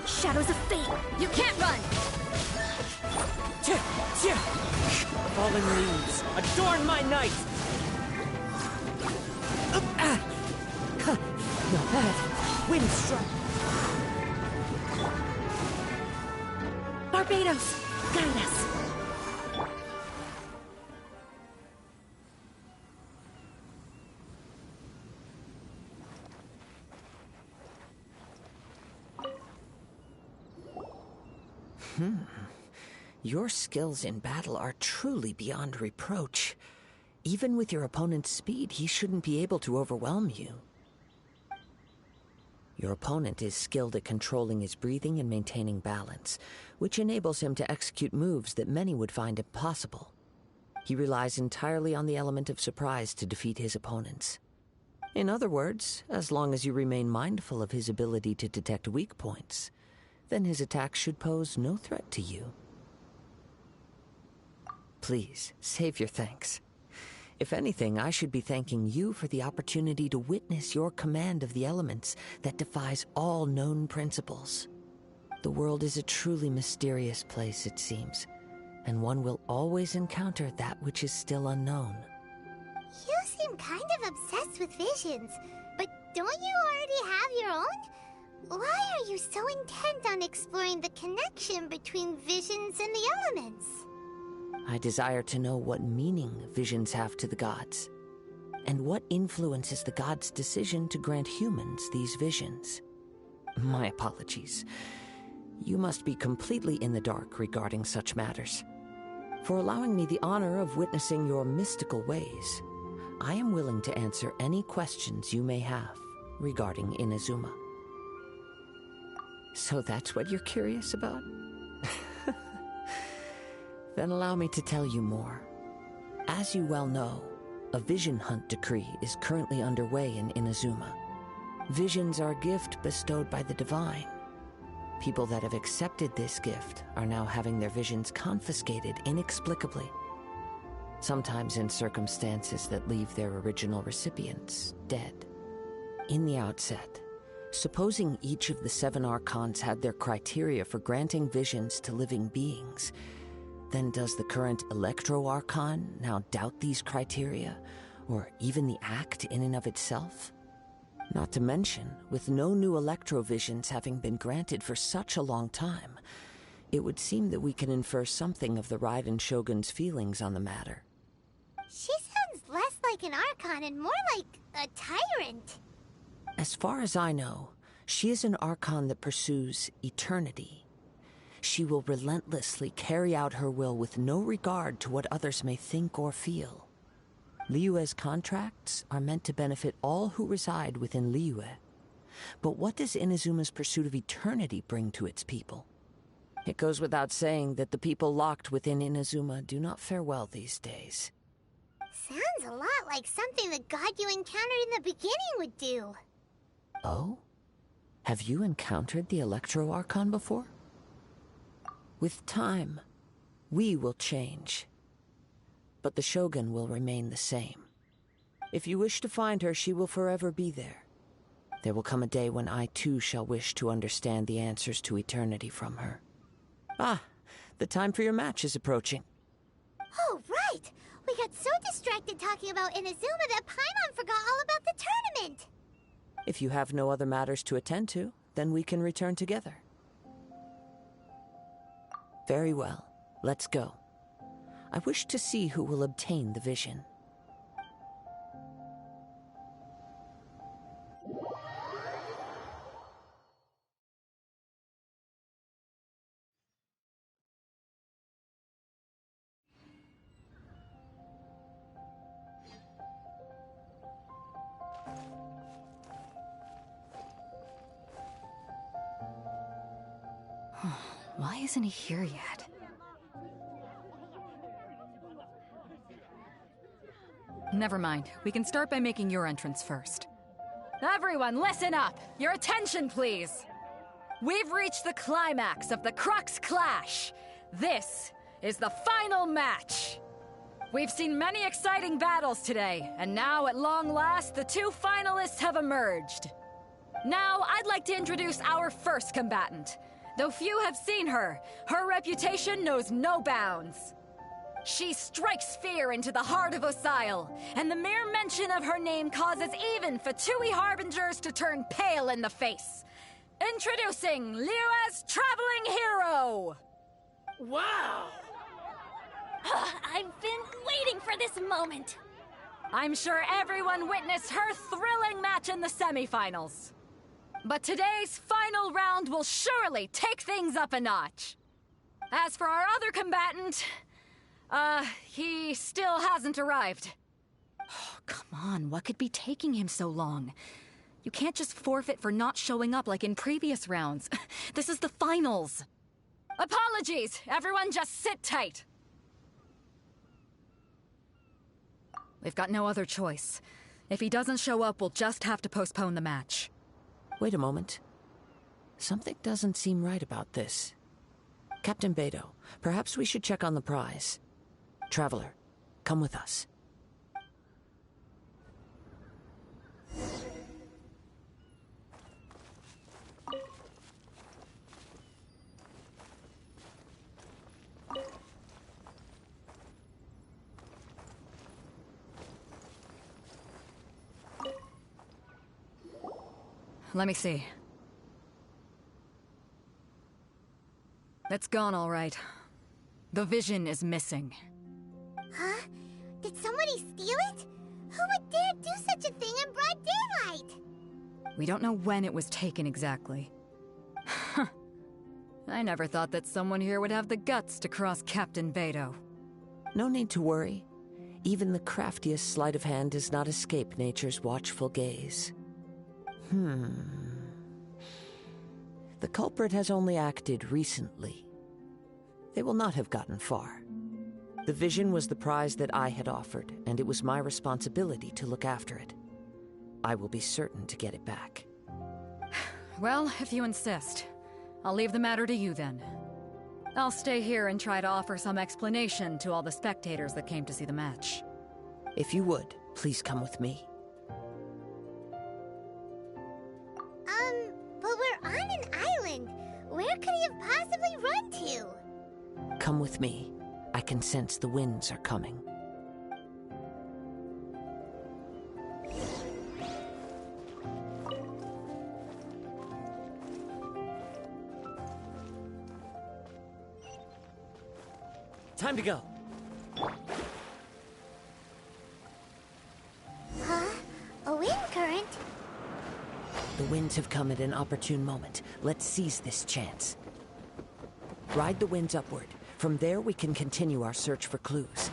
Shadows of fate! You can't run! Fallen leaves, adorn my night! Not bad. Wind struck. Barbados, guide us. Your skills in battle are truly beyond reproach. Even with your opponent's speed, he shouldn't be able to overwhelm you. Your opponent is skilled at controlling his breathing and maintaining balance, which enables him to execute moves that many would find impossible. He relies entirely on the element of surprise to defeat his opponents. In other words, as long as you remain mindful of his ability to detect weak points, then his attacks should pose no threat to you. Please, save your thanks. If anything, I should be thanking you for the opportunity to witness your command of the elements that defies all known principles. The world is a truly mysterious place, it seems, and one will always encounter that which is still unknown. You seem kind of obsessed with visions, but don't you already have your own? Why are you so intent on exploring the connection between visions and the elements? I desire to know what meaning visions have to the gods, and what influences the gods' decision to grant humans these visions. My apologies. You must be completely in the dark regarding such matters. For allowing me the honor of witnessing your mystical ways, I am willing to answer any questions you may have regarding Inazuma. So that's what you're curious about? Then allow me to tell you more. As you well know, a vision hunt decree is currently underway in Inazuma. Visions are a gift bestowed by the divine. People that have accepted this gift are now having their visions confiscated inexplicably, sometimes in circumstances that leave their original recipients dead. In the outset, supposing each of the 7 archons had their criteria for granting visions to living beings, then does the current Electro Archon now doubt these criteria, or even the act in and of itself? Not to mention, with no new Electrovisions having been granted for such a long time, it would seem that we can infer something of the Raiden Shogun's feelings on the matter. She sounds less like an Archon and more like a tyrant. As far as I know, she is an Archon that pursues eternity. She will relentlessly carry out her will with no regard to what others may think or feel. Liyue's contracts are meant to benefit all who reside within Liyue. But what does Inazuma's pursuit of eternity bring to its people? It goes without saying that the people locked within Inazuma do not fare well these days. Sounds a lot like something the god you encountered in the beginning would do. Oh? Have you encountered the Electro Archon before? With time, we will change. But the Shogun will remain the same. If you wish to find her, she will forever be there. There will come a day when I too shall wish to understand the answers to eternity from her. Ah, the time for your match is approaching. Oh, right! We got so distracted talking about Inazuma that Paimon forgot all about the tournament! If you have no other matters to attend to, then we can return together. Very well. Let's go. I wish to see who will obtain the vision. Why isn't he here yet? Never mind. We can start by making your entrance first. Everyone, listen up! Your attention, please! We've reached the climax of the Crux Clash. This is the final match. We've seen many exciting battles today, and now at long last, the two finalists have emerged. Now, I'd like to introduce our first combatant. Though few have seen her, her reputation knows no bounds. She strikes fear into the heart of Osile, and the mere mention of her name causes even Fatui Harbingers to turn pale in the face. Introducing Liyue's traveling hero! Wow! I've been waiting for this moment. I'm sure everyone witnessed her thrilling match in the semifinals. But today's final round will surely take things up a notch. As for our other combatant, he still hasn't arrived. Oh, come on, what could be taking him so long? You can't just forfeit for not showing up like in previous rounds. This is the finals. Apologies, everyone just sit tight. We've got no other choice. If he doesn't show up, we'll just have to postpone the match. Wait a moment. Something doesn't seem right about this. Captain Beidou, perhaps we should check on the prize. Traveler, come with us. Let me see. It's gone, all right. The vision is missing. Huh? Did somebody steal it? Who would dare do such a thing in broad daylight? We don't know when it was taken exactly. I never thought that someone here would have the guts to cross Captain Beidou. No need to worry. Even the craftiest sleight of hand does not escape nature's watchful gaze. The culprit has only acted recently. They will not have gotten far. The vision was the prize that I had offered, and it was my responsibility to look after it. I will be certain to get it back. Well, if you insist, I'll leave the matter to you then. I'll stay here and try to offer some explanation to all the spectators that came to see the match. If you would, please come with me. But we're on an island. Where could he have possibly run to? Come with me. I can sense the winds are coming. Time to go. Huh? A wind current? The winds have come at an opportune moment. Let's seize this chance. Ride the winds upward. From there, we can continue our search for clues.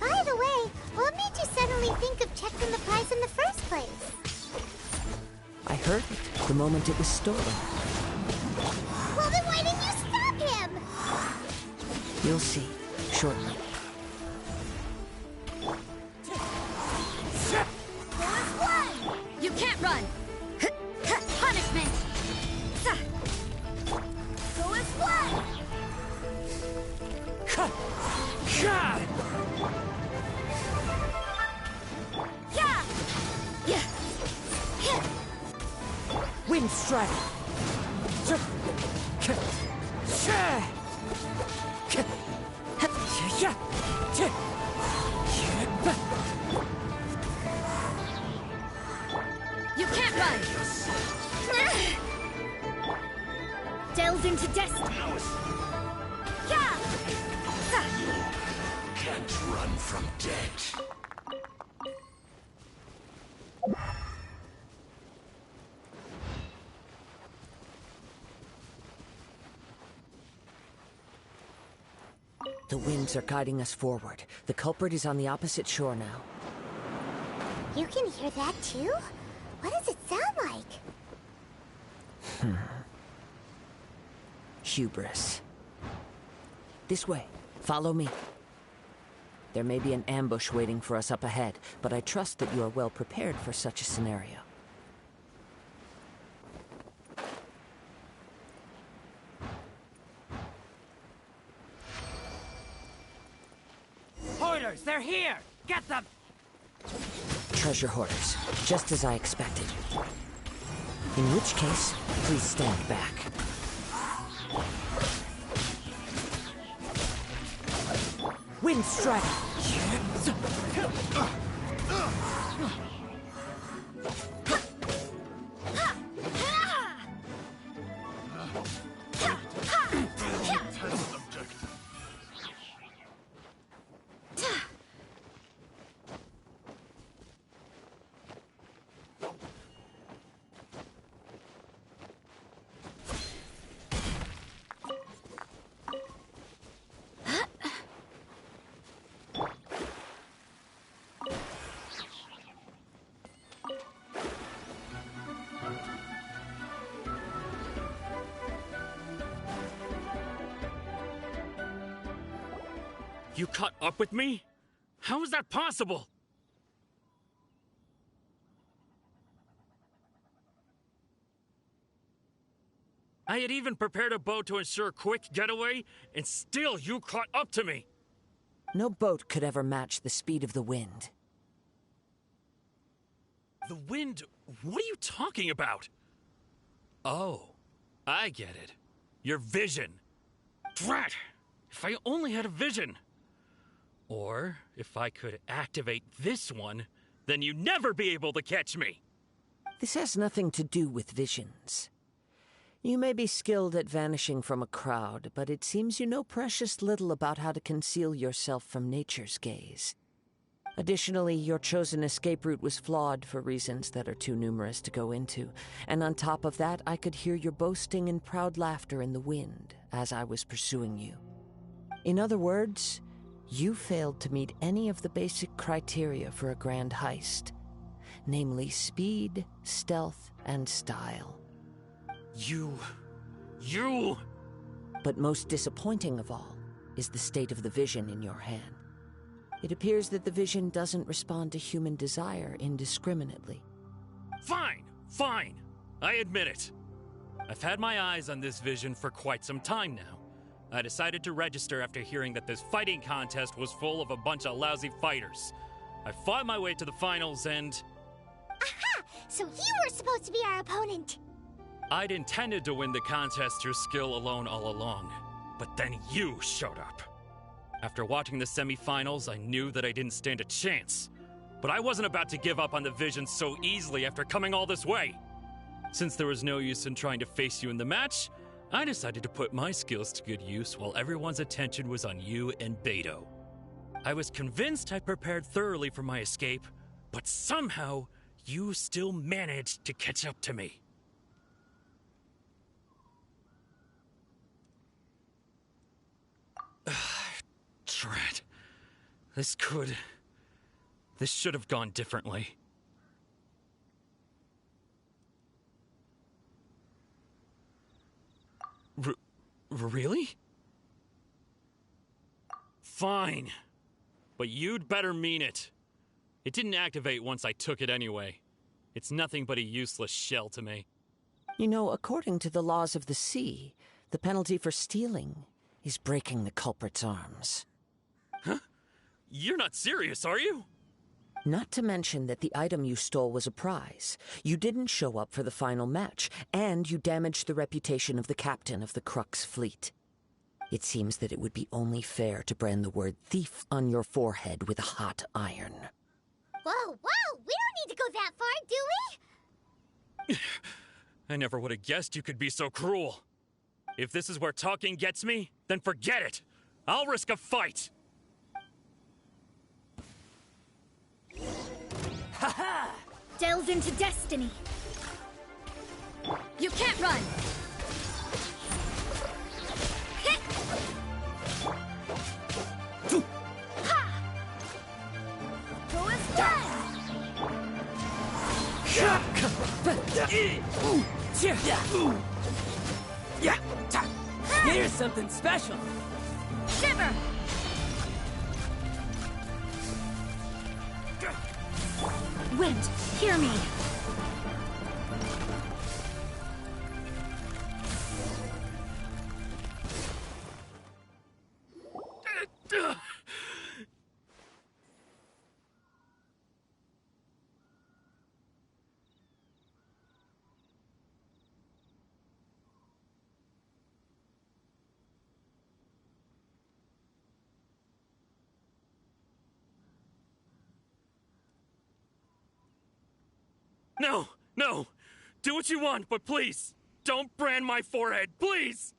By the way, what made you suddenly think of checking the prize in the first place? I heard it the moment it was stolen. Well, then why didn't you stop him? You'll see, shortly. You can't run! Punishment! Go as one! Wind strike! You can't run! Delve into destiny! Can't run from death. winds are guiding us forward. The culprit is on the opposite shore now. You can hear that too? What does it sound like? Hubris. This way. Follow me. There may be an ambush waiting for us up ahead, but I trust that you are well prepared for such a scenario. Hoarders, they're here! Get them! Treasure hoarders, just as I expected. In which case, please stand back. Wind strike! You caught up with me? How is that possible? I had even prepared a boat to ensure a quick getaway, and still you caught up to me! No boat could ever match the speed of the wind. The wind? What are you talking about? Oh, I get it. Your vision. Drat! If I only had a vision! Or, if I could activate this one, then you'd never be able to catch me! This has nothing to do with visions. You may be skilled at vanishing from a crowd, but it seems you know precious little about how to conceal yourself from nature's gaze. Additionally, your chosen escape route was flawed for reasons that are too numerous to go into, and on top of that, I could hear your boasting and proud laughter in the wind as I was pursuing you. In other words, you failed to meet any of the basic criteria for a grand heist, namely speed, stealth, and style. You... But most disappointing of all is the state of the vision in your hand. It appears that the vision doesn't respond to human desire indiscriminately. Fine! Fine! I admit it. I've had my eyes on this vision for quite some time now. I decided to register after hearing that this fighting contest was full of a bunch of lousy fighters. I fought my way to the finals and... Aha! So you were supposed to be our opponent! I'd intended to win the contest through skill alone all along, but then you showed up. After watching the semi-finals, I knew that I didn't stand a chance. But I wasn't about to give up on the vision so easily after coming all this way. Since there was no use in trying to face you in the match, I decided to put my skills to good use while everyone's attention was on you and Beto. I was convinced I prepared thoroughly for my escape, but somehow you still managed to catch up to me. Drat. This should have gone differently. Really? Fine. But you'd better mean it. It didn't activate once I took it anyway. It's nothing but a useless shell to me. You know, according to the laws of the sea, the penalty for stealing is breaking the culprit's arms. Huh? You're not serious, are you? Not to mention that the item you stole was a prize. You didn't show up for the final match, and you damaged the reputation of the captain of the Crux fleet. It seems that it would be only fair to brand the word thief on your forehead with a hot iron. Whoa, whoa! We don't need to go that far, do we? I never would have guessed you could be so cruel. If this is where talking gets me, then forget it. I'll risk a fight. Ha-ha! Delve into destiny. You can't run. Here's something special. Shiver! Wind, hear me. No! No! Do what you want, but please, don't brand my forehead, please!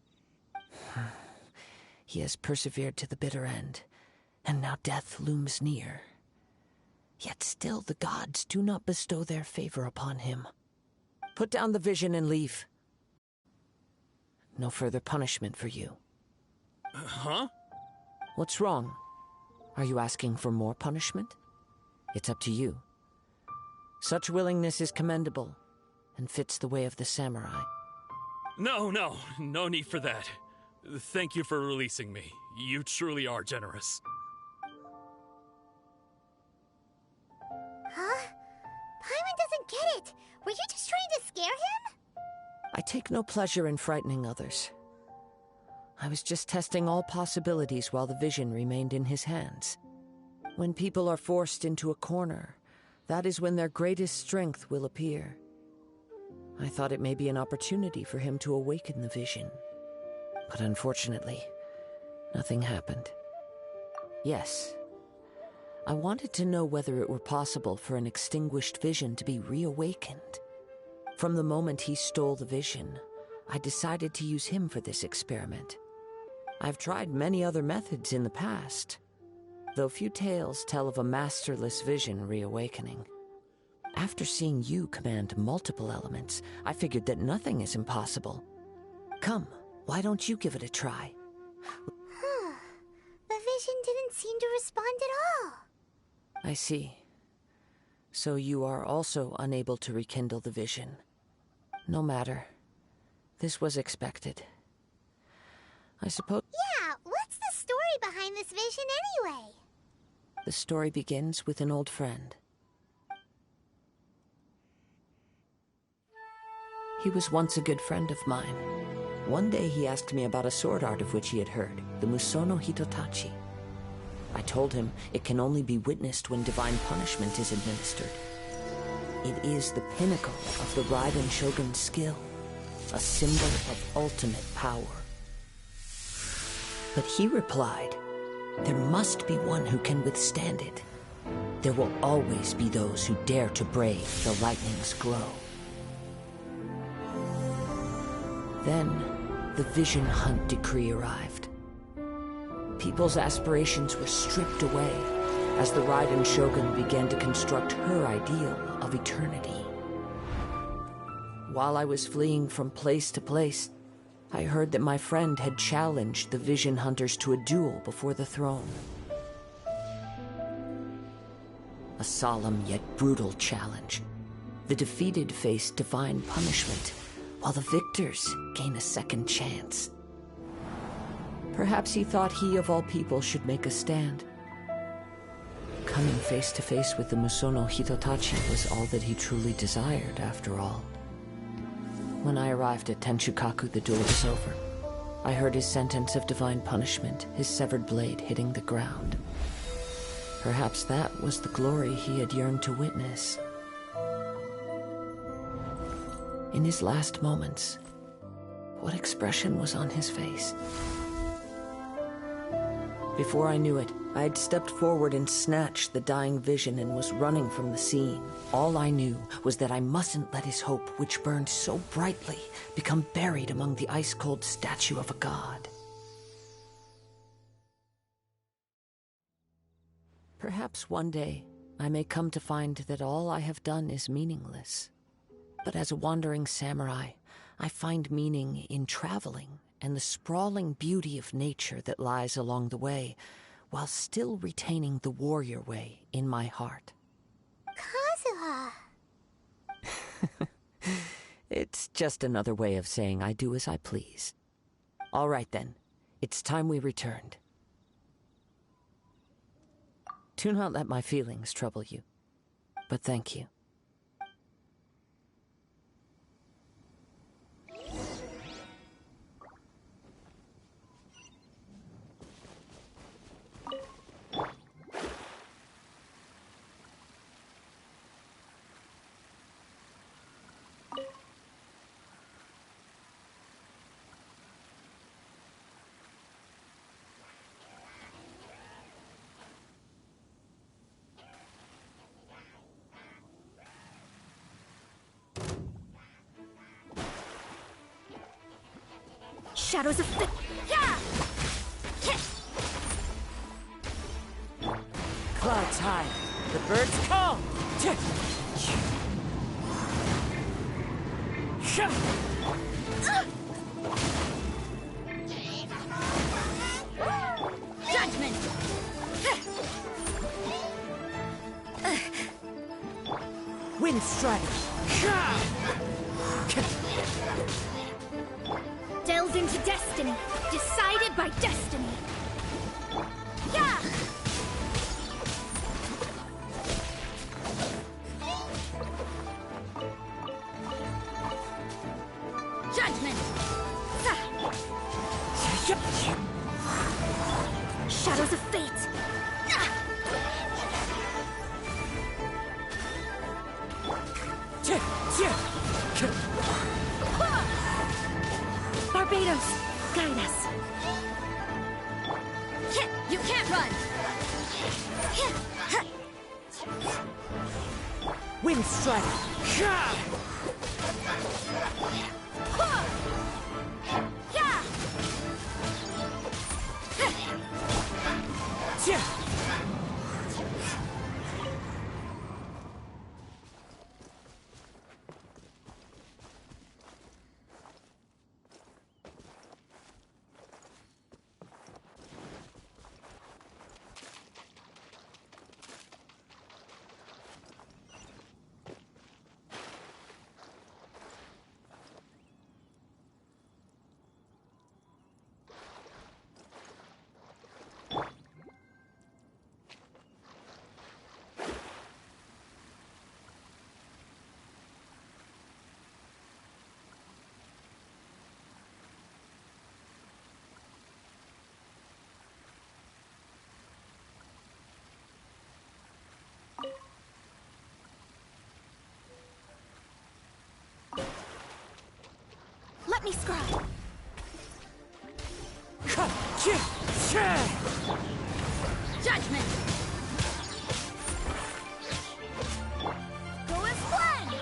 He has persevered to the bitter end, and now death looms near. Yet still the gods do not bestow their favor upon him. Put down the vision and leave. No further punishment for you. Huh? What's wrong? Are you asking for more punishment? It's up to you. Such willingness is commendable, and fits the way of the samurai. No need for that. Thank you for releasing me. You truly are generous. Huh? Paimon doesn't get it. Were you just trying to scare him? I take no pleasure in frightening others. I was just testing all possibilities while the vision remained in his hands. When people are forced into a corner, that is when their greatest strength will appear. I thought it may be an opportunity for him to awaken the vision. But unfortunately, nothing happened. Yes, I wanted to know whether it were possible for an extinguished vision to be reawakened. From the moment he stole the vision, I decided to use him for this experiment. I've tried many other methods in the past, though few tales tell of a masterless vision reawakening. After seeing you command multiple elements, I figured that nothing is impossible. Come, why don't you give it a try? The vision didn't seem to respond at all. I see. So you are also unable to rekindle the vision. No matter. This was expected. I suppose... Yeah, what's the story behind this vision anyway? The story begins with an old friend. He was once a good friend of mine. One day he asked me about a sword art of which he had heard, the Musono Hitotachi. I told him it can only be witnessed when divine punishment is administered. It is the pinnacle of the Raiden Shogun's skill, a symbol of ultimate power. But he replied, there must be one who can withstand it. There will always be those who dare to brave the lightning's glow. Then, the Vision Hunt decree arrived. People's aspirations were stripped away as the Raiden Shogun began to construct her ideal of eternity. While I was fleeing from place to place, I heard that my friend had challenged the Vision Hunters to a duel before the throne. A solemn yet brutal challenge. The defeated face divine punishment, while the victors gain a second chance. Perhaps he thought he of all people should make a stand. Coming face to face with the Musono Hitotachi was all that he truly desired, after all. When I arrived at Tenshukaku, the duel was over. I heard his sentence of divine punishment, his severed blade hitting the ground. Perhaps that was the glory he had yearned to witness. In his last moments, what expression was on his face? Before I knew it, I had stepped forward and snatched the dying vision and was running from the scene. All I knew was that I mustn't let his hope, which burned so brightly, become buried among the ice-cold statue of a god. Perhaps one day, I may come to find that all I have done is meaningless. But as a wandering samurai, I find meaning in traveling and the sprawling beauty of nature that lies along the way, while still retaining the warrior way in my heart. Kazuha! It's just another way of saying I do as I please. All right then, it's time we returned. Do not let my feelings trouble you, but thank you. Shadows of the... Yeah! Clouds high, the birds call! Judgment! Wind strike! Delved into destiny, decided by destiny. Yeah! Judgment! Shadows of fate! Barbados, guide us. You can't run! Wind strike! Let me scry. Judgment! Go as planned!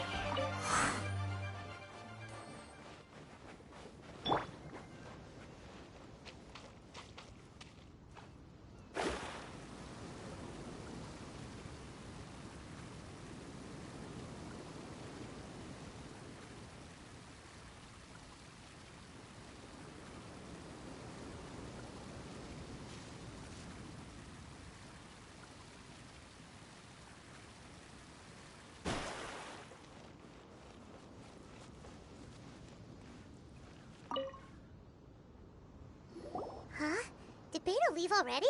Huh? Did Beta leave already?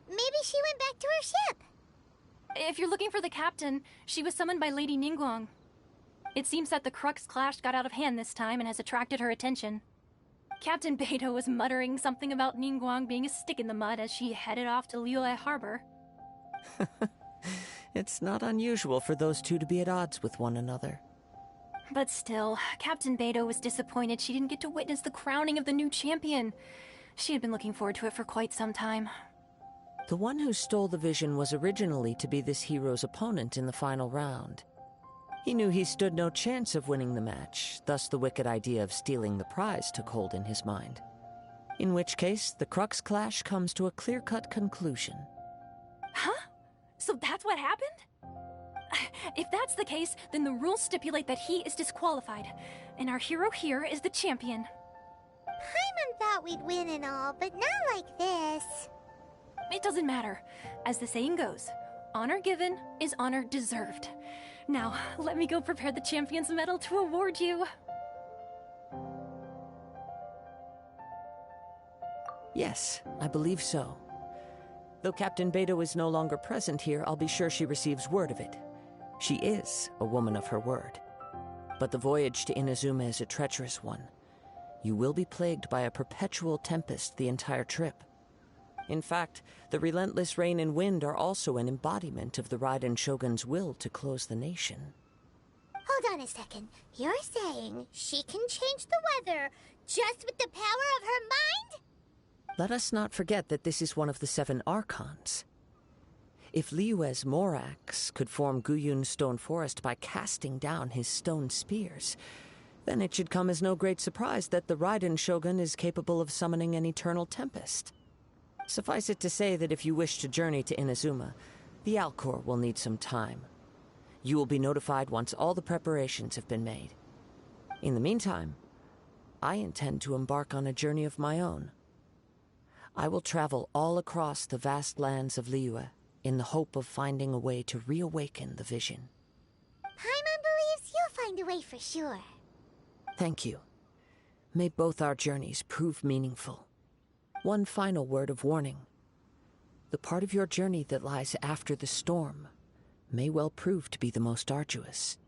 Maybe she went back to her ship. If you're looking for the captain, she was summoned by Lady Ningguang. It seems that the Crux clash got out of hand this time and has attracted her attention. Captain Beidou was muttering something about Ningguang being a stick in the mud as she headed off to Leula Harbor. It's not unusual for those two to be at odds with one another. But still, Captain Beidou was disappointed she didn't get to witness the crowning of the new champion. She had been looking forward to it for quite some time. The one who stole the vision was originally to be this hero's opponent in the final round. He knew he stood no chance of winning the match, thus the wicked idea of stealing the prize took hold in his mind. In which case, the Crux clash comes to a clear-cut conclusion. Huh? So that's what happened? If that's the case, then the rules stipulate that he is disqualified, and our hero here is the champion. Paimon thought we'd win and all, but not like this. It doesn't matter. As the saying goes, honor given is honor deserved. Now, let me go prepare the champion's medal to award you. Yes, I believe so. Though Captain Beidou is no longer present here, I'll be sure she receives word of it. She is a woman of her word. But the voyage to Inazuma is a treacherous one. You will be plagued by a perpetual tempest the entire trip. In fact, the relentless rain and wind are also an embodiment of the Raiden Shogun's will to close the nation. Hold on a second. You're saying she can change the weather just with the power of her mind? Let us not forget that this is one of the 7 Archons. If Liyue's Morax could form Guyun's stone forest by casting down his stone spears, then it should come as no great surprise that the Raiden Shogun is capable of summoning an eternal tempest. Suffice it to say that if you wish to journey to Inazuma, the Alcor will need some time. You will be notified once all the preparations have been made. In the meantime, I intend to embark on a journey of my own. I will travel all across the vast lands of Liyue in the hope of finding a way to reawaken the vision. Paimon believes you'll find a way for sure. Thank you. May both our journeys prove meaningful. One final word of warning. The part of your journey that lies after the storm may well prove to be the most arduous.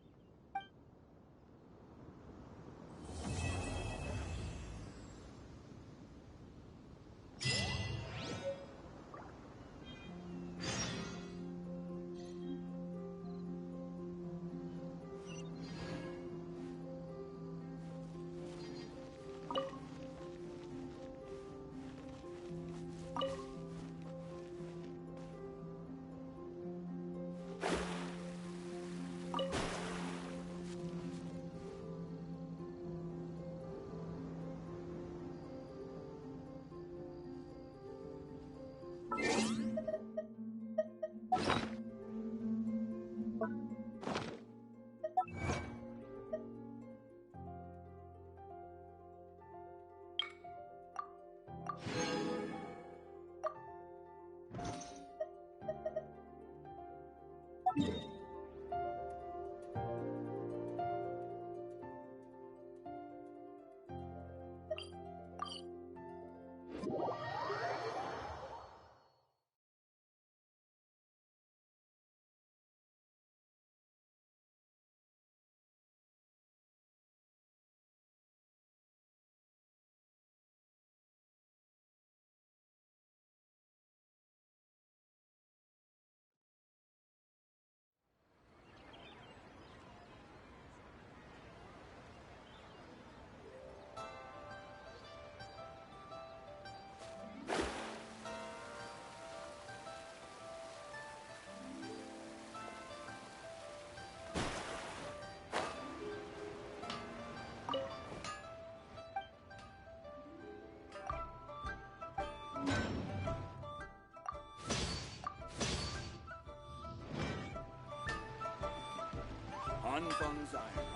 Anfang's Iron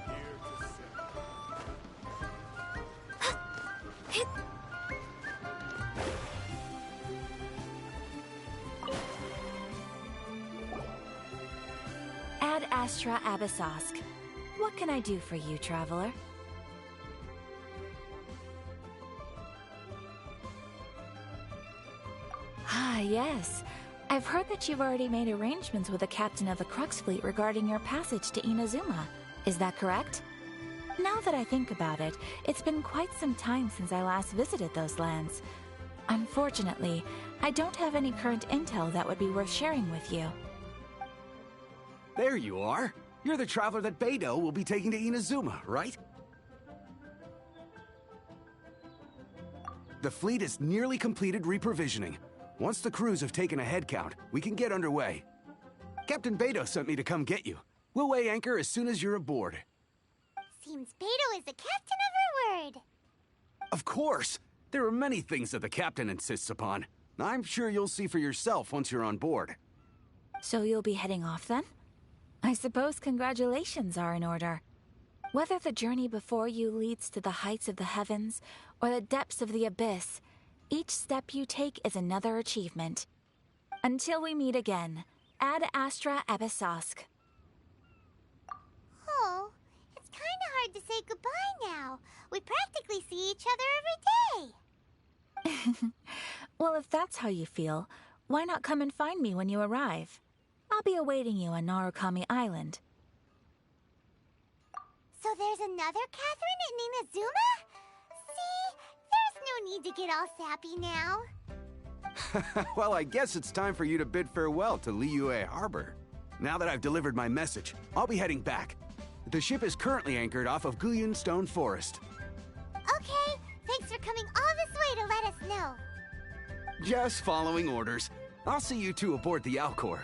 here to sit. Ad Astra Abyssosk. What can I do for you, traveler? Ah, yes. I've heard that you've already made arrangements with the captain of the Crux Fleet regarding your passage to Inazuma. Is that correct? Now that I think about it, it's been quite some time since I last visited those lands. Unfortunately, I don't have any current intel that would be worth sharing with you. There you are. You're the traveler that Beidou will be taking to Inazuma, right? The fleet is nearly completed reprovisioning. Once the crews have taken a head count, we can get underway. Captain Beidou sent me to come get you. We'll weigh anchor as soon as you're aboard. Seems Beidou is the captain of her word. Of course! There are many things that the captain insists upon. I'm sure you'll see for yourself once you're on board. So you'll be heading off then? I suppose congratulations are in order. Whether the journey before you leads to the heights of the heavens or the depths of the abyss, each step you take is another achievement. Until we meet again, Ad Astra Abyssosk. Oh, it's kinda hard to say goodbye now. We practically see each other every day. Well, if that's how you feel, why not come and find me when you arrive? I'll be awaiting you on Narukami Island. So there's another Catherine in Inazuma? See? There's no need to get all sappy now. Well, I guess it's time for you to bid farewell to Liyue Harbor. Now that I've delivered my message, I'll be heading back. The ship is currently anchored off of Guyun Stone Forest. Okay, thanks for coming all this way to let us know. Just following orders. I'll see you two aboard the Alcor.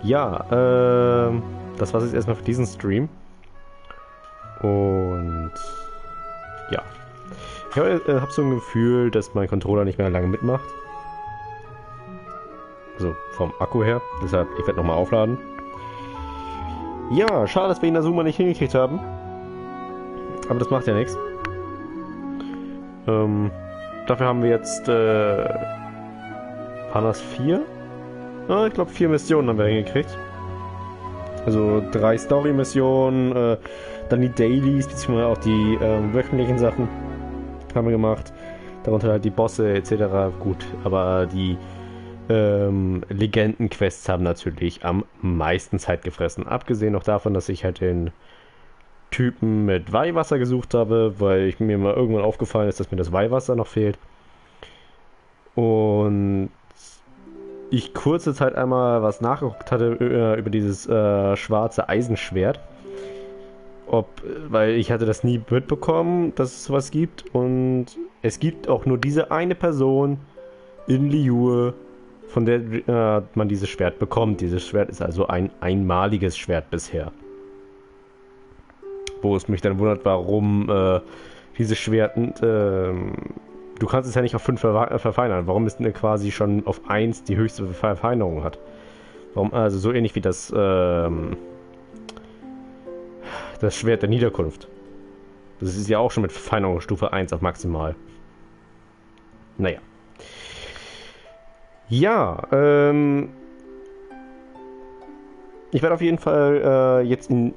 Ja, das war's jetzt erstmal für diesen Stream. Und ja. Ich habe so ein Gefühl, dass mein Controller nicht mehr lange mitmacht. So, vom Akku her. Deshalb, ich werde nochmal aufladen. Ja, schade, dass wir Inazuma nicht hingekriegt haben. Aber das macht ja nichts. Dafür haben wir jetzt, waren das 4? Ich glaube 4 Missionen haben wir hingekriegt. Also 3 Story-Missionen, dann die Dailies, beziehungsweise auch die wöchentlichen Sachen haben wir gemacht. Darunter halt die Bosse etc. Gut, aber die Legenden-Quests haben natürlich am meisten Zeit gefressen. Abgesehen noch davon, dass ich halt den Typen mit Weihwasser gesucht habe, weil mir mal irgendwann aufgefallen ist, dass mir das Weihwasser noch fehlt. Und ich kurze Zeit einmal was nachgeguckt hatte über dieses schwarze Eisenschwert. Weil ich hatte das nie mitbekommen, dass es sowas gibt. Und es gibt auch nur diese eine Person in Liyue, von der man dieses Schwert bekommt. Dieses Schwert ist also ein einmaliges Schwert bisher. Wo es mich dann wundert, warum dieses Schwert, du kannst es ja nicht auf 5 verfeinern. Warum es denn quasi schon auf 1 die höchste Verfeinerung hat? Warum, also so ähnlich wie das Schwert der Niederkunft. Das ist ja auch schon mit Verfeinerung Stufe 1 auf maximal. Naja. Ja, ich werde auf jeden Fall jetzt in...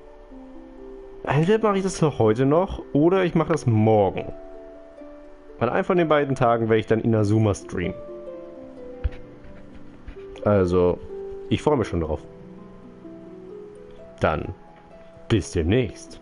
Entweder mache ich das noch heute noch oder ich mache das morgen. An einem von den beiden Tagen werde ich dann Inazuma streamen. Also, ich freue mich schon drauf. Dann, bis demnächst.